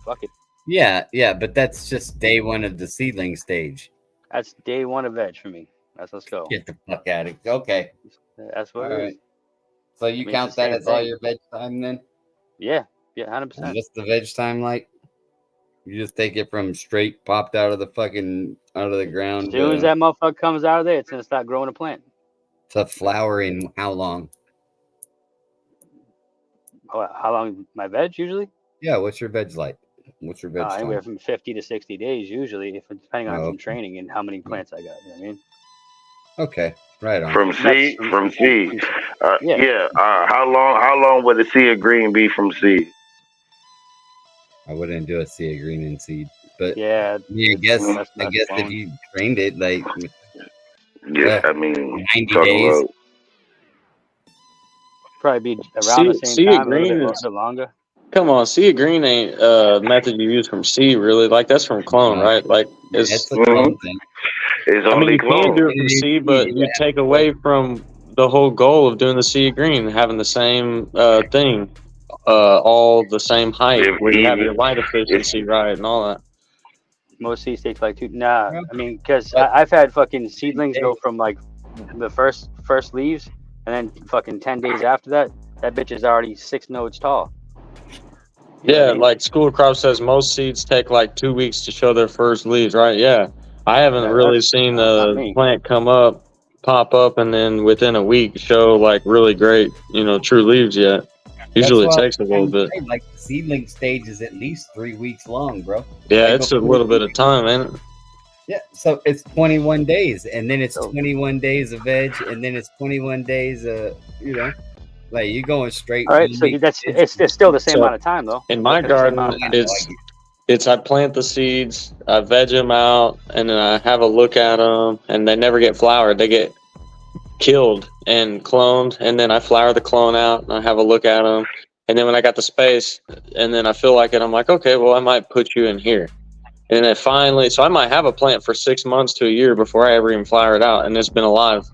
Fuck it. Yeah, but that's just day one of the seedling stage. That's day one of veg for me. Let's go. Get the fuck out of it. Okay. That's what it is. So you count that as all your veg time then? Yeah, 100%. What's the veg time like? You just take it from straight popped out of the ground. As soon as that motherfucker comes out of there, it's gonna start growing a plant. To flower in how long? How long my veg usually? Yeah, what's your veg like? What's your veg time? Anywhere from 50 to 60 days usually, depending on some training and how many plants I got. You know what I mean? Okay, right on. From seed. How long would a sea of green be from seed? I wouldn't do a sea of green in seed, but yeah, I guess if you trained it like 90 days. Probably be around the same time, a little bit longer. Come on, sea of green ain't a method you use from seed, really. Like that's from clone, right? Like it's a clone thing. It's only you can do it from seed, but you take away from the whole goal of doing the sea of green, having the same thing, all the same height, where you have your light efficiency right and all that. Most seeds take like 2. Nah, I mean, because I've had fucking seedlings go from like the first leaves, and then fucking 10 days after that bitch is already 6 nodes tall. Yeah, like School of Crop says most seeds take like 2 weeks to show their first leaves, right? Yeah. I haven't really seen the plant pop up, and then within a week show like really great, true leaves yet. Usually it takes a little bit. Like the seedling stage is at least 3 weeks long, bro. Yeah, it's a little bit of time, ain't it? Yeah, so it's 21 days, and then it's 21 days of veg, and then it's 21 days of, like you're going straight. All right, so it's still the same amount of time, though. In my garden, it's I plant the seeds, I veg them out, and then I have a look at them, and they never get flowered. They get killed and cloned, and then I flower the clone out, and I have a look at them. And then when I got the space, and then I feel like it, I'm like, okay, well, I might put you in here. And then finally, so I might have a plant for 6 months to a year before I ever even flower it out, and it's been alive.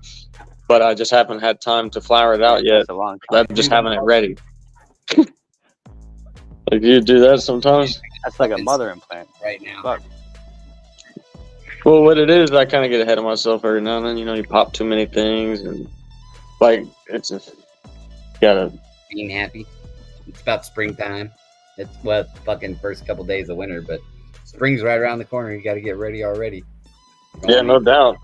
But I just haven't had time to flower it out yet. I'm just having it ready. Like you do that sometimes? That's like a mother implant right now. Fuck. Well, what it is, I kind of get ahead of myself every now and then. You pop too many things, and like it's just gotta being happy. It's about springtime. It's fucking first couple days of winter, but spring's right around the corner. You got to get ready already. Yeah, no doubt.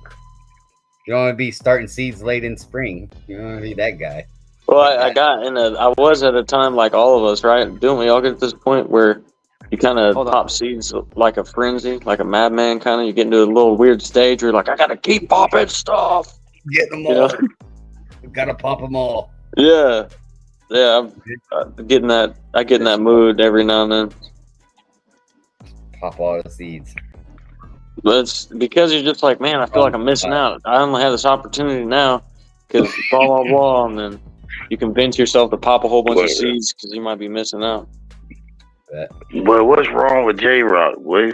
You don't want to be starting seeds late in spring. You don't want to be that guy. Well, I was at a time like all of us, right? Don't we all get to this point where you kind of pop seeds like a frenzy, like a madman kind of? You get into a little weird stage where you're like, I got to keep popping stuff. Get them all. Got to pop them all. Yeah. Yeah, I get in that mood every now and then. Pop all the seeds. But it's because you're just like, man, I feel like I'm missing out. I only have this opportunity now because blah, blah, blah. And then you convince yourself to pop a whole bunch of seeds because you might be missing out. But what's wrong with J-Rock, boy?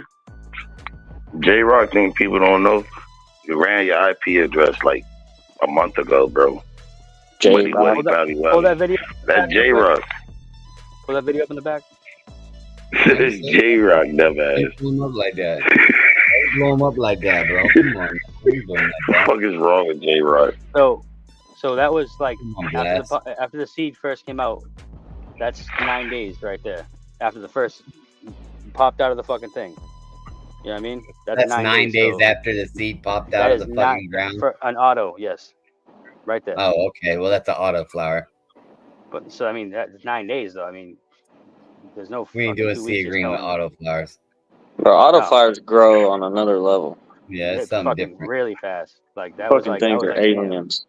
J-Rock, think people don't know. You ran your IP address like a month ago, bro. Pull that video. That's J-Rock. Pull that video up in the back. J-Rock never has. Blow him up like that. Blow him up like that, bro. Come on. What the fuck is wrong with J-Rock? So that was like after the seed first came out. That's 9 days right there. After the first popped out of the fucking thing. You know what I mean? That's 9 days after the seed popped out of the fucking ground. For an auto, yes. Right there. Oh, okay. Well, that's an auto flower. But so I mean, that's 9 days though. I mean, there's no. We ain't doing sea green with auto flowers. Bro, auto flowers grow on another level. Yeah, it's something fucking different. Really fast. Like that fucking was things are aliens.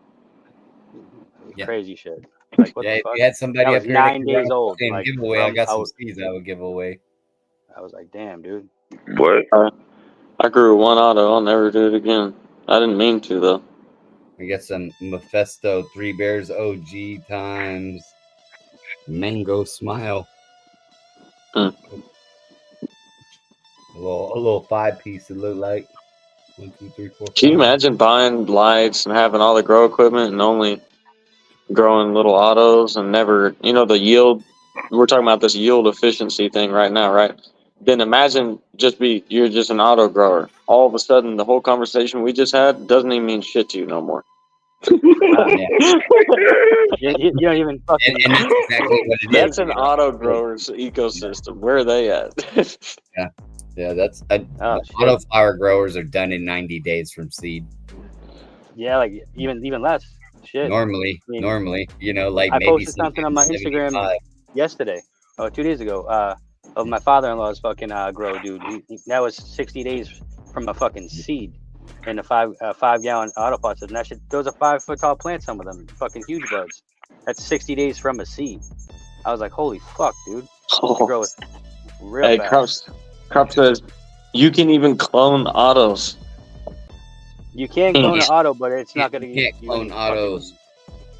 Crazy shit. Like, what Yeah, the if fuck? you had somebody That up was here 9 days old. and Like, giveaway, I got some was, seeds I would give away. I was like, damn, dude. What? I grew one auto. I'll never do it again. I didn't mean to though. We got some Mephisto 3 Bears OG times Mango Smile. Hmm. A little 5-piece it looked like. 1, 2, 3, 4, 5. Can you imagine buying lights and having all the grow equipment and only growing little autos and never, the yield? We're talking about this yield efficiency thing right now, right? Then imagine you're just an auto grower. All of a sudden, the whole conversation we just had doesn't even mean shit to you no more. Yeah. You don't even fucking. And that's exactly what it is. That's an auto grower's ecosystem. Where are they at? Yeah, that's shit. auto flower growers are done in 90 days from seed. Yeah, like even less. Shit. Normally, I mean, like I maybe posted something on my 75. Instagram yesterday, 2 days ago, of my father-in-law's fucking grow, dude. That was 60 days from a fucking seed in a 5-gallon auto pot. And that shit, those are 5-foot tall plants. Some of them, fucking huge buds. That's 60 days from a seed. I was like, holy fuck, dude. The grow is real Hey, fast. Crop says you can even clone autos. You can clone an auto, but it's not gonna. You can't clone autos.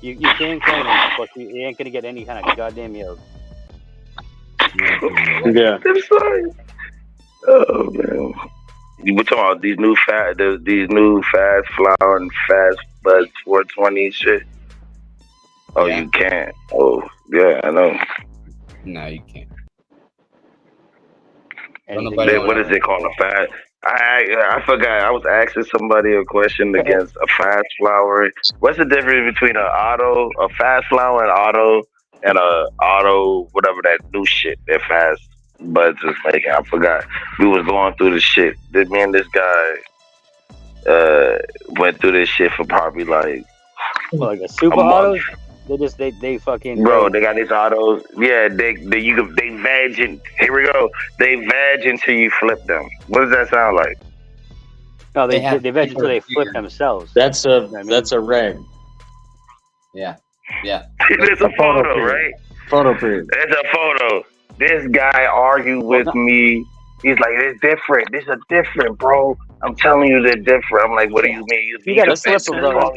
You can clone them, but you ain't gonna get any kind of goddamn yield. Yeah. I'm sorry. Oh man. We're talking about these new fast flower and fast buds 420 shit. Oh, Yeah. you can't. Oh, yeah, I know. No, you can't. What is it called? A fast? I forgot. I was asking somebody a question against a fast flower. What's the difference between a fast flower and auto, whatever that new shit that fast buds is making? I forgot. We was going through the shit. Me and this guy went through this shit for probably like a super autos. They fucking bro. They got these autos. Yeah, they veg in. Here we go. They veg until you flip them. What does that sound like? No, they veg until they flip themselves. That's a reg. Yeah. Yeah. It's a photo, right? Photo period. It's a photo. This guy argued with me. He's like, it's different. This is different, bro. I'm telling you, they're different. I'm like, what do you mean? You gotta flip them, bro.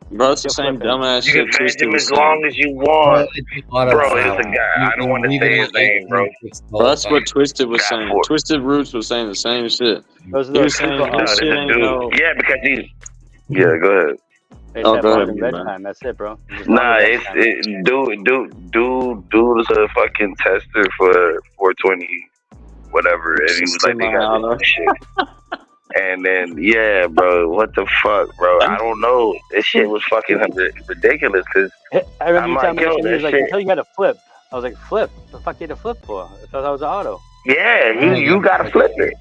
Bro, it's the same dumbass you shit. You can veg them as long as you want. Bro, it's a guy. I don't want to say his name, bro. That's what Twisted was saying. Twisted Roots was saying the same shit. Those He was saying this shit ain't no... Yeah, because he's... Yeah, go ahead. It's that fucking veg time. That's it, bro. Nah, dude is a fucking tester for 420, whatever, and he was like, they got this shit. And then, yeah, bro, what the fuck, bro? I don't know. This shit was fucking ridiculous, because I remember you telling me that shit, he was like, until you got to flip. I was like, flip? What the fuck you had to flip for? I thought that was an auto. Yeah, you got to flip it.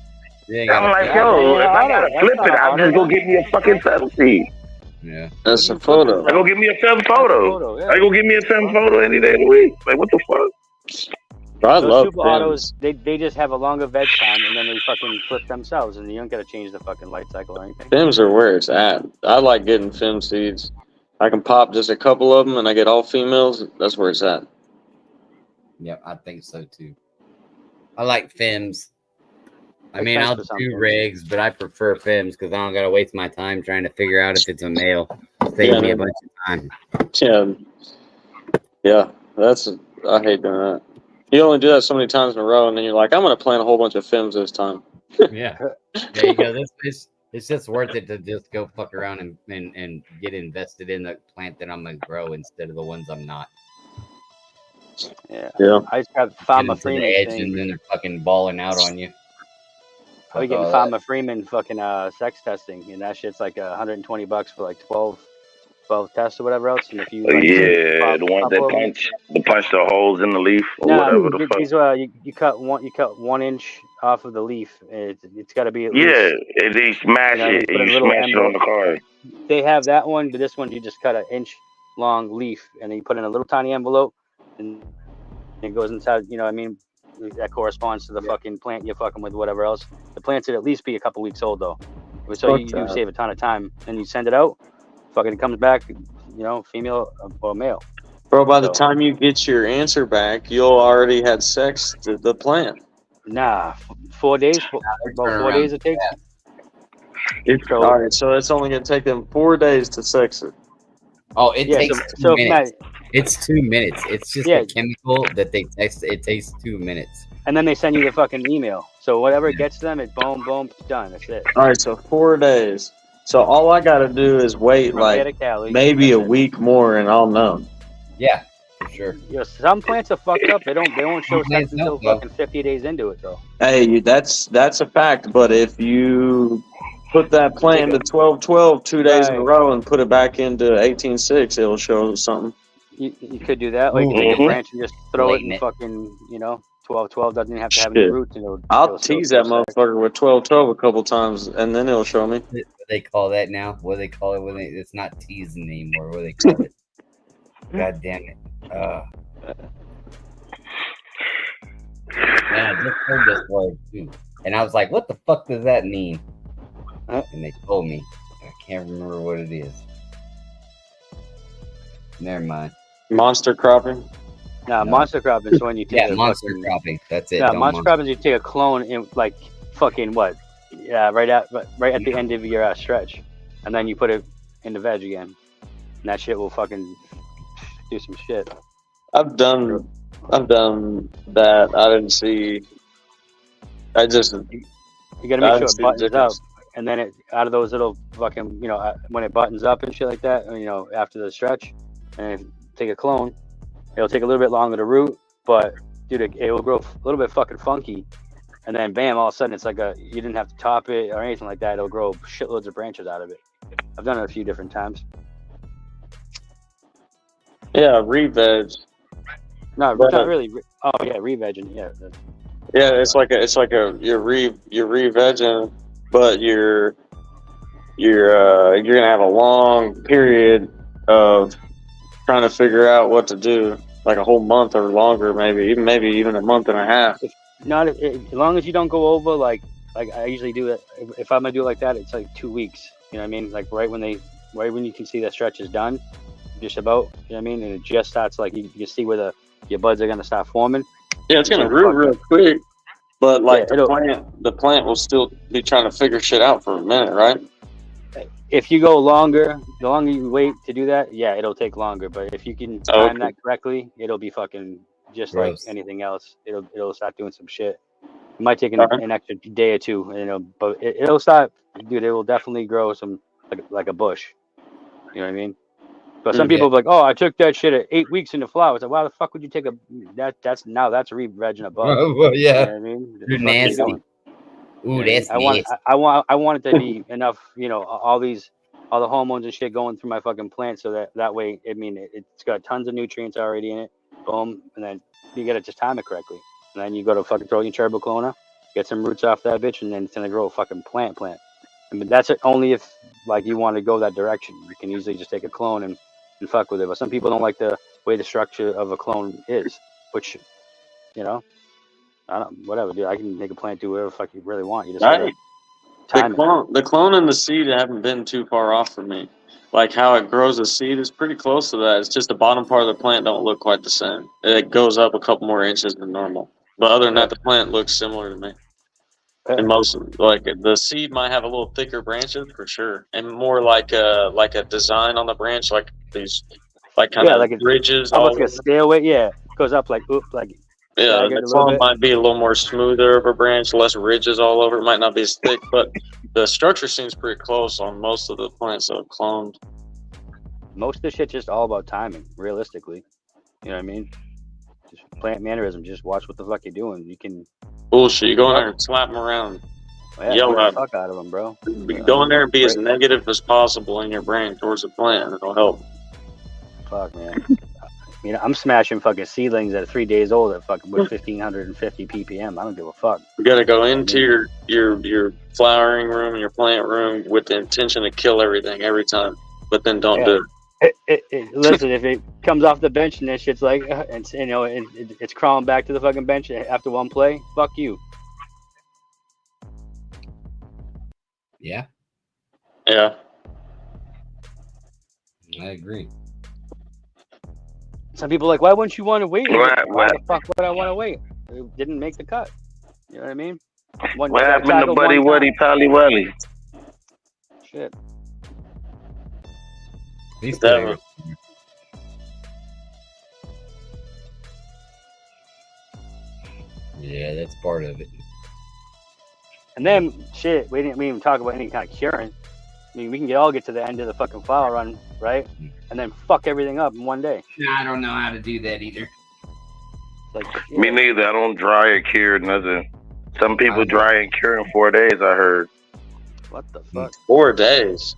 Yeah, I'm like, yo, if I got to flip it, I'll just go get me a fucking 7 seed. Yeah. That's a photo. I go get me a 7 photo. I go get me a 7 photo any day of the week. Like, what the fuck? Bro, I love super autos. They just have a longer veg time, and then they fucking flip themselves, and you don't got to change the fucking light cycle or anything. Fims are where it's at. I like getting Fim seeds. I can pop just a couple of them, and I get all females. That's where it's at. Yep, I think so too. I like Fims. I mean, I'll do regs, but I prefer Fims because I don't gotta waste my time trying to figure out if it's a male. Save me a bunch of time. Yeah. I hate doing that. You only do that so many times in a row, and then you're like, I'm gonna plant a whole bunch of Fims this time. Yeah. There you go. It's just worth it to just go fuck around and get invested in the plant that I'm gonna grow instead of the ones I'm not. Yeah. I just got Farmer Freeman edge, and then they're fucking balling out on you. I was getting Farmer Freeman fucking sex testing, and that shit's like $120 for like 12 tests or whatever else. And if you the ones that punch the holes in the leaf or whatever the fuck. These you cut 1 inch off of the leaf. It's got to be at least. Yeah, and they smash it. And you smash it on the card. They have that one, but this one you just cut an inch long leaf, and then you put in a little tiny envelope, and it goes inside. You know what I mean? That corresponds to the fucking plant you're fucking with, whatever else. The plant should at least be a couple weeks old, though. So you save a ton of time. And you send it out, fucking it comes back, female or male. Bro, by the So, time you get your answer back, you'll already had sex to the plant. nah, 4 days, about turn 4 around. days it takes. So, All right, so it's only gonna take them 4 days to sex it. Oh, it yeah, takes so 2 if Matt, minutes. It's 2 minutes. It's just yeah, a chemical that they text. It takes 2 minutes. and then they send you the fucking email. So whatever it gets to them, it boom, boom, it's done. That's it. All right, so 4 days. So all I gotta do is wait From here like to Cali. maybe That's a it. week more, and I'll know. Yeah, for sure. You know, some plants are fucked up. They won't show Some sex plants until don't, though. fucking 50 days into it, though. Hey, that's a fact. But if you put that You take plant a into 12-12 2 days in a right. row and put it back into 18-6, it'll show something. You could do that, or you Ooh, could take a Mhm. branch and just throw it blatant in it. fucking 12-12. Doesn't even have to have any Shit. roots, and I'll it'll still tease show that sex. motherfucker with 12-12 a couple times, and then it'll show me. What do they call that now? What do they call it when they? It's not teasing anymore. What do they call it? God damn it! Man, I just heard this word too, and I was like, "What the fuck does that mean?" And they told me. I can't remember what it is. Never mind. Monster cropping. Now, No. monster cropping is when you take Yeah, a monster fucking, cropping. That's it. yeah, Don't monster cropping is you take a clone in like fucking what? Yeah, right at the end of your stretch, and then you put it in the veg again, and that shit will fucking do some shit. I've done that. I didn't see. I just You got to I make didn't sure it see the buttons up, difference. and then it out of those little fucking when it buttons up and shit like that, after the stretch, and take a clone, it'll take a little bit longer to root, but dude, it will grow a little bit fucking funky, and then bam, all of a sudden it's like you didn't have to top it or anything like that. It'll grow shitloads of branches out of it. I've done it a few different times. Yeah, re-veg. No, But, not really. Oh yeah, re-vegging. Yeah. yeah, it's like you're re-vegging, but you're gonna have a long period of trying to figure out what to do, like a whole month or longer, maybe even a month and a half. Not as long as you don't go over like I usually do it. If I'm gonna do it like that, it's like 2 weeks. You know what I mean? Like right when you can see that stretch is done, just about. You know what I mean? And it just starts like you see where your buds are gonna start forming. Yeah, it's You gonna take the root fuck real up. quick, but like Yeah, the plant will still be trying to figure shit out for a minute, right? if you go longer, the longer you wait to do that, yeah, it'll take longer. But if you can time that correctly, it'll be fucking just Gross. like anything else. It'll start doing some shit. It might take Alright. an extra day or two, but it'll start, dude. It will definitely grow some like a bush. You know what I mean? But some people are like, oh, I took that shit at 8 weeks into flower. It's like, why the fuck would you take that's re-vegging a bug? Well, You yeah. know what I mean? You're The fuck are you nasty. doing? Ooh, You know that's what I mean? nasty. I want it to be enough, all the hormones and shit going through my fucking plant, so that way, I mean, it's got tons of nutrients already in it. Boom, and then you gotta just time it correctly, and then you go to fucking throw your turbo clona, get some roots off that bitch, and then it's gonna grow a fucking plant. I mean, that's it only if like you want to go that direction. You can easily just take a clone and fuck with it, but some people don't like the way the structure of a clone is, which I don't, whatever, dude. I can make a plant do whatever the fuck you really want. You just gotta time it. The clone and the seed haven't been too far off from me. Like how it grows a seed is pretty close to that. It's just the bottom part of the plant don't look quite the same. It goes up a couple more inches than normal. But other than that, the plant looks similar to me. And most like the seed might have a little thicker branches for sure, and more like a design on the branch, like these like kind of like it's ridges all almost like a over. stairway. Yeah, goes up like Yeah, staggered the a little clone bit. might be a little more smoother of a branch, less ridges all over. It might not be as thick, but the structure seems pretty close on most of the plants that are cloned. Most of the shit's just all about timing, realistically. You know what I mean? Just plant mannerism. Just watch what the fuck you're doing. You can Bullshit. You go in there and slap them around, yell beat the at fuck out of them, bro. them. Go in there and be as negative as possible in your brain towards the plant, and it'll help. Fuck, man. I mean, I'm smashing fucking seedlings at 3 days old at fucking with 1550 ppm. I don't give a fuck. You got to go into your flowering room and your plant room with the intention to kill everything every time, but then don't do it. Listen, if it comes off the bench and that shit's like, it's crawling back to the fucking bench after one play, fuck you. Yeah. Yeah. I agree. Some people are like, why wouldn't you want to wait? What, Why what, the fuck would I want to wait? It didn't make the cut. You know what I mean? One, what you got happened to tackled Buddy one Wuddy time. Pally Welly? Shit. He's Devin. Yeah, that's part of it. And then, shit, we didn't even talk about any kind of curing. I mean, we can all get to the end of the fucking flower run, right? And then fuck everything up in one day. No, I don't know how to do that either. Like, Me neither. I don't dry or cure nothing. Some people dry and cure in 4 days, I heard. What the fuck? 4 days.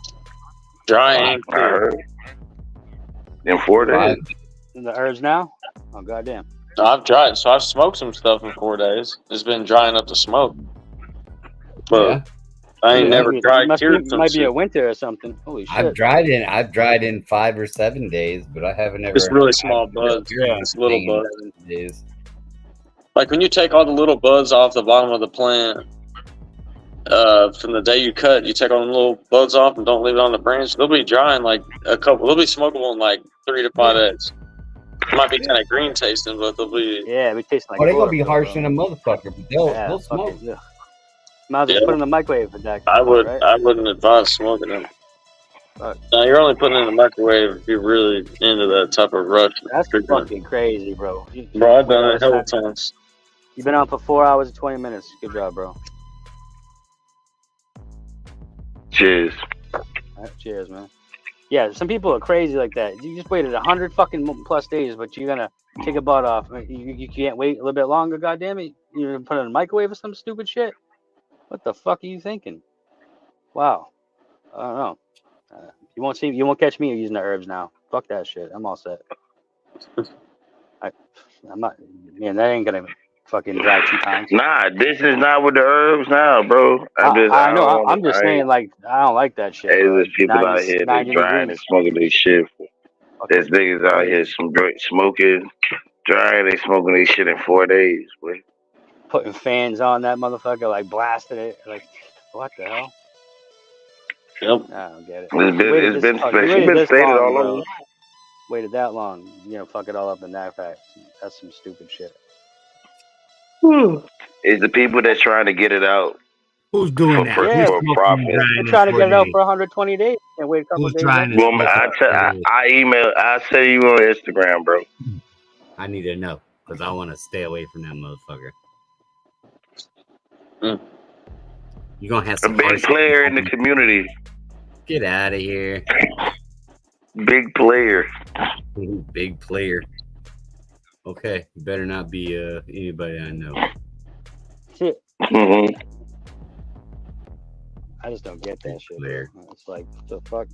Dry and I heard. In 4 days. In the herbs now? Oh, goddamn. I've dried, so I've smoked some stuff in 4 days. It's been drying up the smoke. But I ain't never dried cured some Might be shit. a winter or something. Holy shit. I've dried in 5 or 7 days, but I haven't ever. It's really small buds. Yeah. It's little buds. 7 days. Like when you take all the little buds off the bottom of the plant, from the day you cut, you take all the little buds off and don't leave it on the branch. They'll be dry in like a couple. They'll be smokable in like 3 to 5 days. It might be kind of green tasting, but they'll be. Yeah, it tastes like. Oh, they're gonna be chlorophyll, harsh bro. in a motherfucker, but they'll smoke. Fucking, might as well put it in the microwave for that. I would. Right? I wouldn't advise smoking them. Fuck. Now you're only putting it in the microwave if you're really into that type of rush. That's fucking crazy, bro. Bro, I've done it a couple times. You've been on for 4 hours and 20 minutes. Good job, bro. Cheers. All right, cheers, man. Yeah, some people are crazy like that. You just waited 100 fucking plus days, but you're gonna take a butt off. You can't wait a little bit longer. Goddamn it! You're gonna put it in a microwave or some stupid shit. What the fuck are you thinking? Wow. I don't know. You won't catch me using the herbs now. Fuck that shit. I'm all set. I'm not. Man, that ain't gonna fucking dry 2 times. Nah, this is not with the herbs now, bro. I know. I'm just saying, like, I don't like that shit. Hey, Bro. there's people out here that drying and smoking their shit. There's niggas out here smoking, drying, they smoking their shit in 4 days, boy. Putting fans on that motherfucker, like blasting it. Like, what the hell? Yep. I don't get it. It's been stated all over. Waited that long, fuck it all up in that fast. That's some stupid shit. It's the people that's trying to get it out. Who's doing that? For profit. They're trying to get it out for 120 days and wait a couple days. Well, I say you on Instagram, bro. I need to know because I want to stay away from that motherfucker. You're gonna have A some big player in the community. Get out of here. Big player. Big player. Okay, better not be anybody I know. Shit. Mm-hmm. I just don't get that shit. There. It's like, the fuck?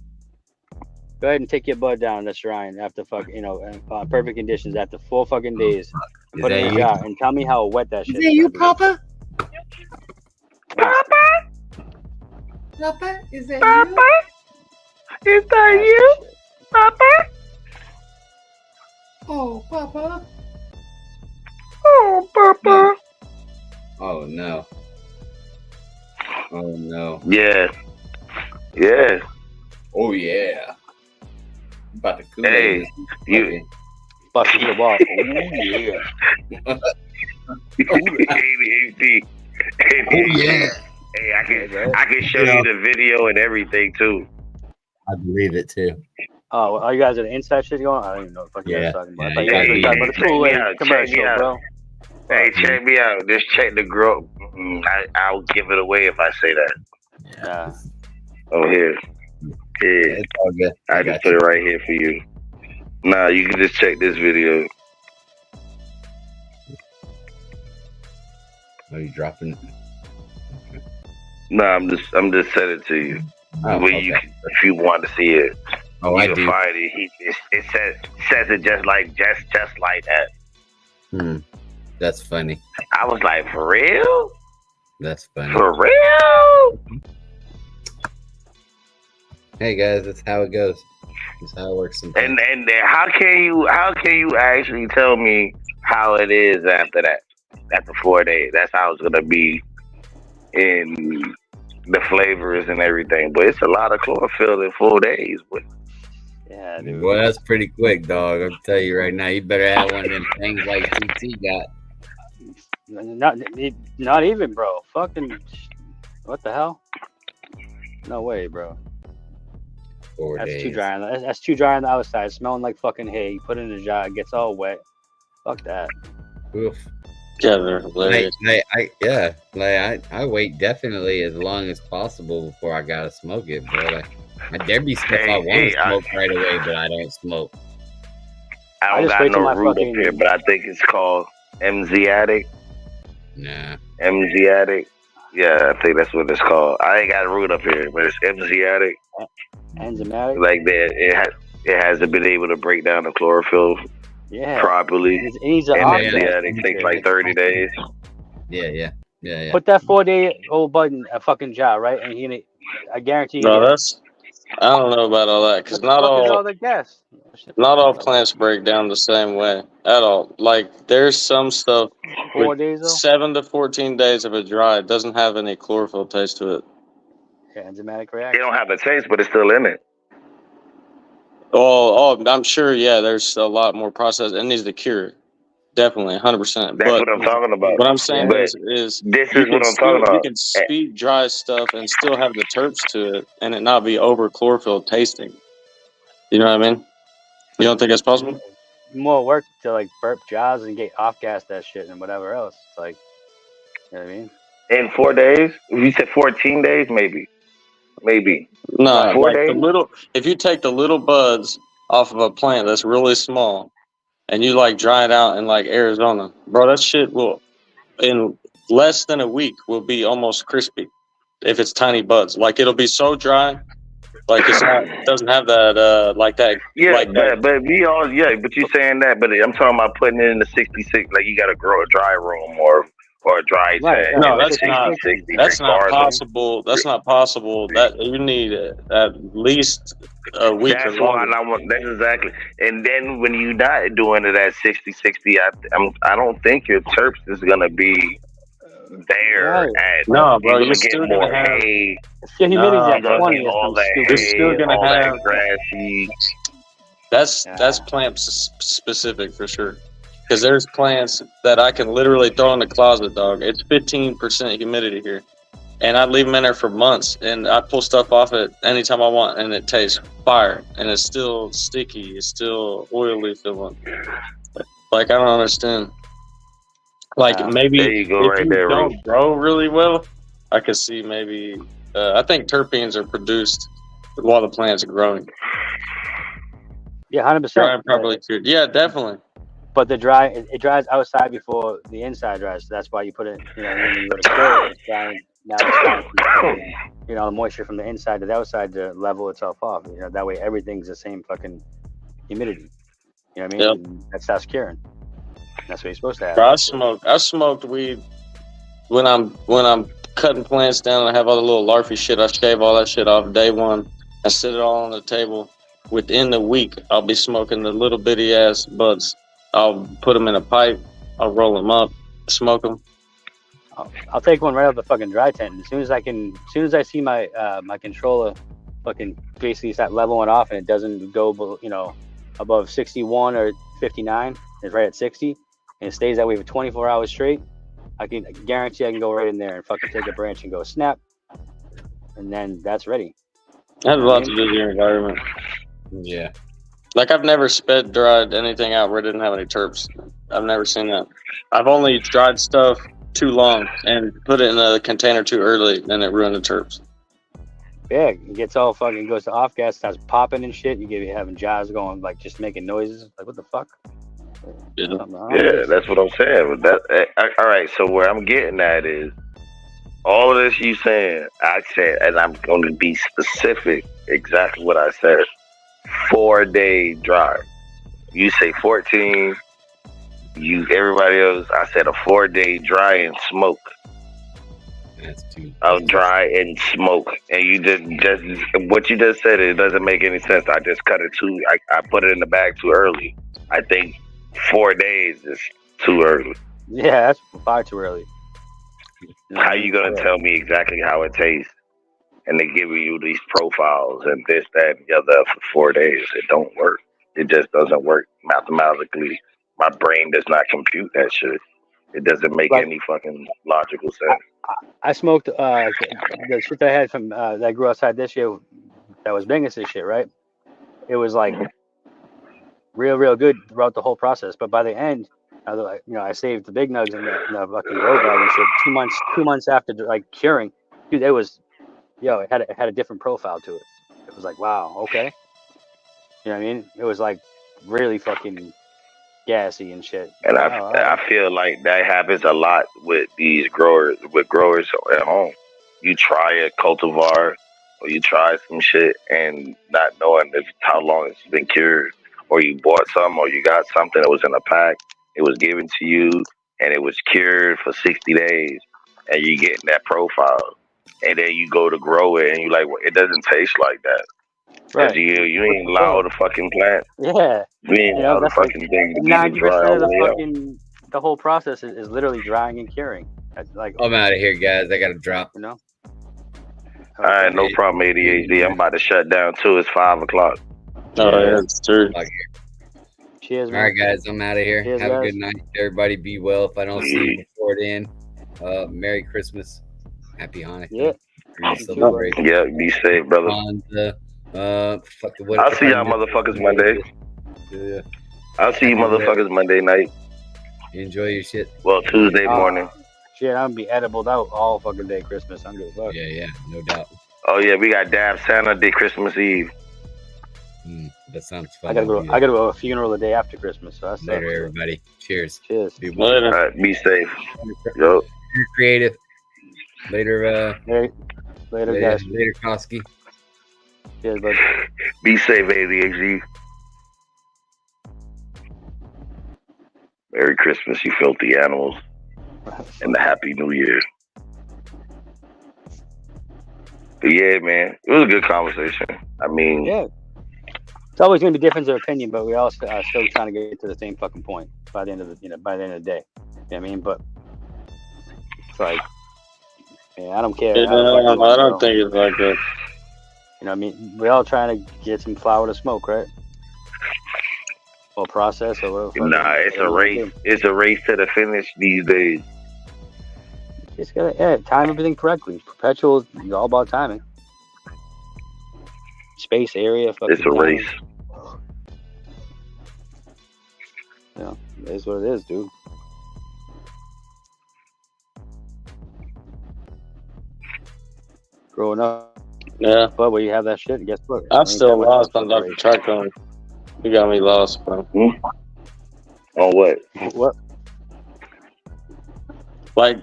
Go ahead and take your bud down. That's Ryan. After perfect conditions, after 4 fucking days. Put it in a jar and tell me how wet that shit is. Is that you, Papa? Papa? Papa? Is that Papa? Is that you? Papa? Oh, Papa. Oh, Papa. Oh, no. Oh, no. Yeah. Yeah. Oh, yeah. I'm about to cool. Hey, you. Busting the wall. Oh, yeah. Oh, yeah. Hey, I can show you the video and everything, too. I believe it, too. Oh, are you guys at the inside shit going? I don't even know what you guys are talking about. I thought you guys were talking about the check me out, commercial, bro. Hey, check me out. Just check the growth. I'll give it away if I say that. Yeah. Oh, here. Yeah. It's all good. I just put it right here for you. Nah, you can just check this video. Are you dropping it? Okay. Nah, I'm just sending it to you. Okay. If you want to see it. Oh, you I do. Find it. It says it just like that. That's funny. I was like, for real? That's funny. For real? Hey guys, that's how it goes. That's how it works sometimes. And how can you actually tell me how it is after that? After 4 days. That's how it's gonna be in the flavors and everything. But it's a lot of chlorophyll in 4 days. But Yeah, dude. Boy, that's pretty quick, dog. I'll tell you right now. You better have one of them things like GT got. Not even, bro. Fucking, what the hell? No way, bro. 4 That's days. too dry. That's too dry on the outside. Smelling like fucking hay. You put it in the jar, it gets all wet. Fuck that. Oof. Yeah, they're hilarious. I wait definitely as long as possible before I gotta smoke it, bro. There be stuff I want to smoke right away, but I don't smoke. I don't got no root up here, but I think it's called MZ Addict. Nah. MZ Addict. Yeah, I think that's what it's called. I ain't got a root up here, but it's MZ Addict. Enzymatic? Like that, it hasn't been able to break down the chlorophyll properly. MZ Addict takes like 30 days. Yeah. Put that 4-day-old bud in a fucking jar, right? And I guarantee you. No, I don't know about all that because not all plants break down the same way at all. Like there's some stuff 4 days though? 7 to 14 days of it dry. It doesn't have any chlorophyll taste to it. Yeah, enzymatic reaction. It don't have a taste, but it's still in it. Oh, I'm sure. Yeah, there's a lot more process. It needs to cure it. Definitely, 100%. That's what I'm talking about. What I'm saying is this is what I'm talking about. You can speed dry stuff and still have the terps to it, and it not be over chlorophyll tasting. You know what I mean? You don't think that's possible? More work to like burp jars and get off gas that shit and whatever else. It's like, you know what I mean? In 4 days? You said 14 days, maybe. No, 4 like days? if you take the little buds off of a plant that's really small and you like dry it out in like Arizona, bro, that shit will in less than a week will be almost crispy if it's tiny buds. Like it'll be so dry, like it doesn't have that like that. Yeah, like but we all but you saying that, but I'm talking about putting it in the 66. Like you got to grow a dry room or a dry tank. No, that's not possible. That's not possible. That you need at least a week. That's why that's exactly. And then when you're not doing it at 60, I don't think your terps is gonna be there. No, bro, you're still gonna get more hay. Humidity's at 20. You're still gonna have grassy. That's plant specific for sure. Because there's plants that I can literally throw in the closet, dog. It's 15% humidity here. And I leave them in there for months. And I pull stuff off it anytime I want. And it tastes fire. And it's still sticky. It's still oily feeling. Like, I don't understand. Like, maybe there you go, if you don't grow really well, I could see maybe... I think terpenes are produced while the plants are growing. Yeah, 100%. Dry and properly cured. Yeah, definitely. But it dries outside before the inside dries. So that's why you put it, when you go to store it, it's drying. Now it's drying from the moisture from the inside to the outside to level itself off. That way everything's the same fucking humidity. You know what I mean? Yep. That starts curing. That's what you're supposed to have. Bro, I smoked weed when I'm cutting plants down and I have all the little larvae shit. I shave all that shit off day one. I sit it all on the table. Within the week, I'll be smoking the little bitty ass buds. I'll put them in a pipe. I'll roll them up, smoke them. I'll take one right out of the fucking dry tent. As soon as I see my my controller fucking basically start leveling off and it doesn't go above 61 or 59, it's right at 60, and it stays that way for 24 hours straight, I can guarantee I can go right in there and fucking take a branch and go snap, and then that's ready. That has a lot to do with your environment. Yeah. Like, I've never sped dried anything out where it didn't have any terps. I've never seen that. I've only dried stuff too long and put it in a container too early, and it ruined the terps. Yeah, it gets all fucking goes to off gas, starts popping and shit. You having jars going, like, just making noises. Like, what the fuck? Yeah, that's what I'm saying. All right, so where I'm getting at is all of this you saying, I said, and I'm going to be specific, exactly what I said. 4-day dry. You say 14. Everybody else, I said a 4-day dry and smoke. That's too. I'll dry and smoke, and you just what you just said. It doesn't make any sense. I just cut it I put it in the bag too early. I think 4 days is too early. Yeah, that's far too early. How you gonna tell me exactly how it tastes? and they giving you these profiles and this, that, and the other for 4 days. It don't work. It just doesn't work mathematically. My brain does not compute that shit. It doesn't make Like any fucking logical sense. I smoked the shit that I had from that I grew outside this year. That was Bingus and shit, right? It was like real good throughout the whole process. But by the end, I saved the big nugs in the fucking grow bag and shit. 2 months after like curing, dude, it was, it had a different profile to it. It was like, wow, okay. You know what I mean? It was like really fucking gassy and shit. And Like, oh, all right. I feel like that happens a lot with these growers at home. You try a cultivar or you try some shit and not knowing how long it's been cured, or you bought some or you got something that was in a pack. It was given to you and it was cured for 60 days, and you get that profile, and then you go to grow it and you like, well, it doesn't taste like that. Because Right. you ain't allow the fucking plant. Yeah. You ain't allow the That's like fucking thing to get 90% of the dry. fucking the whole process is literally drying and curing. That's like, I'm out of here, guys. I gotta drop. you know. All right, no problem, ADHD. I'm about to shut down too. It's 5 o'clock. Oh, yeah, it's true. Cheers, All man. right, guys. I'm out of here. Cheers, Have a guys. good night. Everybody be well. If I don't see you before then, Merry Christmas. Happy Hanukkah. Yeah. Happy celebration. Yeah, be safe, brother. What I'll see y'all motherfuckers Monday. Yeah. I'll see you motherfuckers Monday night. Enjoy your shit. Well, Tuesday morning. Shit, I'm gonna be edibled out all fucking day Christmas. I'm good. Fuck. Yeah, no doubt. Oh yeah, we got Dab Santa Day Christmas Eve. That sounds fun. I gotta go to a funeral the day after Christmas. So that's Later, everybody. Cheers. Cheers. Be well. All right, be safe. Yo. You're creative. Later, later, guys. Later, Koski. Cheers, bud. Be safe, ADHD. Merry Christmas, you filthy animals. And a Happy New Year. But yeah, man, it was a good conversation. I mean, yeah, it's always going to be difference of opinion, but we all still trying to get to the same fucking point by the end of the day. You know what I mean? But it's like, I don't care. I don't think it's like that. You know what I mean? We're all trying to get some flour to smoke, right? Or process or whatever. nah, it's a race. It's a race to the finish these days. Just gotta time everything correctly. Perpetual is all about timing. Space, area, fucking It's a race. Yeah, it is what it is, dude. Growing up, Yeah. but where you have that shit, guess what? I'm still lost on Dr. Dr. Tricone. You got me lost, bro. On what? What? Like,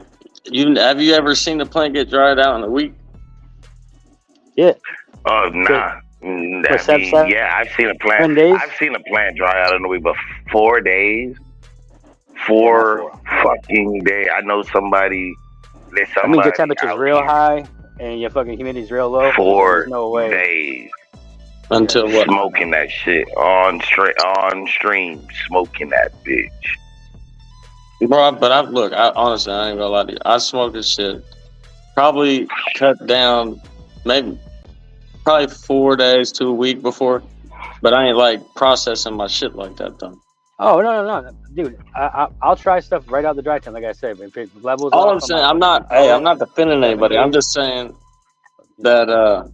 have you ever seen the plant get dried out in a week? Yeah. Oh, nah. Yeah, I've seen a plant. 10 days? I've seen a plant dry out in a week, but 4 days. 4 fucking days. I know somebody. I mean, your temperature's real high and your fucking humidity's real low. 4 There's no way. days. Until what? Smoking that shit on stream, smoking that bitch. Bro, but honestly, I ain't gonna lie to you. I smoked this shit. Probably cut down, probably 4 days to a week before. But I ain't like processing my shit like that though. Oh no, dude! I'll try stuff right out the dry time, like I said. If it levels, All I'm saying, I'm not defending anybody. I'm just saying that.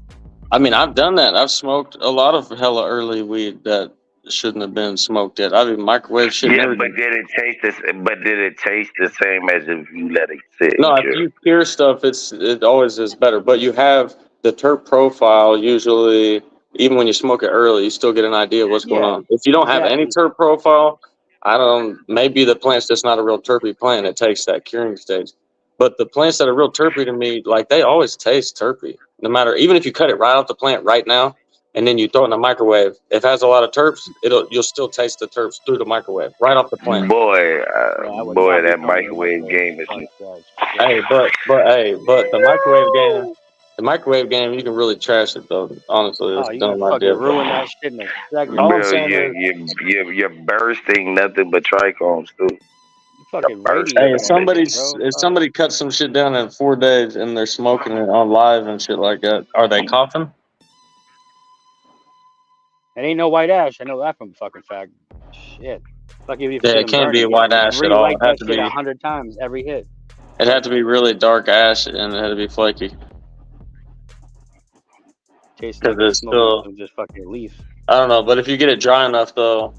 I mean, I've done that. I've smoked a lot of hella early weed that shouldn't have been smoked yet. I mean, microwave shit. Yeah, but did it taste this? But did it taste the same as if you let it sit? No, if you cure stuff, it always is better. But you have the terp profile usually. Even when you smoke it early, you still get an idea of what's going on. If you don't have any terp profile, maybe the plant's just not a real terpy plant. It takes that curing stage. But the plants that are real terpy to me, like they always taste terpy. No matter, even if you cut it right off the plant right now, and then you throw it in the microwave, if it has a lot of terps, you'll still taste the terps through the microwave, right off the plant. Boy, that microwave game is. Hey, but the microwave game, you can really trash it though. Honestly, it's you dumb can idea. fucking ruin that shit in a second. Bro, you're bursting nothing but trichomes too. fucking First radiating. Hey, thing if on the somebody list. bro. cuts some shit down in 4 days and they're smoking it on live and shit like that, are they coughing? It ain't no white ash. I know that from fucking fact. Shit. Fuck you Yeah, it can't be a white ash at all. Relight that shit 100 times every hit. It had to be really dark ash and it had to be flaky. Tastes 'Cause like it's it's smoking still- some just fucking leaf. I don't know, but if you get it dry enough though,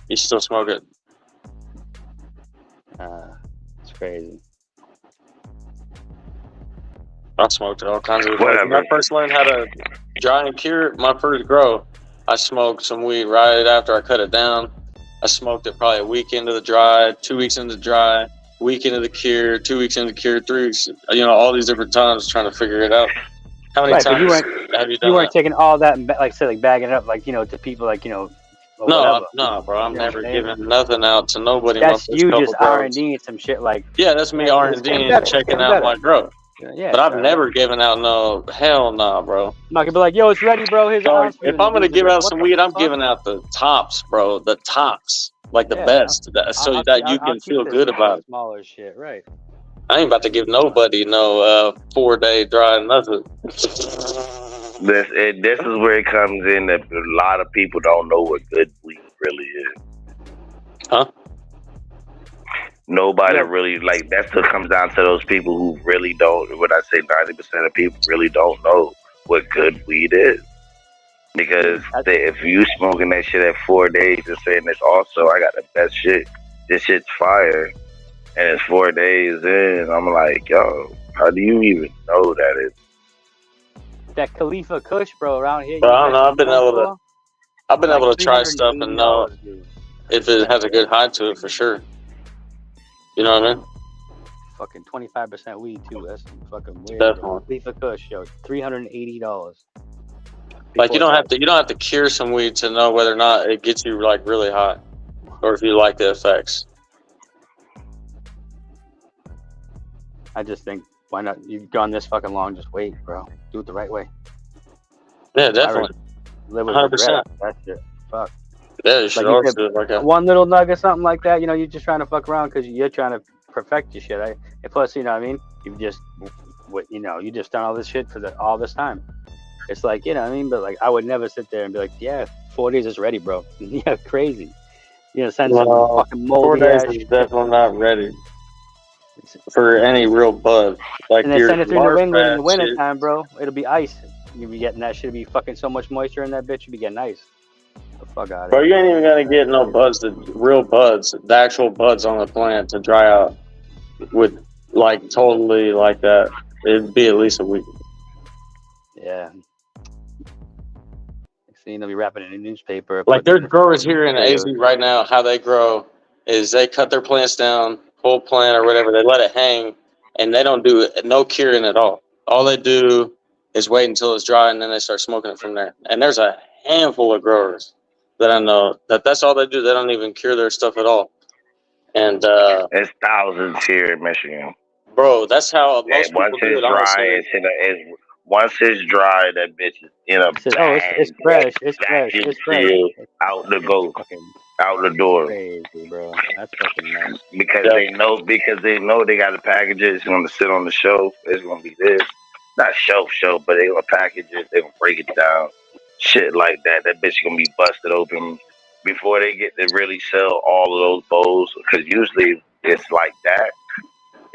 you still smoke it. It's crazy. I smoked it all kinds of. Whatever. When I first learned how to dry and cure my first grow, I smoked some weed right after I cut it down. I smoked it probably a week into the dry, 2 weeks into the dry, week into the cure, 2 weeks into the cure, 3 weeks. You know, all these different times trying to figure it out. How many Right, but times you have you done You weren't that? taking all that and like say like bagging it up like to people like or No, whatever. bro. I'm You know never what I'm saying? giving nothing out to nobody. That's my you first just couple R grows. and D and some shit like Yeah, that's me Yeah, R it's and D getting and better, checking getting out better. my growth. yeah. But I've it's never given out no hell nah, bro. I'm not gonna be like, yo, it's ready, bro. Here's an Dog, ounce for you. if I'm gonna give out some weed, I'm fuck? giving out the tops, bro. The tops, like the Yeah, best, so that you can feel good about it. Smaller shit, right? I ain't about to give nobody no 4 day dry nothing. This is where it comes in that a lot of people don't know what good weed really is. Huh? Nobody Yeah. really that's what comes down to those people who really don't. When I say 90% of people really don't know what good weed is, because if you smoking that shit at 4 days and saying this also, I got the best shit. This shit's fire, and it's 4 days in. I'm like, yo, how do you even know that it's That Khalifa Kush, bro, around here. But I don't know. I've been able to try stuff and know dude. if it has a good high to it for sure. You know what I mean? Fucking 25% weed too. That's fucking weird. Definitely. Khalifa Kush, yo, $380. Like you don't have to cure some weed to know whether or not it gets you like really high, or if you like the effects. I just think, why not? You've gone this fucking long. Just wait, bro. Do it the right way. Yeah, definitely. Live with 100%. regret. That's it. Fuck. Yeah, you should Like you always said, do it like that. one little nugget, something like that. You're just trying to fuck around because you're trying to perfect your shit. And plus, you know what I mean? You've just, you just done all this shit for all this time. It's like, you know what I mean? But like, I would never sit there and be like, yeah, 4 days is ready, bro. Yeah, crazy. Send some fucking moldy 4 days ass is definitely not ready for any real bud. Like and then your send it through New England in the Mark winter shit. time, bro. It'll be ice. You'll be getting that shit. It'll be fucking so much moisture in that bitch. You'll be getting ice. The fuck out of Bro, here. you ain't even gonna get no buds, the real buds, the actual buds on the plant to dry out with like totally like that. It'd be at least a week. Yeah. So they'll be wrapping it in a newspaper. Like putting there's growers here in Yeah. AZ right now, how they grow is they cut their plants down, whole plant or whatever, they let it hang, and they don't do no curing at all. All they do is wait until it's dry and then they start smoking it from there. And there's a handful of growers that I know that's all they do. They don't even cure their stuff at all. And it's thousands here in Michigan. bro, that's how most people Once do it's it. dry, Honestly. once it's dry, that bitch is in a bag. it's fresh. It's fresh. vacuum It's fresh. sealed, out the go, out the door. Crazy, bro. That's fucking nuts. Because they know they got to package it. It's gonna sit on the shelf. It's gonna be this, not shelf, but they gonna package it. They gonna break it down, shit like that. That bitch gonna be busted open before they get to really sell all of those bowls. Because usually it's like that,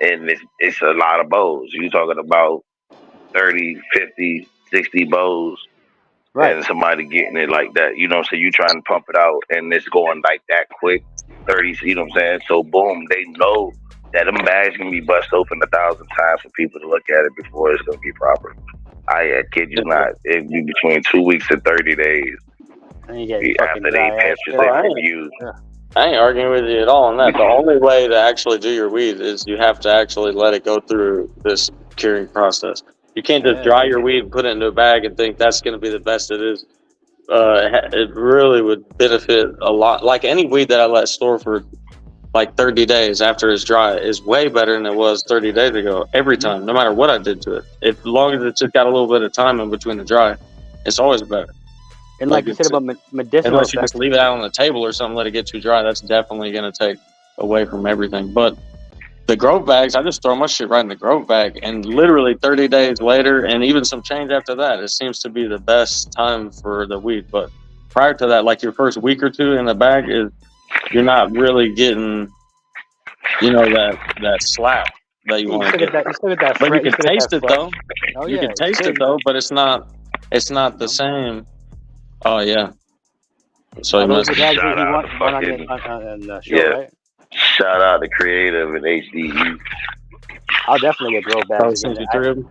and it's a lot of bowls. You talking about 30, 50, 60 bowls. Right. And somebody getting it like that, so you trying to pump it out and it's going like that quick, 30, you know what I'm saying? So boom, they know that them bags gonna be bust open 1,000 times for people to look at it before it's gonna be proper. I kid you not, it'd be between 2 weeks and 30 days And you get after they pictures they reviews. I ain't arguing with you at all on that. The only way to actually do your weed is you have to actually let it go through this curing process. You can't just dry your weed and put it into a bag and think that's going to be the best it is. It really would benefit a lot. Like any weed that I let store for like 30 days after it's dry is way better than it was 30 days ago every time, no matter what I did to it. As long as it just got a little bit of time in between the dry, it's always better. And like you said about medicinal unless you effects, just leave it out on the table or something, let it get too dry, that's definitely going to take away from everything. But the grove bags, I just throw my shit right in the grove bag, and literally 30 days later, and even some change after that, it seems to be the best time for the weed. But prior to that, like your first week or two in the bag, you're not really getting, that slap that you want to get. You still get that. But you can taste it though. Oh You yeah, can taste it though, but it's not the same. Oh yeah. So you those must are the bags that Shout you out want to on fucking the show, yeah. right? Shout out to Creative and HDE. I'll definitely get grow bags again. 63 of them.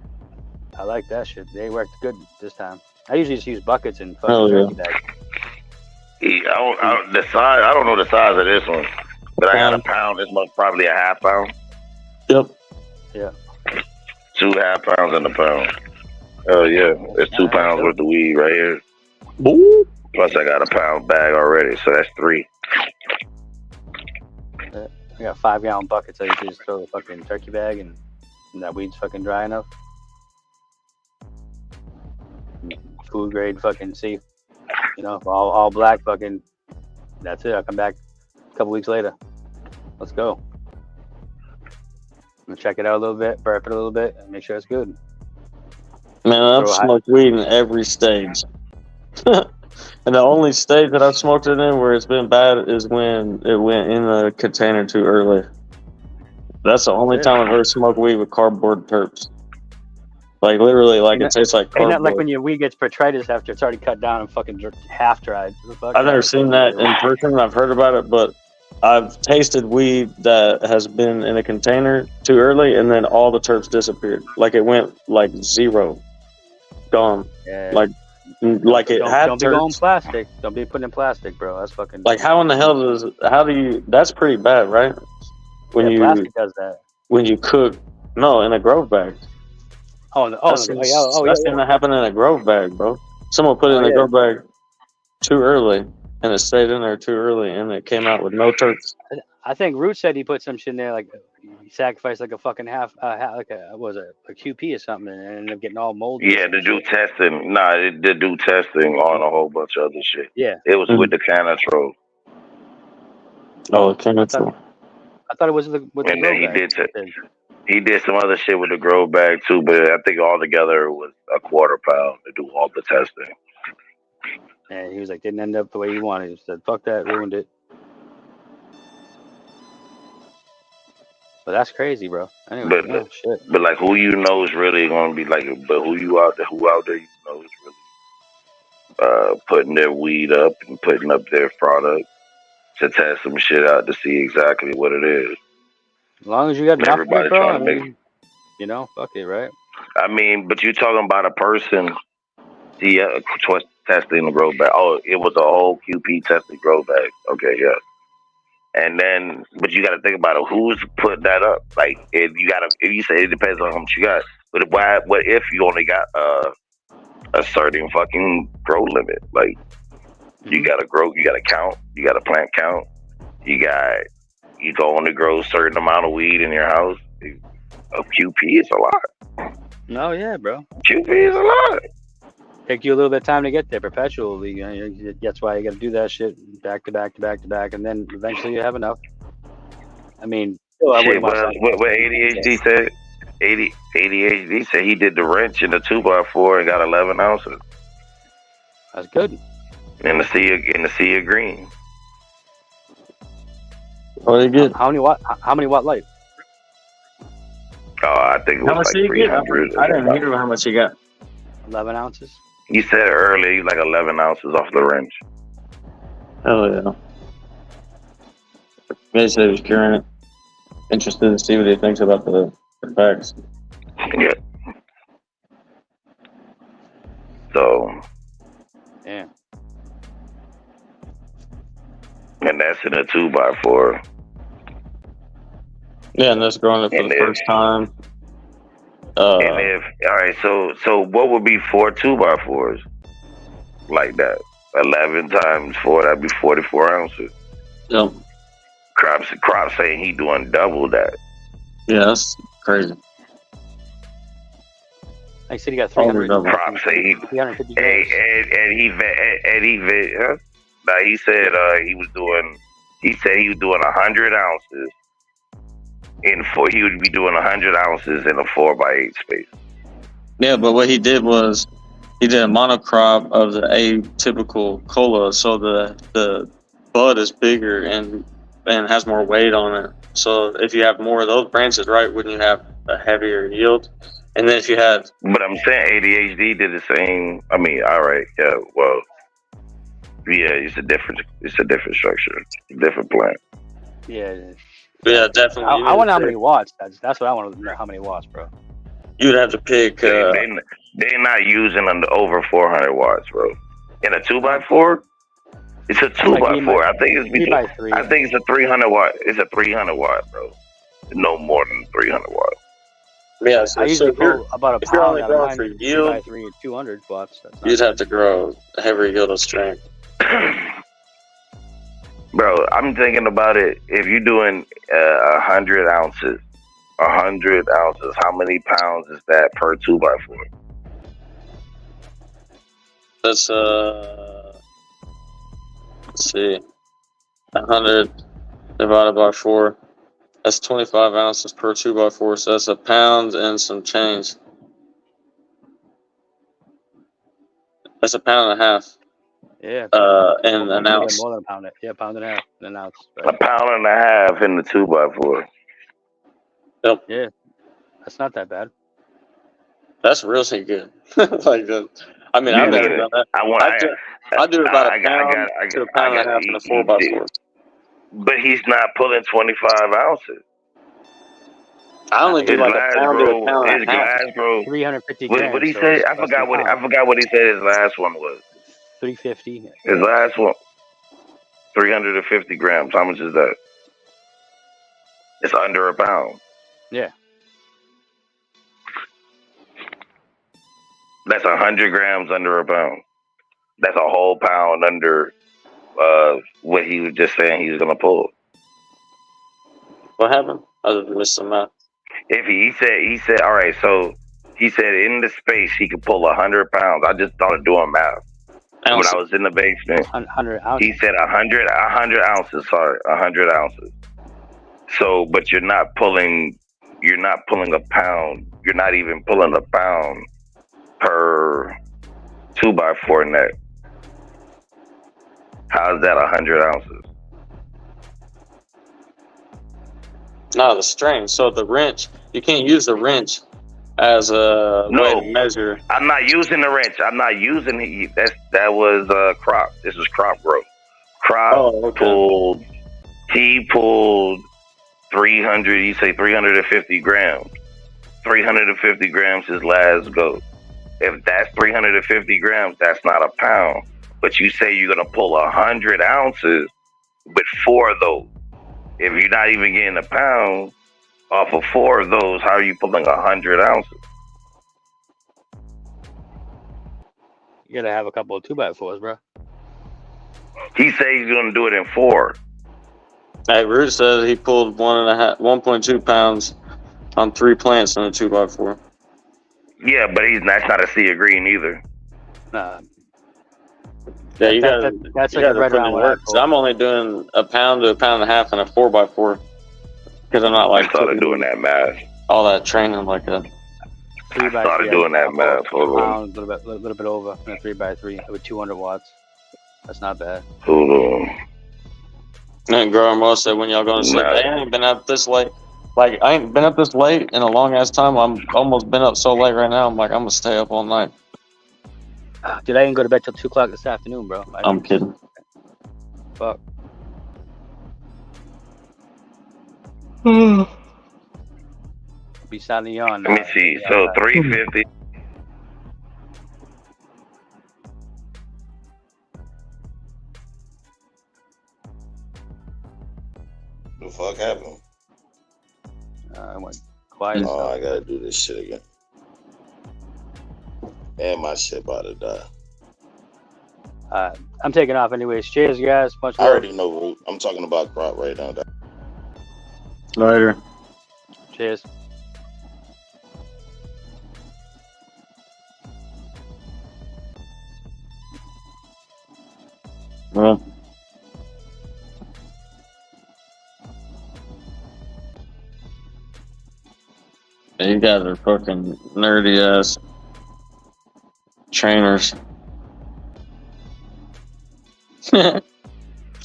I like that shit. They worked good this time. I usually just use buckets and fucking Oh, turkey bags. The size. I don't know the size of this one, but I got a pound. This one's probably a half pound. Yep. Yeah. 2 half pounds and a pound. Oh yeah, it's 2 pounds worth of weed right here. Ooh. Plus I got a pound bag already, so that's 3. I got 5-gallon buckets. I usually just throw the fucking turkey bag and that weed's fucking dry enough. Food grade fucking C. All black fucking. That's it. I'll come back a couple weeks later. Let's go. I'm gonna check it out a little bit, burp it a little bit, and make sure it's good. Man, I've smoked weed in every stage. And the only stage that I've smoked it in where it's been bad is when it went in the container too early. That's the only time I've ever smoked weed with cardboard terps. Like literally, like it tastes like cardboard. Ain't that like when your weed gets botrytis after it's already cut down and fucking half dried? I've never seen that in person. I've heard about it, but I've tasted weed that has been in a container too early, and then all the terps disappeared. Like it went like zero, gone. Yeah. Like it had don't be going plastic. Don't be putting in plastic, bro. That's fucking. Like how in the hell that's pretty bad, right? Plastic does that. When you cook, no, in a grove bag. That's seen that happen in a grove bag, bro. Someone put it in a grove bag too early, and it stayed in there too early, and it came out with no terps. I think Root said he put some shit in there, like he sacrificed like a fucking a QP or something, and ended up getting all moldy. Yeah, to do testing. To do testing on a whole bunch of other shit. Yeah, it was with the Canatrol. Oh, Canatrol. I thought it was with the and then he did some other shit with the grow bag too, but I think altogether it was a quarter pound to do all the testing. And he was like, didn't end up the way he wanted. He said, "Fuck that, ruined it." But that's crazy, bro. Anyway, but like who you know is really gonna be like, but who out there you know is really putting their weed up and putting up their product to test some shit out to see exactly what it is. As long as you got everybody trying to make, fuck it, right? I mean, but you're talking about a person, testing the grow bag. Oh, it was a whole QP tested grow bag. Okay, yeah. And then, but you got to think about it. Who's putting that up? Like, if you say it depends on how much you got. But what if you only got a certain fucking grow limit? Like, you got to grow, you got to count, you got to plant count, you go only grow a certain amount of weed in your house. A QP is a lot. No, yeah, bro. QP is a lot. Take you a little bit of time to get there perpetually. That's why you got to do that shit back to back to back to back, and then eventually you have enough. I mean, what ADHD said? ADHD said he did the wrench in the 2x4 and got 11 ounces. That's good. In the sea of green. Oh, they good. How many watt light? Oh, I think it was like 300. I didn't hear how much he got. 11 ounces. You said earlier, like 11 ounces off the wrench. Hell yeah. He said he was curing it. Interested to see what he thinks about the facts. Yeah. So. Yeah. And that's in a 2x4. Yeah, and that's growing it for the first time. So what would be 4 2x4s like that? 11 times 4, that'd be 44 ounces. Yep. Crop saying he doing double that. Yeah, that's crazy. I said he got Only 300. double. Prop say he 350 Hey, grams. huh? Nah, he said he was doing. He said he was doing 100 ounces in four. He would be doing 100 ounces in a 4x8 space. Yeah, but what he did was he did a monocrop of the atypical cola, so the bud is bigger and has more weight on it. So if you have more of those branches, right, wouldn't you have a heavier yield? And then if you had But I'm saying ADHD did the same. I mean, all right, yeah. Well, yeah, it's a different structure, different plant. Yeah. definitely, I want to know how many watts. That's what I want to know. How many watts, bro? you'd have to pick. They're not using under over 400 watts, bro. In a 2x4, it's a 2x4. I think it's 3x3. I think it's a 300 watt. It's a 300 watt, bro. No more than 300 watt. Yeah, so, I usually if you're, pull about a if you're pound only out of going mine. for yield, 3x3 at 200 watts. you'd have to grow a heavier yield of strength. Bro, I'm thinking about it. If you're doing 100 ounces, how many pounds is that per 2x4? That's let's see, 100 divided by 4. That's 25 ounces per 2x4. So that's a pound and some change. That's a pound and a half. Yeah. And an ounce. More than a pound. Yeah, pound and a half. An ounce. Right? A pound and a half in the 2x4. Yep. Yeah, that's not that bad. That's really good. Like that. I mean, I've never done that. I do about a pound to a pound and a half in a 4x4. But he's not pulling 25 ounces. I only do like a pound to a pound and a half. 350 grams. What did he say? I forgot what he said his last one was. 350. His last one. 350 grams. How much is that? It's under a pound. Yeah. That's 100 grams under a pound. That's a whole pound under what he was just saying he was gonna pull. What happened? I just missed some math. If he said, all right, so he said in the space he could pull 100 pounds. I just started doing math. When I was in the basement, 100 ounces. He said 100 ounces. Sorry, 100 ounces. So, but you're not pulling a pound. You're not even pulling a pound per 2x4 net. How's that 100 ounces? No, the string. So the wrench, you can't use the wrench as a way to measure. I'm not using the wrench. I'm not using it. That was crop. This is crop growth. Crop pulled. He pulled 300. You say 350 grams. 350 grams is last go. If that's 350 grams, that's not a pound. But you say you're gonna pull 100 ounces with 4 of those. If you're not even getting a pound off of 4 of those, how are you pulling 100 ounces? You gotta have a couple of 2x4s, bro. He says he's gonna do it in 4. Hey, Root says he pulled 1.2 pounds on 3 plants in a 2x4. Yeah, but that's not a sea of green either. Nah. Yeah, you got that's you like got right to put around in what I work. So I'm only doing a pound to a pound and a half in a 4x4 because I'm not like I started doing that math. All that training like that. I started doing that math. Hold on. A little bit over in a 3x3 with 200 watts. That's not bad. Hold on. And Growing Mo said, when y'all going to sleep? Nah. I ain't been up this late. Like, I ain't been up this late in a long ass time. I'm almost been up so late right now. I'm like, I'm gonna stay up all night. Dude, I didn't go to bed till 2 o'clock this afternoon, bro. I'm kidding. Fuck. Be sounding on. Let me see. So 350. The fuck happened? I went quiet. Oh, I gotta do this shit again. And my shit about to die. I'm taking off anyways. Cheers, guys. Much I love. already know, Root. I'm talking about crop right now. Later. Cheers. Well, you guys are fucking nerdy ass trainers. Fit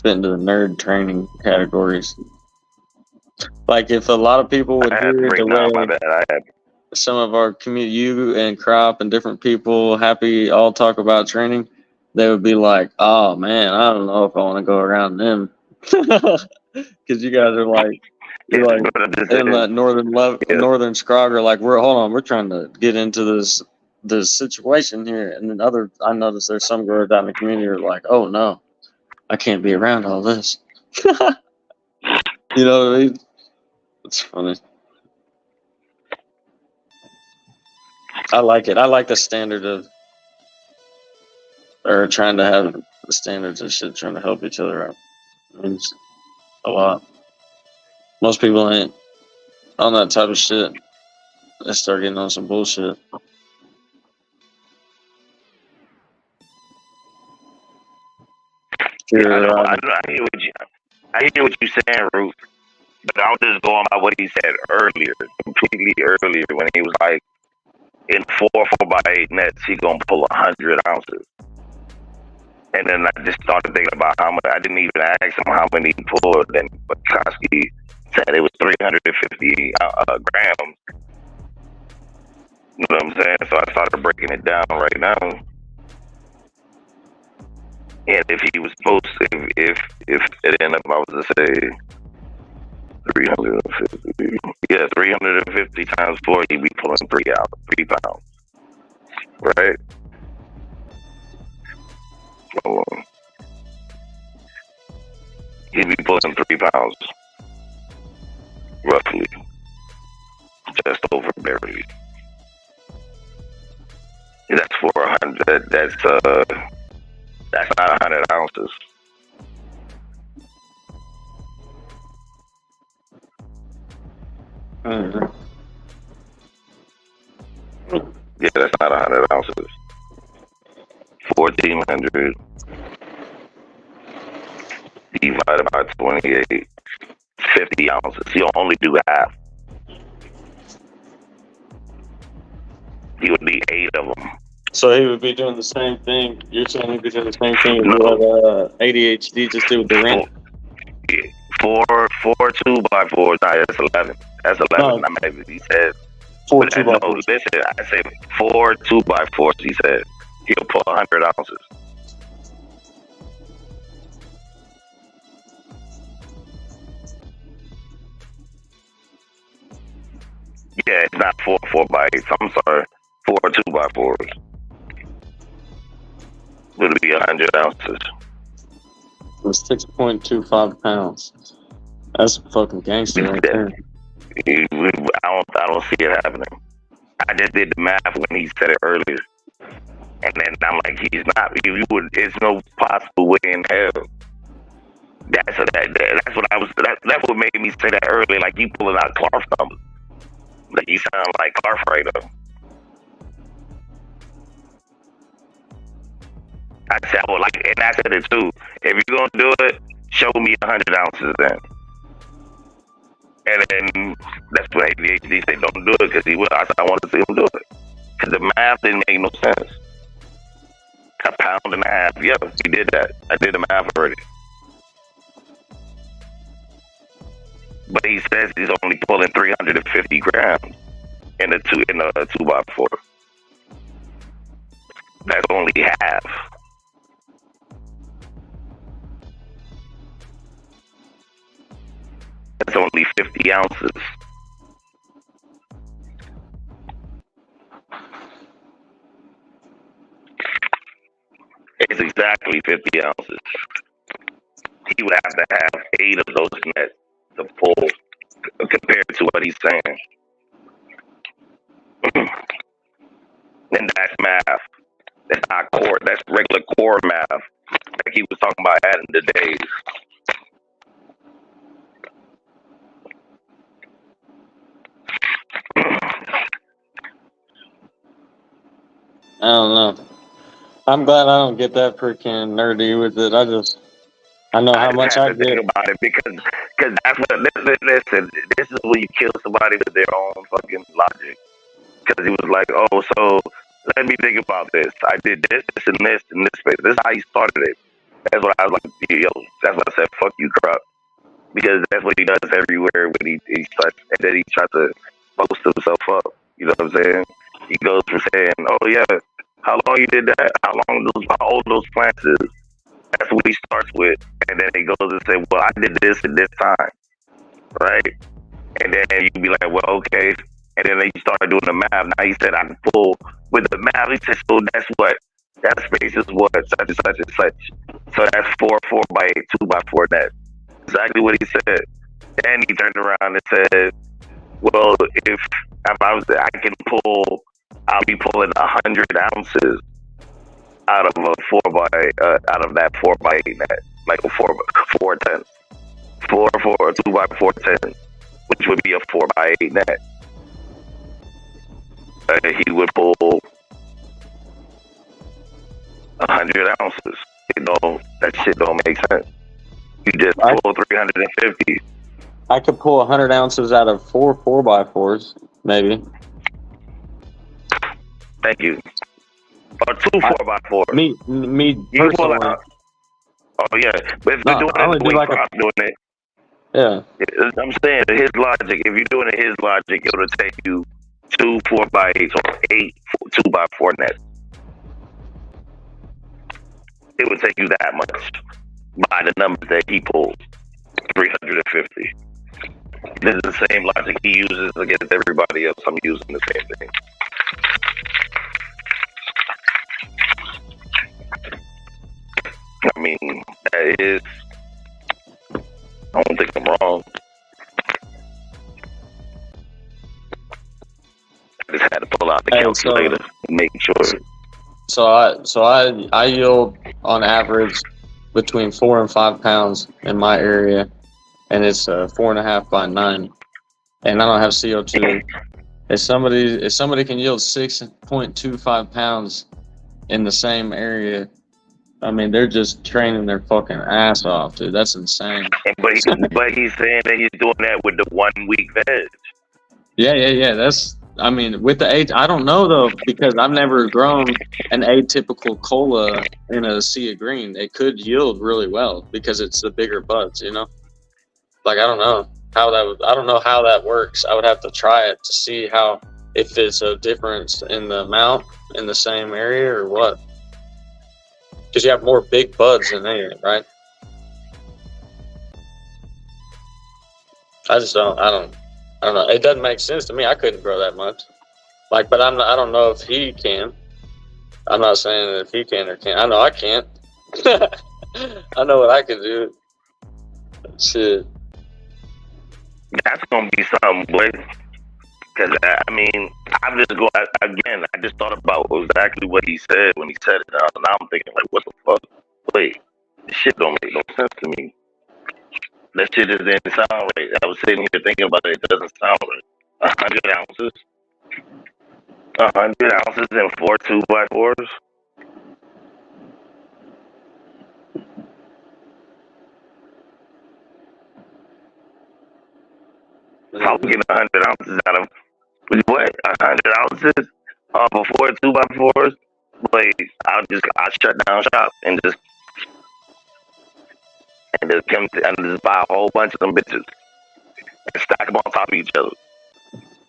into the nerd training categories. Like if a lot of people would hear the way some of our community, you and Crop and different people, Happy, all talk about training, they would be like, "Oh man, I don't know if I want to go around them," because you guys are like, you're like in that northern Scrogger, like we're trying to get into this situation here, and then I noticed there's some girls out in the community are like, "Oh no, I can't be around all this." You know what I mean? It's funny. I like it. I like the standard of, or trying to have the standards of shit, trying to help each other out. It means a lot. Most people ain't on that type of shit. They start getting on some bullshit. I hear what you're saying, Ruth. But I was just going by what he said earlier, completely earlier, when he was like, in 4x8 nets, he gonna pull 100 ounces. And then I just started thinking about how much. I didn't even ask him how many he pulled, and Koski said it was 350 grams. You know what I'm saying? So I started breaking it down right now. And if he was supposed to, if it ended up, I was to say 350. Yeah, 350 times 4, he'd be pulling 3 pounds. Right? So, he'd be pulling 3 pounds. Roughly. Just over barely. That's 400. That's not 100 ounces. Mm-hmm. Yeah, that's not 100 ounces. 1,400 divided by 28, 50 ounces. He'll only do half. He would need 8 of them. So he would be doing the same thing. You're saying he'd be doing the same thing as what ADHD just did with the rent? Yeah. 4 2x4s. Nah, that's 11. That's 11. No. He said 4 2x4s. No, listen, I said 4 2x4s. He said he'll pull 100 ounces. Yeah, it's not 4 4x8s. I'm sorry, 4 2x4s. Would be 100 ounces. It's 6.25 pounds. That's fucking gangster right there. I don't see it happening. I just did the math when he said it earlier, and then I'm like, he's not. It's no possible way in hell. That's what I was. That's what made me say that earlier. Like you pulling out Clark numbers. Like you sound like Clark right now. I said, well, like, and I said it too. If you're gonna do it, show me 100 ounces then. And then that's what ADHD said, don't do it because he will. I said, I want to see him do it because the math didn't make no sense. A pound and a half. Yeah, he did that. I did the math already. But he says he's only pulling 350 grams in a 2x4. That's only half. That's only 50 ounces. It's exactly 50 ounces. He would have to have 8 of those nets to pull compared to what he's saying. And that's math. That's not core. That's regular core math. Like he was talking about adding the days. I don't know. I'm glad I don't get that freaking nerdy with it. I just I know I how just much have I to think get. about it because that's what. Listen, this is when you kill somebody with their own fucking logic. Because he was like, oh, so let me think about this. I did this, this, and this in this space. This is how he started it. That's what I was like, yo. That's what I said. Fuck you, crap. Because that's what he does everywhere when he starts, and then he tries to post himself up. You know what I'm saying? He goes from saying, "Oh yeah, how long you did that? How old those plants is?" That's what he starts with, and then he goes and say, "Well, I did this at this time, right?" And then you be like, "Well, okay." And then you start doing the math. Now he said, "I can pull with the math." He said, "So that's what that space is what such and such and such. So that's 4 by 8, 2 by 4 net." Exactly what he said. Then he turned around and said, "Well, if I can pull, I'll be pulling 100 ounces out of a out of that 4 by 8 net, like a 4 10, 2 by 4 10, which would be a 4 by 8 net. He would pull 100 ounces. That shit don't make sense. You just pull 350. I could pull 100 ounces out of 4 by 4s, maybe. Thank you. Or 2 4 by 4s. Me personally. Oh yeah, but if you're doing it the way I'm doing it, yeah. I'm saying his logic. If you're doing it his logic, it'll take you 2 4 by 8s or 8 2 by 4 nets. It would take you that much by the numbers that he pulled, 350. This is the same logic he uses against everybody else. I'm using the same thing. I mean, that is. I don't think I'm wrong. I just had to pull out the calculator and make sure. So I yield on average between 4 and 5 pounds in my area, and it's 4.5 by 9, and I don't have CO2. If somebody can yield 6.25 pounds in the same area, I mean they're just training their fucking ass off, dude. That's insane. But he's saying that he's doing that with the 1 week veg. Yeah. That's. I mean, with the age, I don't know though, because I've never grown an atypical cola in a sea of green. It could yield really well because it's the bigger buds, you know. Like I don't know how that works. I would have to try it to see if it's a difference in the amount in the same area or what. Because you have more big buds in there, right? I don't know. It doesn't make sense to me. I couldn't grow that much. But I don't know if he can. I'm not saying if he can or can't. I know I can't. I know what I can do. Shit. That's gonna be something, boy. Because I mean, I'm just going again. I just thought about exactly what he said when he said it. Now I'm thinking like, what the fuck? Wait, this shit don't make no sense to me. That shit just didn't sound right. I was sitting here thinking about it. It doesn't sound right. 100 ounces. 100 ounces in 4 2 by 4s. How we get 100 ounces out of what? 100 ounces of 4 2 by 4s? Wait, I'll shut down shop and just buy a whole bunch of them bitches and stack them on top of each other.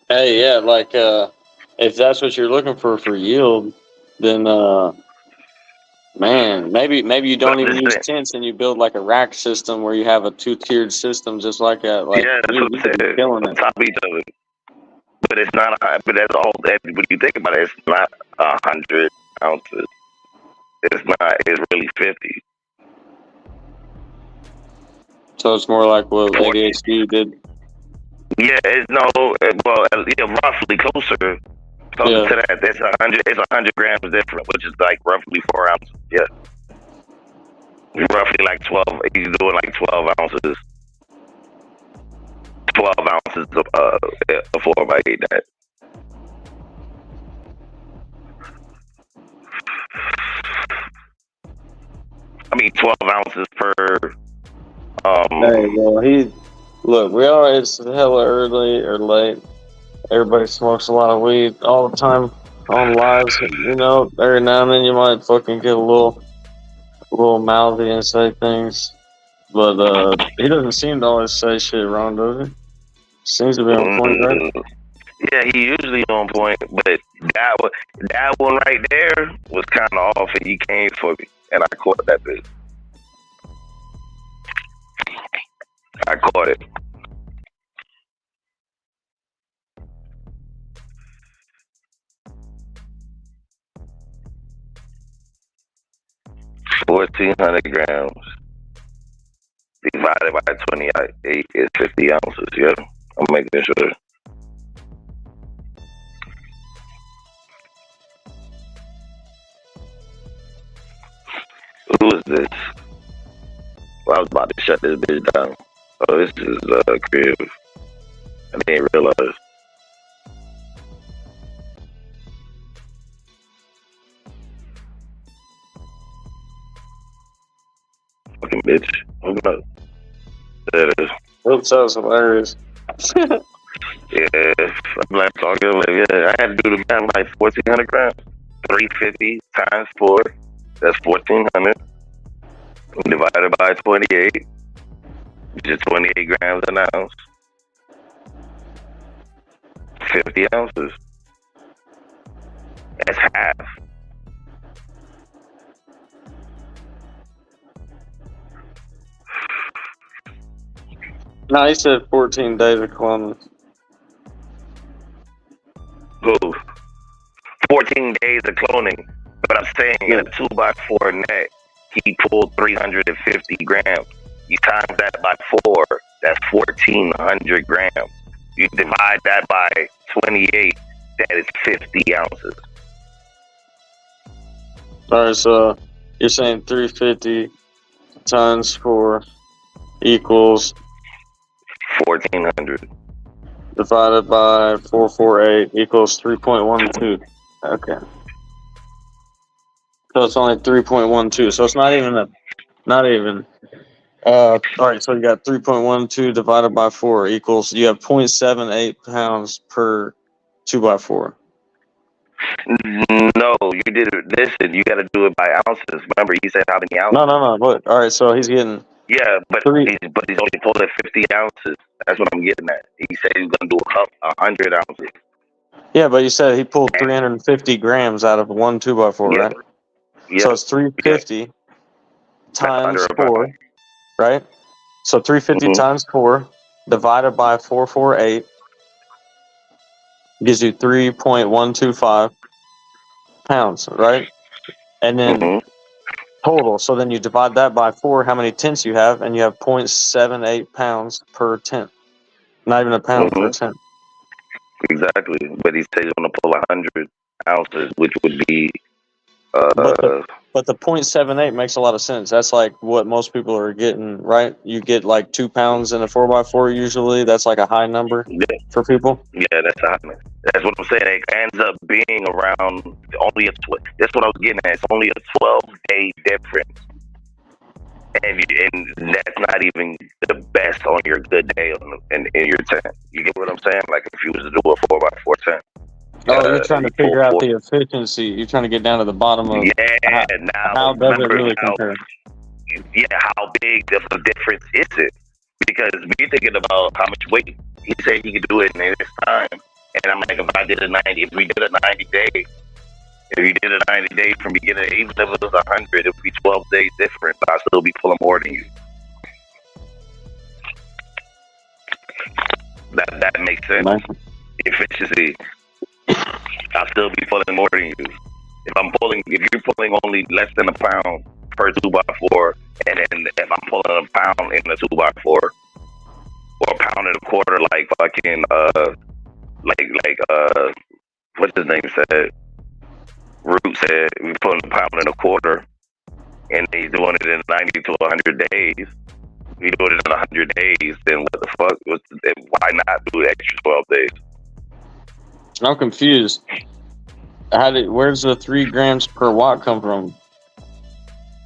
Hey, yeah, like if that's what you're looking for yield, then man, maybe you don't even use tents and you build like a rack system where you have a 2-tiered system, just like that. Like, yeah, that's what I'm saying. On top of each other. But it's not. But that's all. When you think about it, it's not 100 ounces. It's not. It's really 50. So it's more like what ADHD did. Yeah, it's roughly closer to that. It's 100. It's 100 grams different, which is like roughly 4 ounces. Yeah, roughly like 12. He's doing like 12 ounces. 12 ounces of a 4 by 8 net. I mean, 12 ounces per Hey, well, look, we all, it's hella early or late. Everybody smokes a lot of weed all the time on lives. You know, every now and then you might fucking get a little mouthy and say things. But he doesn't seem to always say shit wrong, does he? Seems to be on point, right? Yeah, he usually on point, but that one right there was kind of off, and he came for me, and I caught that bitch. I caught it. $1,400 divided by 28 is 50 ounces. Yeah, I'm making sure. Who is this? Well, I was about to shut this bitch down. Oh, this is crib. I didn't realize. Fucking bitch. Open up. There it is. Oops, that was hilarious. Yeah, I'm like talking like, yeah, I had to do the math like 1,400 grams. 350 times 4, that's 1,400. Divided by 28, which is 28 grams an ounce. 50 ounces. That's half. No, he said 14 days of cloning. Who? 14 days of cloning. But I'm saying in a 2x4 net, he pulled 350 grams. You times that by 4, that's 1,400 grams. You divide that by 28, that is 50 ounces. All right, so you're saying 350 times 4 equals 1,400. divided by 448 equals 3.12. Okay. So it's only 3.12. So it's not even. All right, so you got 3.12 divided by 4 equals, you have 0.78 pounds per 2x4. No, you did it. Listen, you got to do it by ounces. Remember, he said how many ounces? No. Look, all right, so he's getting. Yeah, but he's only pulling 50 ounces. That's what I'm getting at. He said he's gonna do 100 ounces. Yeah, but you said he pulled 350 grams out of one 2x4, right? Yeah. So it's 350 times 4, right? So 350 times 4 divided by 448 gives you 3.125 pounds, right? And then total. So then you divide that by 4, how many tenths you have, and you have 0.78 pounds per tenth. Not even a pound per tenth. Exactly. But he said he's going to pull 100 ounces, which would be. But the 0.78 makes a lot of sense. That's like what most people are getting, right? You get like 2 pounds in a 4x4 usually. That's like a high number for people. Yeah, that's a high number. That's what I'm saying. It ends up being around only that's what I was getting at. It's only a 12-day difference. And that's not even the best on your good day in your tent. You get what I'm saying? Like if you was to do a 4x4 tent. Oh, you're trying to figure out the efficiency. You're trying to get down to the bottom of how does it really compare? Yeah, how big of a difference is it? Because we're thinking about how much weight. He said he could do it in this time. And I'm like, if I did a 90, if we did a 90 day, if you did a 90 day from beginning, even if it was 100, it would be 12 days different, but I'd still be pulling more than you. That makes sense. Efficiency. I'll still be pulling more than you. If you're pulling only less than a pound per 2x4, and then if I'm pulling a pound in a 2x4, or a pound and a quarter, like fucking what's his name said? Root said we pulling a pound and a quarter, and he's doing it in 90 to 100 days. If you do it in 100 days, then what the fuck? Why not do the extra 12 days? I'm confused. Where's the 3 grams per watt come from?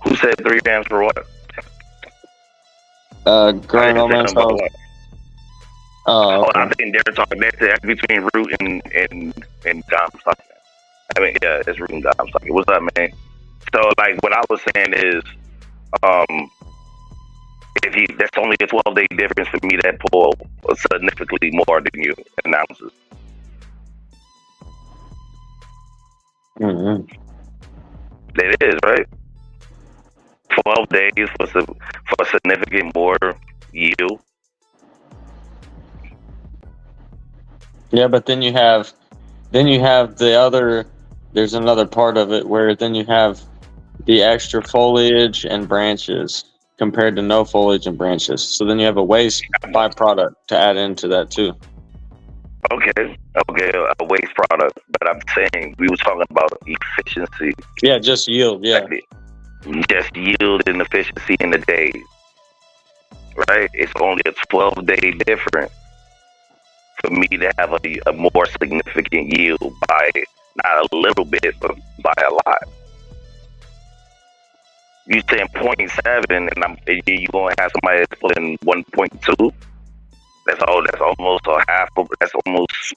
Who said 3 grams per watt? Agronomist. about what? Oh, Oh, I okay. think they're talking. That's between root and Comstock. I mean, yeah, it's root and Comstock. What's up, man? So, like, what I was saying is, if that's only a 12-day difference for me that pull significantly more than you in ounces. Mm-hmm. It is, right? 12 days for significant more yield. Yeah, but then you have the other. There's another part of it where then you have the extra foliage and branches compared to no foliage and branches. So then you have a waste byproduct to add into that too. Okay, a waste product. But I'm saying we were talking about efficiency. Yeah, just yield. Yeah. Just yield and efficiency in the days. Right? It's only a 12-day difference for me to have a more significant yield by not a little bit, but by a lot. You saying 0.7, and you gonna have somebody that's putting 1.2? That's almost a half. That's almost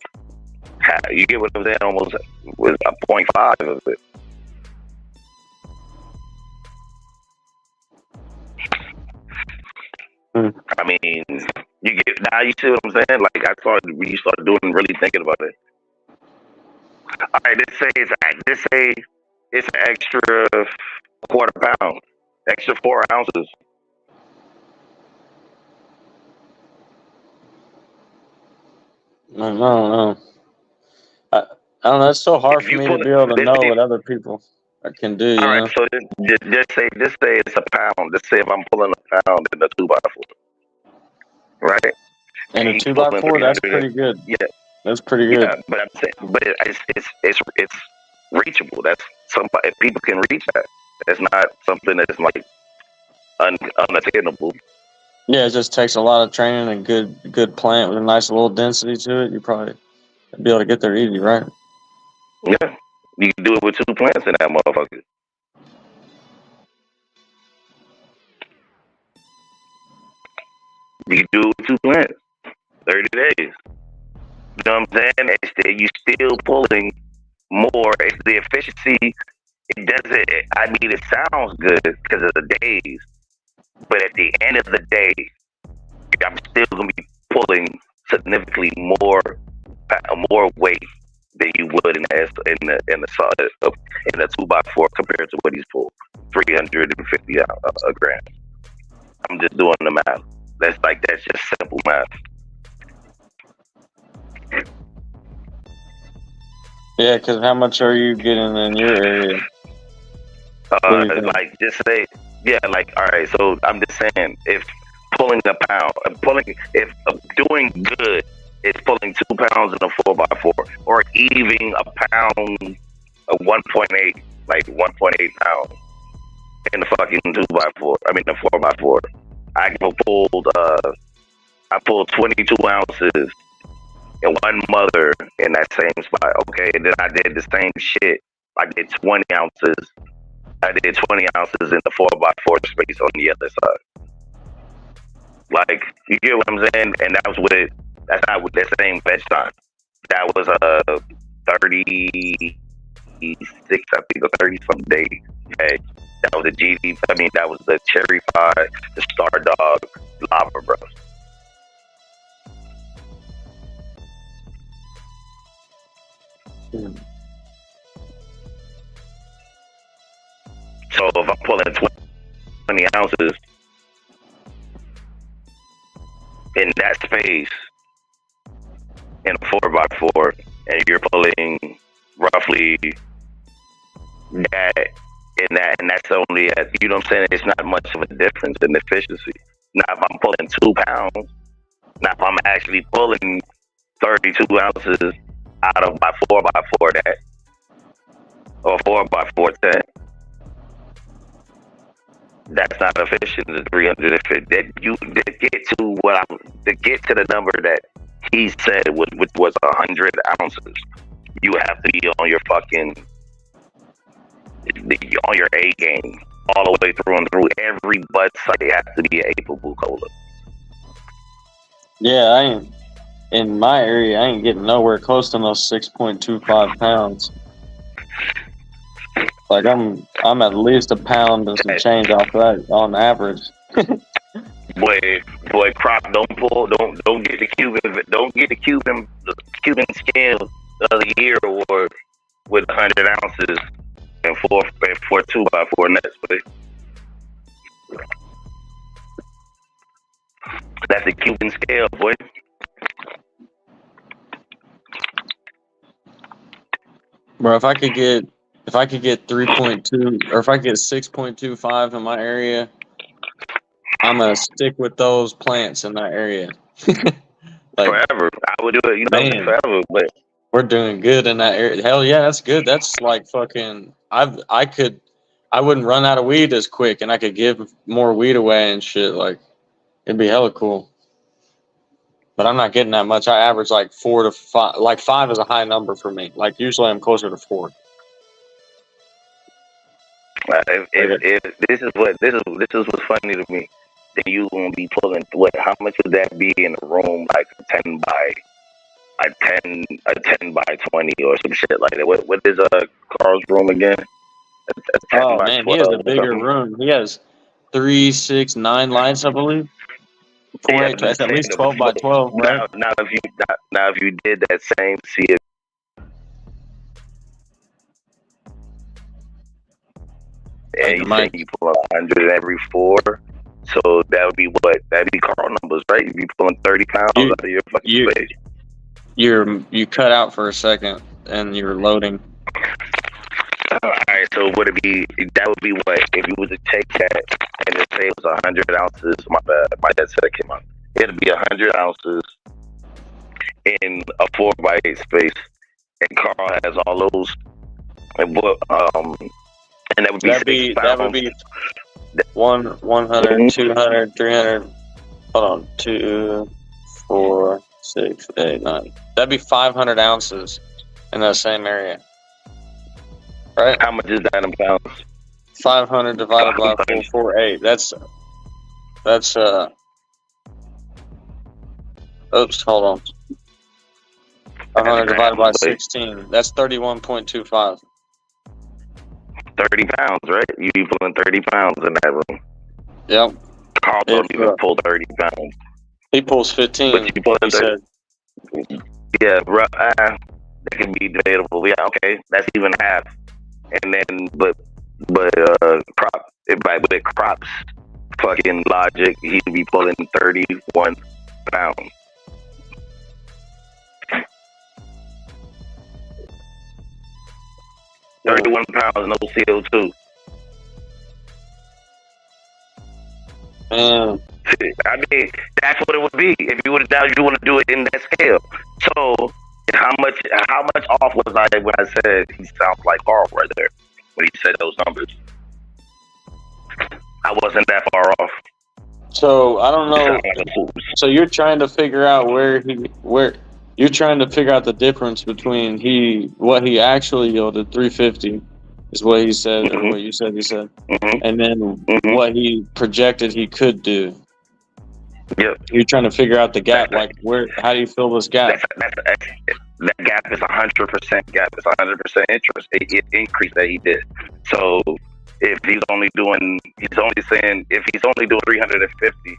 half. You get what I'm saying? Almost with a 0.5 of it. I mean, you get now. You see what I'm saying? Like I started when you started doing, really thinking about it. All right, let's say it's an extra quarter pound, extra 4 ounces. I don't know. I don't know. It's so hard for me to be able to know what other people can do. You All right, know? so just say it's a pound. Let's say if I'm pulling a pound in a 2x4, right? And a 2x4, that's pretty good. Yeah, that's pretty good. Yeah, but I'm saying, but it's reachable. That's somebody. If people can reach that, it's not something that's like unattainable. Yeah, it just takes a lot of training and good plant with a nice little density to it. You probably be able to get there easy, right? Yeah, you can do it with 2 plants in that motherfucker. You can do it with 2 plants, 30 days. You know what I'm saying? You still pulling more. It's the efficiency. It doesn't. I mean, it sounds good because of the days, but at the end of the day, I'm still gonna be pulling significantly more weight than you would in the 2x4 compared to what he's pulled, 350 grams. I'm just doing the math. That's just simple math. Yeah, because how much are you getting in your area? Like just say, yeah, like all right. So I'm just saying, if pulling a pound, if doing good is pulling 2 pounds in a 4x4, or even a pound, a 1.8, like 1.8 pounds in the fucking 2x4. I mean the 4x4. I pulled 22 ounces in one mother in that same spot. Okay, and then I did the same shit. I did 20 ounces. I did 20 ounces in the 4x4 space on the other side. Like, you get what I'm saying? And that's not with that same veg time. That was 36, I think, or 30 some day veg. That was the GD. I mean, that was the cherry pie, the Star Dog, Lava Bros. So if I'm pulling 20 ounces in that space in a 4x4, and you're pulling roughly that and that's only at, you know what I'm saying? It's not much of a difference in efficiency. Now if I'm pulling 2 pounds, now if I'm actually pulling 32 ounces out of my 4x4 that, or 4x4 10, that's not efficient. The 350 that you to get to to get to the number that he said which was 100 ounces. You have to be on your on your A game all the way through and through. Every bud site has to be a April cola. Yeah, I ain't in my area. I ain't getting nowhere close to those 6.25 pounds. Like I'm at least a pound and some change off that on average. Boy, Crop, don't get the Cuban scale of the year award with 100 ounces and four 2x4 nets, boy. That's the Cuban scale, boy. Bro, if I could get 3.2 or if I get 6.25 in my area, I'm gonna stick with those plants in that area. Like, Forever. I would do it, man, forever, but we're doing good in that area. Hell yeah, that's good. That's like fucking. I wouldn't run out of weed as quick, and I could give more weed away and shit. Like, it'd be hella cool. But I'm not getting that much. I average like 4 to 5. Like 5 is a high number for me. Like usually I'm closer to 4. if this is what's funny to me. Then you gonna be pulling what? How much would that be in a room like a 10 by 20 or some shit like that? What is Carl's room again? A 10 Oh by man, 12 he has a or bigger something. room. He has 3, 6, 9 lights, I believe. 4, Yeah, 8, but that's at least 12 by 12, right? now if you did that same, see it. And you say you pull 100 every 4, so that would be what? That'd be Carl numbers, right? You'd be pulling 30 pounds out of your fucking space. You cut out for a second and you're loading. All right, so would it be? That would be what if you was to take that and just say it was 100 ounces. My bad, my headset came out. It'd be 100 ounces in a 4x8 space, and Carl has all those. And what? And that would be that would be 100, 200, 300. Hold on, 2, 4, 6, 8, 9. That'd be 500 ounces in that same area, right? How much is that in pounds? 500 divided by 448. That's oops, hold on. 500 divided by 16. That's 31.25. 30 pounds, right? You be pulling 30 pounds in that room. Yep. Carl don't even pull 30 pounds. He pulls 15. But you pull 30. Said. Yeah, bro. That can be debatable. Yeah, okay, that's even half. And then, but Crop, with Crop's fucking logic, he'd be pulling 31 pounds. Yeah. 31 pounds, no CO2. I mean, that's what it would be if you would want to do it in that scale. So, how much off was I when I said he sounds like Carl right there when he said those numbers? I wasn't that far off. So I don't know. So you're trying to figure out where you're trying to figure out the difference between what he actually yielded 350 is what he said or what you said he said, and then what he projected he could do. Yep. You're trying to figure out the gap. Like how do you fill this gap? That gap is 100% gap. It's 100% interest increase that he did. So if he's only doing 350,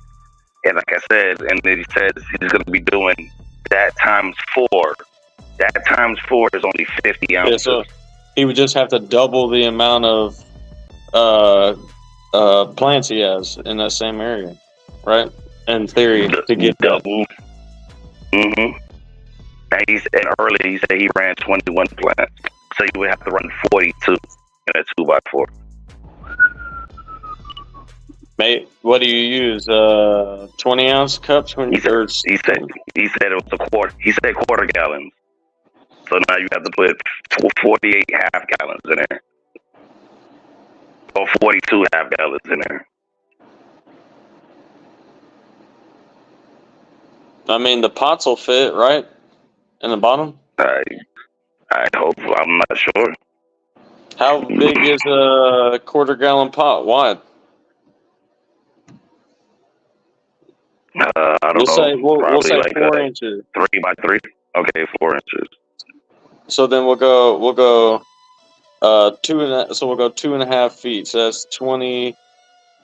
and like I said, and then he says he's going to be doing that times 4. That times 4 is only 50 ounces. Yeah, so he would just have to double the amount of plants he has in that same area, right? In theory, to get double. And earlier he said he ran 21 plants, so you would have to run 42 in a 2x4. Mate, what do you use? 20-ounce cups? He said it was a quarter. He said quarter gallons. So now you have to put 48 half gallons in there, or 42 half gallons in there. I mean, the pots will fit, right? In the bottom? I hope. I'm not sure. How big is a quarter-gallon pot wide? I don't We'll know. say we'll Probably say like 4 inches. 3 by 3. Okay, 4 inches. So then we'll go 2.5 feet. So that's 20.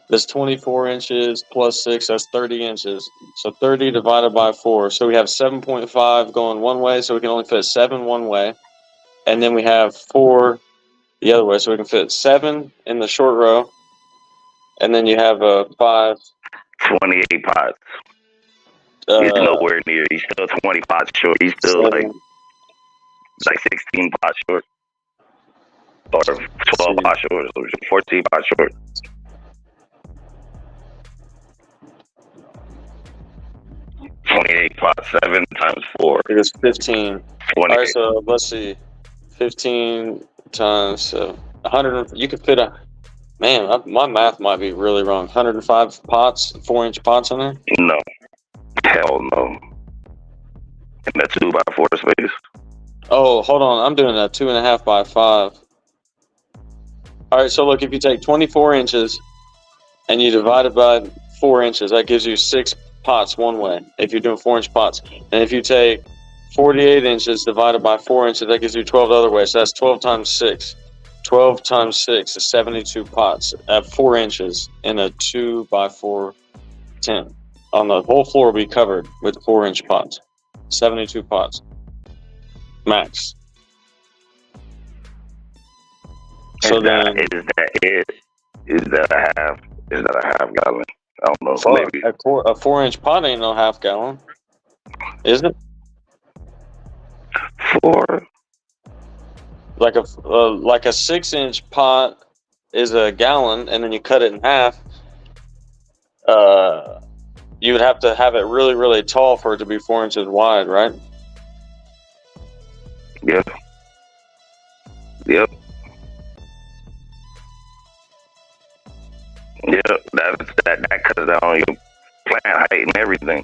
That's 24 inches plus 6. That's 30 inches. So 30 divided by 4. So we have 7.5 going one way. So we can only fit 7 one way, and then we have 4 the other way. So we can fit 7 in the short row, and then you have a 5. 28 pots. He's nowhere near. He's still 20 pots short. He's still 7. like 16 pots short. Or 12 pots short. So 14 pots short. $28 pots, 7 times 4. It is 15. 28. All right, so let's see. 15 times 100. You could fit man, my math might be really wrong. 105 pots, 4-inch pots in there? No. Hell no. In that 2 by 4 space. Oh, hold on. I'm doing a 2.5 by 5. All right, so look, if you take 24 inches and you divide it by 4 inches, that gives you 6 pots one way if you're doing 4-inch pots. And if you take 48 inches divided by 4 inches, that gives you 12 the other way. So that's 12 times 6. 12 times 6 is 72 pots at 4 inches in a 2 by 4 tent. On the whole floor will be covered with 4-inch pots. 72 pots. Max. So Is that a half gallon? I don't know. Maybe a 4-inch pot ain't no half gallon, is it? 4. Like a 6-inch pot is a gallon, and then you cut it in half. You would have to have it really, really tall for it to be 4 inches wide, right? Yeah. Yep. Yep. That cuts down your plant height and everything.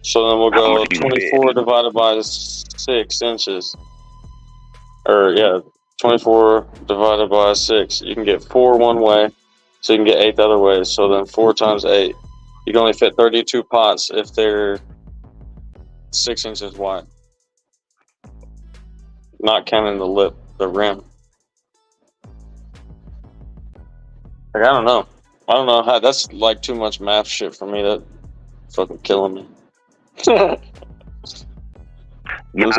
So then we'll go 24 divided by 6 inches. Or, yeah, 24 divided by 6. You can get 4 one way, so you can get 8 the other way. So then 4 times 8. You can only fit 32 pots if they're 6 inches wide. Not counting the rim. Like, I don't know how. That's like too much math shit for me. That fucking killing me. Yeah, I'm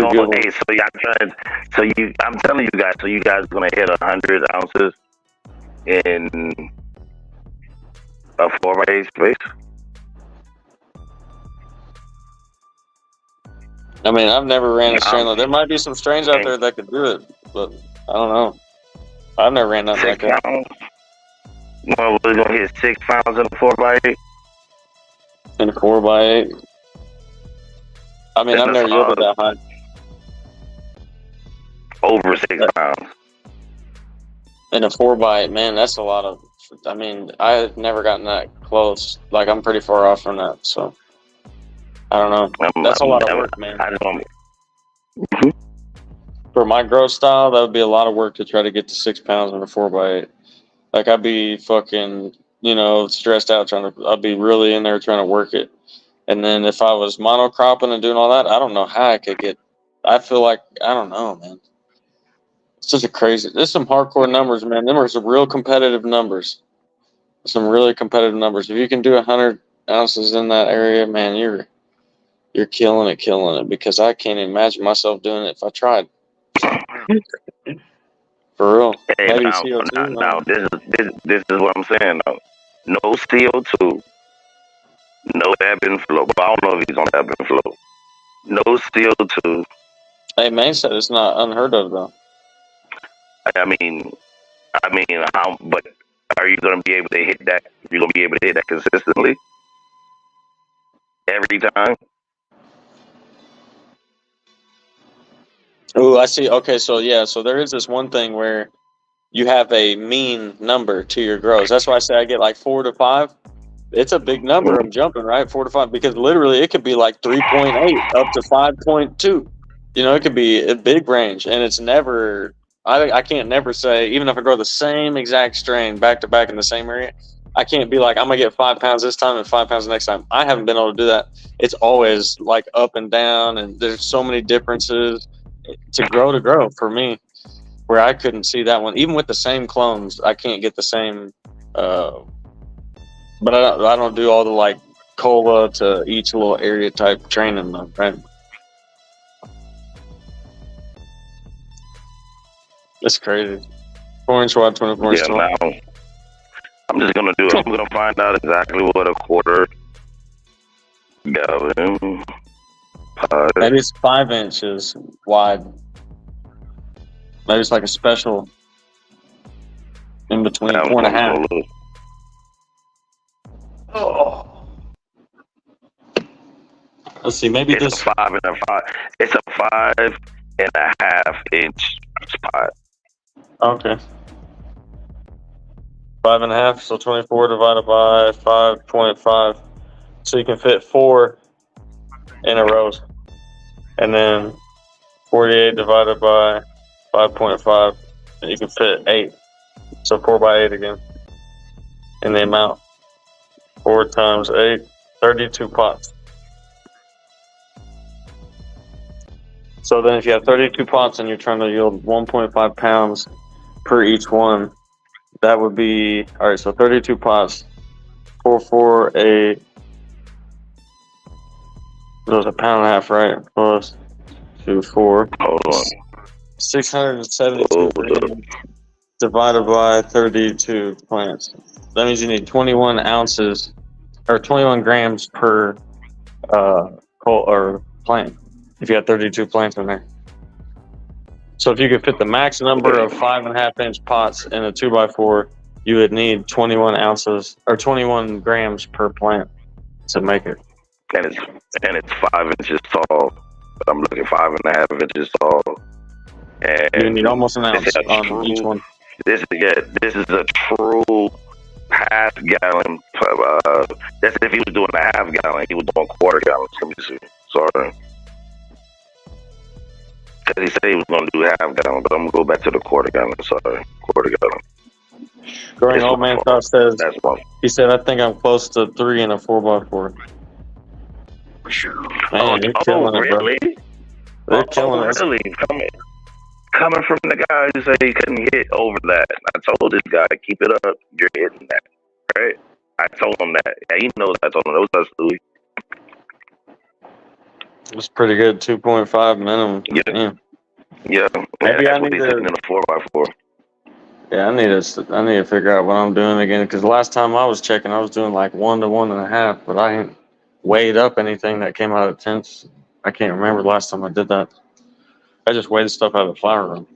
telling you guys, so you guys gonna hit 100 ounces in a 4x8 space? I mean, I've never ran a strain. There might be some strains out there that could do it, but I don't know. I've never ran nothing like that. Well, we're gonna hit 6 pounds in a 4x8. In a 4x8. I mean, I've never yielded that high. Over 6 pounds. In a 4x8, man, that's a lot of. I mean, I've never gotten that close. Like, I'm pretty far off from that, so. I don't know. That's a lot of work, man. For my growth style, that would be a lot of work to try to get to 6 pounds in a 4x8. Like, I'd be fucking, stressed out I'd be really in there trying to work it. And then if I was monocropping and doing all that, I don't know how I could get. I feel like, I don't know, man. It's just there's some hardcore numbers, man. Them are some real competitive numbers. Some really competitive numbers. If you can do 100 ounces in that area, man, you're killing it, because I can't imagine myself doing it if I tried. For real. Hey, maybe now, CO2. now this is what I'm saying. Though. No CO2. No ebb and flow. But I don't know if he's on ebb and flow. No CO2. Hey, man said it's not unheard of, though. I mean, but are you going to be able to hit that? You're going to be able to hit that consistently? Every time? Oh, I see. Okay, so there is this one thing where you have a mean number to your grows. That's why I say I get like 4 to 5. It's a big number. I'm jumping, right? 4 to 5, because literally it could be like 3.8 up to 5.2. It could be a big range, and it's never. I can't never say, even if I grow the same exact strain back to back in the same area, I can't be like, I'm gonna get 5 pounds this time and 5 pounds the next time. I haven't been able to do that. It's always like up and down, and there's so many differences to grow for me, where I couldn't see that one. Even with the same clones, I can't get the same. But I don't do all the like cola to each little area type training though, right? It's crazy. 4-inch wide, 24-inch tall. Now I'm just gonna do it. I'm gonna find out exactly what a quarter gallon. Maybe it's 5 inches wide. Maybe it's like a special in between 4.5. Oh. Let's see. Maybe It's a 5.5 inch spot. Okay. 5.5, so 24 divided by 5.5. So you can fit 4 in a row. And then 48 divided by 5.5, you can fit 8. So 4 by 8 again. In the amount. 4 times 8, 32 pots. So then if you have 32 pots and you're trying to yield 1.5 pounds per each one, that would be, all right, so 32 pots, 4, 8, that was a pound and a half, right? Plus 2, 4. Hold on. 672 grams divided by 32 plants. That means you need 21 ounces, or 21 grams per plant, if you have 32 plants in there. So if you could fit the max number of 5.5 inch pots in a 2x4, you would need 21 ounces or 21 grams per plant to make it. And it's 5 inches tall. I'm looking 5.5 inches tall. And you need almost an ounce on each one. This is a true half gallon. That's if he was doing a half gallon. He was doing quarter gallons. Let me see. Sorry. Because he said he was going to do half gallon, but I'm going to go back to the quarter gallon. Sorry. Quarter gallon. Growing Old Man Thought says, he said, I think I'm close to 3 in a 4x4. Man, you're killing it, bro. Really? They're killing it. Really? Coming from the guy who said he couldn't hit over that. I told this guy, keep it up. You're hitting that. Right? I told him that. Yeah, he knows I told him. That was us, Louis. It's pretty good, 2.5 minimum. Yeah. Damn. Yeah. Maybe I need need to in a 4x4. Yeah, I need to figure out what I'm doing again, because last time I was checking, I was doing like 1 to 1.5, but I ain't weighed up anything that came out of tents. I can't remember the last time I did that. I just weighed stuff out of the flower room.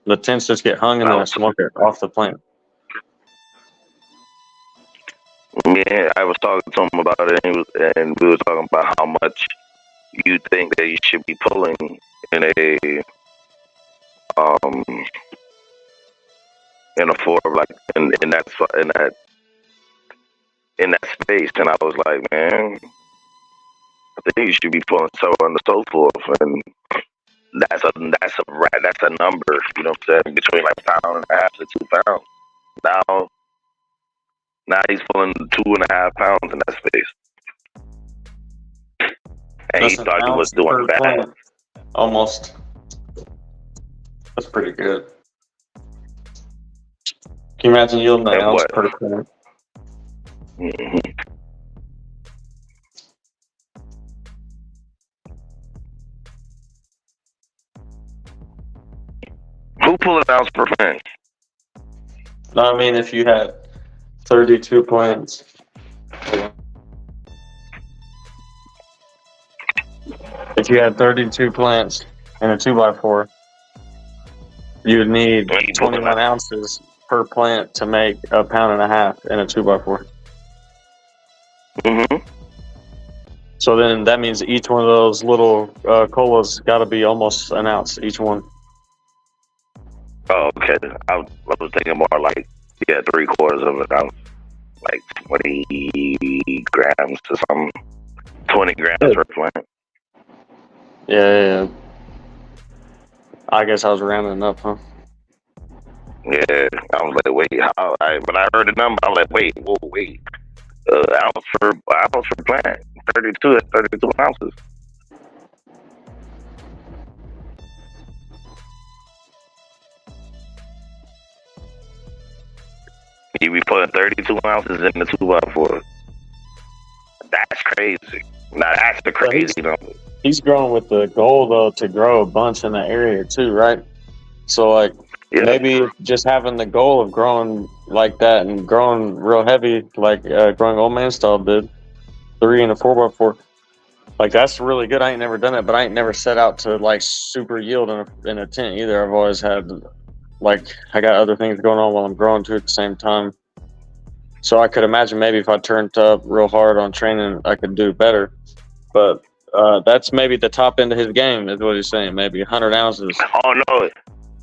The tents just get hung and then I smoke it off the plant. Yeah, I was talking to him about it, and we were talking about how much you think that you should be pulling in a four, like in that space, and I was like, man, I think you should be pulling so on and so forth, and that's a number, you know what I'm saying, between like 1.5 pounds to 2 pounds. Now he's pulling 2.5 pounds in that space, and he thought he was doing bad. Plant. Almost. That's pretty good. Can you imagine yielding an ounce per plant? Mm-hmm. Who pulled an ounce per plant? No, I mean if you had 32 plants. If you had 32 plants in a 2x4, you would need 21 ounces per plant to make 1.5 pounds in a 2x4. Mm-hmm. So then that means each one of those little colas got to be almost an ounce each one. Oh, okay. I was thinking more like, 3/4 of an ounce, like 20 grams or something. 20 grams per plant. Yeah. I guess I was rounding up, huh? Yeah, I was like, wait, how? When I heard the number, I was like, wait, whoa, wait. Ounce for plant, 32 ounces. You be putting 32 ounces in the 2x4. That's crazy. Now that's the crazy number. He's growing with the goal though to grow a bunch in the area too, right? So like maybe just having the goal of growing like that and growing real heavy, like growing old man style did, 3 and a 4x4. Like that's really good. I ain't never done it, but I ain't never set out to like super yield in a tent either. I've always had like I got other things going on while I'm growing too at the same time. So I could imagine maybe if I turned up real hard on training, I could do better. But that's maybe the top end of his game, is what he's saying. Maybe 100 ounces. Oh no,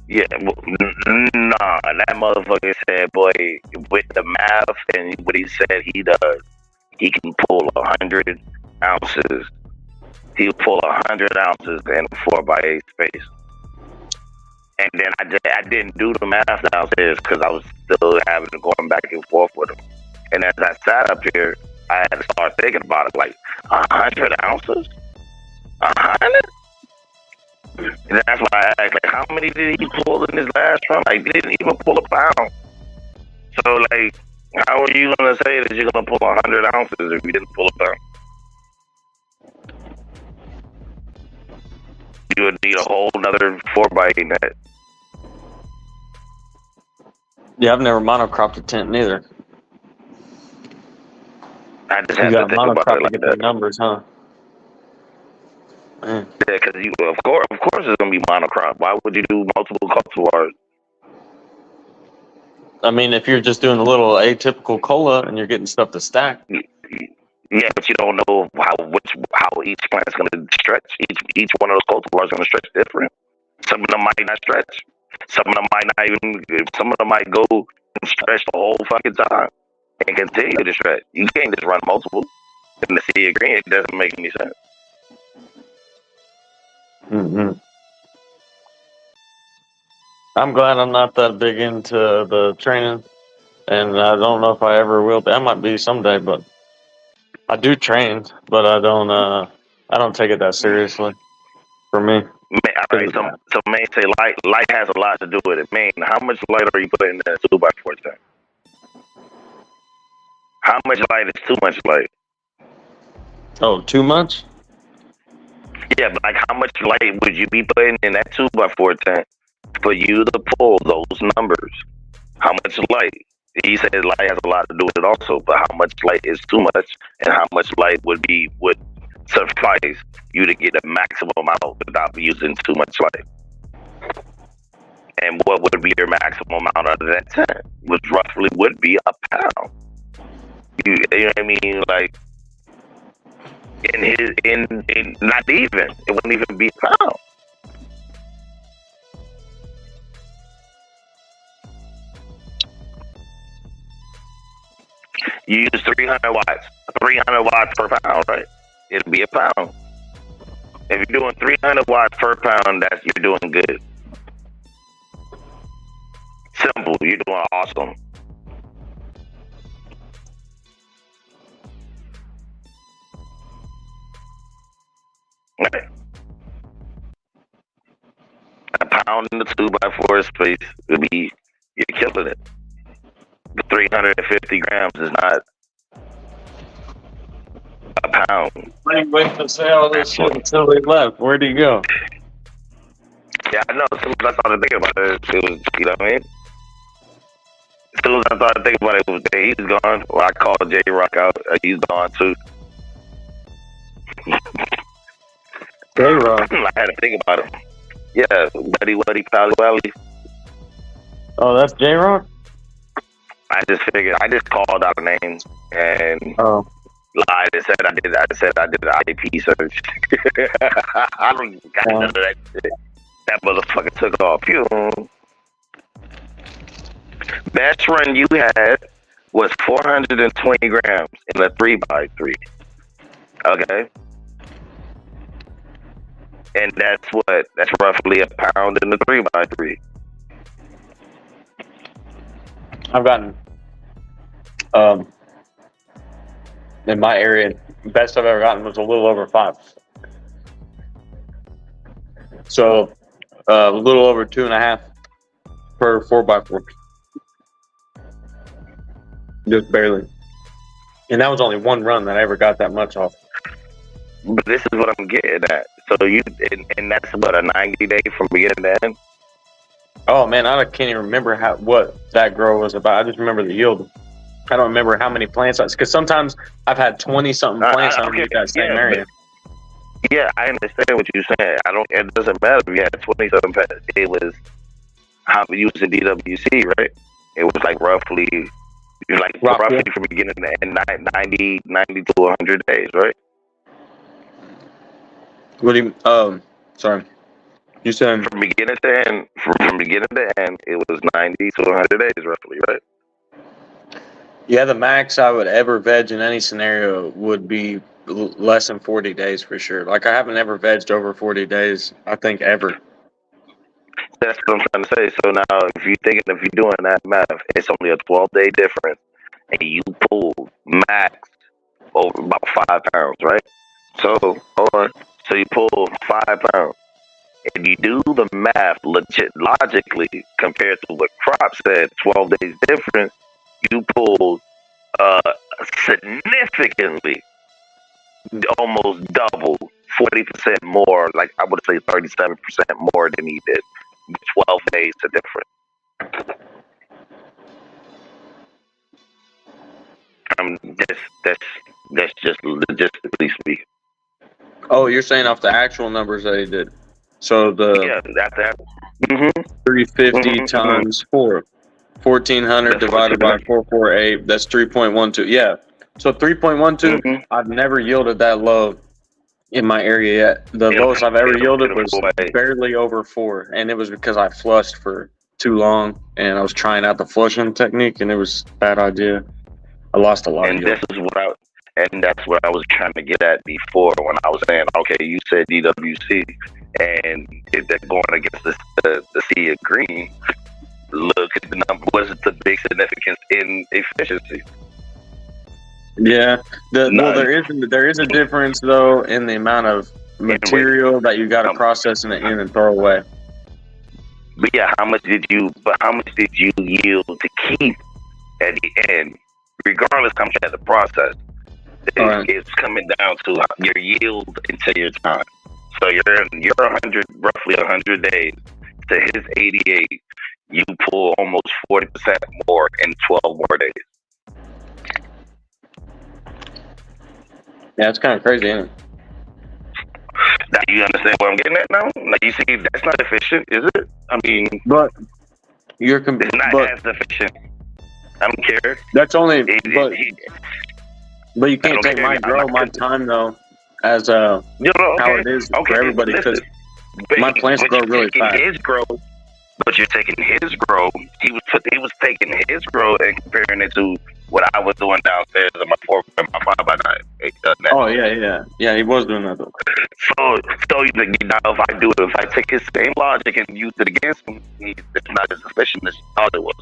yeah, nah. That motherfucker said, boy, with the math and what he said he does, he can pull 100 ounces. He'll pull 100 ounces in a 4x8 space. And then I didn't do the math downstairs because I was still having to going back and forth with him. And as I sat up here, I had to start thinking about it. Like 100 ounces, 100. And that's why I asked, like, how many did he pull in his last run? Like, he didn't even pull a pound. So, like, how are you gonna say that you're gonna pull 100 ounces if you didn't pull a pound? You would need a whole nother 4x8 net. Yeah, I've never monocropped a tent neither. I just had to think about it like get that. The numbers, huh? Man. Yeah, because of course, it's gonna be monocrop. Why would you do multiple cultivars? I mean, if you're just doing a little atypical cola and you're getting stuff to stack. Yeah, but you don't know how each plant is gonna stretch. Each one of those cultivars is gonna stretch different. Some of them might not stretch. Some of them might not even. Some of them might go and stretch the whole fucking time and continue to stretch. You can't just run multiple in the sea of green. It doesn't make any sense. Mm-hmm. I'm glad I'm not that big into the training, and I don't know if I ever will be. I might be someday, but I do train, but I don't take it that seriously. For me, All right, so Maine say light has a lot to do with it. Maine, how much light are you putting in that 2x4 tank? How much light is too much light? Oh, too much? Yeah, but like how much light would you be putting in that 2x4 tank for you to pull those numbers? How much light? He said light has a lot to do with it also, but how much light is too much, and how much light would suffice you to get the maximum amount without using too much light? And what would be your maximum amount out of that tank? Which roughly would be a pound. You know what I mean? Like in not even, it wouldn't even be a pound. You use 300 watts per pound, right? It'll be a pound. If you're doing 300 watts per pound, you're doing good. Simple, you're doing awesome. Right. A pound in the 2x4 space would be, you're killing it. The 350 grams is not a pound. I waiting to say all this shit until he left. Where'd he go? Yeah, I know. As soon as I started thinking about it, it was, you know what I mean? As soon as I started thinking about it, he's gone. Well, I called J Rock out. He's gone too. J Rock. I had to think about him. Yeah, Buddy, Pally. Oh, that's J Rock? I just called out a name and lied and said I did an IP search. I don't got none of that shit. That motherfucker took off. Phew. Best run you had was 420 grams in a 3x3. Okay? And that's roughly a pound in the 3x3. I've gotten in my area, the best I've ever gotten was a little over 5. So a little over 2.5 per 4x4. Just barely. And that was only one run that I ever got that much off. But this is what I'm getting at. So you, and that's about a 90-day from beginning to end. Oh man, I can't even remember what that grow was about. I just remember the yield. I don't remember how many plants, because sometimes I've had 20-something plants underneath that same area. Yeah, I understand what you're saying. It doesn't matter if you had 20-something plants. It was how we used in DWC, right? It was like roughly from beginning to end, 90 to 100 days, right? What do you? Sorry. You said from beginning to end. From beginning to end, it was 90 to 100 days, roughly, right? Yeah, the max I would ever veg in any scenario would be less than 40 days for sure. Like, I haven't ever vegged over 40 days, I think, ever. That's what I'm trying to say. So now, if you're doing that math, it's only a 12-day difference, and you pull max over about 5 pounds, right? So hold on. So you pull 5 pounds. If you do the math logically compared to what Crop said, 12 days difference, you pulled significantly, almost double, 40% more, like I would say 37% more than he did. 12 days to difference. That's just logistically speaking. Oh, you're saying off the actual numbers that he did. So that's 350 times 4. 1,400 divided by 448. That's 3.12. Yeah. So 3.12. I've never yielded that low in my area yet. The lowest I've ever yielded was barely over 4, and it was because I flushed for too long, and I was trying out the flushing technique, and it was a bad idea. I lost a lot. And that's what I was trying to get at before when I was saying, okay, you said DWC, and if they're going against the sea of green. Look at the number. What is the big significance in efficiency? Yeah, there is a difference though in the amount of material that you got to process in and throw away. But yeah, how much did you yield to keep at the end, regardless how much you had to process? It's coming down to your yield into your time. So you're 100, roughly 100 days to his 88. You pull almost 40% more in 12 more days. Yeah, it's kind of crazy, isn't it? Now you understand what I'm getting at now? Like, you see, that's not efficient, is it? I mean, but it's not as efficient. I don't care. That's only, but you can't take my time though as how it is for everybody, because my plants grow really fast. His growth, but you're taking his growth. He was taking his growth and comparing it to what I was doing downstairs in my 5x9. Oh yeah. He was doing that though. So if I take his same logic and use it against him, it's not as efficient as you thought it was.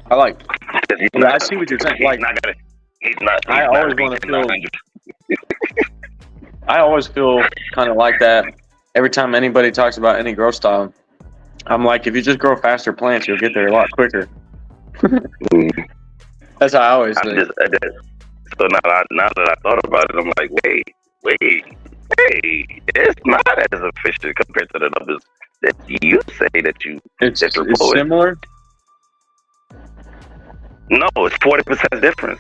I see what you're saying. I always feel kind of like that. Every time anybody talks about any growth style, I'm like, if you just grow faster plants, you'll get there a lot quicker. That's how I always think. So now that I thought about it, I'm like, wait, it's not as efficient compared to the numbers that you say that you. It's similar. No, it's 40% difference.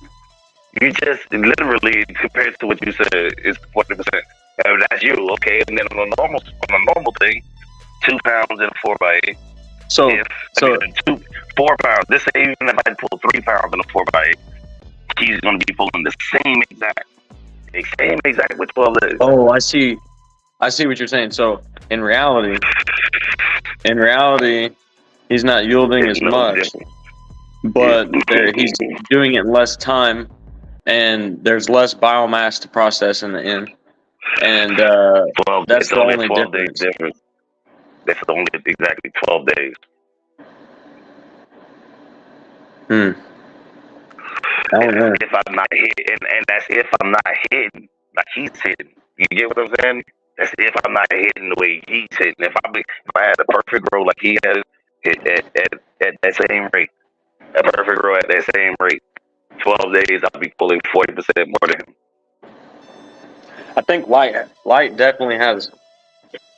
You just literally, compared to what you said, it's 40%. And that's you, okay? And then on a normal thing, 2 pounds in a 4x8. So 4 pounds. This even if I pull 3 pounds in a 4x8, he's going to be pulling the same exact with 12 days. Oh, I see what you're saying. So in reality, he's not yielding as much, but he's doing it in less time, and there's less biomass to process in the end. And that's the only difference. That's only exactly 12 days. I don't know. If I'm not hitting, and that's if I'm not hitting like he's hitting. You get what I'm saying? That's if I'm not hitting the way he's hitting. If I had a perfect roll like he had at that same rate, a perfect roll at that same rate, 12 days I'll be pulling 40% more than him. I think light definitely has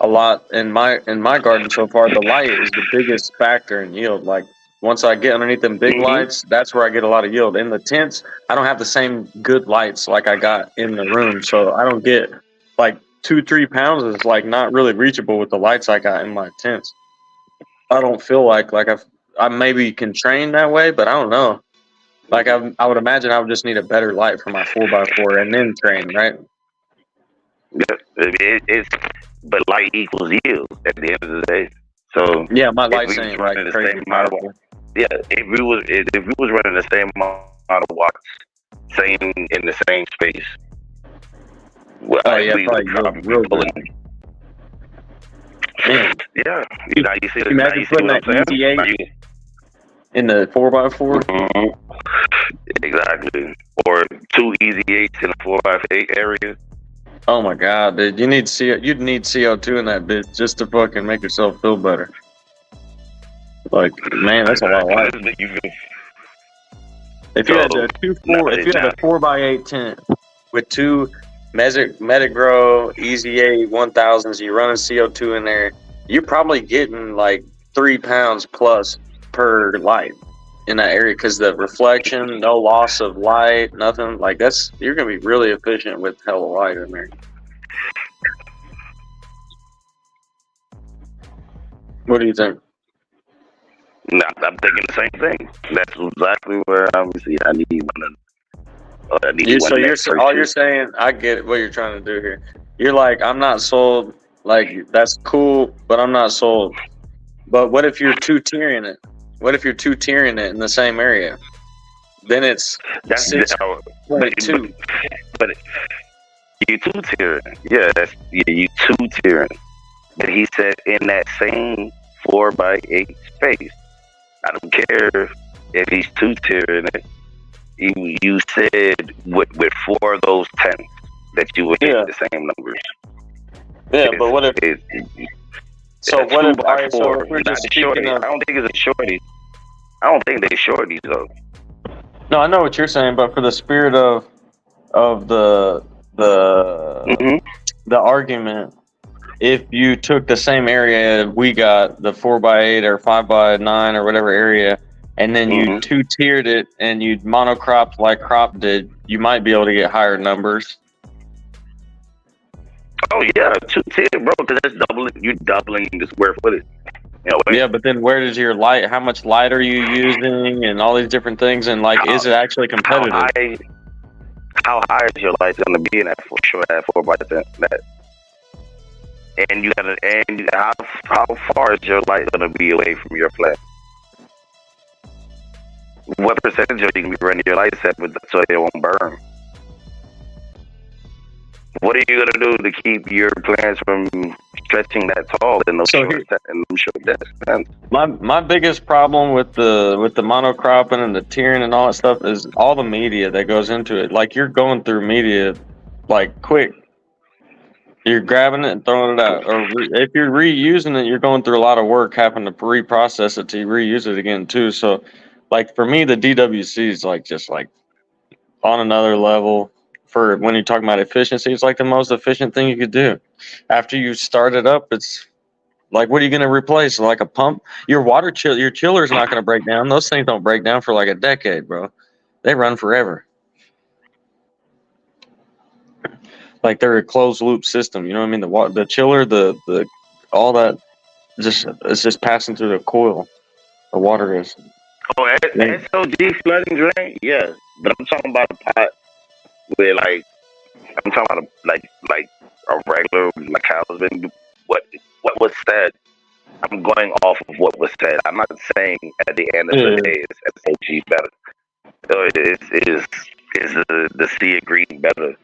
a lot in my garden so far. The light is the biggest factor in yield. Like once I get underneath them big lights, that's where I get a lot of yield. In the tents, I don't have the same good lights like I got in the room, so I don't get like 2-3 pounds is like not really reachable with the lights I got in my tents. I don't feel like I maybe can train that way, but I don't know. Like I would imagine I would just need a better light for my 4x4 and then train, right? Yeah, but light equals yield at the end of the day. So yeah, my lights ain't like crazy powerful. Yeah, if we was running the same amount of watts, same in the same space. Well, probably real good. Man. Yeah, you see. Imagine putting that EZ8 in the 4x4. Mm-hmm. Exactly, or 2 EZ8s in a 4x8 area. Oh my god, dude! You'd need CO2 in that bitch just to fucking make yourself feel better. Like, man, that's a lot of light. If you had a 4x8 tent with 2 Metagrow EZ8 1000s, you running CO2 in there, you're probably getting like 3 pounds plus per light in that area because the reflection, no loss of light, nothing like you're gonna be really efficient with hella light in there. What do you think? No, I'm thinking the same thing. That's exactly where I need one. You're saying, I get what you're trying to do here. You're like, I'm not sold. Like that's cool, but I'm not sold. But what if you're 2-tiering it? What if you're 2-tiering it in the same area? Then it's 6.2. But you 2-tiering. Yeah, you 2-tiering. But he said in that same 4x8 space. I don't care if he's 2-tiering it. You said with 4 of those tents that you would hit the same numbers. Yeah, but what if? So what if? All right, so if we're just speaking of, I don't think it's a shorty. I don't think they're shorties though. No, I know what you're saying, but for the spirit of the argument, if you took the same area we got, the 4x8 or 5x9 or whatever area, and then you 2-tiered it and you monocropped like crop did, you might be able to get higher numbers. Oh yeah, 2-tiered, bro, because that's you're doubling the square footage. Yeah, but then where does your light? How much light are you using, and all these different things, and like, is it actually competitive? How high is your light going to be in that 4x10? And how far is your light going to be away from your plant? What percentage are you going to be running your lights at so it won't burn? What are you going to do to keep your plants from stretching that tall in those short distance? My biggest problem with the monocropping and the tiering and all that stuff is all the media that goes into it. Like, you're going through media like quick. You're grabbing it and throwing it out. Or if you're reusing it, you're going through a lot of work having to reprocess it to reuse it again too. So, like, for me, the DWC is just on another level. For when you're talking about efficiency, it's like the most efficient thing you could do. After you start it up, it's like, what are you going to replace? Like a pump? Your your chiller's not going to break down. Those things don't break down for like a decade, bro. They run forever. Like, they're a closed loop system. You know what I mean? The chiller, the all that, it's just passing through the coil. The water is. Oh, SOG flooding drain? Yeah, but I'm talking about a pot where, like, I'm talking about a regular husband. What was said? I'm going off of what was said. I'm not saying at the end of the day is SOG better. So is the sea green better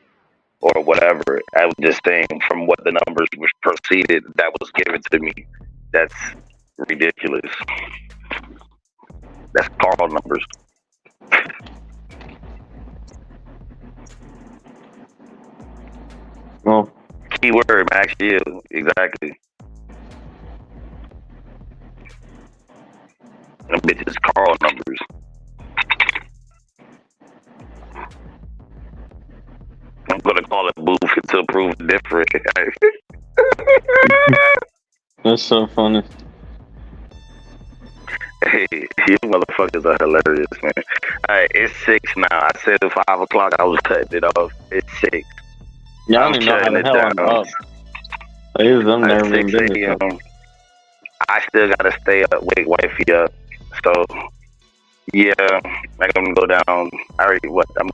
or whatever? I was just saying from what the numbers was proceeded that was given to me That's ridiculous. That's Carl numbers. Well, Keyword max yield. Exactly. Them bitches Carl numbers. I'm gonna call it booth until proven different. that's so funny. Hey, you motherfuckers are hilarious, man. Alright, it's 6 now. I said at 5 o'clock I was cutting it off. It's 6. Yeah, I I'm don't even know how shutting the it hell I'm down. up. It is them At never 6 even been this a.m. I still gotta stay up, wake wifey up. So, yeah, I'm gonna go down. I'm gonna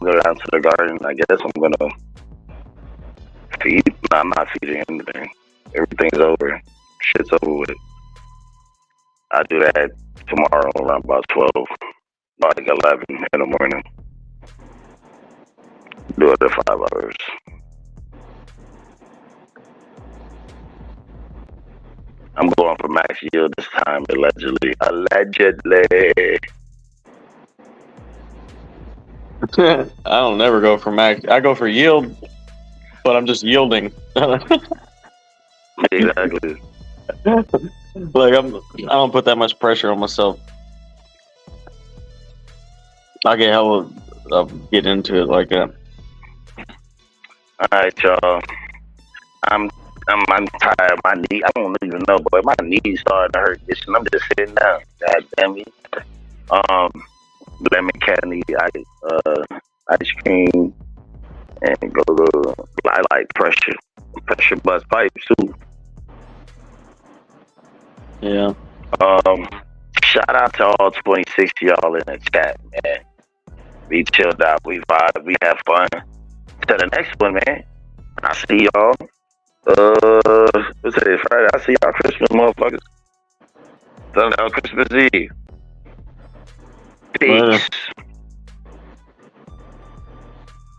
go down to the garden. I guess I'm gonna feed. No, I'm not feeding anything. Everything's over. Shit's over with. I'll do that tomorrow around about 12, like 11 in the morning. Do it in 5 hours. I'm going for max yield this time, allegedly. Allegedly. I don't never go for max. I go for yield, but I'm just yielding. Exactly. Like I don't put that much pressure on myself. I get hell of get into it like that. All right, y'all. I'm tired. My knee. I don't even know, but my knees starting to hurt. Bitch, and I'm just sitting down. God damn it. Lemon candy, ice cream, and go. I like pressure buzz pipes too. Yeah. Shout out to all 26 y'all in the chat, man. We chilled out, we vibe, we have fun. To the next one, man. I see y'all. What's it? Friday. I see y'all Christmas, motherfuckers. Sunday, Christmas Eve. Peace. Later.